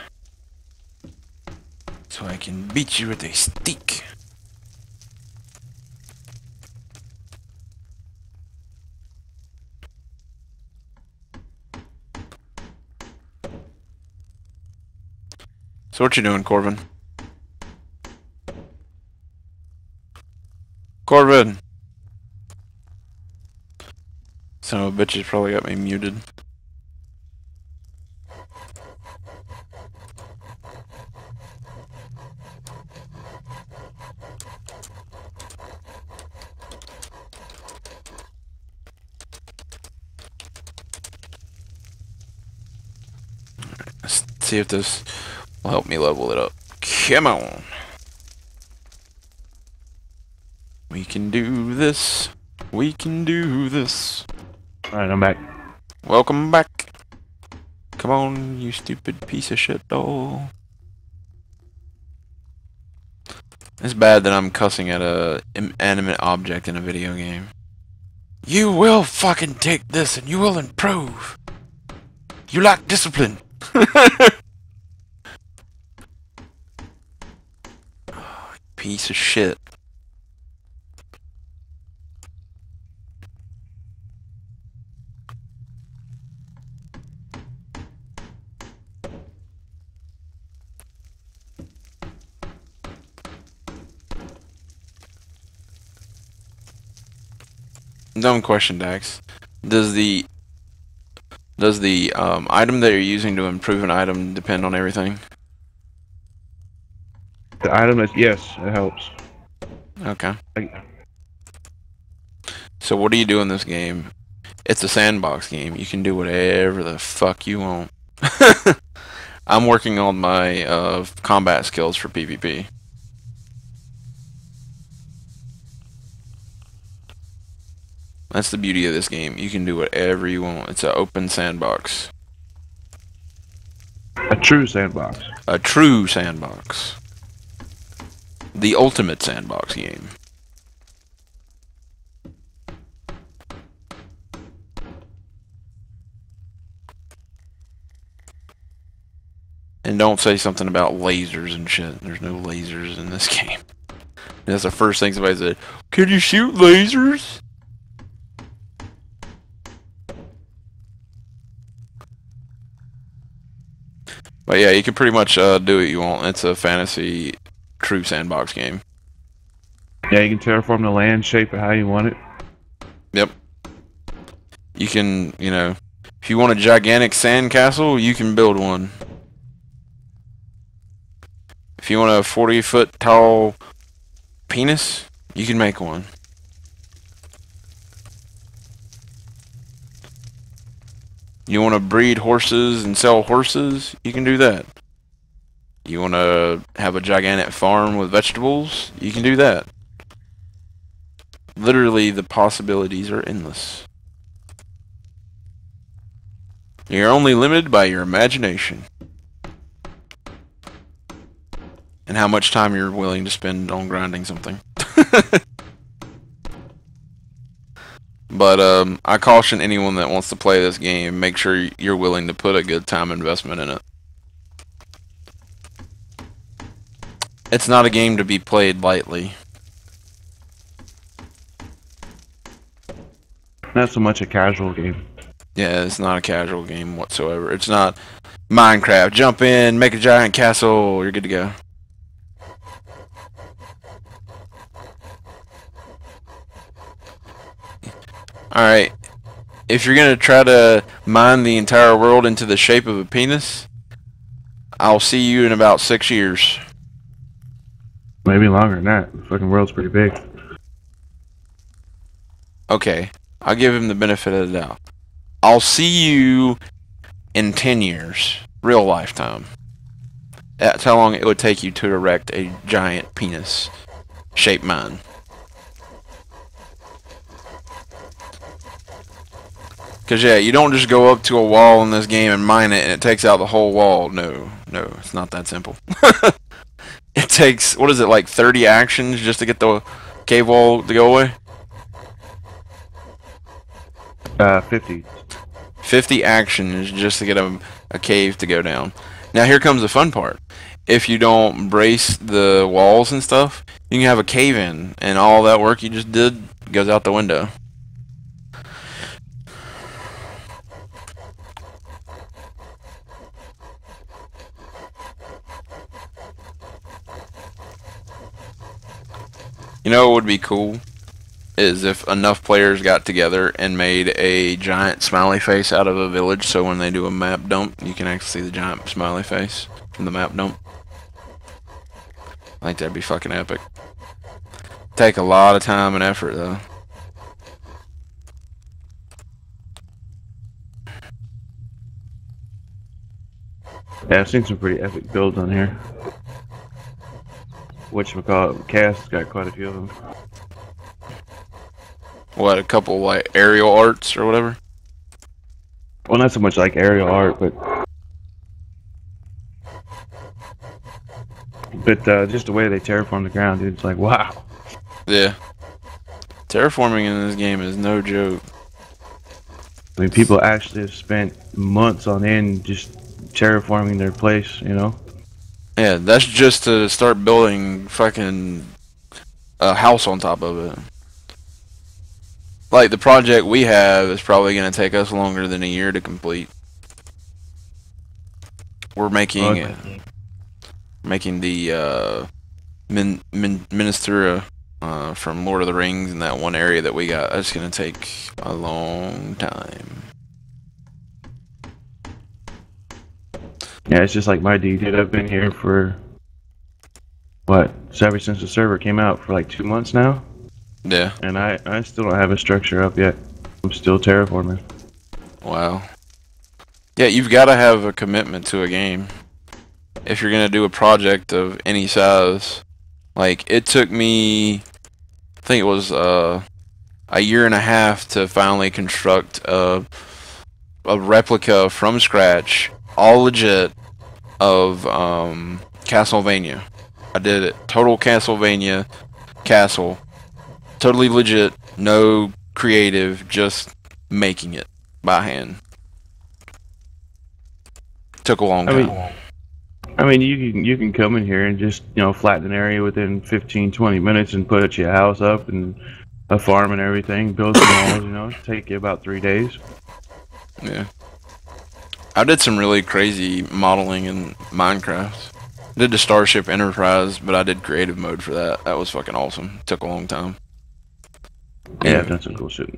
[SPEAKER 3] So I can beat you with a stick. So what you doing, Corbin? Corbin! Son of a bitch has probably got me muted. Let's see if this will help me level it up. Come on! We can do this. We can do this.
[SPEAKER 2] Alright, I'm back.
[SPEAKER 3] Welcome back. Come on, you stupid piece of shit doll. It's bad that I'm cussing at a inanimate object in a video game. You will fucking take this and you will improve. You lack discipline. Piece of shit. Dumb question, Dax. Does the item that you're using to improve an item depend on everything?
[SPEAKER 2] The item is, yes, it helps.
[SPEAKER 3] Okay. So what do you do in this game? It's a sandbox game. You can do whatever the fuck you want. I'm working on my combat skills for PvP. That's the beauty of this game. You can do whatever you want. It's an open sandbox.
[SPEAKER 2] A true sandbox.
[SPEAKER 3] A true sandbox. The ultimate sandbox game. And don't say something about lasers and shit. There's no lasers in this game. That's the first thing somebody said. Can you shoot lasers? But yeah, you can pretty much do what you want. It's a fantasy true sandbox game.
[SPEAKER 2] Yeah, you can terraform the land, shape it how you want it.
[SPEAKER 3] Yep. You can, you know, if you want a gigantic sand castle, you can build one. If you want a 40-foot tall penis, you can make one. You want to breed horses and sell horses, you can do that. You want to have a gigantic farm with vegetables, you can do that. Literally, the possibilities are endless. You're only limited by your imagination. And how much time you're willing to spend on grinding something. But I caution anyone that wants to play this game, make sure you're willing to put a good time investment in it. It's not a game to be played lightly.
[SPEAKER 2] Not so much a casual game.
[SPEAKER 3] Yeah, it's not a casual game whatsoever. It's not Minecraft. Jump in, make a giant castle, you're good to go. Alright, if you're gonna try to mine the entire world into the shape of a penis, I'll see you in about 6 years.
[SPEAKER 2] Maybe longer than that. The fucking world's pretty big.
[SPEAKER 3] Okay, I'll give him the benefit of the doubt. I'll see you in 10 years. Real lifetime. That's how long it would take you to erect a giant penis-shaped mine. Because, yeah, you don't just go up to a wall in this game and mine it and it takes out the whole wall. No, it's not that simple. It takes, what is it, like 30 actions just to get the cave wall to go away?
[SPEAKER 2] 50.
[SPEAKER 3] 50 actions just to get a cave to go down. Now, here comes the fun part. If you don't brace the walls and stuff, you can have a cave in, and all that work you just did goes out the window. You know what would be cool? Is if enough players got together and made a giant smiley face out of a village, so when they do a map dump, you can actually see the giant smiley face from the map dump. I think that'd be fucking epic. Take a lot of time and effort, though.
[SPEAKER 2] Yeah, I've seen some pretty epic builds on here. Whatchamacallit, Cass got quite a few of them.
[SPEAKER 3] What, a couple like aerial arts or whatever?
[SPEAKER 2] Well, not so much like aerial art, but just the way they terraform the ground, dude. It's like, wow.
[SPEAKER 3] Yeah. Terraforming in this game is no joke.
[SPEAKER 2] I mean, people actually have spent months on end just terraforming their place, you know?
[SPEAKER 3] Yeah, that's just to start building fucking a house on top of it. Like, the project we have is probably going to take us longer than a year to complete. We're making the Ministera from Lord of the Rings in that one area that we got. That's going to take a long time.
[SPEAKER 2] Yeah, it's just like my dude. I've been here for, what, ever since the server came out for like 2 months now?
[SPEAKER 3] Yeah.
[SPEAKER 2] And I still don't have a structure up yet. I'm still terraforming.
[SPEAKER 3] Wow. Yeah, you've got to have a commitment to a game. If you're going to do a project of any size. Like, it took me, I think it was a year and a half to finally construct a replica from scratch, all legit, of Castlevania. I did it. Total Castlevania castle. Totally legit. No creative. Just making it by hand. Took a long time.
[SPEAKER 2] I mean, you can come in here and just, you know, flatten an area within 15-20 minutes and put your house up and a farm and everything, build some walls, you know, take you about 3 days.
[SPEAKER 3] Yeah. I did some really crazy modeling in Minecraft. Did the Starship Enterprise, but I did creative mode for that. That was fucking awesome. Took a long time.
[SPEAKER 2] Yeah, that's some cool shit.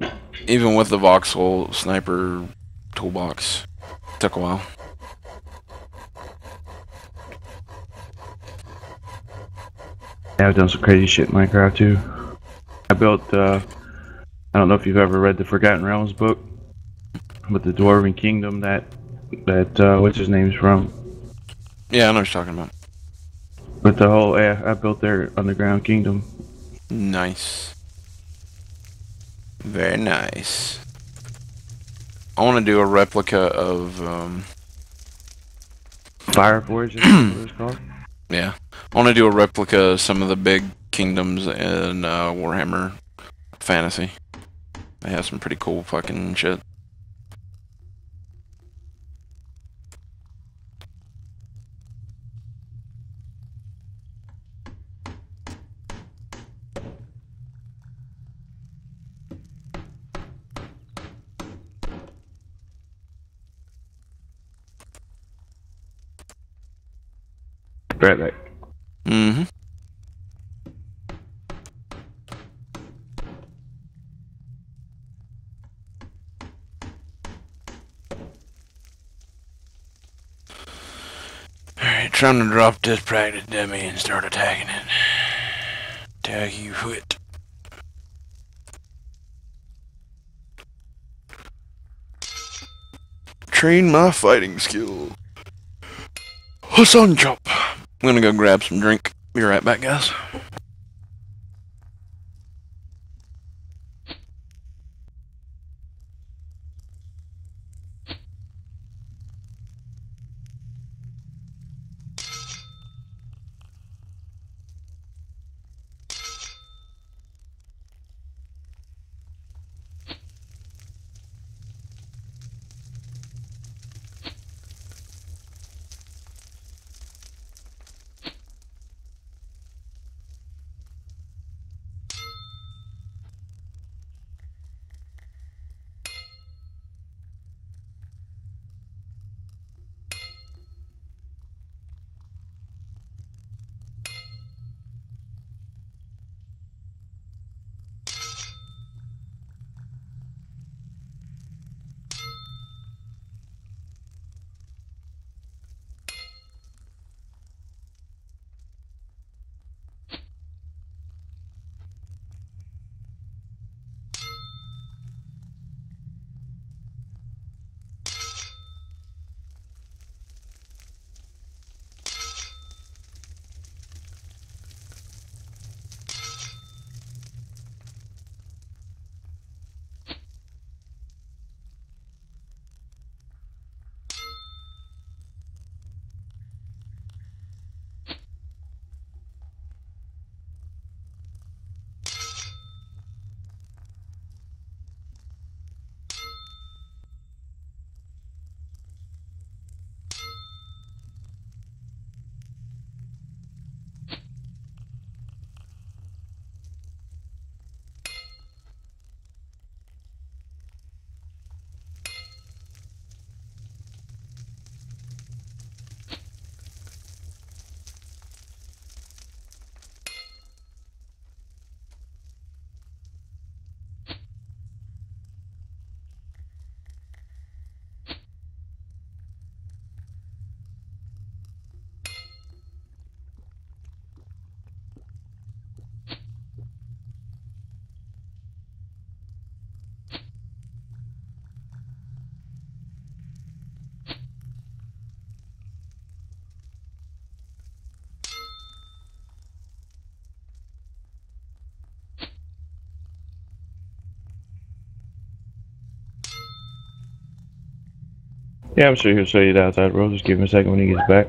[SPEAKER 3] Even with the voxel sniper toolbox, took a while.
[SPEAKER 2] Yeah, I've done some crazy shit in Minecraft too. I built, I don't know if you've ever read the Forgotten Realms book, with the Dwarven Kingdom that what's his name's from.
[SPEAKER 3] Yeah, I know what you're talking about.
[SPEAKER 2] But the whole, yeah, I built their underground kingdom.
[SPEAKER 3] Nice. Very nice. I want to do a replica of,
[SPEAKER 2] Fireforge, is that what it's called?
[SPEAKER 3] Yeah. I want to do a replica of some of the big kingdoms in Warhammer Fantasy. They have some pretty cool fucking shit.
[SPEAKER 2] Right back.
[SPEAKER 3] Mm-hmm. Alright, trying to drop this practice dummy and start attacking it. Tag you it. Train my fighting skill. Sun jump. I'm gonna go grab some drink. Be right back, guys.
[SPEAKER 2] Yeah, I'm sure he'll show you the outside world. Just give him a second when he gets back.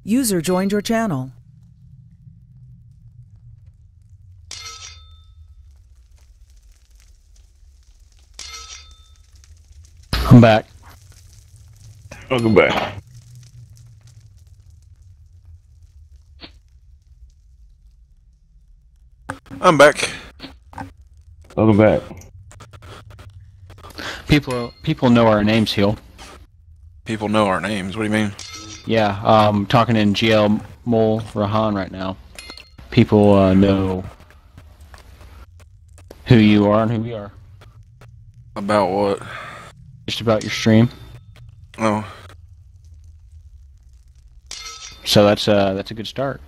[SPEAKER 5] User joined your channel.
[SPEAKER 1] I'm back.
[SPEAKER 2] Welcome back.
[SPEAKER 3] I'm back.
[SPEAKER 2] Welcome back.
[SPEAKER 1] People know our names, Heel.
[SPEAKER 3] People know our names. What do you mean?
[SPEAKER 1] Yeah, talking in GL Mol Rahan right now. People know who you are and who we are.
[SPEAKER 3] About what?
[SPEAKER 1] Just about your stream.
[SPEAKER 3] Oh.
[SPEAKER 1] So that's a good start.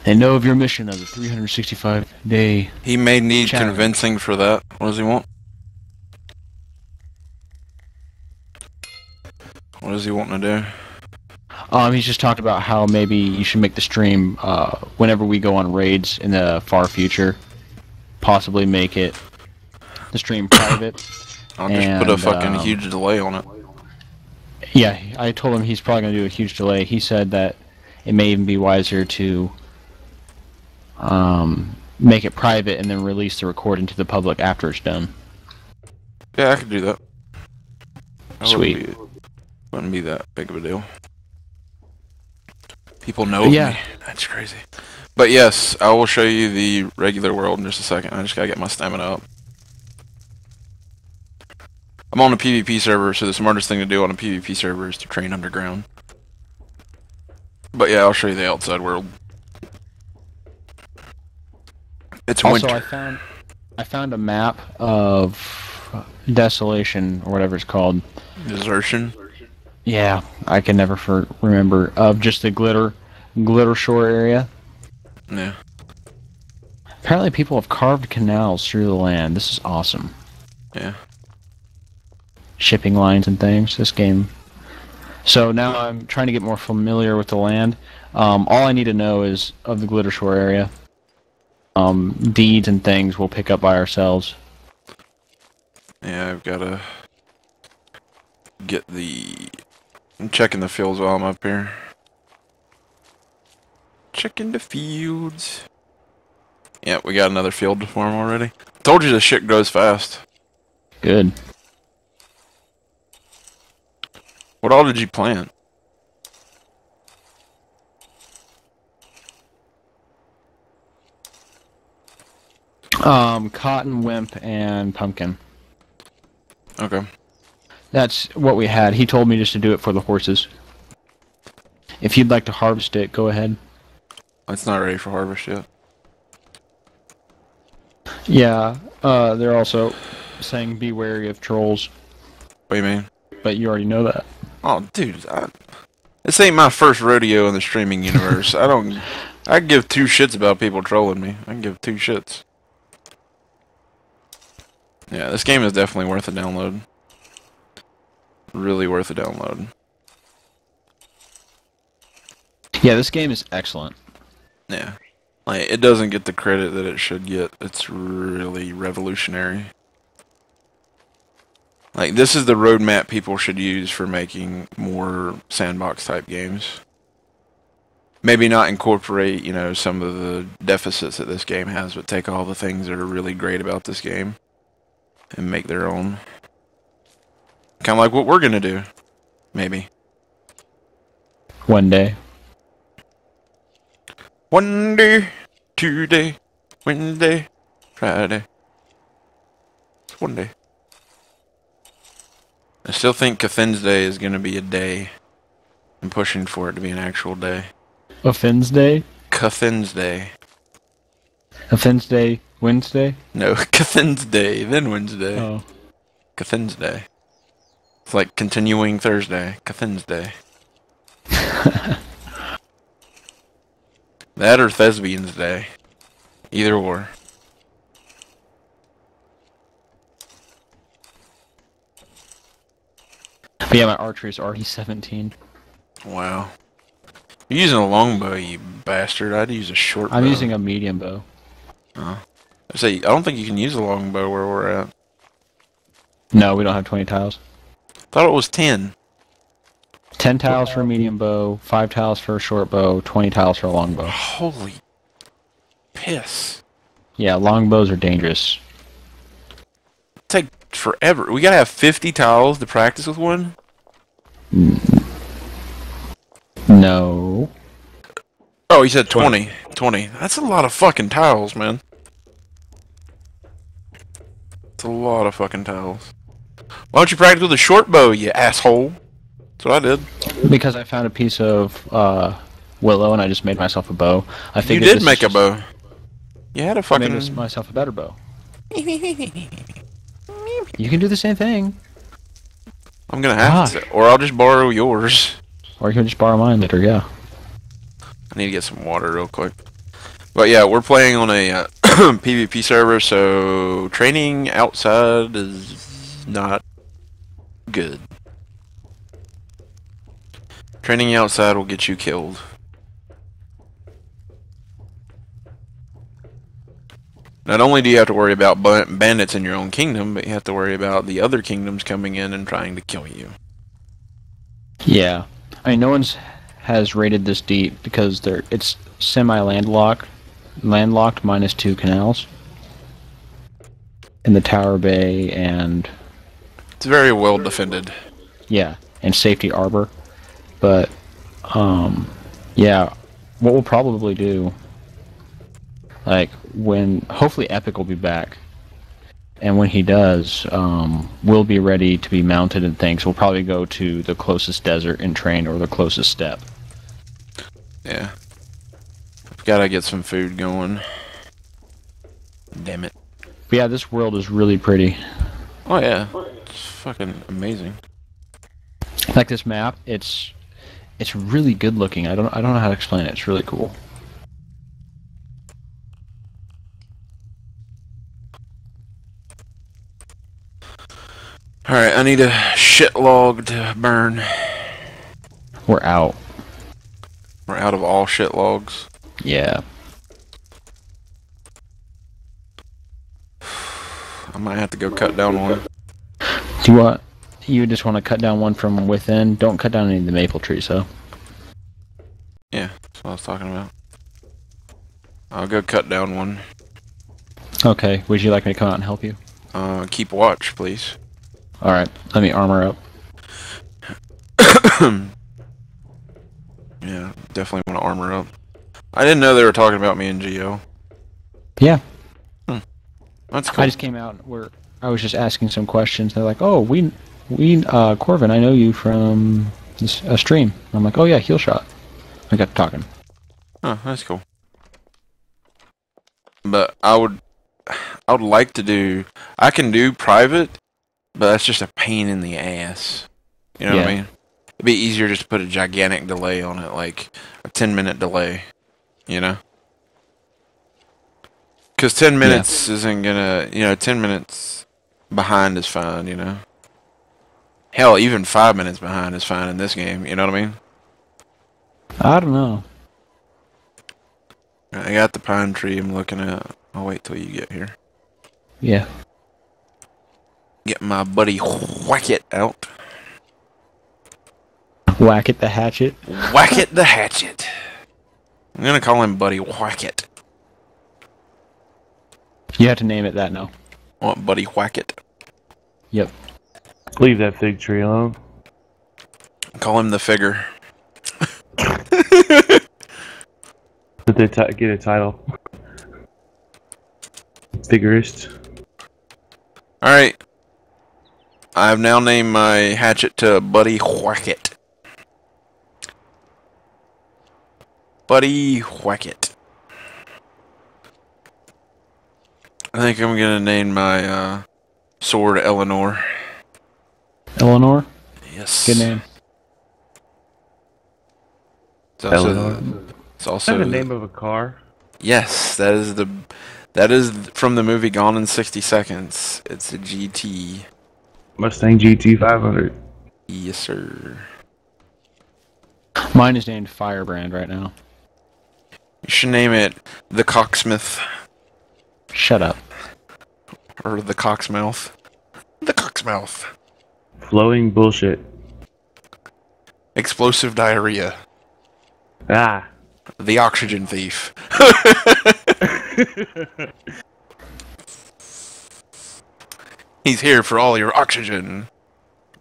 [SPEAKER 1] They know of your mission of the 365-day.
[SPEAKER 3] He may need
[SPEAKER 1] challenge.
[SPEAKER 3] convincing for that. What does he want? What does he want to do?
[SPEAKER 1] He's just talked about how maybe you should make the stream whenever we go on raids in the far future. Possibly make the stream private.
[SPEAKER 3] I'll just put a fucking huge delay on it.
[SPEAKER 1] Yeah, I told him he's probably going to do a huge delay. He said that it may even be wiser to make it private and then release the recording to the public after it's done.
[SPEAKER 3] Yeah, I could do that.
[SPEAKER 1] Sweet.
[SPEAKER 3] Wouldn't be that big of a deal. People know me. That's crazy. But yes, I will show you the regular world in just a second. I just gotta get my stamina up. I'm on a PvP server, so the smartest thing to do on a PvP server is to train underground. But yeah, I'll show you the outside world. It's
[SPEAKER 1] also,
[SPEAKER 3] winter.
[SPEAKER 1] I found a map of Desolation, or whatever it's called.
[SPEAKER 3] Desertion?
[SPEAKER 1] Yeah, I can never remember. Of just the glitter shore area.
[SPEAKER 3] Yeah.
[SPEAKER 1] Apparently people have carved canals through the land. This is awesome.
[SPEAKER 3] Yeah.
[SPEAKER 1] Shipping lines and things. This game. So now I'm trying to get more familiar with the land. All I need to know is of the glitter shore area. Deeds and things we'll pick up by ourselves.
[SPEAKER 3] Yeah, I've gotta get I'm checking the fields while I'm up here. Checking the fields. Yeah, we got another field to farm already. Told you this shit grows fast.
[SPEAKER 1] Good.
[SPEAKER 3] What all did you plant?
[SPEAKER 1] Cotton, wimp, and pumpkin.
[SPEAKER 3] Okay.
[SPEAKER 1] That's what we had. He told me just to do it for the horses. If you'd like to harvest it, go ahead.
[SPEAKER 3] It's not ready for harvest yet.
[SPEAKER 1] Yeah, they're also saying be wary of trolls.
[SPEAKER 3] What do you mean?
[SPEAKER 1] But you already know that.
[SPEAKER 3] Oh, dude, this ain't my first rodeo in the streaming universe. I give two shits about people trolling me. I can give two shits. Yeah, this game is definitely worth a download. Really worth a download.
[SPEAKER 1] Yeah, this game is excellent.
[SPEAKER 3] Yeah. Like, it doesn't get the credit that it should get. It's really revolutionary. Like, this is the roadmap people should use for making more sandbox-type games. Maybe not incorporate, you know, some of the deficits that this game has, but take all the things that are really great about this game and make their own. Kind of like what we're gonna do. Maybe.
[SPEAKER 1] One day.
[SPEAKER 3] One day, Tuesday, Wednesday, Friday. It's one day. I still think Cathin's Day is going to be a day. I'm pushing for it to be an actual day.
[SPEAKER 1] Offen's Day?
[SPEAKER 3] Cathin's Day.
[SPEAKER 1] Offen's Day, Wednesday?
[SPEAKER 3] No, Cathin's Day, then Wednesday.
[SPEAKER 1] Oh.
[SPEAKER 3] Cathin's Day. It's like continuing Thursday. Cathin's Day. That or Thespian's Day. Either or.
[SPEAKER 1] But yeah, my archery is already 17.
[SPEAKER 3] Wow. You're using a longbow, you bastard. I'd use a short bow.
[SPEAKER 1] I'm using a medium bow.
[SPEAKER 3] I don't think you can use a longbow where we're at.
[SPEAKER 1] No, we don't have 20 tiles.
[SPEAKER 3] Thought it was 10.
[SPEAKER 1] 10 tiles for a medium bow, 5 tiles for a short bow, 20 tiles for a long bow.
[SPEAKER 3] Holy piss.
[SPEAKER 1] Yeah, long bows are dangerous.
[SPEAKER 3] Take forever. We gotta have 50 tiles to practice with one?
[SPEAKER 1] No.
[SPEAKER 3] Oh, you said 20. 20. That's a lot of fucking tiles, man. It's a lot of fucking tiles. Why don't you practice with a short bow, you asshole? That's what I did.
[SPEAKER 1] Because I found a piece of willow and I just made myself a bow. I
[SPEAKER 3] You
[SPEAKER 1] figured
[SPEAKER 3] did make a bow. You had a fucking...
[SPEAKER 1] made myself a better bow. You can do the same thing.
[SPEAKER 3] I'm gonna have to. Or I'll just borrow yours.
[SPEAKER 1] Or you can just borrow mine later, yeah.
[SPEAKER 3] I need to get some water real quick. But yeah, we're playing on a PvP server, so training outside is not good. Training outside will get you killed. Not only do you have to worry about bandits in your own kingdom, but you have to worry about the other kingdoms coming in and trying to kill you.
[SPEAKER 1] Yeah. I mean, no one's has raided this deep because it's semi-landlocked, minus 2 canals in the Tower Bay, and
[SPEAKER 3] it's very well defended.
[SPEAKER 1] Yeah, and safety arbor. But yeah, what we'll probably do, like when hopefully Epic will be back, and when he does, we'll be ready to be mounted and things. We'll probably go to the closest desert and train, or the closest steppe.
[SPEAKER 3] Yeah. I've got to get some food going. Damn it.
[SPEAKER 1] But yeah, this world is really pretty.
[SPEAKER 3] Oh yeah, it's fucking amazing.
[SPEAKER 1] Like this map, it's really good looking. I don't know how to explain it. It's really cool.
[SPEAKER 3] Alright, I need a shit log to burn.
[SPEAKER 1] We're out.
[SPEAKER 3] We're out of all shit logs.
[SPEAKER 1] Yeah.
[SPEAKER 3] I might have to go cut down one.
[SPEAKER 1] Do you want? You just want to cut down one from within? Don't cut down any of the maple trees, though.
[SPEAKER 3] Yeah, that's what I was talking about. I'll go cut down one.
[SPEAKER 1] Okay, would you like me to come out and help you?
[SPEAKER 3] Keep watch, please.
[SPEAKER 1] Alright, let me armor up.
[SPEAKER 3] Yeah, definitely want to armor up. I didn't know they were talking about me in Geo.
[SPEAKER 1] Yeah.
[SPEAKER 3] That's cool.
[SPEAKER 1] I just came out where I was just asking some questions. They're like, "Oh, Corvin, I know you from a stream." I'm like, "Oh yeah, heel shot." I got talking.
[SPEAKER 3] Oh, that's cool. But I would like to do. I can do private, but that's just a pain in the ass. You know what I mean? It'd be easier just to put a gigantic delay on it, like a 10-minute delay. You know? Because 10 minutes isn't gonna, 10 minutes behind is fine, you know. Hell, even 5 minutes behind is fine in this game, you know what I mean?
[SPEAKER 1] I don't know.
[SPEAKER 3] I got the pine tree I'm looking at. I'll wait till you get here.
[SPEAKER 1] Yeah.
[SPEAKER 3] Get my buddy Whack-It out.
[SPEAKER 1] Whack it the hatchet.
[SPEAKER 3] Whack-It the Hatchet. I'm gonna call him Buddy Whack-It.
[SPEAKER 1] You have to name it that now.
[SPEAKER 3] Want Buddy Whack-It?
[SPEAKER 1] Yep.
[SPEAKER 2] Leave that fig tree alone.
[SPEAKER 3] Call him the Figure.
[SPEAKER 2] Did they get a title? Figurist.
[SPEAKER 3] Alright. I've now named my hatchet to Buddy Whack-It. Buddy Whack-It. I think I'm gonna name my sword Eleanor.
[SPEAKER 1] Eleanor?
[SPEAKER 3] Yes.
[SPEAKER 1] Good name.
[SPEAKER 3] It's also,
[SPEAKER 2] Eleanor.
[SPEAKER 3] it's also
[SPEAKER 2] Is that the name of a car?
[SPEAKER 3] Yes, that is from the movie Gone in 60 Seconds. It's a GT.
[SPEAKER 2] Mustang GT 500.
[SPEAKER 3] Yes, sir.
[SPEAKER 1] Mine is named Firebrand right now.
[SPEAKER 3] You should name it the Cocksmith
[SPEAKER 1] Shut up.
[SPEAKER 3] or the Cocksmouth. The Cocksmouth.
[SPEAKER 2] Flowing bullshit.
[SPEAKER 3] Explosive diarrhea.
[SPEAKER 2] Ah.
[SPEAKER 3] The oxygen thief. He's here for all your oxygen.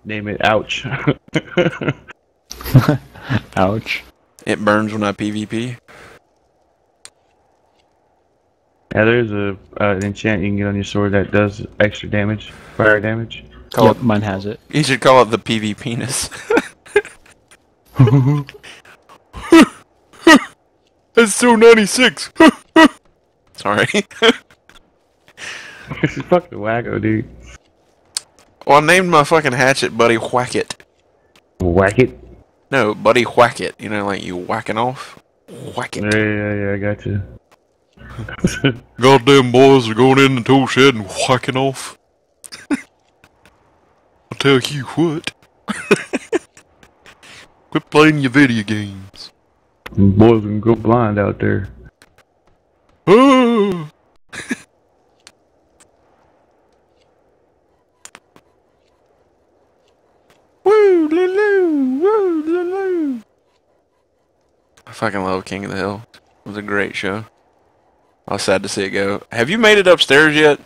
[SPEAKER 2] Name it Ouch.
[SPEAKER 1] Ouch.
[SPEAKER 3] It burns when I PvP.
[SPEAKER 2] Yeah, there's an enchant you can get on your sword that does extra damage, fire damage.
[SPEAKER 1] Yep, mine has it.
[SPEAKER 3] You should call it the PV penis. That's so 96. Sorry.
[SPEAKER 2] This is fucking wacko, dude.
[SPEAKER 3] Well, I named my fucking hatchet Buddy Whack-It.
[SPEAKER 2] Whack it?
[SPEAKER 3] No, Buddy Whack-It. You know, like you whacking off? Whack it.
[SPEAKER 2] Yeah, I got you.
[SPEAKER 3] Goddamn boys are going in the tool shed and whacking off. I'll tell you what. Quit playing your video games.
[SPEAKER 2] Boys can go blind out there.
[SPEAKER 3] Oh. Woo, loo, woo, loo. I fucking love King of the Hill. It was a great show. I was sad to see it go. Have you made it upstairs yet?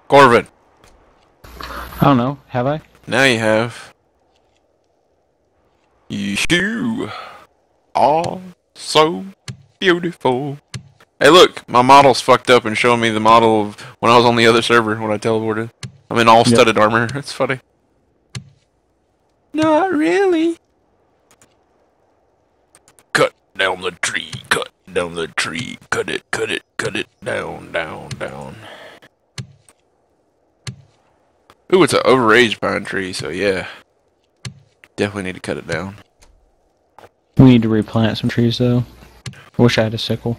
[SPEAKER 3] Corvin.
[SPEAKER 1] I don't know. Have I?
[SPEAKER 3] Now you have. You are so beautiful. Hey look, my model's fucked up and showing me the model of when I was on the other server when I teleported. I'm in all studded armor. That's funny. Not really. Cut down the tree, cut down the tree, cut it down, down, down. Ooh, it's an overaged pine tree, so yeah. Definitely need to cut it down.
[SPEAKER 1] We need to replant some trees though. I wish I had a sickle.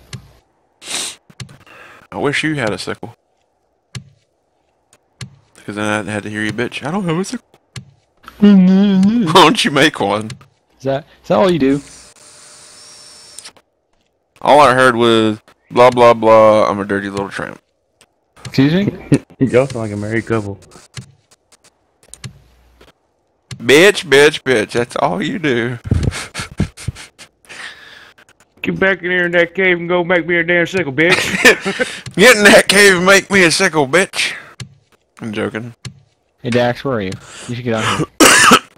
[SPEAKER 3] I wish you had a sickle. Because then I'd had to hear you bitch. I don't have a sickle. Why don't you make one?
[SPEAKER 1] Is that all you do?
[SPEAKER 3] All I heard was blah blah blah. I'm a dirty little tramp.
[SPEAKER 1] Excuse me?
[SPEAKER 2] Y'all sound like a married couple.
[SPEAKER 3] Bitch, bitch, bitch. That's all you do.
[SPEAKER 2] Get back in here in that cave and go make me a damn sickle, bitch.
[SPEAKER 3] Get in that cave and make me a sickle, bitch. I'm joking.
[SPEAKER 1] Hey Dax, where are you? You should get out here.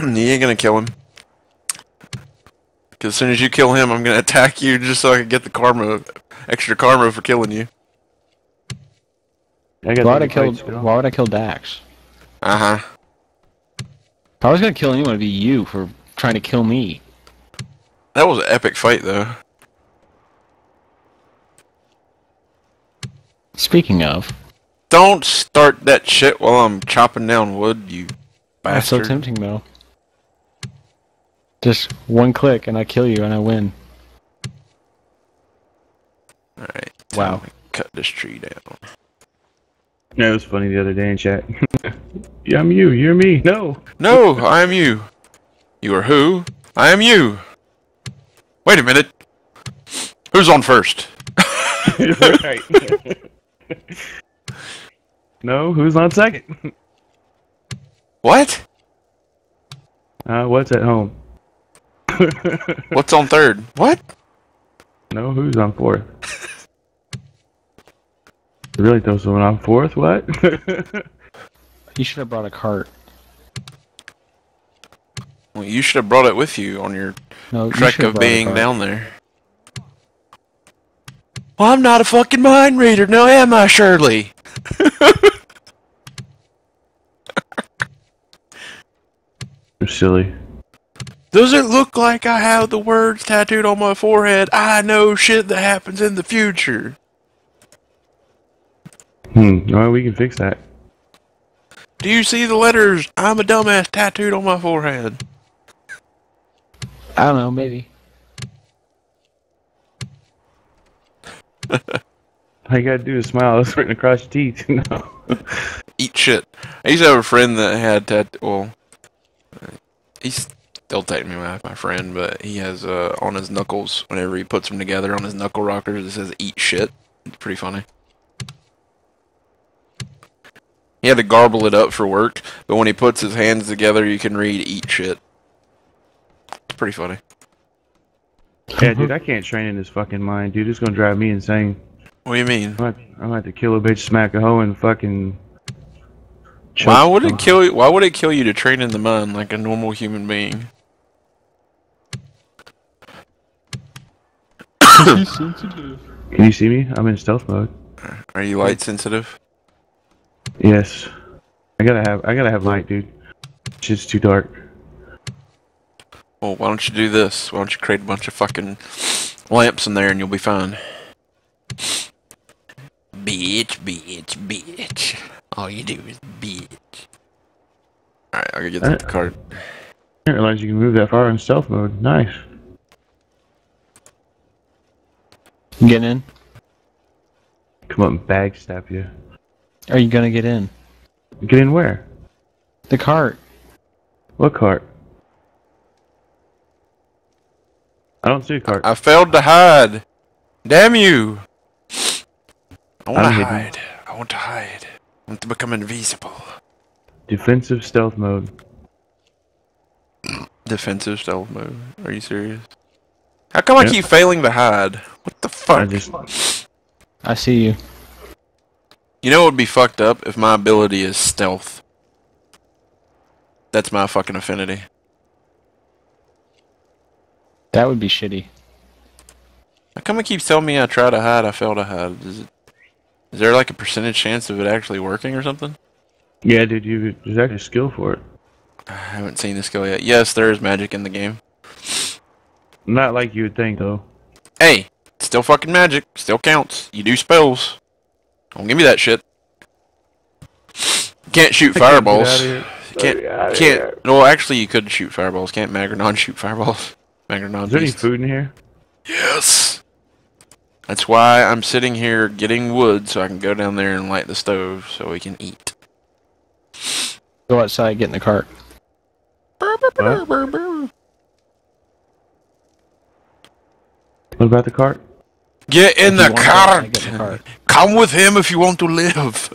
[SPEAKER 3] You ain't gonna kill him. Because as soon as you kill him, I'm gonna attack you just so I can get the karma, extra karma for killing you.
[SPEAKER 1] Why would I kill Dax?
[SPEAKER 3] Uh-huh.
[SPEAKER 1] If I was gonna kill anyone, it'd be you for trying to kill me.
[SPEAKER 3] That was an epic fight, though.
[SPEAKER 1] Speaking of...
[SPEAKER 3] Don't start that shit while I'm chopping down wood, you
[SPEAKER 1] That's so
[SPEAKER 3] bastard.
[SPEAKER 1] tempting, though. Just one click and I kill you and I win.
[SPEAKER 3] Alright.
[SPEAKER 1] Wow.
[SPEAKER 3] cut this tree down.
[SPEAKER 2] Yeah, it was funny the other day in chat. Yeah, I'm you. You're me. No.
[SPEAKER 3] No, I am you. You are who? I am you. Wait a minute. Who's on first?
[SPEAKER 2] Right. No, who's on second?
[SPEAKER 3] What?
[SPEAKER 2] What's at home?
[SPEAKER 3] What's on third? What?
[SPEAKER 2] No, who's on fourth? Really throw someone on fourth? What?
[SPEAKER 1] You should have brought a cart.
[SPEAKER 3] Well, you should have brought it with you on your trek of being down there. Well, I'm not a fucking mind reader, now am I, Shirley?
[SPEAKER 2] You're silly.
[SPEAKER 3] Does it look like I have the words tattooed on my forehead? I know shit that happens in the future.
[SPEAKER 2] Well, we can fix that.
[SPEAKER 3] Do you see the letters I'm a dumbass tattooed on my forehead?
[SPEAKER 1] I don't know, maybe.
[SPEAKER 2] All you gotta do is smile. It's written across your teeth. No.
[SPEAKER 3] Eat shit. I used to have a friend that had well, he's still technically my friend, but he has on his knuckles, whenever he puts them together on his knuckle rockers, it says eat shit. It's pretty funny. He had to garble it up for work, but when he puts his hands together, you can read eat shit. It's pretty funny.
[SPEAKER 2] Yeah, dude, I can't train in his fucking mind, dude. It's gonna drive me insane.
[SPEAKER 3] What do you mean?
[SPEAKER 2] I'm gonna have to kill a bitch, smack a hoe, and fucking.
[SPEAKER 3] Why would it kill you? Why would it kill you to train in the mind like a normal human being?
[SPEAKER 2] Can you see me? I'm in stealth mode.
[SPEAKER 3] Are you light sensitive?
[SPEAKER 2] Yes. I gotta have light, dude. Shit's too dark.
[SPEAKER 3] Well, why don't you do this? Why don't you create a bunch of fucking lamps in there and you'll be fine. Bitch, bitch, bitch. All you do is bitch. Alright, I'll go get the card.
[SPEAKER 2] I didn't realize you can move that far in stealth mode. Nice.
[SPEAKER 1] Getting in?
[SPEAKER 2] Come up and backstab you.
[SPEAKER 1] Are you gonna get in?
[SPEAKER 2] Get in where?
[SPEAKER 1] The cart.
[SPEAKER 2] What cart? I don't see a cart.
[SPEAKER 3] I failed to hide. Damn you! I want to hide. I want to hide. I want to become invisible.
[SPEAKER 2] Defensive stealth mode.
[SPEAKER 3] Defensive stealth mode. Are you serious? How come I keep failing to hide? What the fuck?
[SPEAKER 1] I see you.
[SPEAKER 3] You know what would be fucked up if my ability is stealth? That's my fucking affinity.
[SPEAKER 1] That would be shitty.
[SPEAKER 3] How come it keeps telling me I try to hide, I fail to hide? Is there like a percentage chance of it actually working or something?
[SPEAKER 2] Yeah, dude, there's actually a skill for it.
[SPEAKER 3] I haven't seen the skill yet. Yes, there is magic in the game.
[SPEAKER 2] Not like you would think, though.
[SPEAKER 3] Hey, still fucking magic. Still counts. You do spells. Don't give me that shit. You can't shoot fireballs. You can't. No, actually, you could shoot fireballs. Can't Magrenon shoot fireballs? Magrenon.
[SPEAKER 2] Is there any food in here?
[SPEAKER 3] Yes. That's why I'm sitting here getting wood so I can go down there and light the stove so we can eat.
[SPEAKER 1] Go outside, get in the cart.
[SPEAKER 2] What about the cart?
[SPEAKER 3] Get in the cart! Come with him if you want to live!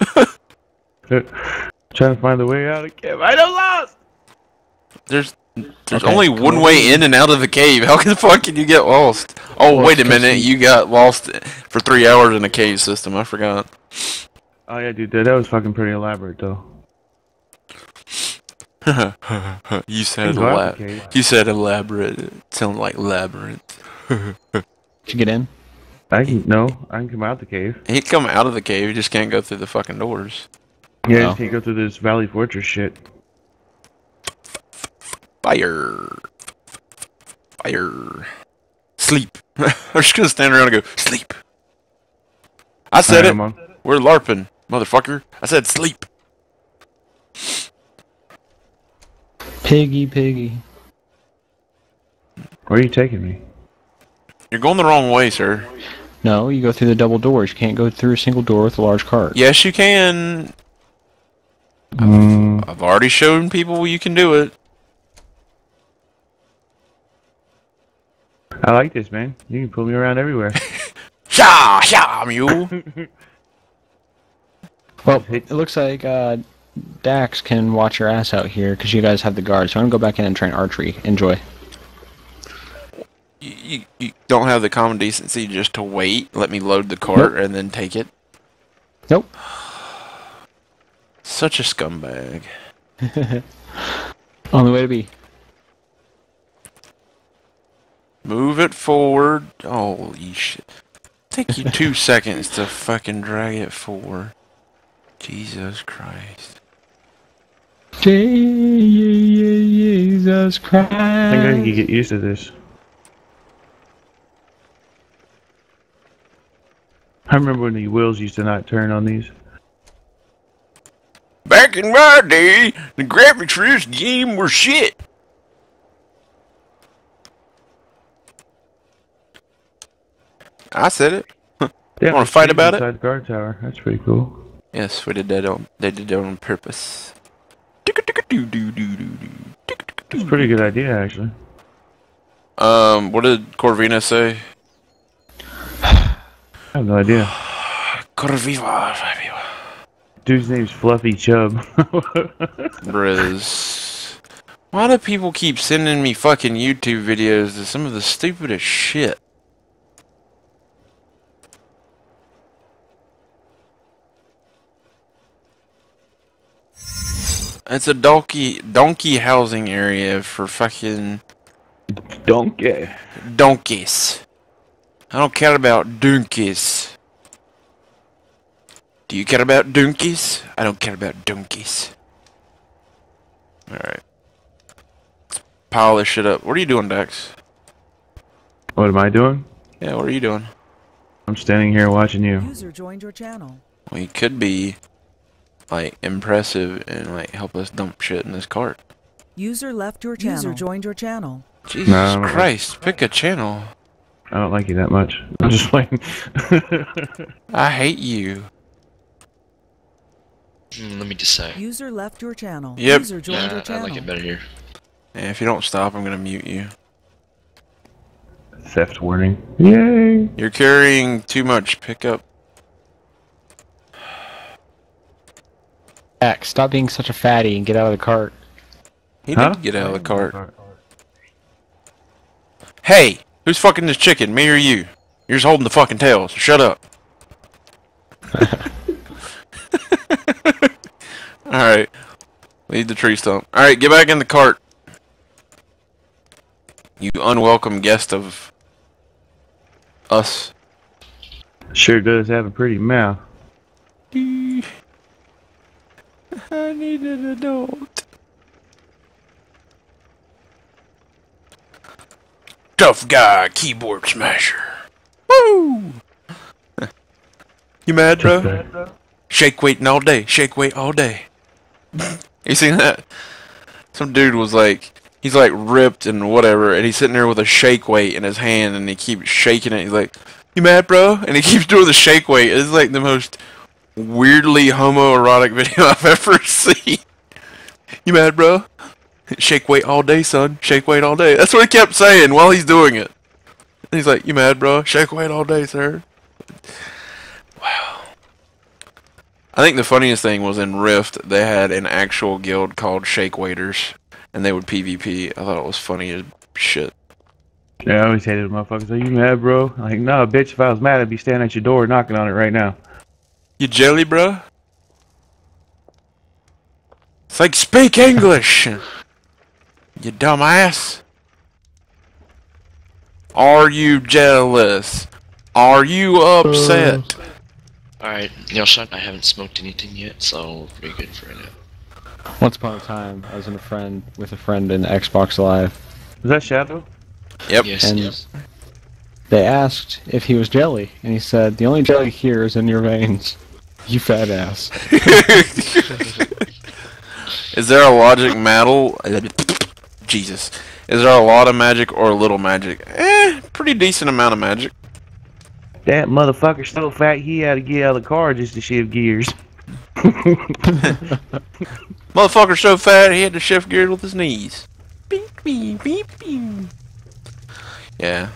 [SPEAKER 2] Trying to find the way out of the cave. I don't lost!
[SPEAKER 3] There's only one way in and out of the cave. How the fuck can you get lost? Oh, wait a minute. You got lost for 3 hours in a cave system. I forgot.
[SPEAKER 2] Oh, yeah, dude. That was fucking pretty elaborate, though.
[SPEAKER 3] You said You said elaborate. It sounded like labyrinth.
[SPEAKER 1] Did you get in?
[SPEAKER 2] I can come out the cave.
[SPEAKER 3] He'd come out of the cave. You just can't go through the fucking doors.
[SPEAKER 2] Yeah, you just can't go through this Valley Fortress shit.
[SPEAKER 3] Fire. Fire. Sleep. I'm just gonna stand around and go, sleep. I said it. We're LARPing, motherfucker. I said sleep.
[SPEAKER 1] Piggy, piggy.
[SPEAKER 2] Where are you taking me?
[SPEAKER 3] You're going the wrong way, sir.
[SPEAKER 1] No, you go through the double doors. You can't go through a single door with a large cart.
[SPEAKER 3] Yes, you can. I've already shown people you can do it.
[SPEAKER 2] I like this, man. You can pull me around everywhere.
[SPEAKER 3] Sha, mule.
[SPEAKER 1] Well, it looks like Dax can watch your ass out here because you guys have the guard. So I'm gonna go back in and train archery. Enjoy.
[SPEAKER 3] You don't have the common decency just to wait, let me load the cart, and then take it?
[SPEAKER 1] Nope.
[SPEAKER 3] Such a scumbag.
[SPEAKER 1] Only way to be.
[SPEAKER 3] Move it forward. Holy shit. Take you 2 seconds to fucking drag it forward. Jesus Christ.
[SPEAKER 1] Jesus Christ.
[SPEAKER 2] I think I can get used to this. I remember when the wheels used to not turn on these.
[SPEAKER 3] Back in my day, the graphics for this game were shit. I said it.
[SPEAKER 2] Yeah,
[SPEAKER 3] Want to fight about it?
[SPEAKER 2] Inside the guard tower. That's pretty cool.
[SPEAKER 3] Yes, we did that on. They did that on purpose.
[SPEAKER 2] It's a pretty good idea, actually.
[SPEAKER 3] What did Corvina say?
[SPEAKER 2] I have no idea.
[SPEAKER 3] Corviva.
[SPEAKER 2] Dude's name's Fluffy Chubb.
[SPEAKER 3] Riz. Why do people keep sending me fucking YouTube videos to some of the stupidest shit? It's a donkey housing area for fucking donkeys. I don't care about donkeys. Do you care about donkeys? I don't care about donkeys. Alright. Let's pile this shit up. What are you doing, Dax?
[SPEAKER 2] What am I doing?
[SPEAKER 3] Yeah, what are you doing?
[SPEAKER 2] I'm standing here watching you.
[SPEAKER 5] User joined your channel.
[SPEAKER 3] Well, you could be, like, impressive and, like, help us dump shit in this cart.
[SPEAKER 5] User left your channel. User joined your channel.
[SPEAKER 3] Jesus Christ, pick a channel.
[SPEAKER 2] I don't like you that much. I'm just playing.
[SPEAKER 3] I hate you.
[SPEAKER 10] Let me just say.
[SPEAKER 5] User left your channel.
[SPEAKER 3] Yep.
[SPEAKER 5] User joined your channel.
[SPEAKER 10] I like it better here.
[SPEAKER 3] And if you don't stop, I'm gonna mute you.
[SPEAKER 2] Theft warning. Yay!
[SPEAKER 3] You're carrying too much. Pick up.
[SPEAKER 1] Dax, stop being such a fatty and get out of the cart.
[SPEAKER 3] He did get out of the cart. Hey! Who's fucking this chicken? Me or you? You're just holding the fucking tail, so shut up. Alright. Leave the tree stump. Alright, get back in the cart. You unwelcome guest of us.
[SPEAKER 2] Sure does have a pretty mouth.
[SPEAKER 3] I need an adult. Tough guy, keyboard smasher. Woo! You mad, bro? Shake weighting all day. Shake weight all day. You seen that? Some dude was like, he's like ripped and whatever, and he's sitting there with a shake weight in his hand, and he keeps shaking it. He's like, "You mad, bro?" And he keeps doing the shake weight. It's like the most weirdly homoerotic video I've ever seen. You mad, bro? Shake weight all day, son. Shake weight all day. That's what he kept saying while he's doing it. And he's like, "You mad, bro? Shake weight all day, sir." Wow. I think the funniest thing was in Rift, they had an actual guild called Shake Waiters, and they would PvP. I thought it was funny as shit.
[SPEAKER 2] Yeah, I always hated motherfuckers. Are you mad, bro? Like, no, bitch, if I was mad, I'd be standing at your door knocking on it right now.
[SPEAKER 3] You jelly, bro? It's like, speak English! You dumbass. Are you jealous? Are you upset?
[SPEAKER 10] Alright, y'all shut. I haven't smoked anything yet, so we're pretty good for right now.
[SPEAKER 1] Once upon a time, I was with a friend in Xbox Live.
[SPEAKER 2] Was that Shadow?
[SPEAKER 3] Yep.
[SPEAKER 10] Yes,
[SPEAKER 1] And
[SPEAKER 10] yes.
[SPEAKER 1] they asked if he was jelly, and he said, "The only jelly here is in your veins, you fat ass."
[SPEAKER 3] Is there a logic metal? Jesus. Is there a lot of magic or a little magic? Pretty decent amount of magic.
[SPEAKER 2] That motherfucker's so fat he had to get out of the car just to shift gears.
[SPEAKER 3] Motherfucker so fat he had to shift gears with his knees. Beep, beep, beep, beep. Yeah.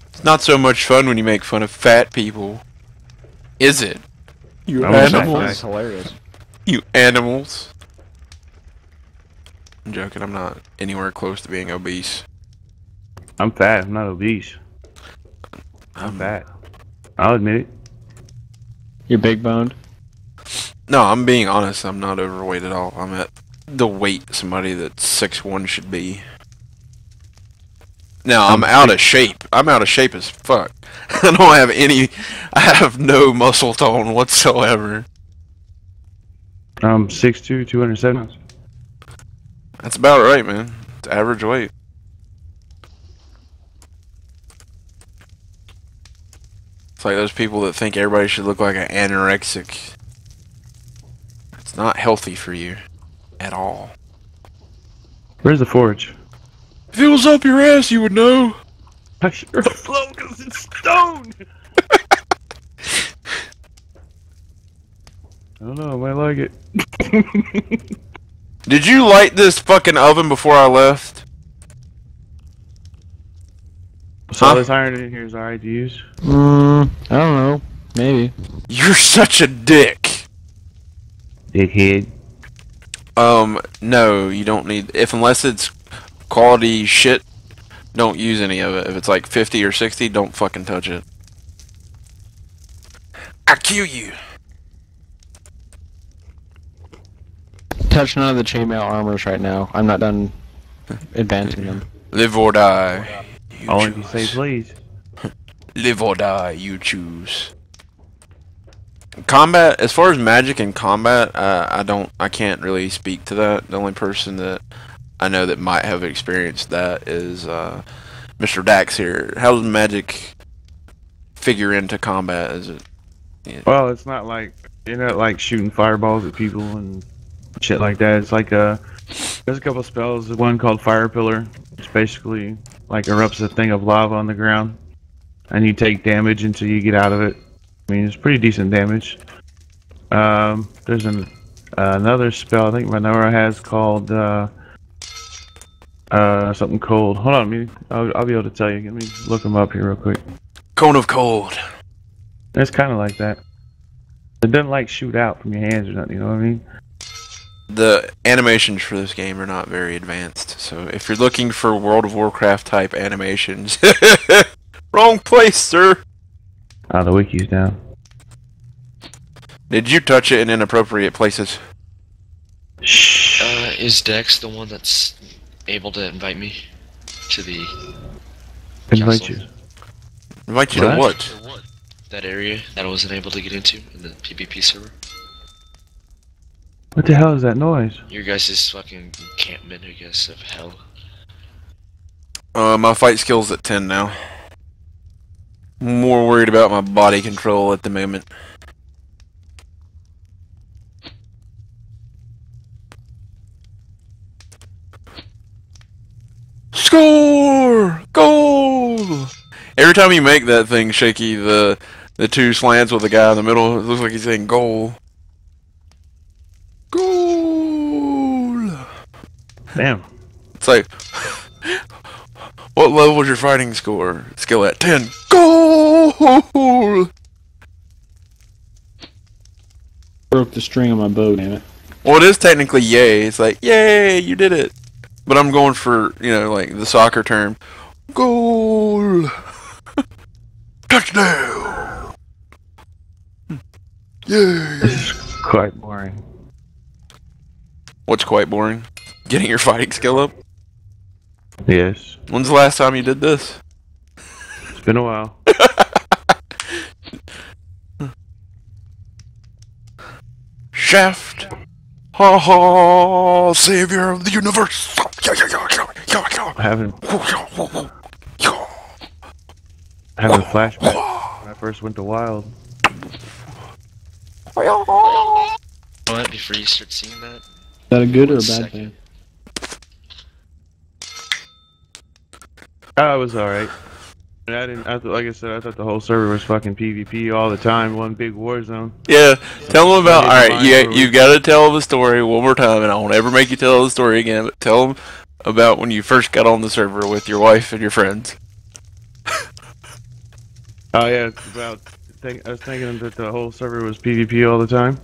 [SPEAKER 3] It's not so much fun when you make fun of fat people. Is it? You animals.
[SPEAKER 1] That's hilarious.
[SPEAKER 3] You animals. I'm joking, I'm not anywhere close to being obese.
[SPEAKER 2] I'm fat, I'm not obese. I'm fat. I'll admit it.
[SPEAKER 1] You're big boned?
[SPEAKER 3] No, I'm being honest, I'm not overweight at all. I'm at the weight somebody that's 6'1" should be. Now, I'm out of shape. I'm out of shape as fuck. I don't have any... I have no muscle tone whatsoever.
[SPEAKER 2] I'm 6'2", 207 pounds.
[SPEAKER 3] That's about right, man. It's average weight. It's like those people that think everybody should look like an anorexic. It's not healthy for you. At all.
[SPEAKER 2] Where's the forge?
[SPEAKER 3] If it was up your ass, you would know.
[SPEAKER 2] I sure hope so, because it's stone! I don't know, I might like it.
[SPEAKER 3] Did you light this fucking oven before I left?
[SPEAKER 2] So this iron in here is alright to use?
[SPEAKER 1] I don't know. Maybe.
[SPEAKER 3] You're such a dick.
[SPEAKER 2] Dickhead.
[SPEAKER 3] No, you don't need... unless it's quality shit, don't use any of it. If it's like 50 or 60, don't fucking touch it. I kill you.
[SPEAKER 1] Touch none of the chainmail armors right now. I'm not done advancing them.
[SPEAKER 3] Live or die.
[SPEAKER 2] All you say, please.
[SPEAKER 3] Live or die, you choose. Combat, as far as magic and combat, I can't really speak to that. The only person that I know that might have experienced that is Mr. Dax here. How does magic figure into combat? Is it? Yeah.
[SPEAKER 2] Well, it's not like you're not like shooting fireballs at people and shit like that. It's like there's a couple spells. There's one called Fire Pillar, which basically like erupts a thing of lava on the ground, and you take damage until you get out of it. I mean, it's pretty decent damage. There's another spell I think Renora has called something cold. Hold on, I'll be able to tell you. Let me look them up here real quick.
[SPEAKER 3] Cone of Cold.
[SPEAKER 2] It's kind of like that. It doesn't like shoot out from your hands or nothing. You know what I mean?
[SPEAKER 3] The animations for this game are not very advanced, so if you're looking for World of Warcraft type animations, wrong place, sir.
[SPEAKER 2] Oh, the wiki's down.
[SPEAKER 3] Did you touch it in inappropriate places?
[SPEAKER 2] Shh.
[SPEAKER 10] Is Dex the one that's able to invite me to the
[SPEAKER 2] Invite
[SPEAKER 10] castle?
[SPEAKER 2] you.
[SPEAKER 3] Invite you to what?
[SPEAKER 10] That area that I wasn't able to get into in the PvP server.
[SPEAKER 2] What the hell is that noise?
[SPEAKER 10] Your guys' fucking encampment, I guess, of hell.
[SPEAKER 3] My fight skill's at 10 now. More worried about my body control at the moment. Score! Goal! Every time you make that thing, Shaky, the two slants with the guy in the middle, it looks like he's saying goal. Goal!
[SPEAKER 2] Damn.
[SPEAKER 3] It's like, what level was your fighting score? Skill at 10. Goal!
[SPEAKER 1] Broke the string on my bow, damn it.
[SPEAKER 3] Well, it is technically yay. It's like, yay, you did it. But I'm going for, you know, like the soccer term. Goal! Touchdown! Yay!
[SPEAKER 2] This is quite boring.
[SPEAKER 3] What's quite boring? Getting your fighting skill up?
[SPEAKER 2] Yes.
[SPEAKER 3] When's the last time you did this?
[SPEAKER 2] It's been a while.
[SPEAKER 3] Shaft! Ha ha! Savior of the universe!
[SPEAKER 2] I haven't. Having a flashback when I first went to Wild.
[SPEAKER 10] What? Before you start seeing that?
[SPEAKER 1] Is that a good or a bad
[SPEAKER 10] Second.
[SPEAKER 1] thing?
[SPEAKER 2] Oh, it was alright. Like I said, I thought the whole server was fucking PvP all the time, one big war zone.
[SPEAKER 3] Yeah, tell them about.
[SPEAKER 2] I hit the
[SPEAKER 3] Alright,
[SPEAKER 2] line for a
[SPEAKER 3] you
[SPEAKER 2] week.
[SPEAKER 3] got to tell the story one more time, and I won't ever make you tell the story again, but tell them about when you first got on the server with your wife and your friends.
[SPEAKER 2] Oh yeah, it's about. I was thinking that the whole server was PvP all the time.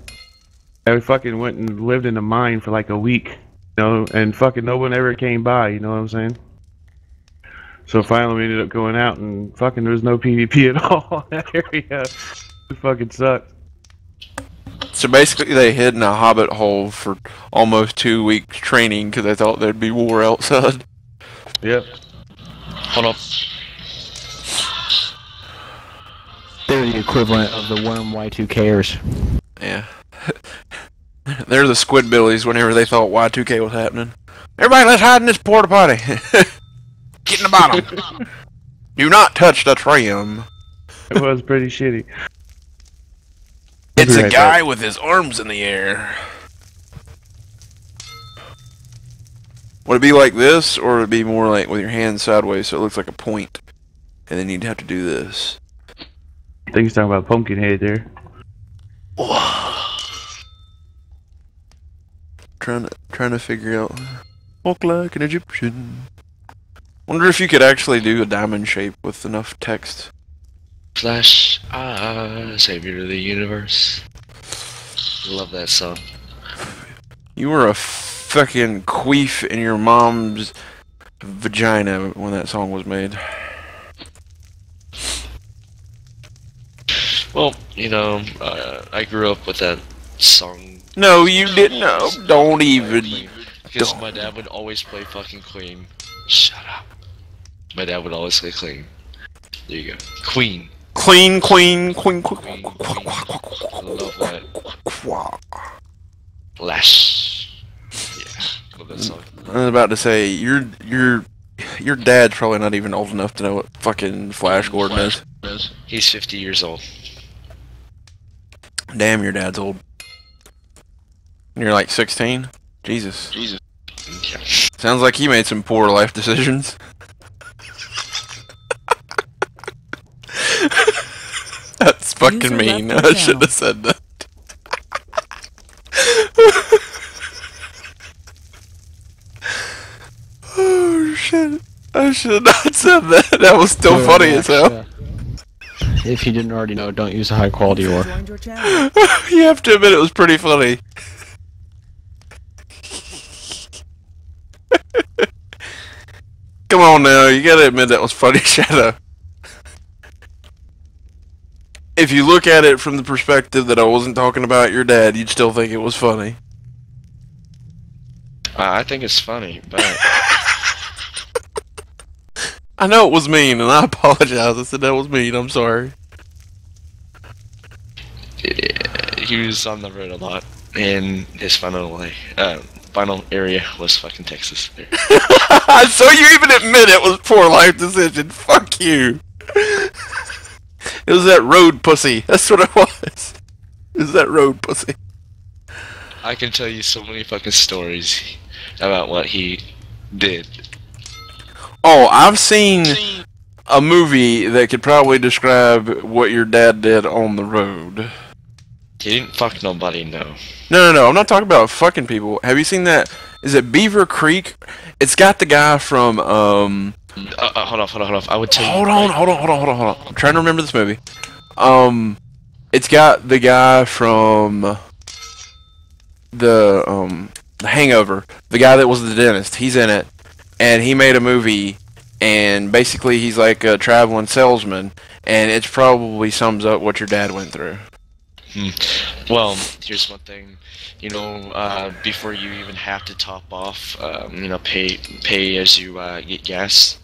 [SPEAKER 2] I fucking went and lived in a mine for like a week, you know, and fucking no one ever came by. You know what I'm saying? So finally, we ended up going out, and fucking there was no PvP at all in that area. It fucking sucked.
[SPEAKER 3] So basically, they hid in a hobbit hole for almost 2 weeks training because they thought there'd be war outside.
[SPEAKER 2] Yep.
[SPEAKER 10] Hold up.
[SPEAKER 1] They're the equivalent of the Wurm Y2Kers.
[SPEAKER 3] Yeah. They're the Squidbillies whenever they thought Y2K was happening. Everybody, let's hide in this porta potty. Get in the bottom. Do not touch the tram.
[SPEAKER 2] It was pretty shitty.
[SPEAKER 3] It's a guy with his arms in the air. Would it be like this, or would it be more like with your hands sideways so it looks like a point? And then you'd have to do this.
[SPEAKER 2] I think he's talking about Pumpkinhead there.
[SPEAKER 3] Trying to figure out. Walk like an Egyptian. Wonder if you could actually do a diamond shape with enough text.
[SPEAKER 10] Flash, savior of the universe. Love that song.
[SPEAKER 3] You were a fucking queef in your mom's vagina when that song was made.
[SPEAKER 10] Well, you know, I grew up with that song.
[SPEAKER 3] No, you didn't know. Don't even.
[SPEAKER 10] Because my dad would always play fucking Queen. Shut up. My dad would always say Queen. There you go. Queen.
[SPEAKER 3] Queen.
[SPEAKER 10] I love that. Lash. Yeah, love that song.
[SPEAKER 3] I was about to say, your dad's probably not even old enough to know what fucking Flash Gordon is.
[SPEAKER 10] He's 50 years old.
[SPEAKER 3] Damn, your dad's old. You're like 16? Jesus.
[SPEAKER 10] Yeah.
[SPEAKER 3] Sounds like he made some poor life decisions. That's fucking mean. I should have said that. Oh shit. I should have not said that. That was still funny as hell.
[SPEAKER 1] If you didn't already know, don't use a high quality ore.
[SPEAKER 3] You have to admit it was pretty funny. Come on now, you gotta admit that was funny, Shadow. If you look at it from the perspective that I wasn't talking about your dad, you'd still think it was funny.
[SPEAKER 10] I think it's funny, but...
[SPEAKER 3] I know it was mean, and I apologize. I said that was mean. I'm sorry.
[SPEAKER 10] Yeah, he was on the road a lot, and his final area was fucking Texas.
[SPEAKER 3] So you even admit it was poor life decision. Fuck you. It was that road pussy. That's what it was. It was that road pussy.
[SPEAKER 10] I can tell you so many fucking stories about what he did.
[SPEAKER 3] Oh, I've seen a movie that could probably describe what your dad did on the road.
[SPEAKER 10] He didn't fuck nobody, no.
[SPEAKER 3] No. I'm not talking about fucking people. Have you seen that? Is it Beaver Creek? It's got the guy from,
[SPEAKER 10] Hold on. I would tell you.
[SPEAKER 3] Hold on. I'm trying to remember this movie. It's got the guy from the Hangover. The guy that was the dentist. He's in it. And he made a movie, and basically he's like a traveling salesman, and it probably sums up what your dad went through.
[SPEAKER 10] Well, here's one thing, you know, before you even have to top off, you know, pay as you get gas,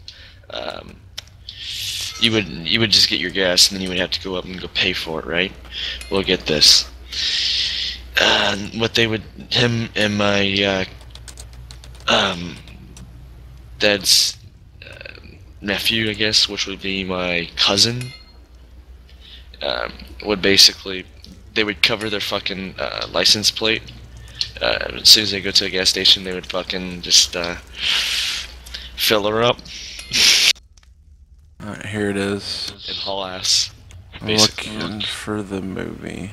[SPEAKER 10] you would just get your gas, and then you would have to go up and go pay for it, right? Well, get this. What they would, him and my dad's nephew, I guess, which would be my cousin, would basically, they would cover their fucking license plate. As soon as they go to a gas station, they would fucking just fill her up.
[SPEAKER 3] Alright, here it is.
[SPEAKER 10] And haul ass.
[SPEAKER 3] Looking for the movie.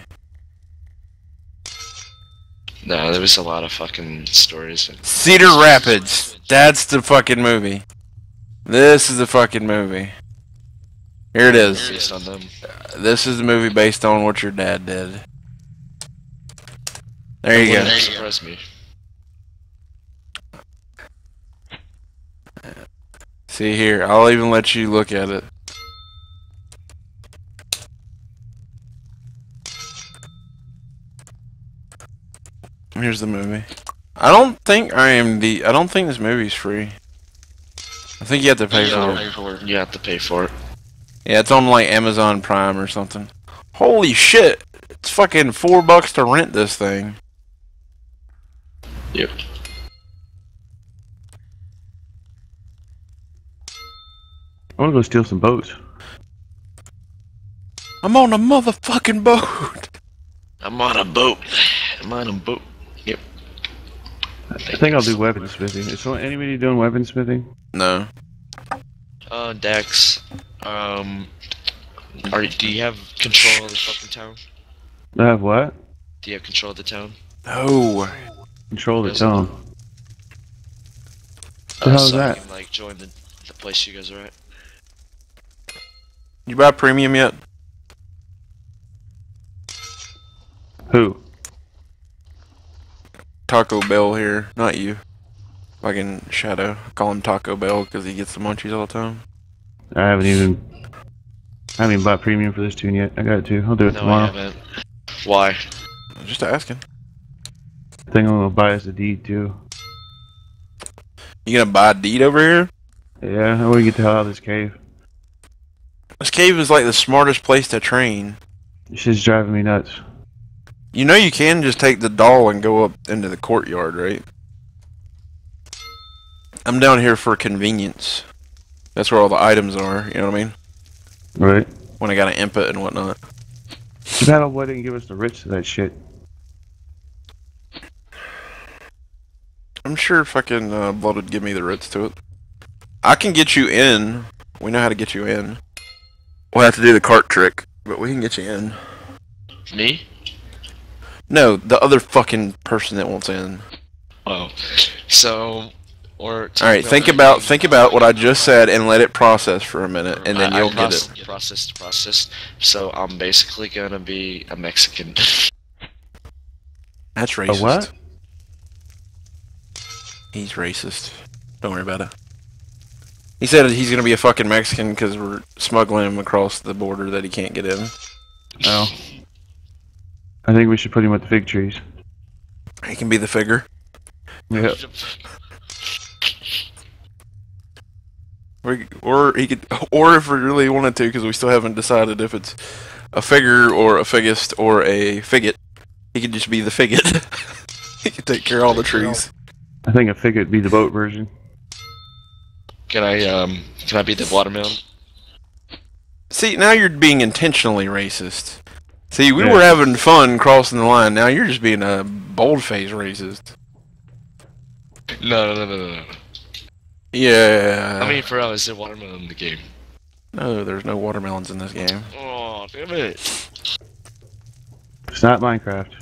[SPEAKER 10] No, there was a lot of fucking stories.
[SPEAKER 3] Cedar Rapids. That's the fucking movie. This is the fucking movie. Here it is.
[SPEAKER 10] Based on them.
[SPEAKER 3] This is the movie based on what your dad did. There you go.
[SPEAKER 10] That surprised me.
[SPEAKER 3] See here, I'll even let you look at it. Here's the movie. I don't think this movie's free. I think you have to pay for it.
[SPEAKER 10] You have to pay for it.
[SPEAKER 3] Yeah, it's on like Amazon Prime or something. Holy shit! It's fucking $4 to rent this thing.
[SPEAKER 10] Yep.
[SPEAKER 2] I want to go steal some boats.
[SPEAKER 3] I'm on a motherfucking boat.
[SPEAKER 10] I'm on a boat. I'm on a boat. Yep.
[SPEAKER 2] I think I'll do weaponsmithing. Is anybody doing weaponsmithing?
[SPEAKER 3] No.
[SPEAKER 10] Dex. Do you have control of the fucking town?
[SPEAKER 2] I have what?
[SPEAKER 10] Do you have control of the town?
[SPEAKER 3] No.
[SPEAKER 2] Control the town. What the hell is
[SPEAKER 10] so
[SPEAKER 2] that?
[SPEAKER 10] I can, like, join the place you guys are at.
[SPEAKER 3] You buy premium yet?
[SPEAKER 2] Who?
[SPEAKER 3] Taco Bell here, not you. Fucking Shadow. I call him Taco Bell because he gets the munchies all the time.
[SPEAKER 2] I haven't even bought premium for this tune yet. I got to. I'll do it tomorrow.
[SPEAKER 10] I haven't. Why?
[SPEAKER 3] Just asking.
[SPEAKER 2] I think I'm gonna buy us a deed too.
[SPEAKER 3] You gonna buy a deed over here?
[SPEAKER 2] Yeah, I wanna get the hell out of this cave.
[SPEAKER 3] This cave is like the smartest place to train.
[SPEAKER 2] This shit's driving me nuts.
[SPEAKER 3] You know you can just take the doll and go up into the courtyard, right? I'm down here for convenience. That's where all the items are, you know what I mean?
[SPEAKER 2] Right.
[SPEAKER 3] When I got an input and whatnot.
[SPEAKER 2] Too bad old boy didn't give us the riches to that shit.
[SPEAKER 3] I'm sure fucking Blood would give me the writs to it. I can get you in. We know how to get you in. We'll have to do the cart trick, but we can get you in.
[SPEAKER 10] Me?
[SPEAKER 3] No, the other fucking person that wants in.
[SPEAKER 10] Oh. So, or...
[SPEAKER 3] Alright, think about what I just said and let it process for a minute, and then you'll get it.
[SPEAKER 10] Process. So, I'm basically gonna be a Mexican.
[SPEAKER 3] That's racist.
[SPEAKER 2] A what?
[SPEAKER 3] He's racist. Don't worry about it. He said he's gonna be a fucking Mexican because we're smuggling him across the border that he can't get in.
[SPEAKER 2] Oh. I think we should put him with the fig trees.
[SPEAKER 3] He can be the figure.
[SPEAKER 2] Yep.
[SPEAKER 3] Or he could, or if we really wanted to, because we still haven't decided if it's a figure or a figist or a figget, he could just be the figget. He could take care of all the trees.
[SPEAKER 2] I think a fig would be the boat version.
[SPEAKER 10] Can I be the watermelon?
[SPEAKER 3] See, now you're being intentionally racist. See, we were having fun crossing the line. Now you're just being a bold-faced racist.
[SPEAKER 10] No.
[SPEAKER 3] Yeah.
[SPEAKER 10] I mean, for real, is there watermelon in the game?
[SPEAKER 3] No, there's no watermelons in this game.
[SPEAKER 10] Oh, damn it.
[SPEAKER 2] It's not Minecraft.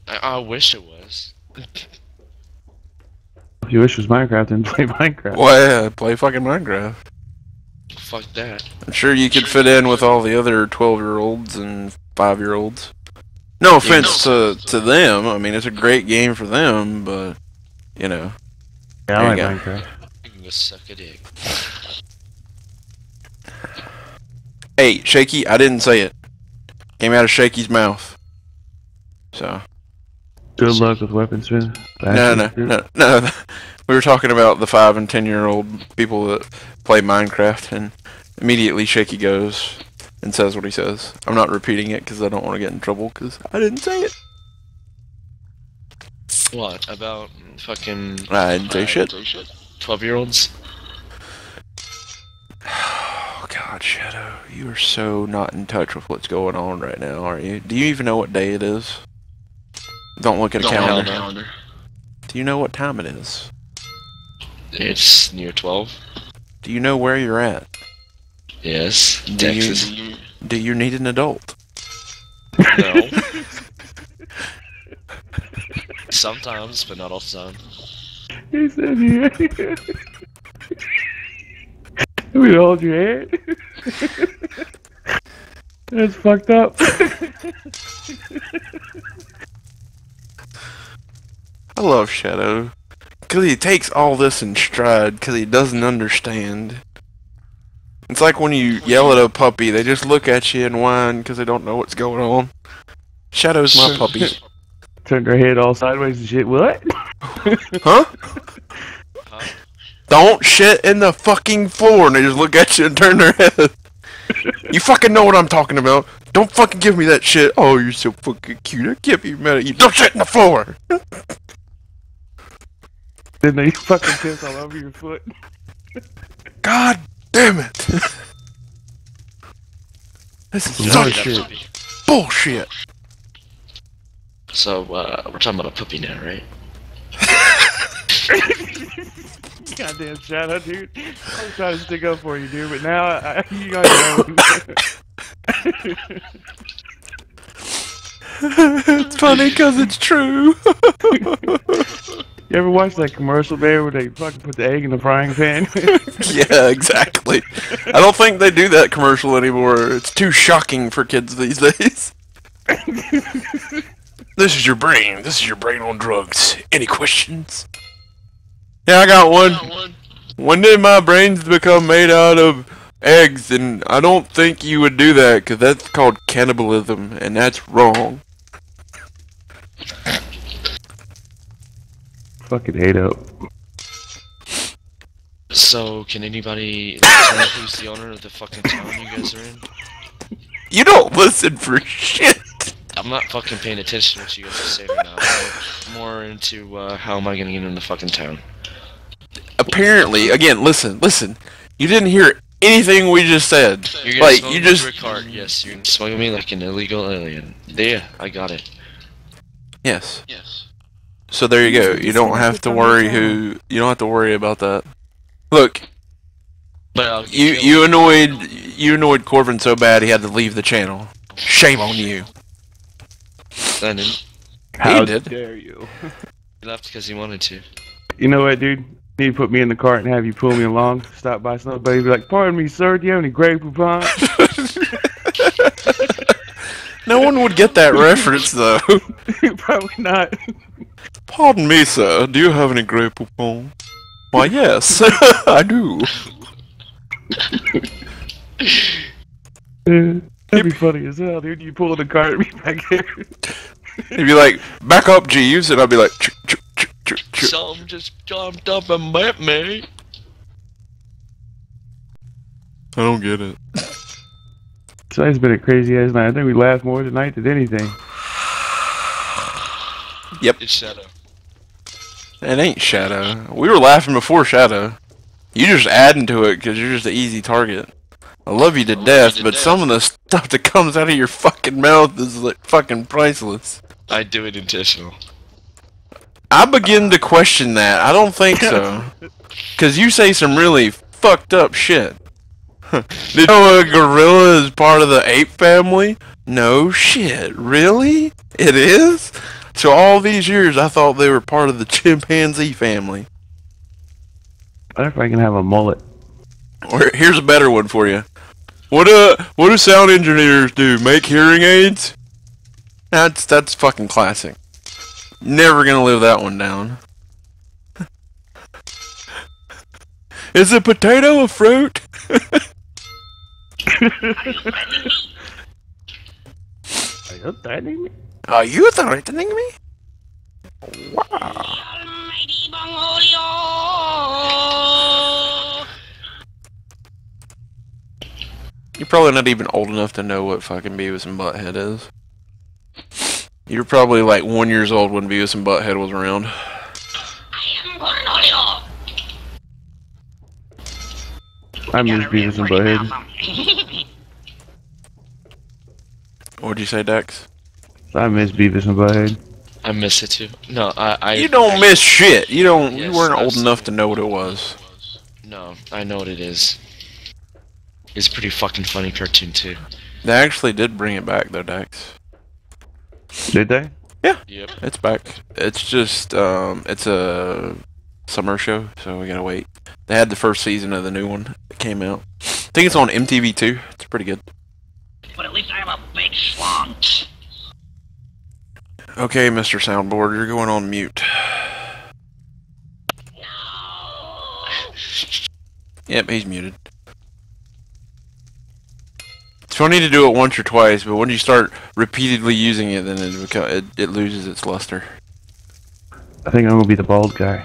[SPEAKER 10] I wish it was.
[SPEAKER 2] If you wish it was Minecraft, then play Minecraft.
[SPEAKER 3] Well, yeah, play fucking Minecraft.
[SPEAKER 10] Fuck that.
[SPEAKER 3] I'm sure you could fit in with all the other 12-year-olds and 5-year-olds. No offense to them. I mean, it's a great game for them, but, you know.
[SPEAKER 2] Yeah, I like Minecraft.
[SPEAKER 10] You can go suck a dick.
[SPEAKER 3] Hey, Shaky, I didn't say it. Came out of Shaky's mouth. So.
[SPEAKER 2] Good luck with weaponsmith.
[SPEAKER 3] No. We were talking about the 5 and 10-year-old people that play Minecraft, and immediately Shaky goes and says what he says. I'm not repeating it because I don't want to get in trouble because I didn't say it.
[SPEAKER 10] What? About fucking...
[SPEAKER 3] I didn't say shit.
[SPEAKER 10] 12-year-olds?
[SPEAKER 3] Oh, God, Shadow. You are so not in touch with what's going on right now, aren't you? Do you even know what day it is? Don't look at a calendar. Do you know what time it is?
[SPEAKER 10] It's near 12.
[SPEAKER 3] Do you know where you're at?
[SPEAKER 10] Yes.
[SPEAKER 3] Do you need an adult?
[SPEAKER 10] No. Sometimes, but not all the time.
[SPEAKER 2] He said, "Yeah." We hold your hand. That's fucked up.
[SPEAKER 3] I love Shadow. Because he takes all this in stride because he doesn't understand. It's like when you yell at a puppy, they just look at you and whine because they don't know what's going on. Shadow's my puppy.
[SPEAKER 2] Turned her head all sideways and shit. What?
[SPEAKER 3] Huh? Don't shit in the fucking floor, and they just look at you and turn their head. You fucking know what I'm talking about. Don't fucking give me that shit. Oh, you're so fucking cute. I can't be mad at you. Don't shit in the floor.
[SPEAKER 2] Then they fucking piss all over your foot.
[SPEAKER 3] God damn it. This is such bullshit.
[SPEAKER 10] So, we're talking about a puppy now, right?
[SPEAKER 2] Goddamn Shadow, dude. I was trying to stick up for you, dude, but now you got your own.
[SPEAKER 3] It's funny because it's true.
[SPEAKER 2] You ever watch that commercial there where they fucking put the egg in the frying pan?
[SPEAKER 3] Yeah, exactly. I don't think they do that commercial anymore. It's too shocking for kids these days. This is your brain. This is your brain on drugs. Any questions? Yeah, I got one. When did my brains become made out of eggs? And I don't think you would do that, because that's called cannibalism, and that's wrong.
[SPEAKER 2] Fucking hate up.
[SPEAKER 10] So, can anybody tell me who's the owner of the fucking town you guys are in?
[SPEAKER 3] You don't listen for shit.
[SPEAKER 10] I'm not fucking paying attention to what you guys are saying right now. I'm more into, how am I gonna get in the fucking town?
[SPEAKER 3] Apparently, again, listen. You didn't hear anything we just said.
[SPEAKER 10] You're gonna
[SPEAKER 3] Like,
[SPEAKER 10] smuggle
[SPEAKER 3] you
[SPEAKER 10] me
[SPEAKER 3] just...
[SPEAKER 10] through a cart, yes. You're gonna smuggle me like an illegal alien. Yeah, I got it.
[SPEAKER 3] Yes. So there you go. You don't have to worry you don't have to worry about that. Look,
[SPEAKER 10] But
[SPEAKER 3] you annoyed Corbin so bad he had to leave the channel. Shame on you.
[SPEAKER 10] I didn't.
[SPEAKER 3] He did.
[SPEAKER 2] Dare you?
[SPEAKER 10] He left because he wanted to.
[SPEAKER 2] You know what, dude? You need to put me in the cart and have you pull me along. Stop by somebody, be like, "Pardon me, sir. Do you have any Grey Poupon?"
[SPEAKER 3] No one would get that reference though.
[SPEAKER 2] Probably not.
[SPEAKER 3] Pardon me, sir. Do you have any Grey Poupon? Why, yes, I do.
[SPEAKER 2] That'd be funny as hell, dude. You pull in the cart and be back here.
[SPEAKER 3] He'd be like, "Back up, Jeeves," and I'd be like, "Ch ch ch ch ch."
[SPEAKER 10] Some just jumped up and met me.
[SPEAKER 3] I don't get it.
[SPEAKER 2] Tonight's been a crazy ass night. I think we laughed more tonight than anything.
[SPEAKER 3] Yep.
[SPEAKER 10] It's Shadow.
[SPEAKER 3] It ain't Shadow. We were laughing before Shadow. You just adding to it because you're just an easy target. I love you to death, but some of the stuff that comes out of your fucking mouth is like fucking priceless.
[SPEAKER 10] I do it intentional.
[SPEAKER 3] I begin to question that. I don't think so. Because you say some really fucked up shit. Did you know a gorilla is part of the ape family? No shit. Really? It is? So all these years I thought they were part of the chimpanzee family.
[SPEAKER 2] What if I can have a mullet?
[SPEAKER 3] Or here's a better one for you. What do sound engineers do? Make hearing aids? That's fucking classic. Never gonna live that one down. Is a potato a fruit?
[SPEAKER 2] Are you threatening me?
[SPEAKER 3] Are you threatening me? Wow. You're probably not even old enough to know what fucking Beavis and Butthead is. You're probably like 1 year old when Beavis and Butthead was around.
[SPEAKER 2] I miss Beavis and Butthead.
[SPEAKER 3] What'd you say, Dex?
[SPEAKER 2] I miss Beavis and Butthead.
[SPEAKER 10] I miss it too. No,
[SPEAKER 3] You don't miss shit. You don't.
[SPEAKER 10] Yes,
[SPEAKER 3] You weren't old
[SPEAKER 10] absolutely.
[SPEAKER 3] enough to know what it was.
[SPEAKER 10] No, I know what it is. It's a pretty fucking funny cartoon too.
[SPEAKER 3] They actually did bring it back though, Dax.
[SPEAKER 2] Did they?
[SPEAKER 3] Yeah.
[SPEAKER 10] Yep.
[SPEAKER 3] It's back. It's just it's a summer show, so we gotta wait. They had the first season of the new one that came out. I think it's on MTV too. It's pretty good.
[SPEAKER 11] But at least I'm a big schlong.
[SPEAKER 3] Okay, Mr. Soundboard, you're going on mute. Yep, he's muted. It's funny to do it once or twice, but when you start repeatedly using it, then it loses its luster.
[SPEAKER 2] I think I'm gonna be the bald guy.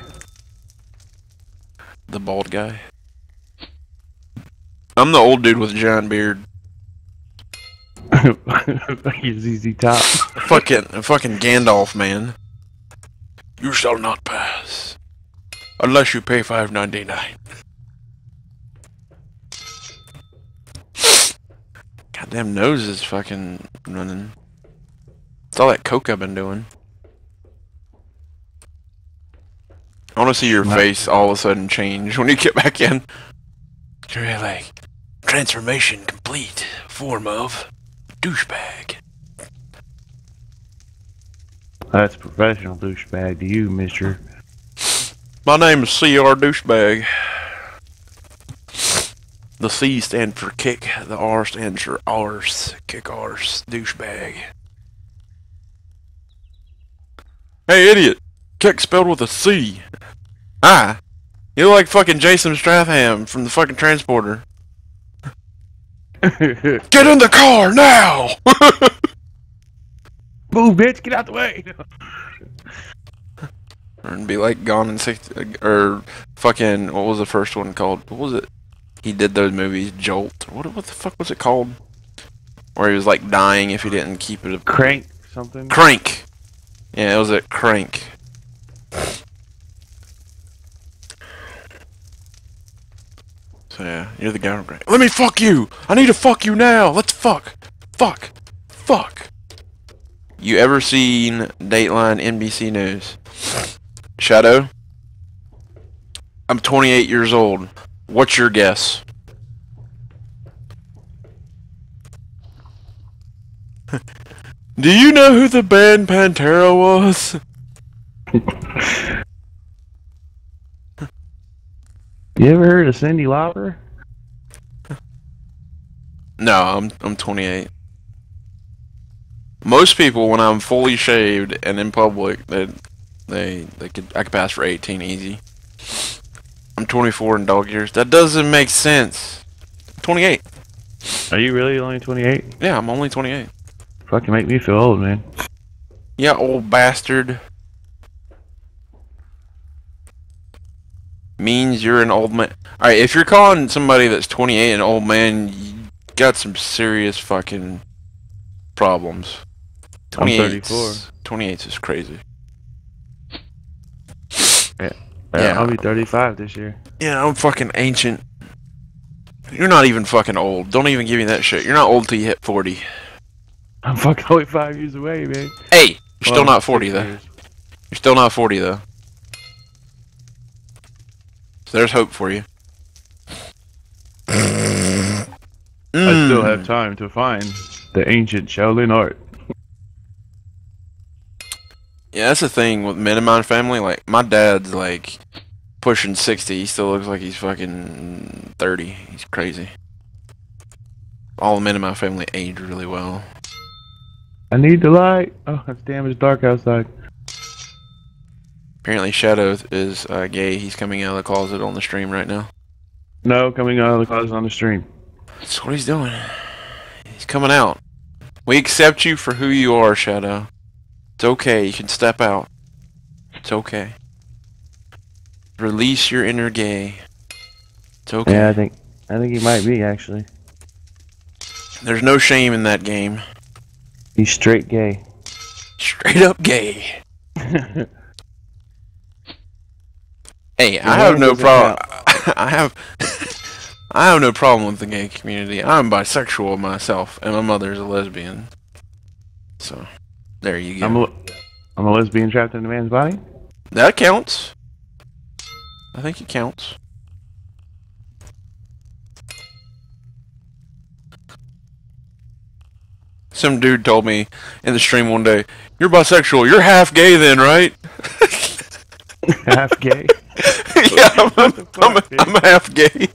[SPEAKER 3] The bald guy? I'm the old dude with a giant beard.
[SPEAKER 2] He's ZZ Top.
[SPEAKER 3] fucking Gandalf, man. You shall not pass unless you pay $5.99. Goddamn nose is fucking running. It's all that coke I've been doing. I want to see your face all of a sudden change when you get back in. You're like, transformation complete. Form of douchebag.
[SPEAKER 2] That's professional douchebag to you, mister.
[SPEAKER 3] My name is CR Douchebag. The C stands for kick, the R stands for arse. Kick arse, douchebag. Hey, idiot! Kick spelled with a C. Ah! You look like fucking Jason Stratham from the fucking Transporter. Get in the car now!
[SPEAKER 2] Move, bitch! Get out the way!
[SPEAKER 3] And be like Gone in 60, or fucking, what was the first one called? What was it? He did those movies, Jolt. What the fuck was it called? Where he was like dying if he didn't keep it.
[SPEAKER 2] Crank something?
[SPEAKER 3] Crank! Yeah, it was at Crank. So yeah, you're the guy from Crank. Let me fuck you! I need to fuck you now! Let's fuck! Fuck! Fuck! You ever seen Dateline NBC News? Shadow? I'm 28 years old. What's your guess? Do you know who the band Pantera was?
[SPEAKER 2] You ever heard of Cyndi Lauper?
[SPEAKER 3] No, I'm 28. Most people, when I'm fully shaved and in public, I could pass for 18 easy. I'm 24 in dog years. That doesn't make sense. 28.
[SPEAKER 2] Are you really only 28?
[SPEAKER 3] Yeah, I'm only 28.
[SPEAKER 2] Fucking make me feel old, man.
[SPEAKER 3] Yeah, old bastard. Means you're an old man. Alright, if you're calling somebody that's 28 an old man, you got some serious fucking problems.
[SPEAKER 2] I'm 34.
[SPEAKER 3] 28 is crazy.
[SPEAKER 2] Yeah, I'll be 35 this year.
[SPEAKER 3] Yeah, I'm fucking ancient. You're not even fucking old. Don't even give me that shit. You're not old till you hit 40.
[SPEAKER 2] I'm fucking only 5 years away, man.
[SPEAKER 3] Hey! You're still not 40 though. You're still not 40 though. So there's hope for you.
[SPEAKER 2] I still have time to find the ancient Shaolin art.
[SPEAKER 3] Yeah, that's the thing with men in my family. Like, my dad's like pushing 60. He still looks like he's fucking 30. He's crazy. All the men in my family age really well.
[SPEAKER 2] I need the light. Oh, it's damn, it's dark outside.
[SPEAKER 3] Apparently Shadow is gay. He's coming out of the closet on the stream right now.
[SPEAKER 2] No, coming out of the closet on the stream.
[SPEAKER 3] That's what he's doing. He's coming out. We accept you for who you are, Shadow. It's okay. You can step out. It's okay. Release your inner gay. It's okay.
[SPEAKER 2] Yeah, I think he might be, actually.
[SPEAKER 3] There's no shame in that game.
[SPEAKER 2] He's straight gay.
[SPEAKER 3] Straight up gay. Hey, I have no problem. I have no problem with the gay community. I'm bisexual myself, and my mother's a lesbian. So, there you go.
[SPEAKER 2] I'm a lesbian trapped in a man's body?
[SPEAKER 3] That counts. I think it counts. Some dude told me in the stream one day, "You're bisexual. You're half gay, then, right?"
[SPEAKER 2] Half gay?
[SPEAKER 3] Yeah, I'm half gay.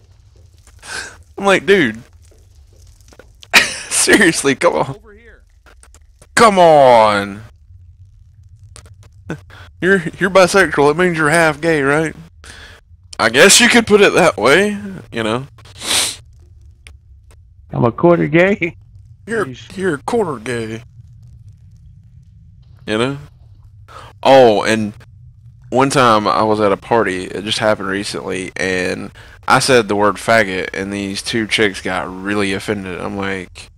[SPEAKER 3] I'm like, dude. Seriously, come on. Come on. You're bisexual. It means you're half gay, right? I guess you could put it that way, you know.
[SPEAKER 2] I'm a quarter gay.
[SPEAKER 3] You're a quarter gay. You know? Oh, and one time I was at a party, it just happened recently, and I said the word faggot, and these two chicks got really offended. I'm like,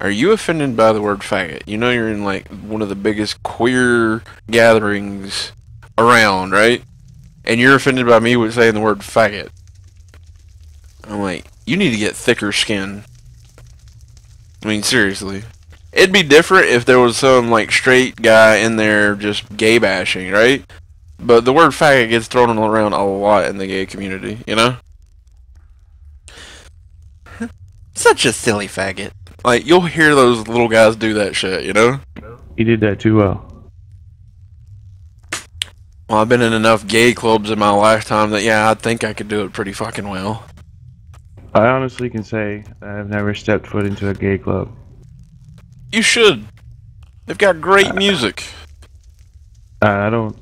[SPEAKER 3] are you offended by the word faggot? You know you're in like one of the biggest queer gatherings around, right? And you're offended by me with saying the word faggot. I'm like, you need to get thicker skin. I mean, seriously. It'd be different if there was some like straight guy in there just gay bashing, right? But the word faggot gets thrown around a lot in the gay community, you know? Such a silly faggot. Like, you'll hear those little guys do that shit, you know?
[SPEAKER 2] He did that too well.
[SPEAKER 3] Well, I've been in enough gay clubs in my lifetime that, yeah, I think I could do it pretty fucking well.
[SPEAKER 2] I honestly can say I've never stepped foot into a gay club.
[SPEAKER 3] You should. They've got great music.
[SPEAKER 2] I don't,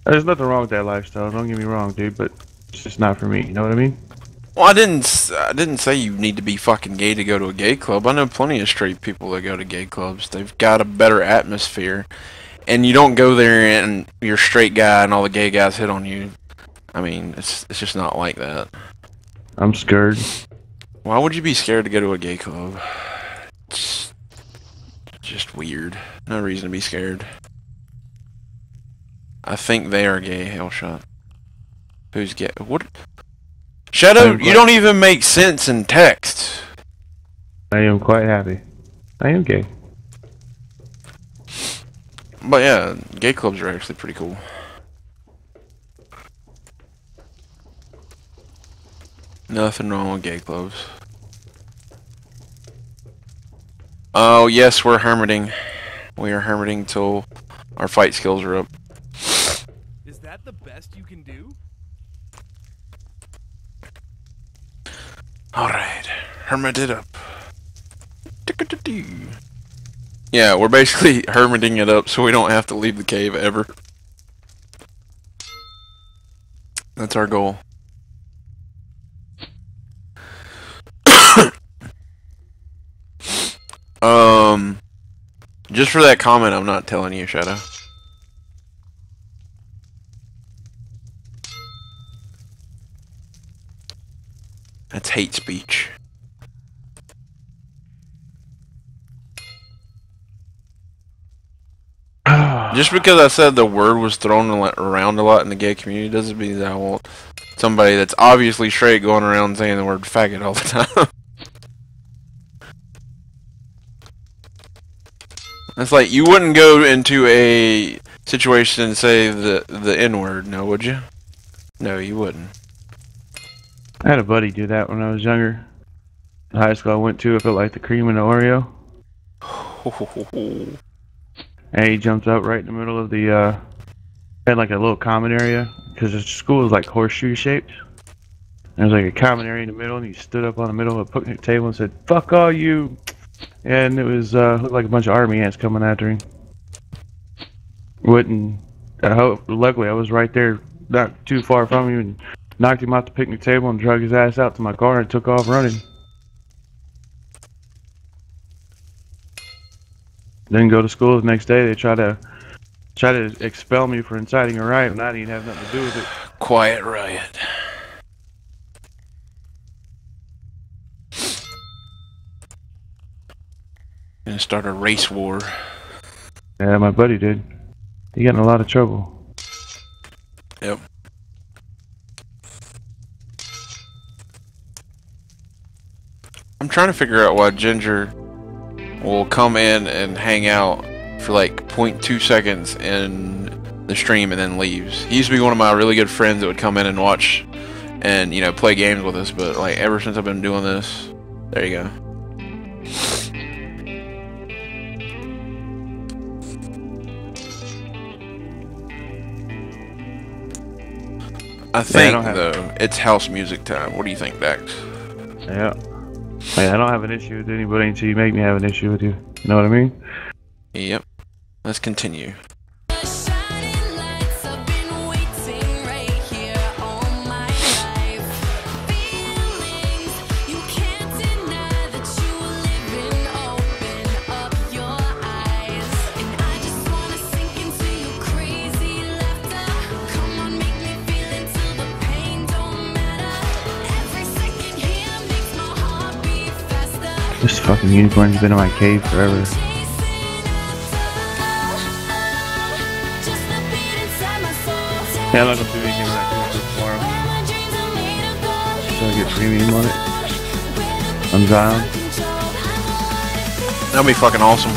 [SPEAKER 2] there's nothing wrong with that lifestyle, don't get me wrong, dude, but it's just not for me, you know what I mean?
[SPEAKER 3] Well, I didn't say you need to be fucking gay to go to a gay club. I know plenty of straight people that go to gay clubs. They've got a better atmosphere. And you don't go there and you're a straight guy and all the gay guys hit on you. I mean, it's just not like that.
[SPEAKER 2] I'm scared.
[SPEAKER 3] Why would you be scared to go to a gay club? It's just weird. No reason to be scared. I think they are gay, Hellshot. Who's gay? What? Shadow, you don't even make sense in text.
[SPEAKER 2] I am quite happy. I am gay.
[SPEAKER 3] But yeah, gay clubs are actually pretty cool. Nothing wrong with gay clubs. Oh yes, we're hermiting. We are hermiting till our fight skills are up.
[SPEAKER 12] Is that the best you can do?
[SPEAKER 3] Alright, hermit it up. Yeah, we're basically hermiting it up so we don't have to leave the cave ever. That's our goal. Just for that comment, I'm not telling you, Shadow. That's hate speech. Just because I said the word was thrown around a lot in the gay community doesn't mean that I want somebody that's obviously straight going around saying the word faggot all the time. It's like you wouldn't go into a situation and say the N-word, no, would you? No, you wouldn't.
[SPEAKER 2] I had a buddy do that when I was younger. The high school I went to, it felt like the cream in the Oreo. And he jumped up right in the middle of the, had like a little common area, because the school was like horseshoe shaped. There was like a common area in the middle, and he stood up on the middle of a picnic table and said, "Fuck all you!" And it was, looked like a bunch of army ants coming after him. Luckily I was right there, not too far from him, and knocked him off the picnic table and drug his ass out to my car and took off running. Then go to school the next day. They try to expel me for inciting a riot when I didn't have nothing to do with it.
[SPEAKER 3] Quiet riot. Gonna start a race war.
[SPEAKER 2] Yeah, my buddy did. He got in a lot of trouble.
[SPEAKER 3] Yep. I'm trying to figure out why Ginger will come in and hang out for like 0.2 seconds in the stream and then leaves. He used to be one of my really good friends that would come in and watch and, you know, play games with us, but like ever since I've been doing this, there you go. I think, though, it's house music time. What do you think, Dax?
[SPEAKER 2] Yeah. Hey, I don't have an issue with anybody until you make me have an issue with you. You know what I mean?
[SPEAKER 3] Yep. Let's continue.
[SPEAKER 2] This fucking unicorn's been in my cave forever. Yeah, I'm not gonna do anything with that tomorrow. So I get premium on it. On Zion.
[SPEAKER 3] That'll be fucking awesome.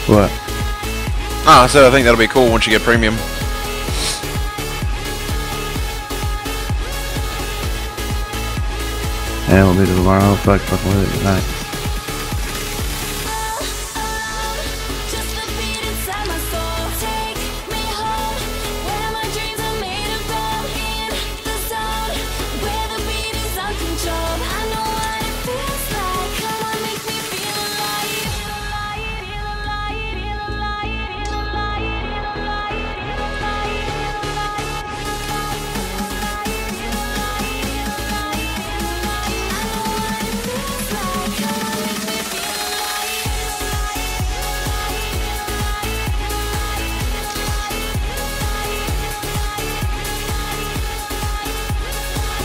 [SPEAKER 2] What?
[SPEAKER 3] I said I think that'll be cool once you get premium.
[SPEAKER 2] Yeah, we'll do it tomorrow. Fucking with it tonight.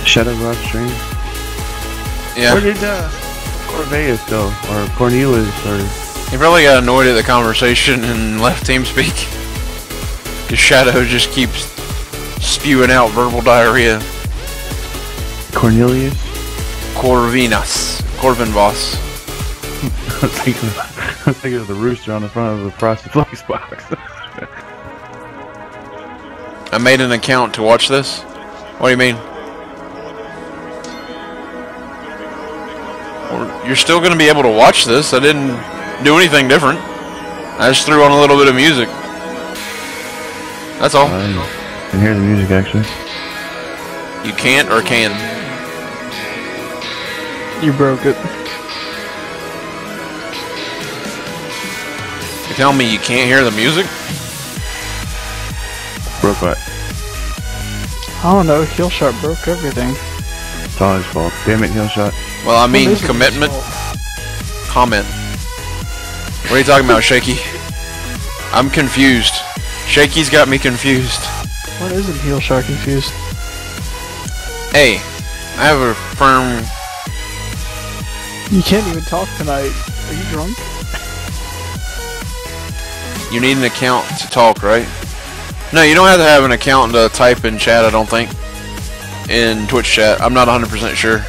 [SPEAKER 2] Shadow Rock stream?
[SPEAKER 3] Yeah.
[SPEAKER 2] Where did Cornelius go? Or Cornelius, or...
[SPEAKER 3] He probably got annoyed at the conversation and left TeamSpeak. Because Shadow just keeps spewing out verbal diarrhea.
[SPEAKER 2] Cornelius?
[SPEAKER 3] Corvinas. Corvin Boss.
[SPEAKER 2] I was thinking of the rooster on the front of the Frosted Flakes box.
[SPEAKER 3] I made an account to watch this. What do you mean? You're still going to be able to watch this. I didn't do anything different. I just threw on a little bit of music. That's all.
[SPEAKER 2] I can hear the music, actually.
[SPEAKER 3] You can't or can?
[SPEAKER 4] You broke it.
[SPEAKER 3] You're telling me you can't hear the music?
[SPEAKER 2] Broke what?
[SPEAKER 4] I don't know. Heelshot broke everything.
[SPEAKER 2] It's all his fault. Damn it, Heelshot.
[SPEAKER 3] Well, I mean, commitment. Comment. What are you talking about, Shaky? I'm confused. Shaky's got me confused.
[SPEAKER 4] What isn't Heelshot confused?
[SPEAKER 3] Hey, I have a firm...
[SPEAKER 4] You can't even talk tonight. Are you drunk?
[SPEAKER 3] You need an account to talk, right? No, you don't have to have an account to type in chat, I don't think. In Twitch chat. I'm not 100% sure.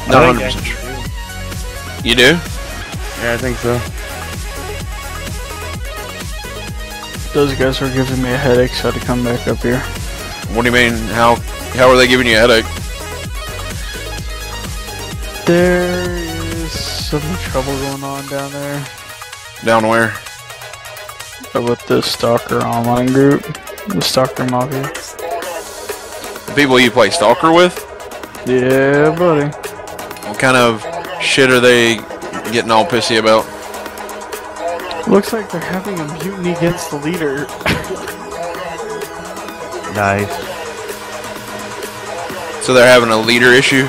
[SPEAKER 3] Not 100% sure. You do?
[SPEAKER 2] Yeah, I think so.
[SPEAKER 4] Those guys were giving me a headache, so I had to come back up here.
[SPEAKER 3] What do you mean? How are they giving you a headache?
[SPEAKER 4] There is some trouble going on down there.
[SPEAKER 3] Down where?
[SPEAKER 4] With the Stalker online group. The Stalker Mafia.
[SPEAKER 3] The people you play Stalker with?
[SPEAKER 4] Yeah, buddy.
[SPEAKER 3] What kind of shit are they getting all pissy about?
[SPEAKER 4] Looks like they're having a mutiny against the leader.
[SPEAKER 2] Nice.
[SPEAKER 3] So they're having a leader issue?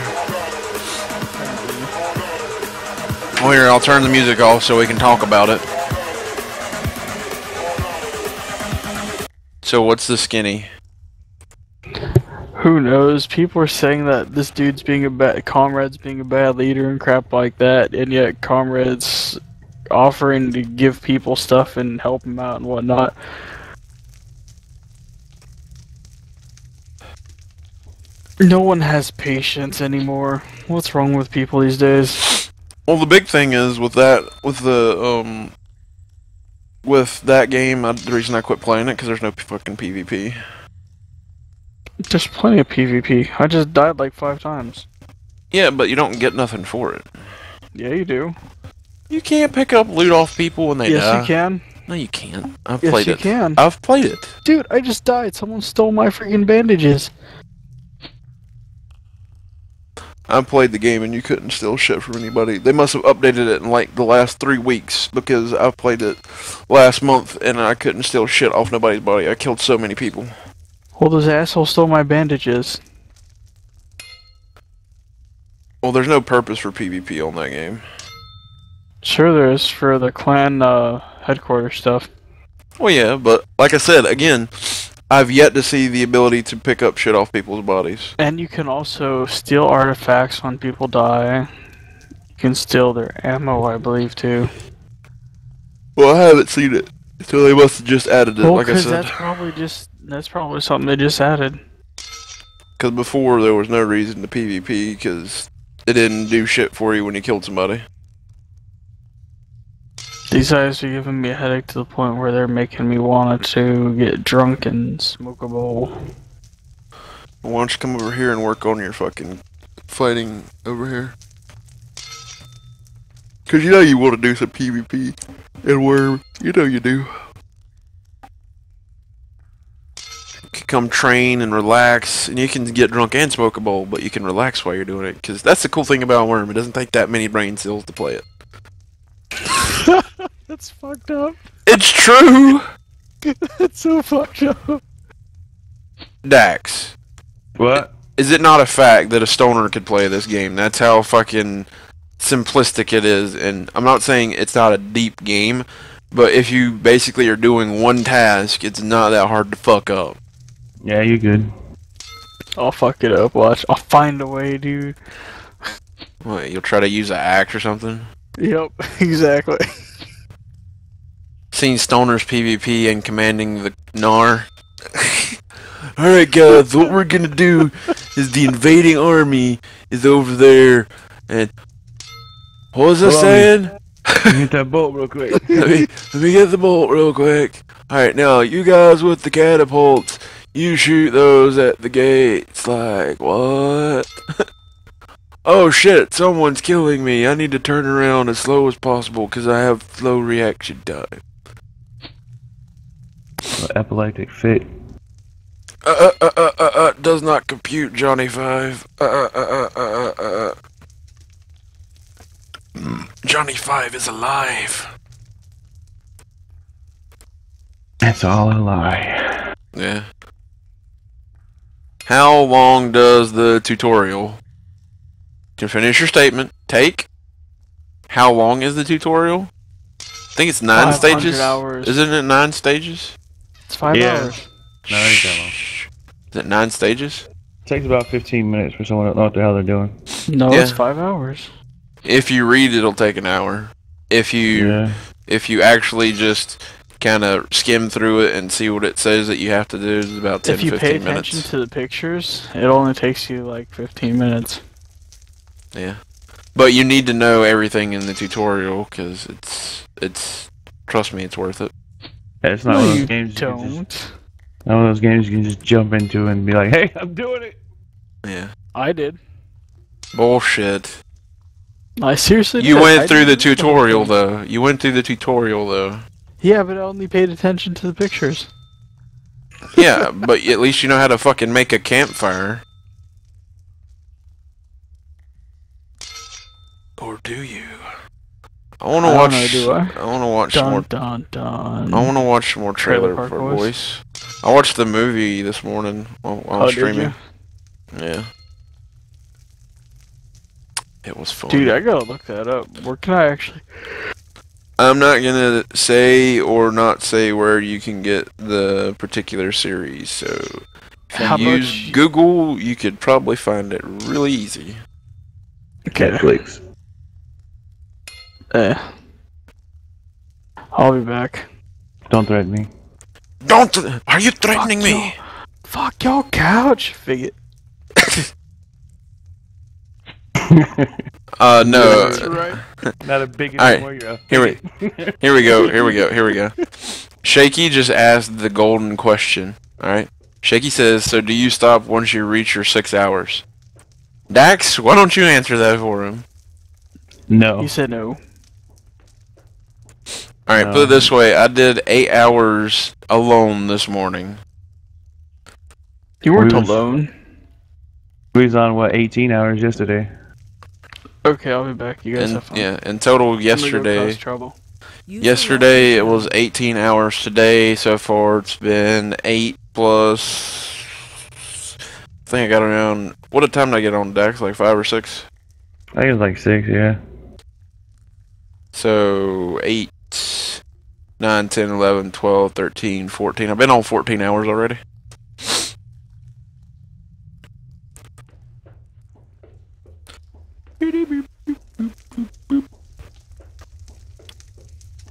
[SPEAKER 3] Well, here, I'll turn the music off so we can talk about it. So what's the skinny?
[SPEAKER 4] Who knows? People are saying that this dude's being a bad, Comrade's being a bad leader and crap like that, and yet Comrade's offering to give people stuff and help them out and whatnot. No one has patience anymore. What's wrong with people these days?
[SPEAKER 3] Well, the big thing is with that, with that game, the reason I quit playing it, because there's no fucking PvP.
[SPEAKER 4] There's plenty of PvP. I just died like 5 times.
[SPEAKER 3] Yeah, but you don't get nothing for it.
[SPEAKER 4] Yeah, you do.
[SPEAKER 3] You can't pick up loot off people when they die.
[SPEAKER 4] Yes, you can.
[SPEAKER 3] No, you can't. I've
[SPEAKER 4] Yes,
[SPEAKER 3] played
[SPEAKER 4] you
[SPEAKER 3] it.
[SPEAKER 4] can.
[SPEAKER 3] I've played it.
[SPEAKER 4] Dude, I just died. Someone stole my freaking bandages.
[SPEAKER 3] I played the game and you couldn't steal shit from anybody. They must have updated it in like the last 3 weeks because I played it last month and I couldn't steal shit off nobody's body. I killed so many people.
[SPEAKER 4] Well, those assholes stole my bandages.
[SPEAKER 3] Well, there's no purpose for PvP on that game.
[SPEAKER 4] Sure there is for the clan headquarters stuff.
[SPEAKER 3] Well, yeah, but like I said, again, I've yet to see the ability to pick up shit off people's bodies.
[SPEAKER 4] And you can also steal artifacts when people die. You can steal their ammo, I believe, too.
[SPEAKER 3] Well, I haven't seen it, so they must have just added it,
[SPEAKER 4] Well,
[SPEAKER 3] like I said.
[SPEAKER 4] that's probably something they just added.
[SPEAKER 3] Because before there was no reason to PvP, because it didn't do shit for you when you killed somebody.
[SPEAKER 4] These guys are giving me a headache to the point where they're making me want to get drunk and smoke a bowl.
[SPEAKER 3] Why don't you come over here and work on your fucking fighting over here? Because you know you want to do some PvP and Wurm. You know you do. You can come train and relax, and you can get drunk and smoke a bowl, but you can relax while you're doing it. Because that's the cool thing about Wurm. It doesn't take that many brain cells to play it.
[SPEAKER 4] That's fucked up.
[SPEAKER 3] It's true!
[SPEAKER 4] That's so fucked up.
[SPEAKER 3] Dax.
[SPEAKER 2] What?
[SPEAKER 3] Is it not a fact that a stoner could play this game? That's how fucking simplistic it is, and I'm not saying it's not a deep game, but if you basically are doing one task, it's not that hard to fuck up.
[SPEAKER 2] Yeah, you good.
[SPEAKER 4] I'll fuck it up, watch. I'll find a way, dude.
[SPEAKER 3] What, you'll try to use an axe or something?
[SPEAKER 4] Yep, exactly.
[SPEAKER 3] Seen stoners PvP and commanding the Gnar. Alright guys, what we're gonna do is the invading army is over there, and what was I saying?
[SPEAKER 2] Get that bolt real quick.
[SPEAKER 3] let me get the bolt real quick. Alright, now you guys with the catapults, you shoot those at the gates. Like, what? Oh shit, someone's killing me. I need to turn around as slow as possible because I have slow reaction time.
[SPEAKER 2] Epileptic fit.
[SPEAKER 3] Does not compute, Johnny 5. Johnny 5 is alive.
[SPEAKER 2] That's all a lie.
[SPEAKER 3] Yeah. How long does the tutorial? To finish your statement, take. How long is the tutorial? I think it's 9 stages.
[SPEAKER 4] Hours.
[SPEAKER 3] Isn't it 9 stages?
[SPEAKER 4] It's 5 hours.
[SPEAKER 2] No, it ain't that long.
[SPEAKER 3] Is it 9 stages?
[SPEAKER 2] It takes about 15 minutes for someone to know what the hell they're doing.
[SPEAKER 4] No,
[SPEAKER 3] Yeah.
[SPEAKER 4] it's 5 hours.
[SPEAKER 3] If you read, it'll take an hour. If you actually just kind of skim through it and see what it says that you have to do, it's about 10
[SPEAKER 4] If you
[SPEAKER 3] 15
[SPEAKER 4] pay
[SPEAKER 3] minutes.
[SPEAKER 4] attention to the pictures, it only takes you like 15 minutes.
[SPEAKER 3] Yeah, but you need to know everything in the tutorial because it's trust me, it's worth it.
[SPEAKER 2] Yeah, it's not
[SPEAKER 4] No,
[SPEAKER 2] one of those
[SPEAKER 4] you
[SPEAKER 2] games.
[SPEAKER 4] don't.
[SPEAKER 2] Not one of those games you can just jump into and be like, "Hey, I'm doing it."
[SPEAKER 3] Yeah.
[SPEAKER 4] I did.
[SPEAKER 3] Bullshit.
[SPEAKER 4] I seriously did.
[SPEAKER 3] You
[SPEAKER 4] I
[SPEAKER 3] went through the
[SPEAKER 4] did.
[SPEAKER 3] tutorial though. You went through the tutorial though.
[SPEAKER 4] Yeah, but I only paid attention to the pictures.
[SPEAKER 3] Yeah, but at least you know how to fucking make a campfire. Or do you? I want to watch.
[SPEAKER 4] Do I?
[SPEAKER 3] I want to watch
[SPEAKER 4] Dun,
[SPEAKER 3] more.
[SPEAKER 4] dun, dun.
[SPEAKER 3] I want to watch more
[SPEAKER 4] Trailer
[SPEAKER 3] Trailer
[SPEAKER 4] Park
[SPEAKER 3] Park
[SPEAKER 4] Boys.
[SPEAKER 3] Boys. I watched the movie this morning while
[SPEAKER 4] Did
[SPEAKER 3] streaming.
[SPEAKER 4] you?
[SPEAKER 3] Yeah. It was fun.
[SPEAKER 4] Dude, I gotta look that up. Where can I actually?
[SPEAKER 3] I'm not gonna say or not say where you can get the particular series. So if you
[SPEAKER 4] How
[SPEAKER 3] use
[SPEAKER 4] much-
[SPEAKER 3] Google, you could probably find it really easy.
[SPEAKER 4] Okay.
[SPEAKER 2] Netflix.
[SPEAKER 4] I'll be back.
[SPEAKER 2] Don't threaten me.
[SPEAKER 3] Don't! Are you threatening me?
[SPEAKER 4] Fuck your couch, figure.
[SPEAKER 3] No.
[SPEAKER 4] That's right.
[SPEAKER 2] Not a big
[SPEAKER 3] All
[SPEAKER 2] anymore.
[SPEAKER 3] right.
[SPEAKER 2] You're a
[SPEAKER 3] Here we go. Shaky just asked the golden question. All right. Shaky says, "So do you stop once you reach your 6 hours?" Dax, why don't you answer that for him?
[SPEAKER 2] No.
[SPEAKER 4] He said no.
[SPEAKER 3] Alright, put it this way. I did 8 hours alone this morning.
[SPEAKER 4] You weren't alone.
[SPEAKER 2] We was on, what, 18 hours yesterday?
[SPEAKER 4] Okay, I'll be back. You guys have fun.
[SPEAKER 3] Yeah, in total yesterday. Yesterday it was 18 hours. Today so far it's been 8 plus. I think I got around. What time did I get on Dex? Like 5 or 6?
[SPEAKER 2] I think it was like 6, yeah.
[SPEAKER 3] So 8, 9, 10, 11, 12, 13, 14. I've been on 14 hours already.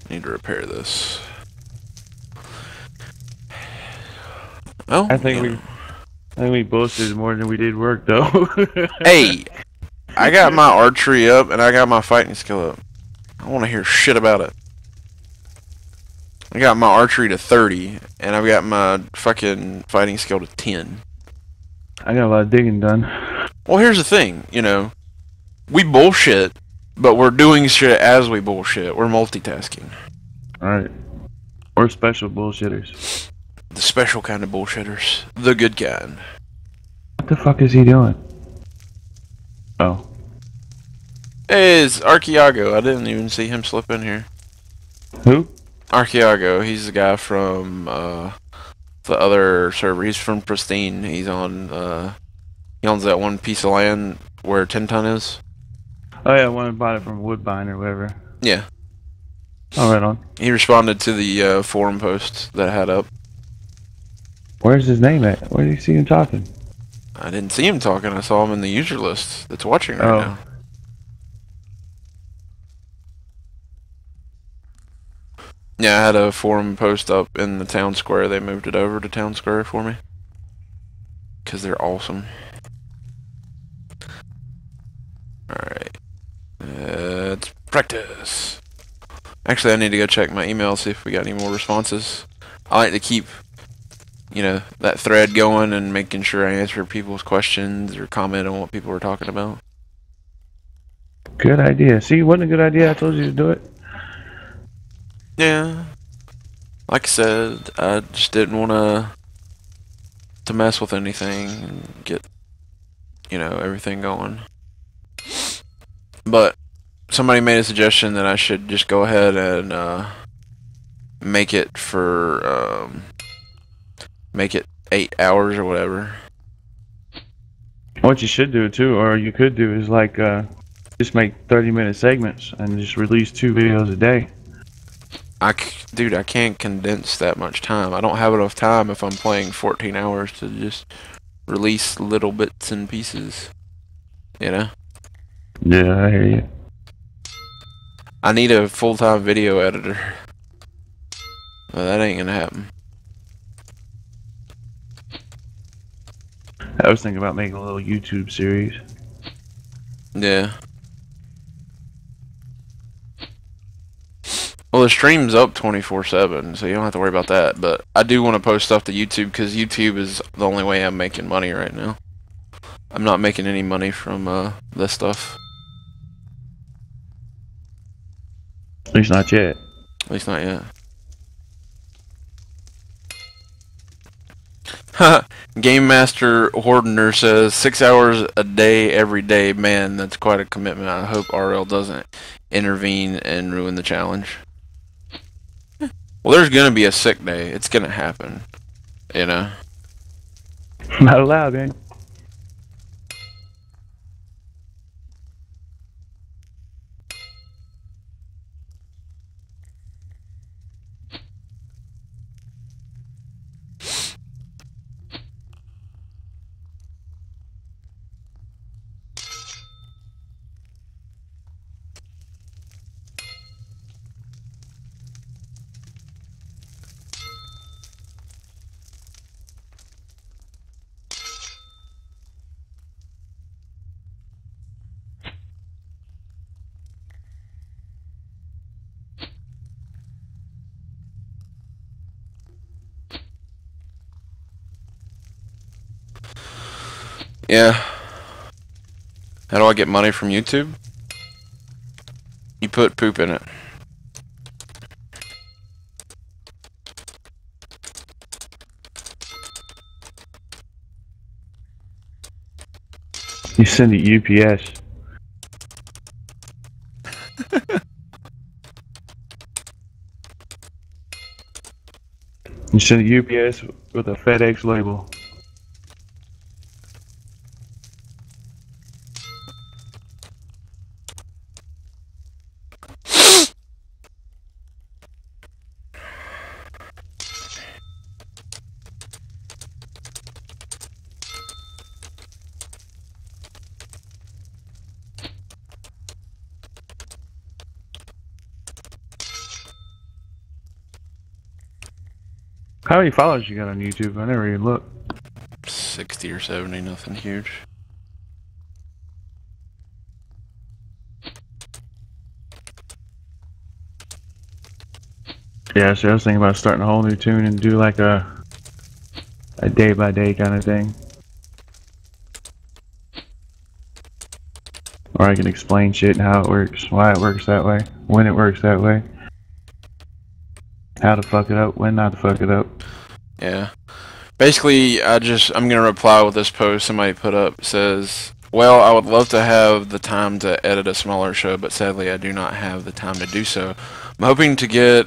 [SPEAKER 3] Need to repair this. Oh,
[SPEAKER 2] I think we boasted more than we did work, though.
[SPEAKER 3] Hey, I got my archery up and I got my fighting skill up. I want to hear shit about it. I got my archery to 30 and I've got my fucking fighting skill to 10.
[SPEAKER 2] I got a lot of digging done.
[SPEAKER 3] Well, here's the thing, you know, we bullshit, but we're doing shit as we bullshit. We're multitasking.
[SPEAKER 2] Alright. We're special bullshitters.
[SPEAKER 3] The special kind of bullshitters. The good kind.
[SPEAKER 2] What the fuck is he doing? Oh.
[SPEAKER 3] Hey, it's Archeago. I didn't even see him slip in here.
[SPEAKER 2] Who?
[SPEAKER 3] Archeago. He's the guy from the other server. He's from Pristine. He's on he owns that one piece of land where 10 Ton is.
[SPEAKER 2] Oh yeah, one that bought it from Woodbine or whatever.
[SPEAKER 3] Yeah.
[SPEAKER 2] Oh, right on.
[SPEAKER 3] He responded to the forum post that I had up.
[SPEAKER 2] Where's his name at? Where do you see him talking?
[SPEAKER 3] I didn't see him talking. I saw him in the user list that's watching right now. Yeah, I had a forum post up in the town square. They moved it over to town square for me. Because they're awesome. Alright. Let's practice. Actually, I need to go check my email, see if we got any more responses. I like to keep, you know, that thread going and making sure I answer people's questions or comment on what people are talking about.
[SPEAKER 2] Good idea. See, wasn't a good idea. I told you to do it.
[SPEAKER 3] Yeah. Like I said, I just didn't want to mess with anything and get, you know, everything going. But somebody made a suggestion that I should just go ahead and make it for make it 8 hours or whatever.
[SPEAKER 2] What you should do too, or you could do, is like just make 30-minute segments and just release 2 videos a day.
[SPEAKER 3] Dude, I can't condense that much time. I don't have enough time if I'm playing 14 hours to just release little bits and pieces. You know?
[SPEAKER 2] Yeah, I hear you.
[SPEAKER 3] I need a full-time video editor. Well, that ain't gonna happen.
[SPEAKER 2] I was thinking about making a little YouTube series.
[SPEAKER 3] Yeah. Well, the stream's up 24/7, so you don't have to worry about that. But I do want to post stuff to YouTube because YouTube is the only way I'm making money right now. I'm not making any money from this stuff.
[SPEAKER 2] At least not yet.
[SPEAKER 3] At least not yet. Game Master Hordener says 6 hours a day every day. Man, that's quite a commitment. I hope RL doesn't intervene and ruin the challenge. Well, there's gonna be a sick day. It's gonna happen. You know?
[SPEAKER 2] Not allowed, man.
[SPEAKER 3] Yeah. How do I get money from YouTube? You put poop in it.
[SPEAKER 2] You send it UPS. You send it UPS with a FedEx label. How many followers you got on YouTube? I never even looked.
[SPEAKER 3] 60 or 70, nothing huge.
[SPEAKER 2] Yeah, so I was thinking about starting a whole new tune and do like a day by day kind of thing. Or I can explain shit and how it works, why it works that way, when it works that way, how to fuck it up, when not to fuck it up.
[SPEAKER 3] Yeah. Basically, I'm gonna reply with this post somebody put up. It says, well, I would love to have the time to edit a smaller show, but sadly I do not have the time to do so. I'm hoping to get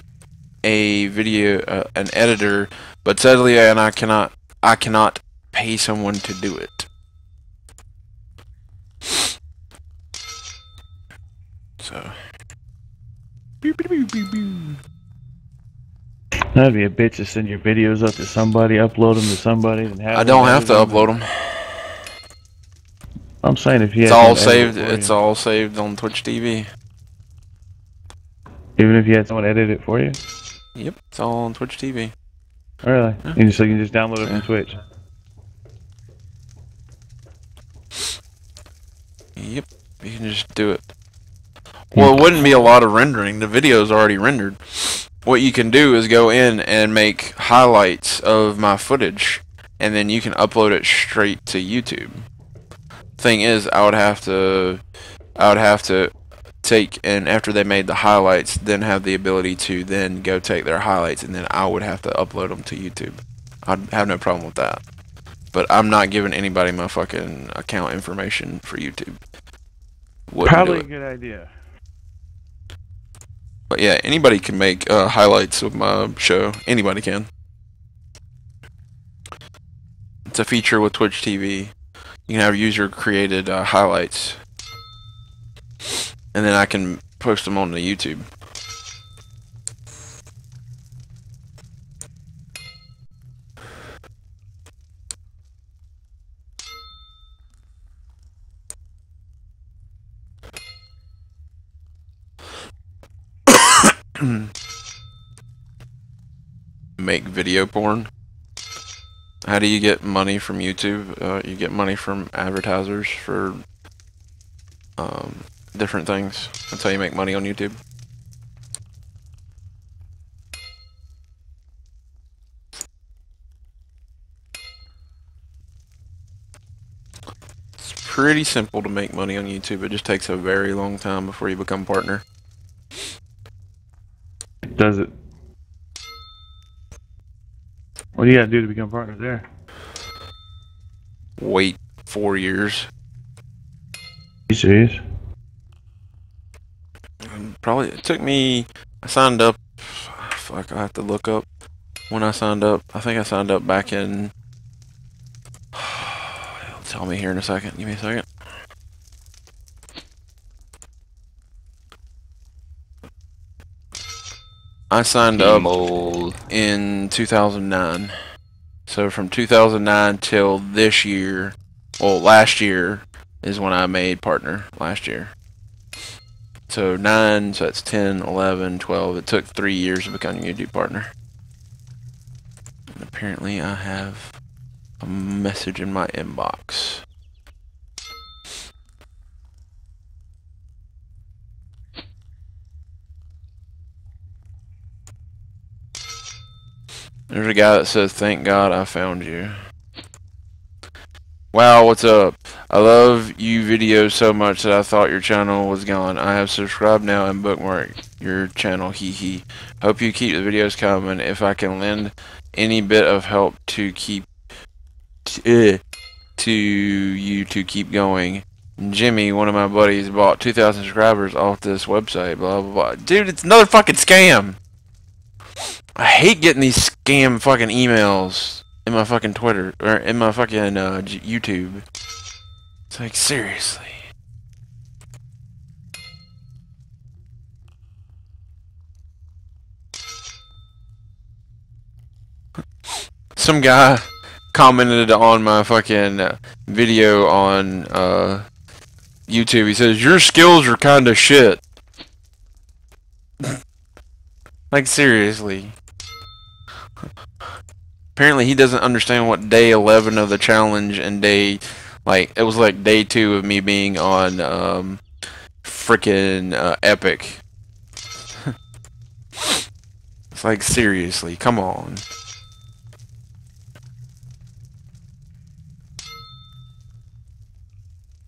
[SPEAKER 3] a video, an editor, but sadly I cannot pay someone to do it. So.
[SPEAKER 2] That'd be a bitch to send your videos up to somebody, upload them to somebody, and have.
[SPEAKER 3] I don't have to upload them.
[SPEAKER 2] I'm saying if you
[SPEAKER 3] it's
[SPEAKER 2] had
[SPEAKER 3] all saved. It's all saved on Twitch TV.
[SPEAKER 2] Even if you had someone edit it for you.
[SPEAKER 3] Yep, it's all on Twitch TV.
[SPEAKER 2] Really?
[SPEAKER 3] Yeah.
[SPEAKER 2] And so you can just download it from Twitch.
[SPEAKER 3] Yep, you can just do it. Well, it wouldn't be a lot of rendering. The video's already rendered. What you can do is go in and make highlights of my footage, and then you can upload it straight to YouTube. Thing is, I would have to take, and after they made the highlights, then have the ability to then go take their highlights, and then I would have to upload them to YouTube. I'd have no problem with that. But I'm not giving anybody my fucking account information for YouTube. Wouldn't
[SPEAKER 2] Probably a good idea.
[SPEAKER 3] But yeah, anybody can make highlights of my show. Anybody can. It's a feature with Twitch TV. You can have user-created highlights. And then I can post them on the YouTube. Make video porn. How do you get money from YouTube? You get money from advertisers for different things. That's how you make money on YouTube. It's pretty simple to make money on YouTube. It just takes a very long time before you become partner.
[SPEAKER 2] Does it? What do you gotta do to become partner there?
[SPEAKER 3] Wait 4 years.
[SPEAKER 2] You serious?
[SPEAKER 3] Probably, it took me, I signed up, fuck, I have to look up when I signed up. I think I signed up back in, it'll tell me here in a second, give me a second. I signed up in 2009. So from 2009 till this year, well, last year is when I made partner, last year. So 9, so that's 10, 11, 12. It took 3 years to become a YouTube partner. And apparently I have a message in my inbox. There's a guy that says, "Thank God I found you." Wow, what's up? I love you videos so much that I thought your channel was gone. I have subscribed now and bookmarked your channel. Hee hee. Hope you keep the videos coming. If I can lend any bit of help to keep to you to keep going. Jimmy, one of my buddies, bought 2,000 subscribers off this website, blah, blah, blah. Dude, it's another fucking scam. I hate getting these scam fucking emails in my fucking Twitter, or in my fucking YouTube. It's like, seriously. Some guy commented on my fucking video on YouTube. He says, your skills are kinda shit. Like, seriously. Apparently he doesn't understand what day 11 of the challenge and day, like, it was like day 2 of me being on frickin' Epic. It's like, seriously, come on.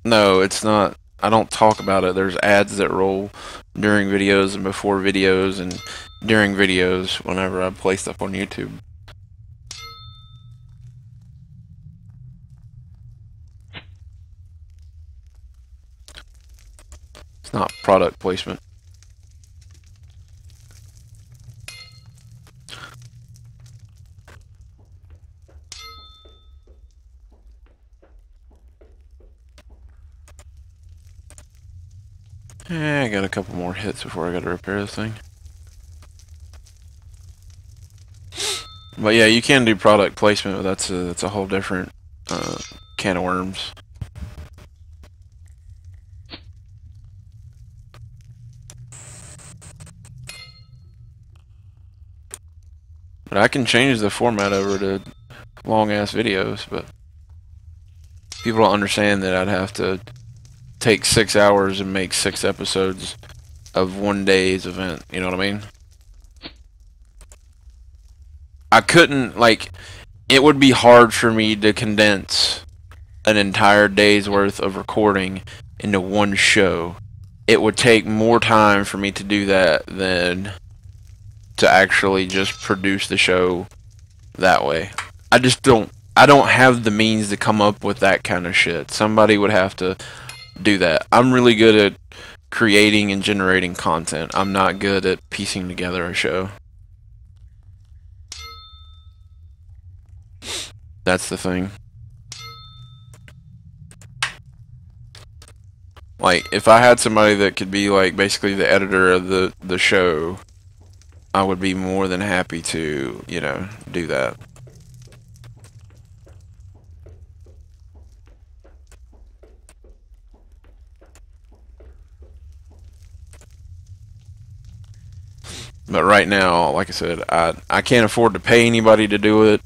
[SPEAKER 3] No, it's not. I don't talk about it. There's ads that roll during videos and before videos and during videos whenever I play stuff on YouTube. It's not product placement. I got a couple more hits before I gotta repair this thing. But yeah, you can do product placement, but that's a whole different can of worms. But I can change the format over to long ass videos, but people don't understand that I'd have to take 6 hours and make 6 episodes of one day's event, you know what I mean? I couldn't, like, it would be hard for me to condense an entire day's worth of recording into one show. It would take more time for me to do that than to actually just produce the show that way. I don't have the means to come up with that kind of shit. Somebody would have to do that. I'm really good at creating and generating content. I'm not good at piecing together a show. That's the thing. Like, if I had somebody that could be like basically the editor of the show, I would be more than happy to, you know, do that. But right now, like I said, I can't afford to pay anybody to do it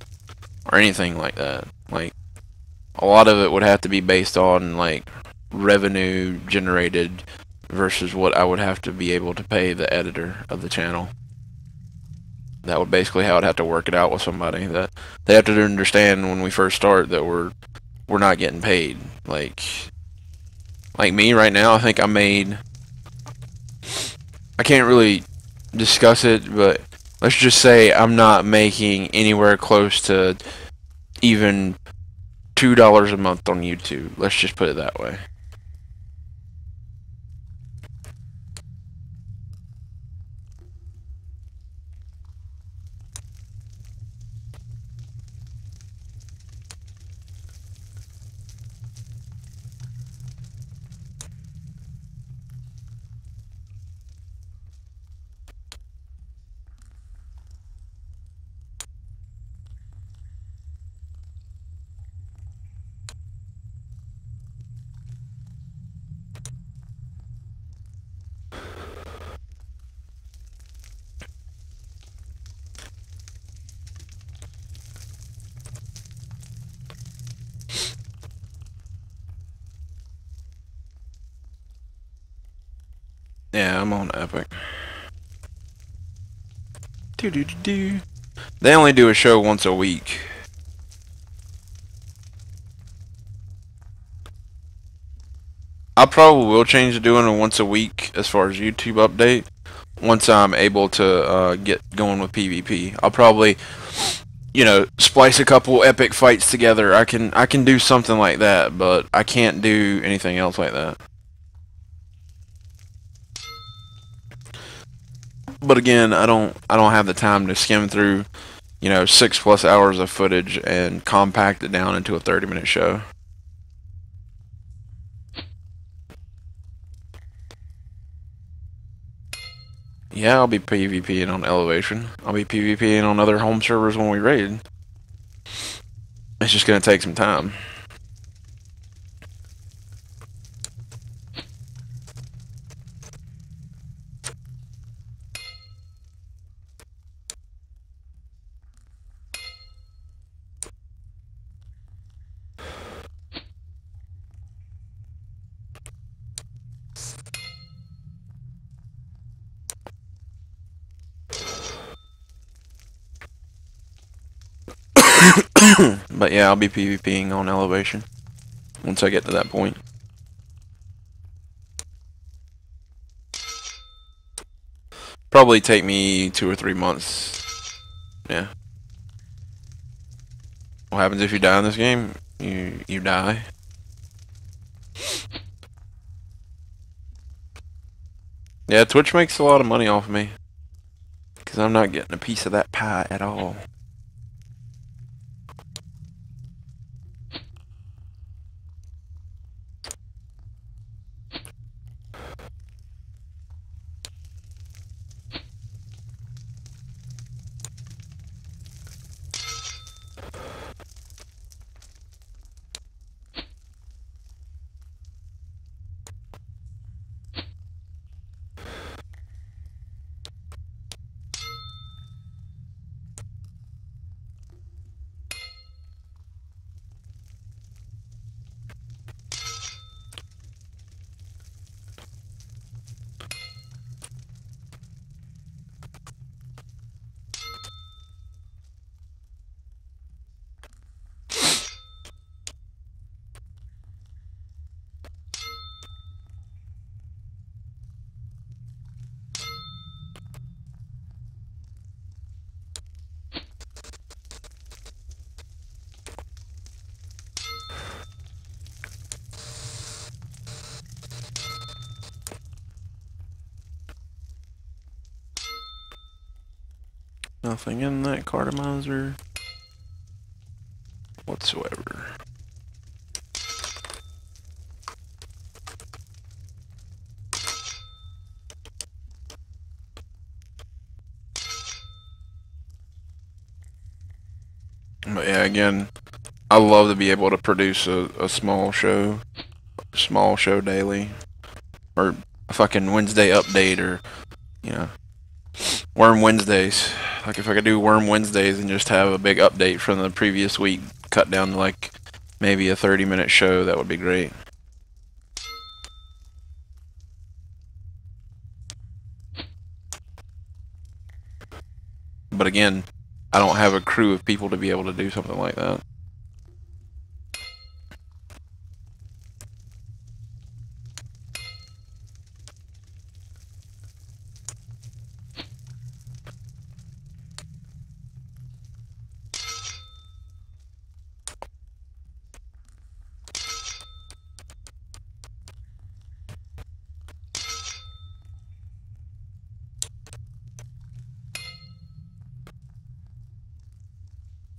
[SPEAKER 3] or anything like that. Like, a lot of it would have to be based on like revenue generated versus what I would have to be able to pay the editor of the channel. That would basically how I'd have to work it out with somebody. That they have to understand when we first start that we're not getting paid. Like me right now, I think I made, I can't really discuss it, but let's just say I'm not making anywhere close to even $2 a month on YouTube. Let's just put it that way. Yeah, I'm on Epic. They only do a show once a week. I probably will change to doing it once a week as far as YouTube update. Once I'm able to get going with PvP, I'll probably you know, splice a couple epic fights together. I can do something like that, but I can't do anything else like that. But again, I don't have the time to skim through, you know, 6+ hours of footage and compact it down into a 30-minute show. Yeah, I'll be PvPing on Elevation. I'll be PvPing on other home servers when we raid. It's just gonna take some time. But yeah, I'll be PvPing on Elevation once I get to that point. Probably take me 2 or 3 months. Yeah. What happens if you die in this game? You die. Yeah, Twitch makes a lot of money off of me. Because I'm not getting a piece of that pie at all. Nothing in that cartomizer whatsoever. But yeah, again, I love to be able to produce a small show daily, or a fucking Wednesday update, or, you know, Wurm Wednesdays. Like if I could do Wurm Wednesdays and just have a big update from the previous week cut down to like maybe a 30-minute show, that would be great. But again, I don't have a crew of people to be able to do something like that.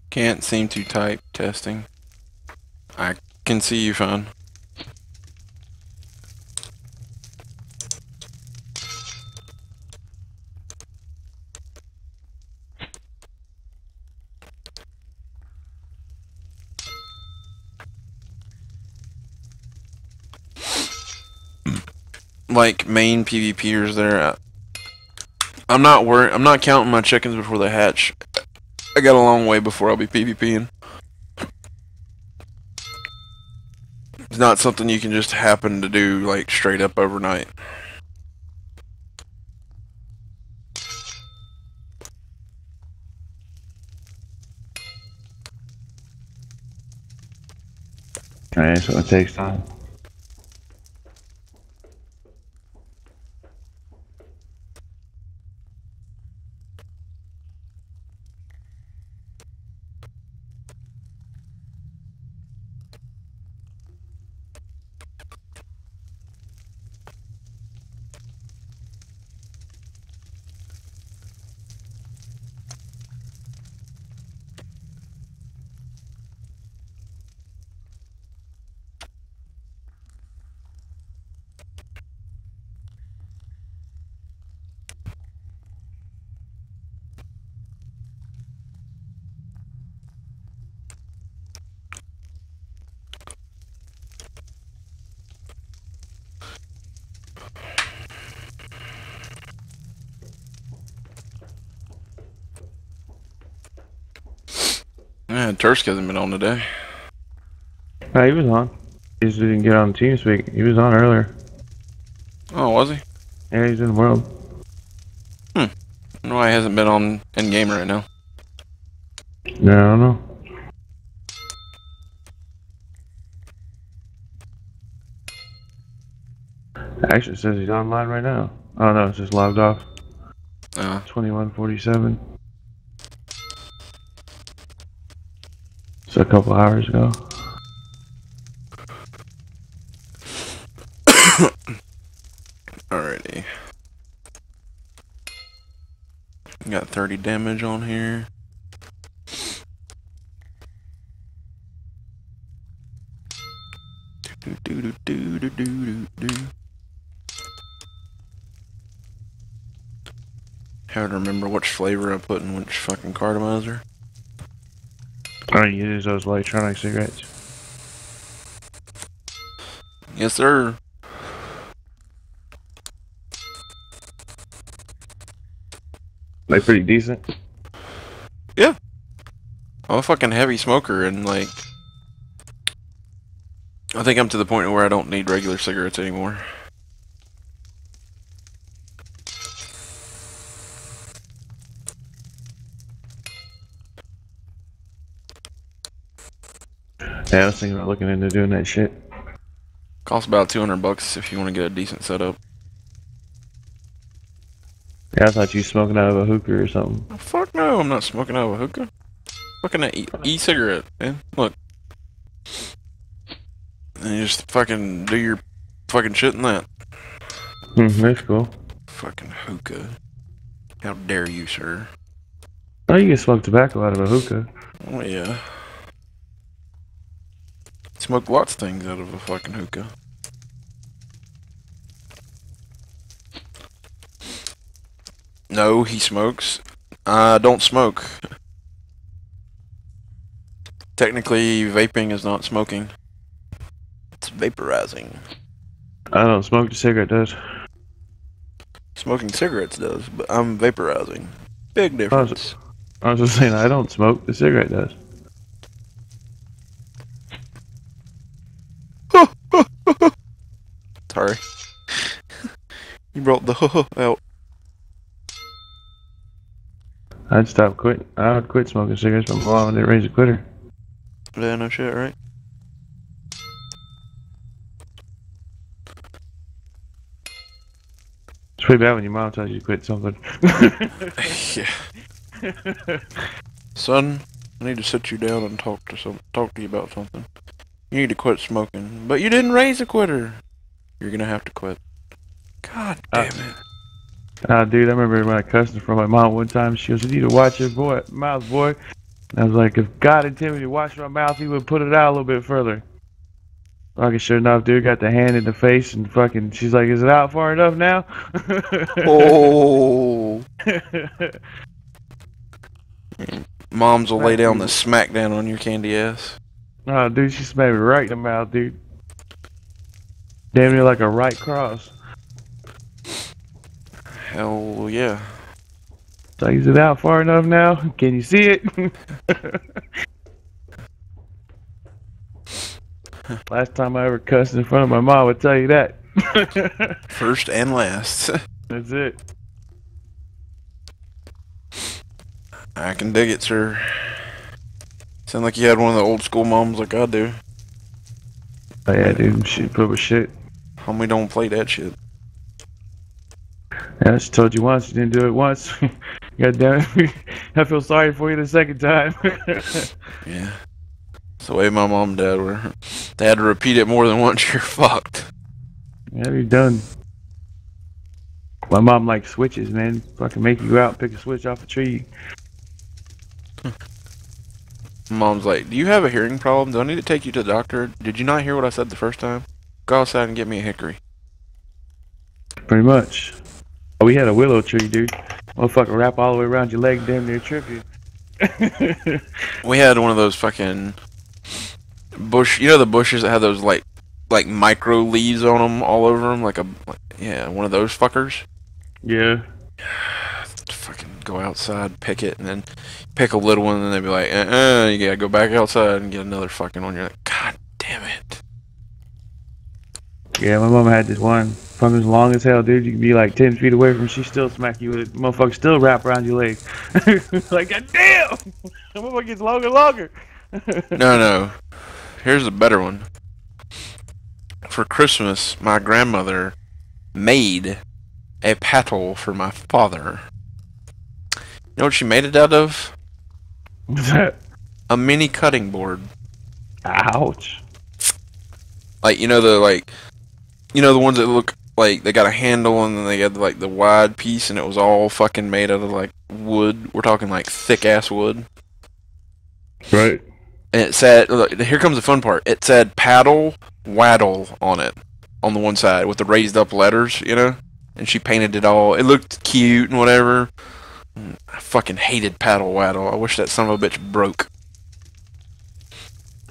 [SPEAKER 3] Can't seem to type. Testing. I can see you fine. Like main PvPers there. I'm not counting my chickens before they hatch. I got a long way before I'll be PvPing. It's not something you can just happen to do like straight up overnight.
[SPEAKER 2] Alright, so it takes time.
[SPEAKER 3] Tursk hasn't been on today.
[SPEAKER 2] No, he was on. He just didn't get on TeamSpeak. He was on earlier.
[SPEAKER 3] Oh, was he?
[SPEAKER 2] Yeah, he's in the world.
[SPEAKER 3] I don't know why he hasn't been on in-game right now.
[SPEAKER 2] No, I don't know. Actually, it says he's online right now. Oh no, it's just logged off. 21:47. So a couple hours ago.
[SPEAKER 3] Alrighty. Got 30 damage on here. Hard to remember which flavor I put in which fucking cartomizer.
[SPEAKER 2] Oh, you use those electronic cigarettes?
[SPEAKER 3] Yes, sir.
[SPEAKER 2] Like pretty decent?
[SPEAKER 3] Yeah. I'm a fucking heavy smoker and like I think I'm to the point where I don't need regular cigarettes anymore.
[SPEAKER 2] Yeah, I was thinking about looking into doing that shit.
[SPEAKER 3] Costs about $200 if you want to get a decent setup.
[SPEAKER 2] Yeah, I thought you were smoking out of a hookah or something.
[SPEAKER 3] Oh, fuck no, I'm not smoking out of a hookah. Fucking an e-cigarette, man. Look. And you just fucking do your fucking shit in that.
[SPEAKER 2] That's cool.
[SPEAKER 3] Fucking hookah. How dare you, sir?
[SPEAKER 2] Oh, you can smoke tobacco out of a hookah.
[SPEAKER 3] Oh, yeah. Smoke lots of things out of a fucking hookah. No, he smokes. I don't smoke. Technically, vaping is not smoking. It's vaporizing.
[SPEAKER 2] I don't smoke, the cigarette does.
[SPEAKER 3] Smoking cigarettes does, but I'm vaporizing. Big difference.
[SPEAKER 2] I was just saying, I don't smoke, the cigarette does.
[SPEAKER 3] Sorry. You brought the out.
[SPEAKER 2] I would quit smoking cigarettes, but my mom didn't raise a quitter.
[SPEAKER 3] Yeah, no shit, right?
[SPEAKER 2] It's pretty bad when your mom tells you to quit something.
[SPEAKER 3] Yeah. Son, I need to sit you down and talk to you about something. You need to quit smoking. But you didn't raise a quitter. You're gonna have to quit. God damn it.
[SPEAKER 2] Dude, I remember when I cussed in front of my mom one time. She goes, "You need to watch your mouth, boy." And I was like, if God intended me to watch my mouth, he would put it out a little bit further. Fucking sure enough, dude, got the hand in the face and fucking, she's like, "Is it out far enough now?"
[SPEAKER 3] Oh. Moms will lay down the smackdown on your candy ass.
[SPEAKER 2] Oh, dude, she smacked me right in the mouth, dude. Damn near like a right cross.
[SPEAKER 3] Hell yeah.
[SPEAKER 2] So is it out far enough now? Can you see it? Last time I ever cussed in front of my mom, would tell you that.
[SPEAKER 3] First and last.
[SPEAKER 2] That's it.
[SPEAKER 3] I can dig it, sir. Sound like you had one of the old school moms like I do.
[SPEAKER 2] Oh yeah, dude, she put up with shit.
[SPEAKER 3] Homie don't play that shit.
[SPEAKER 2] Yeah, she told you once, you didn't do it once. God damn it. I feel sorry for you the second time.
[SPEAKER 3] Yeah. It's the way my mom and dad were. They had to repeat it more than once, you're fucked.
[SPEAKER 2] Yeah, you're done. My mom likes switches, man. Fucking make you go out and pick a switch off a tree.
[SPEAKER 3] Mom's like, "Do you have a hearing problem? Do I need to take you to the doctor? Did you not hear what I said the first time? Go outside and get me a hickory."
[SPEAKER 2] Pretty much. Oh, we had a willow tree, dude. Motherfucker wrap all the way around your leg, damn near trip you.
[SPEAKER 3] We had one of those fucking bush, you know the bushes that had those like micro leaves on them all over them, yeah, one of those fuckers.
[SPEAKER 2] Yeah.
[SPEAKER 3] Fucking go outside, pick it, and then pick a little one, and then they'd be like, you gotta go back outside and get another fucking one. You're like, God damn it.
[SPEAKER 2] Yeah, my mom had this one. Fucking long as hell, dude. You can be like 10 feet away from her, she still smack you with it. Motherfucker still wrap around your leg. Like, God damn! The motherfucker gets longer and longer.
[SPEAKER 3] No. Here's a better one. For Christmas, my grandmother made a paddle for my father. You know what she made it out of?
[SPEAKER 2] What's that?
[SPEAKER 3] A mini cutting board.
[SPEAKER 2] Ouch.
[SPEAKER 3] Like, you know the ones that look like they got a handle and then they got like the wide piece and it was all fucking made out of like wood. We're talking like thick ass wood.
[SPEAKER 2] Right.
[SPEAKER 3] And it said, look, here comes the fun part. It said paddle waddle on it, on the one side with the raised up letters, you know. And she painted it all. It looked cute and whatever. I fucking hated paddle waddle. I wish that son of a bitch broke.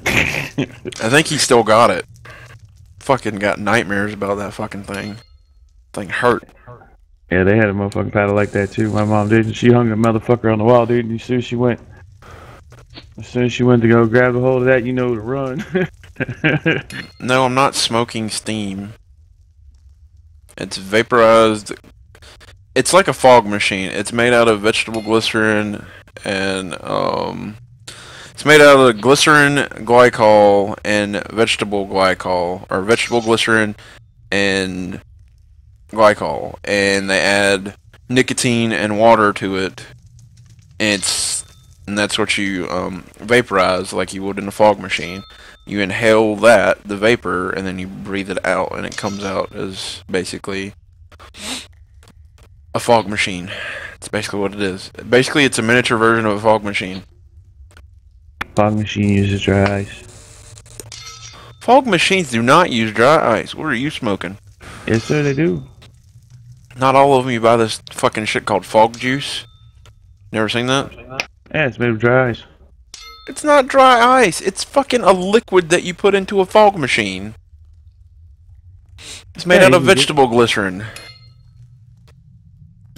[SPEAKER 3] I think he still got it. Fucking got nightmares about that fucking thing. Thing hurt.
[SPEAKER 2] Yeah, they had a motherfucking paddle like that too. My mom did, and she hung the motherfucker on the wall, dude. And as soon as she went to go grab a hold of that, you know to run.
[SPEAKER 3] No, I'm not smoking steam. It's vaporized. It's like a fog machine. It's made out of vegetable glycerin and it's made out of glycerin, glycol, and vegetable glycol, or vegetable glycerin and glycol, and they add nicotine and water to it. And that's what you vaporize like you would in a fog machine. You inhale that, the vapor, and then you breathe it out, and it comes out as basically a fog machine. It's basically what it is. Basically, it's a miniature version of a fog machine.
[SPEAKER 2] Fog machine uses dry ice.
[SPEAKER 3] Fog machines do not use dry ice. What are you smoking?
[SPEAKER 2] Yes, sir, they do.
[SPEAKER 3] Not all of them. You buy this fucking shit called fog juice. Never seen that?
[SPEAKER 2] Yeah, it's made of dry ice.
[SPEAKER 3] It's not dry ice. It's fucking a liquid that you put into a fog machine. It's made out of vegetable glycerin.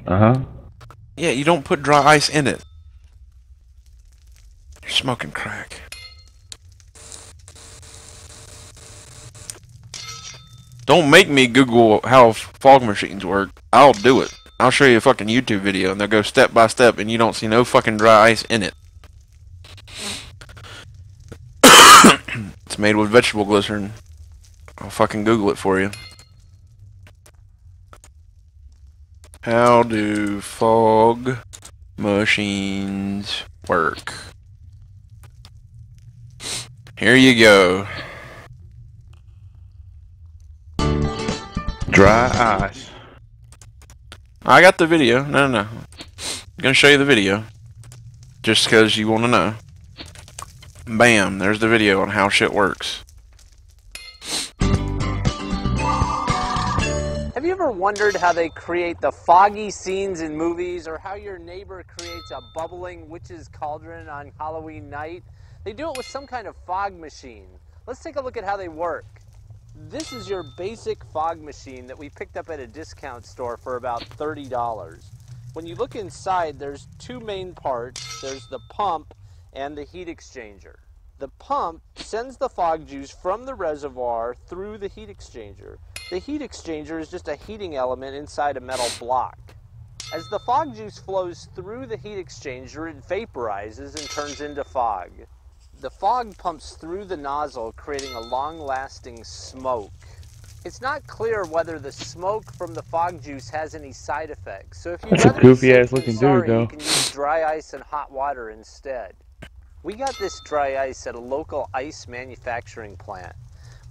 [SPEAKER 2] Uh-huh.
[SPEAKER 3] Yeah, you don't put dry ice in it. You're smoking crack. Don't make me Google how fog machines work. I'll do it. I'll show you a fucking YouTube video and they'll go step by step and you don't see no fucking dry ice in it. It's made with vegetable glycerin. I'll fucking Google it for you. How do fog machines work? Here you go.
[SPEAKER 2] Dry ice.
[SPEAKER 3] I got the video. No. I'm gonna show you the video. Just because you want to know. Bam, there's the video on how shit works.
[SPEAKER 13] Have you ever wondered how they create the foggy scenes in movies, or how your neighbor creates a bubbling witch's cauldron on Halloween night? They do it with some kind of fog machine. Let's take a look at how they work. This is your basic fog machine that we picked up at a discount store for about $30. When you look inside, there's two main parts. There's the pump and the heat exchanger. The pump sends the fog juice from the reservoir through the heat exchanger. The heat exchanger is just a heating element inside a metal block. As the fog juice flows through the heat exchanger, it vaporizes and turns into fog. The fog pumps through the nozzle, creating a long-lasting smoke. It's not clear whether the smoke from the fog juice has any side effects. So if you'd rather be safe than sorry, you can use dry ice and hot water instead. We got this dry ice at a local ice manufacturing plant.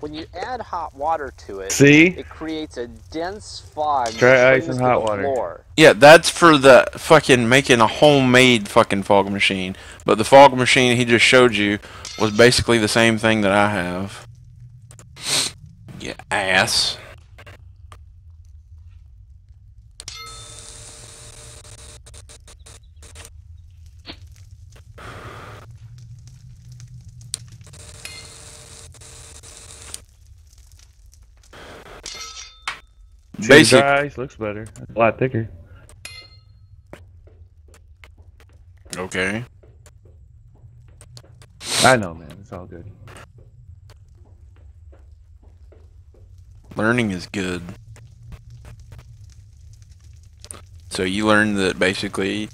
[SPEAKER 13] When you add hot water to it, it creates a dense fog.
[SPEAKER 2] Dry ice and hot water.
[SPEAKER 13] Floor.
[SPEAKER 3] Yeah, that's for the fucking making a homemade fucking fog machine. But the fog machine he just showed you was basically the same thing that I have. You ass.
[SPEAKER 2] Basic. Dry ice looks better. A lot thicker.
[SPEAKER 3] Okay.
[SPEAKER 2] I know, man. It's all good.
[SPEAKER 3] Learning is good. So you learned that basically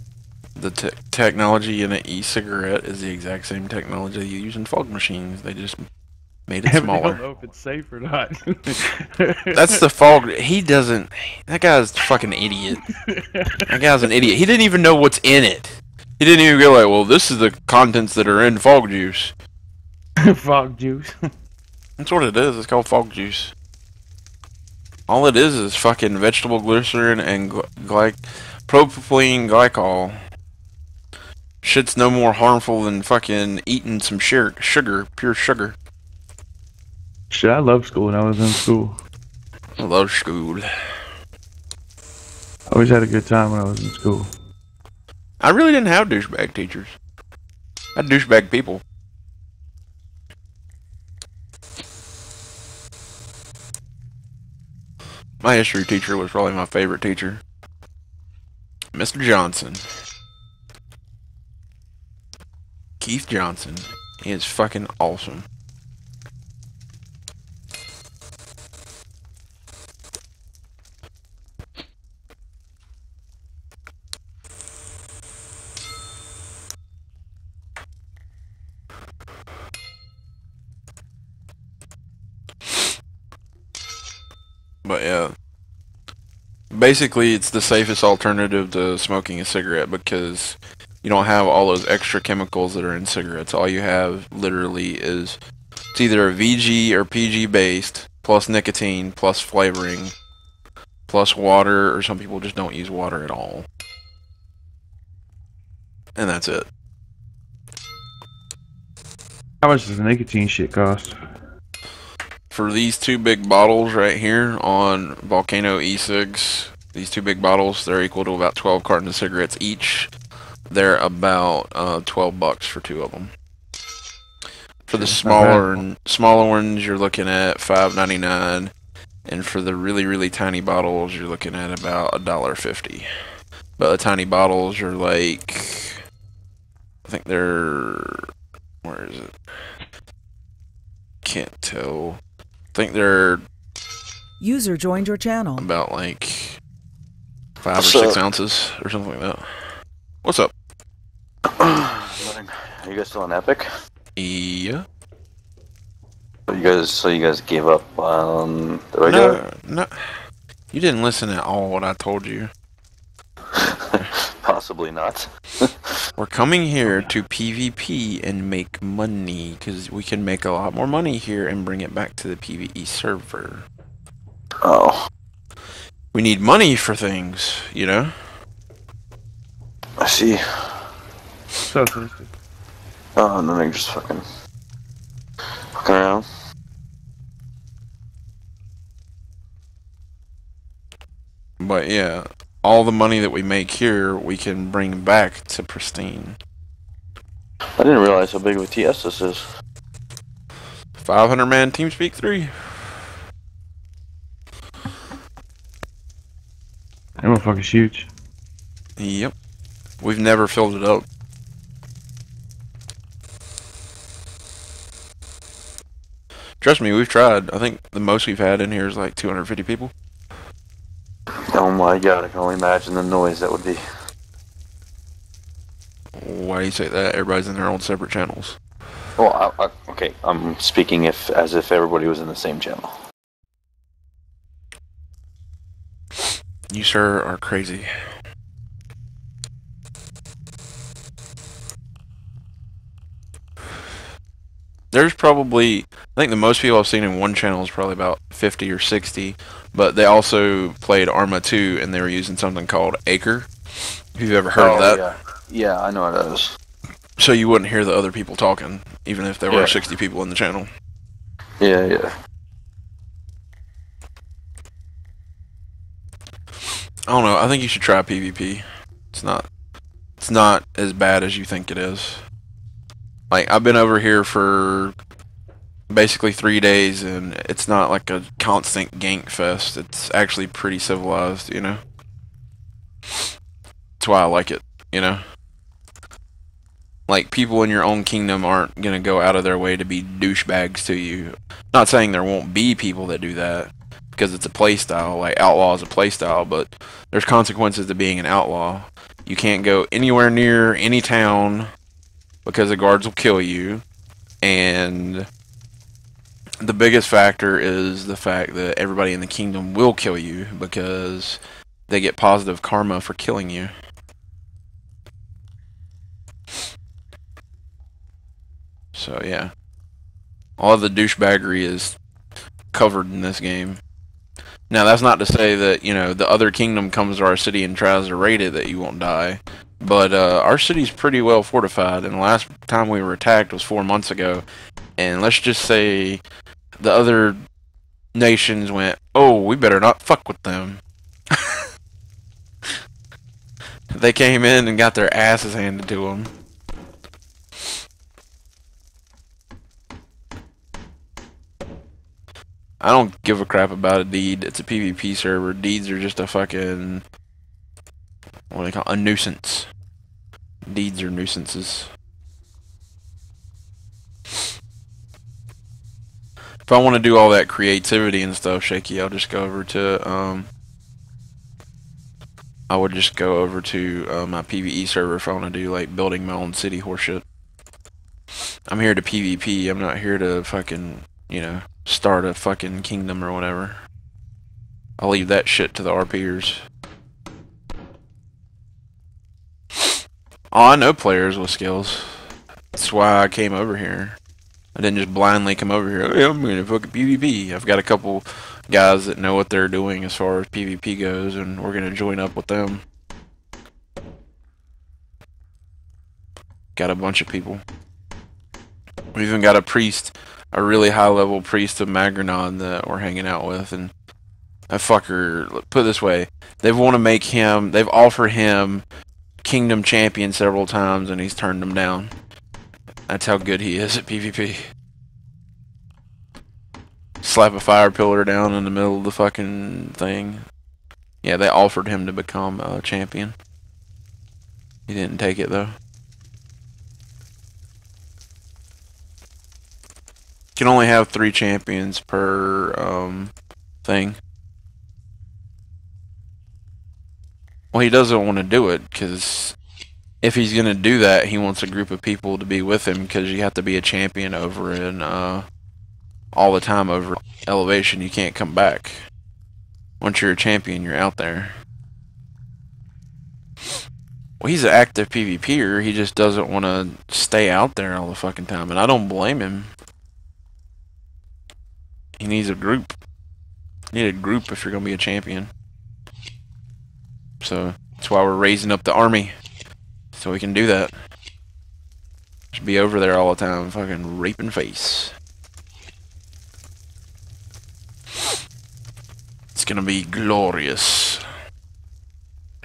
[SPEAKER 3] the technology in an e-cigarette is the exact same technology you use in fog machines. They just made it
[SPEAKER 2] I
[SPEAKER 3] smaller.
[SPEAKER 2] don't know if it's safe or not.
[SPEAKER 3] That's the fog. He doesn't. That guy's a fucking idiot. That guy's an idiot. He didn't even know what's in it. He didn't even go like, well, this is the contents that are in fog juice.
[SPEAKER 2] Fog juice.
[SPEAKER 3] That's what it is. It's called fog juice. All it is fucking vegetable glycerin and propylene glycol. Shit's no more harmful than fucking eating some sugar, pure sugar.
[SPEAKER 2] Shit, I love school when I was in school.
[SPEAKER 3] I love school.
[SPEAKER 2] Always had a good time when I was in school.
[SPEAKER 3] I really didn't have douchebag teachers. I had douchebag people. My history teacher was probably my favorite teacher. Mr. Johnson. Keith Johnson. He is fucking awesome. But yeah, basically it's the safest alternative to smoking a cigarette because you don't have all those extra chemicals that are in cigarettes. All you have literally is it's either a VG or PG based plus nicotine plus flavoring plus water, or some people just don't use water at all. And that's it.
[SPEAKER 2] How much does the nicotine shit cost?
[SPEAKER 3] For these two big bottles right here on Volcano e-cigs, these two big bottles, they're equal to about 12 cartons of cigarettes each. They're about $12 for two of them. For the smaller ones, you're looking at $5.99, and for the really tiny bottles, you're looking at about $1.50. But the tiny bottles are like, I think they're, where is it? Can't tell. I think they're
[SPEAKER 5] User joined your channel.
[SPEAKER 3] about like 5 or 6 ounces or something like that. What's up?
[SPEAKER 14] Are you guys still on Epic?
[SPEAKER 3] Yeah.
[SPEAKER 14] So you guys gave up on the regular?
[SPEAKER 3] No. You didn't listen at all what I told you.
[SPEAKER 14] Possibly not.
[SPEAKER 3] We're coming here to PvP and make money, because we can make a lot more money here and bring it back to the PvE server.
[SPEAKER 14] Oh.
[SPEAKER 3] We need money for things, you know?
[SPEAKER 14] I see.
[SPEAKER 2] So thirsty.
[SPEAKER 14] Oh, and then they're just fucking around.
[SPEAKER 3] But yeah, all the money that we make here, we can bring back to Pristine.
[SPEAKER 14] I didn't realize how big of a TS this is.
[SPEAKER 3] 500-man TeamSpeak 3.
[SPEAKER 2] That motherfucker's huge.
[SPEAKER 3] Yep. We've never filled it up. Trust me, we've tried. I think the most we've had in here is like 250 people.
[SPEAKER 14] Oh my god, I can only imagine the noise that would be.
[SPEAKER 3] Why do you say that? Everybody's in their own separate channels.
[SPEAKER 14] Well, okay, I'm speaking as if everybody was in the same channel.
[SPEAKER 3] You, sir, are crazy. There's probably, I think the most people I've seen in one channel is probably about 50 or 60, but they also played Arma 2 and they were using something called Acre. If you've ever heard of that.
[SPEAKER 14] Yeah, I know what that is.
[SPEAKER 3] So you wouldn't hear the other people talking, even if there were 60 people in the channel.
[SPEAKER 14] Yeah.
[SPEAKER 3] I don't know, I think you should try PvP. It's not as bad as you think it is. Like, I've been over here for basically 3 days, and it's not like a constant gank fest. It's actually pretty civilized, you know? That's why I like it, you know? Like, people in your own kingdom aren't going to go out of their way to be douchebags to you. Not saying there won't be people that do that, because it's a playstyle. Like, outlaw is a playstyle, but there's consequences to being an outlaw. You can't go anywhere near any town because the guards will kill you. And the biggest factor is the fact that everybody in the kingdom will kill you because they get positive karma for killing you. So yeah, all of the douchebaggery is covered in this game. Now that's not to say that, you know, the other kingdom comes to our city and tries to raid it that you won't die. But our city's pretty well fortified, and the last time we were attacked was 4 months ago. And let's just say the other nations went, oh, we better not fuck with them. They came in and got their asses handed to them. I don't give a crap about a deed. It's a PvP server. Deeds are just a fucking, what do they call it? A nuisance. Deeds are nuisances. If I want to do all that creativity and stuff, Shaky, I'll just go over to, I would just go over to my PvE server if I want to do, like, building my own city horseshit. I'm here to PvP. I'm not here to fucking, you know, start a fucking kingdom or whatever. I'll leave that shit to the RPers. Oh, I know players with skills. That's why I came over here. I didn't just blindly come over here. Hey, I'm gonna fucking PvP. I've got a couple guys that know what they're doing as far as PvP goes, and we're gonna join up with them. Got a bunch of people. We even got a priest, a really high-level priest of Magranod that we're hanging out with, and that fucker, put it this way, they've offered him Kingdom Champion several times, and he's turned them down. That's how good he is at PvP. Slap a fire pillar down in the middle of the fucking thing. Yeah, they offered him to become a champion. He didn't take it, though. You can only have 3 champions per thing. Well, he doesn't want to do it, because if he's going to do that, he wants a group of people to be with him, because you have to be a champion over in, all the time over Elevation. You can't come back. Once you're a champion, you're out there. Well, he's an active PvPer, he just doesn't want to stay out there all the fucking time, and I don't blame him. He needs a group. You need a group if you're going to be a champion. So, that's why we're raising up the army. So we can do that. Just be over there all the time, fucking raping face. It's gonna be glorious.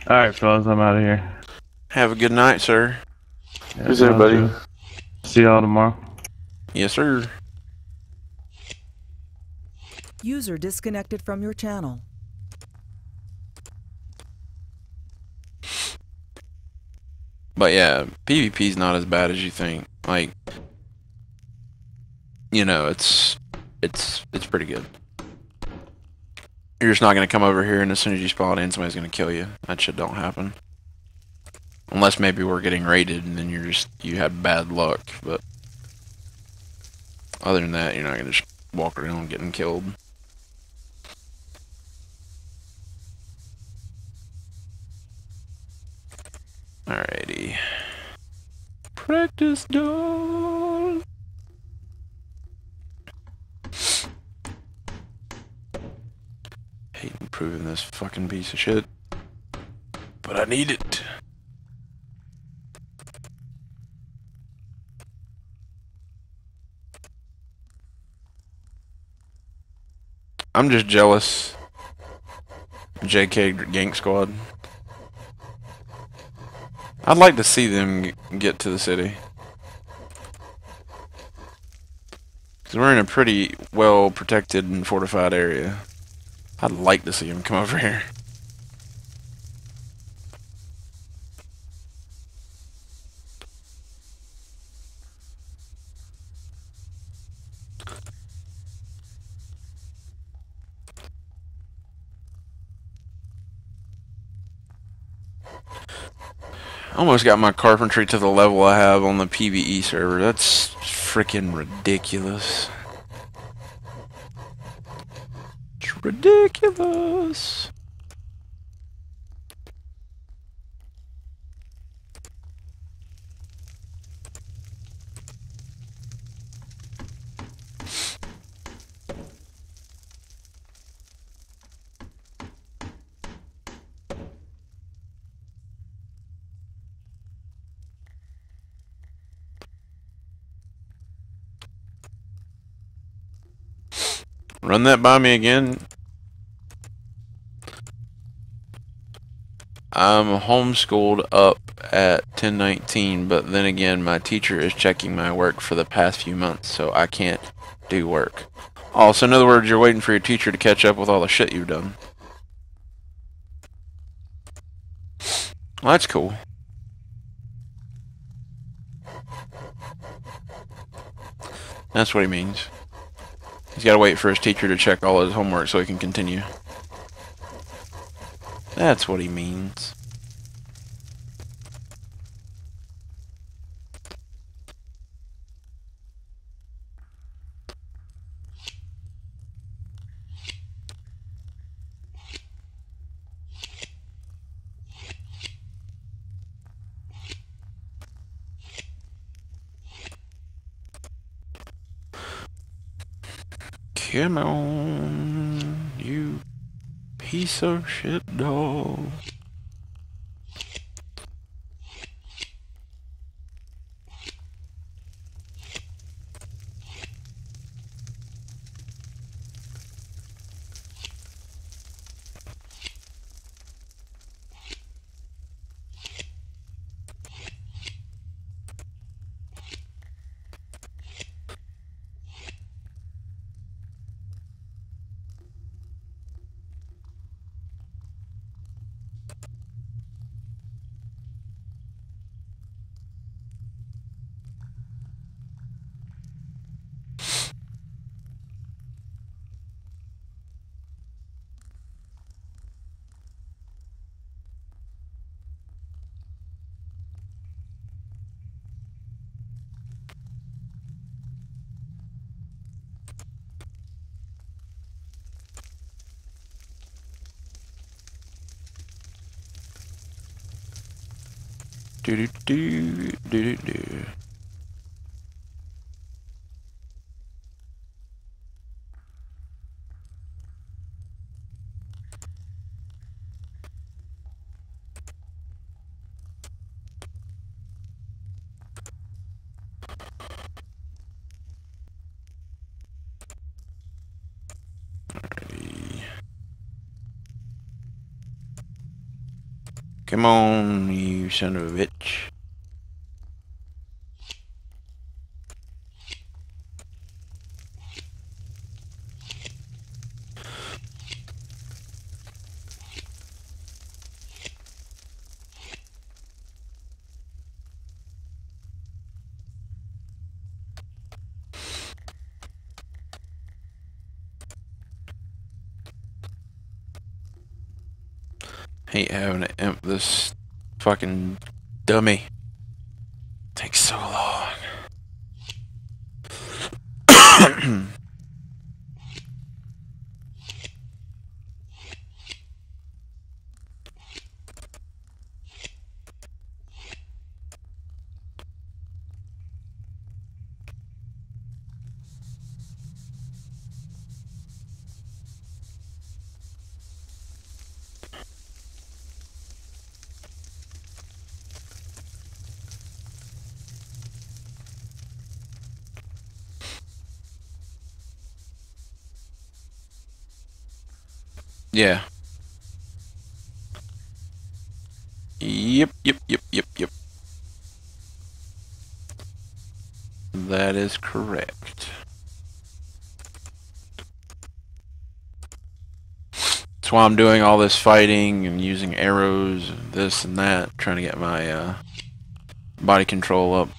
[SPEAKER 2] Alright, fellas, I'm out of here.
[SPEAKER 3] Have a good night, sir.
[SPEAKER 14] Yeah, Who's everybody?
[SPEAKER 2] See y'all tomorrow.
[SPEAKER 3] Yes, sir.
[SPEAKER 5] User disconnected from your channel.
[SPEAKER 3] But yeah, PvP's not as bad as you think. Like, you know, it's pretty good. You're just not gonna come over here and as soon as you spawn in, somebody's gonna kill you. That shit don't happen. Unless maybe we're getting raided and then you had bad luck, but other than that, you're not gonna just walk around getting killed. Alrighty. Practice done. Hate improving this fucking piece of shit, but I need it. I'm just jealous. JK Gank Squad. I'd like to see them get to the city. Because we're in a pretty well protected and fortified area. I'd like to see them come over here. Almost got my carpentry to the level I have on the PvE server. That's freaking ridiculous. It's ridiculous. Run that by me again. I'm homeschooled up at 1019, but then again, my teacher is checking my work for the past few months, so I can't do work. Oh, so in other words, you're waiting for your teacher to catch up with all the shit you've done. Well, that's cool. That's what he means. He's got to wait for his teacher to check all his homework so he can continue. That's what he means. Come on, you piece of shit dog. Do do do do do do. Come on, you son of a bitch. Hate having to imp this fucking dummy. Takes so long. Yeah. Yep. That is correct. That's why I'm doing all this fighting and using arrows and this and that, trying to get my body control up.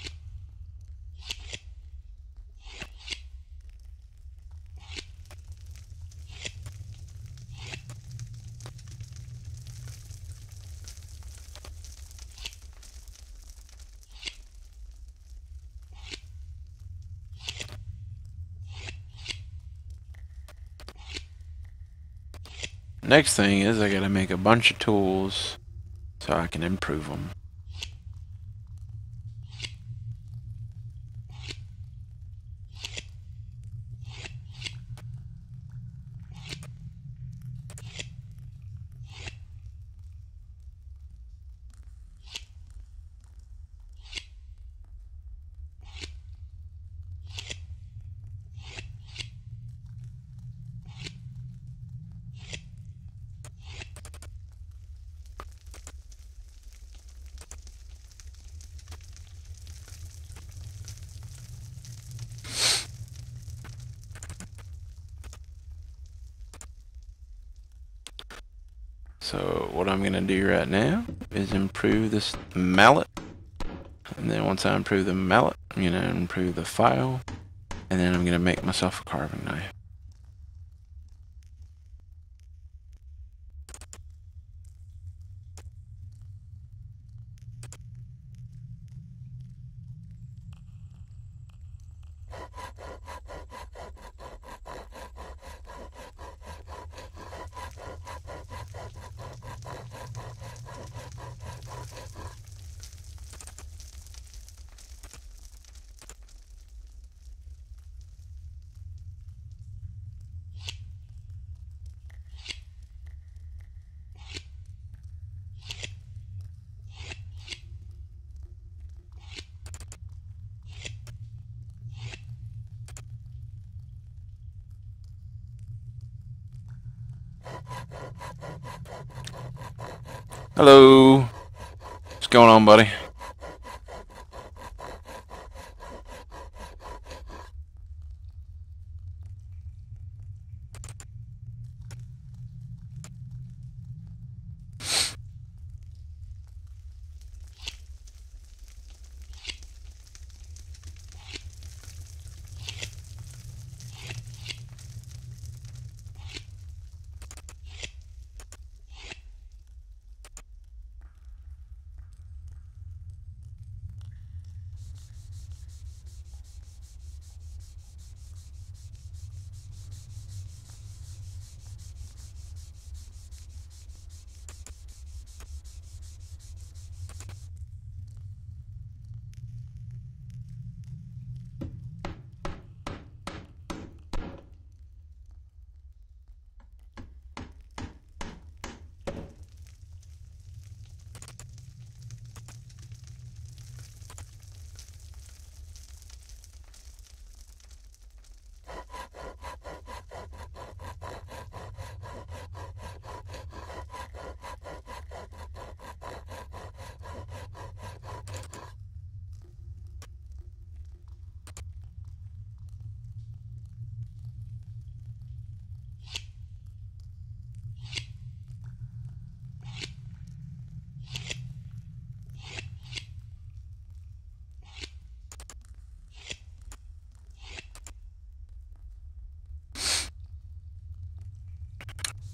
[SPEAKER 3] Next thing is I gotta make a bunch of tools so I can improve them. So what I'm gonna do right now is improve this mallet, and then once I improve the mallet, I'm gonna improve the file, and then I'm gonna make myself a carving knife. Hello. What's going on, buddy?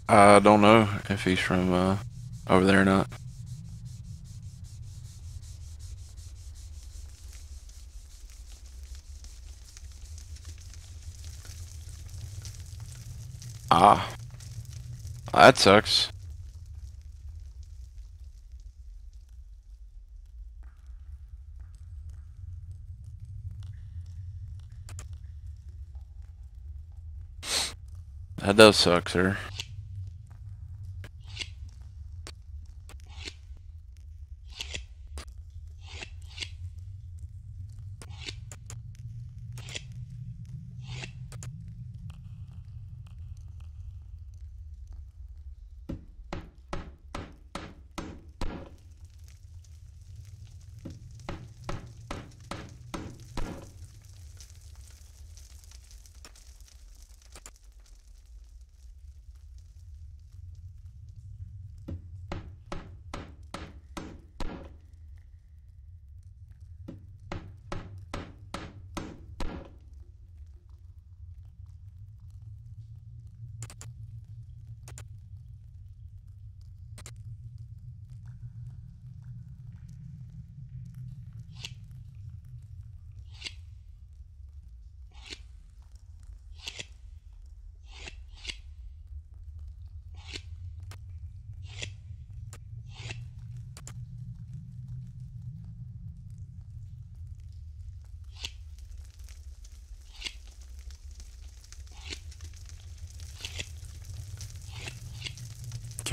[SPEAKER 3] I don't know if he's from over there or not. Ah, that sucks. That does suck, sir.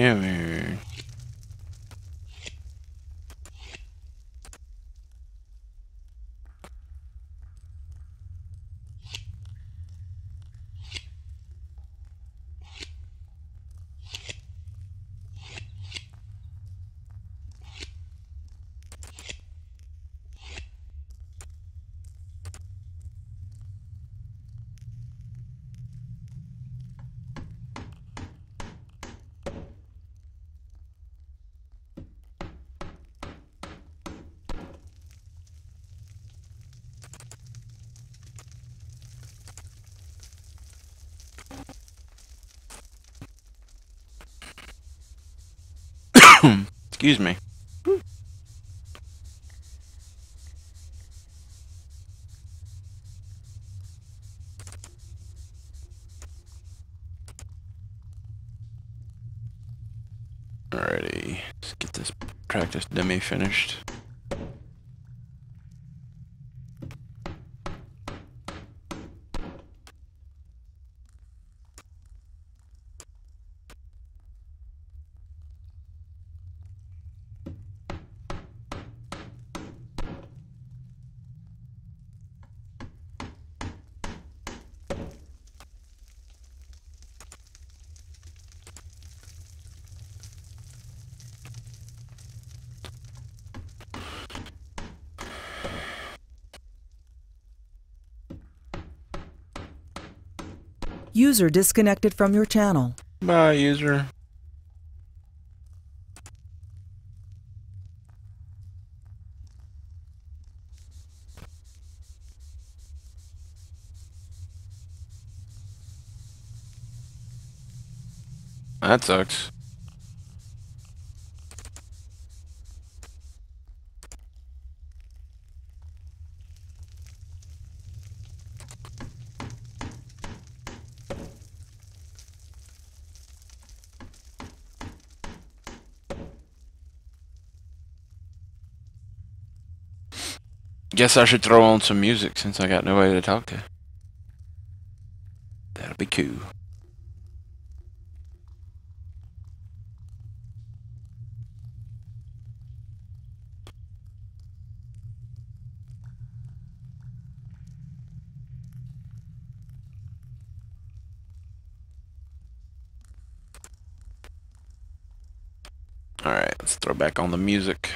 [SPEAKER 3] Come here. Excuse me. Alrighty, let's get this practice dummy finished.
[SPEAKER 5] User disconnected from your channel.
[SPEAKER 3] Bye, user. That sucks. Guess I should throw on some music since I got nobody to talk to. That'll be cool. Alright, let's throw back on the music.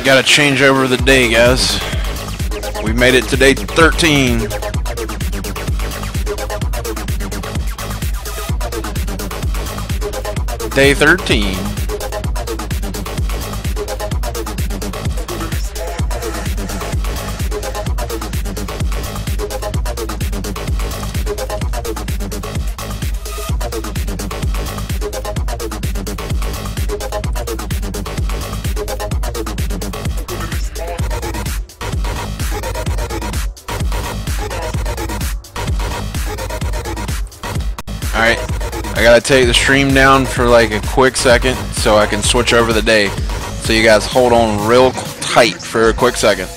[SPEAKER 3] Gotta change over the day, guys. We made it to day 13. Day 13. Alright, I gotta take the stream down for like a quick second so I can switch over the day. So you guys hold on real tight for a quick second.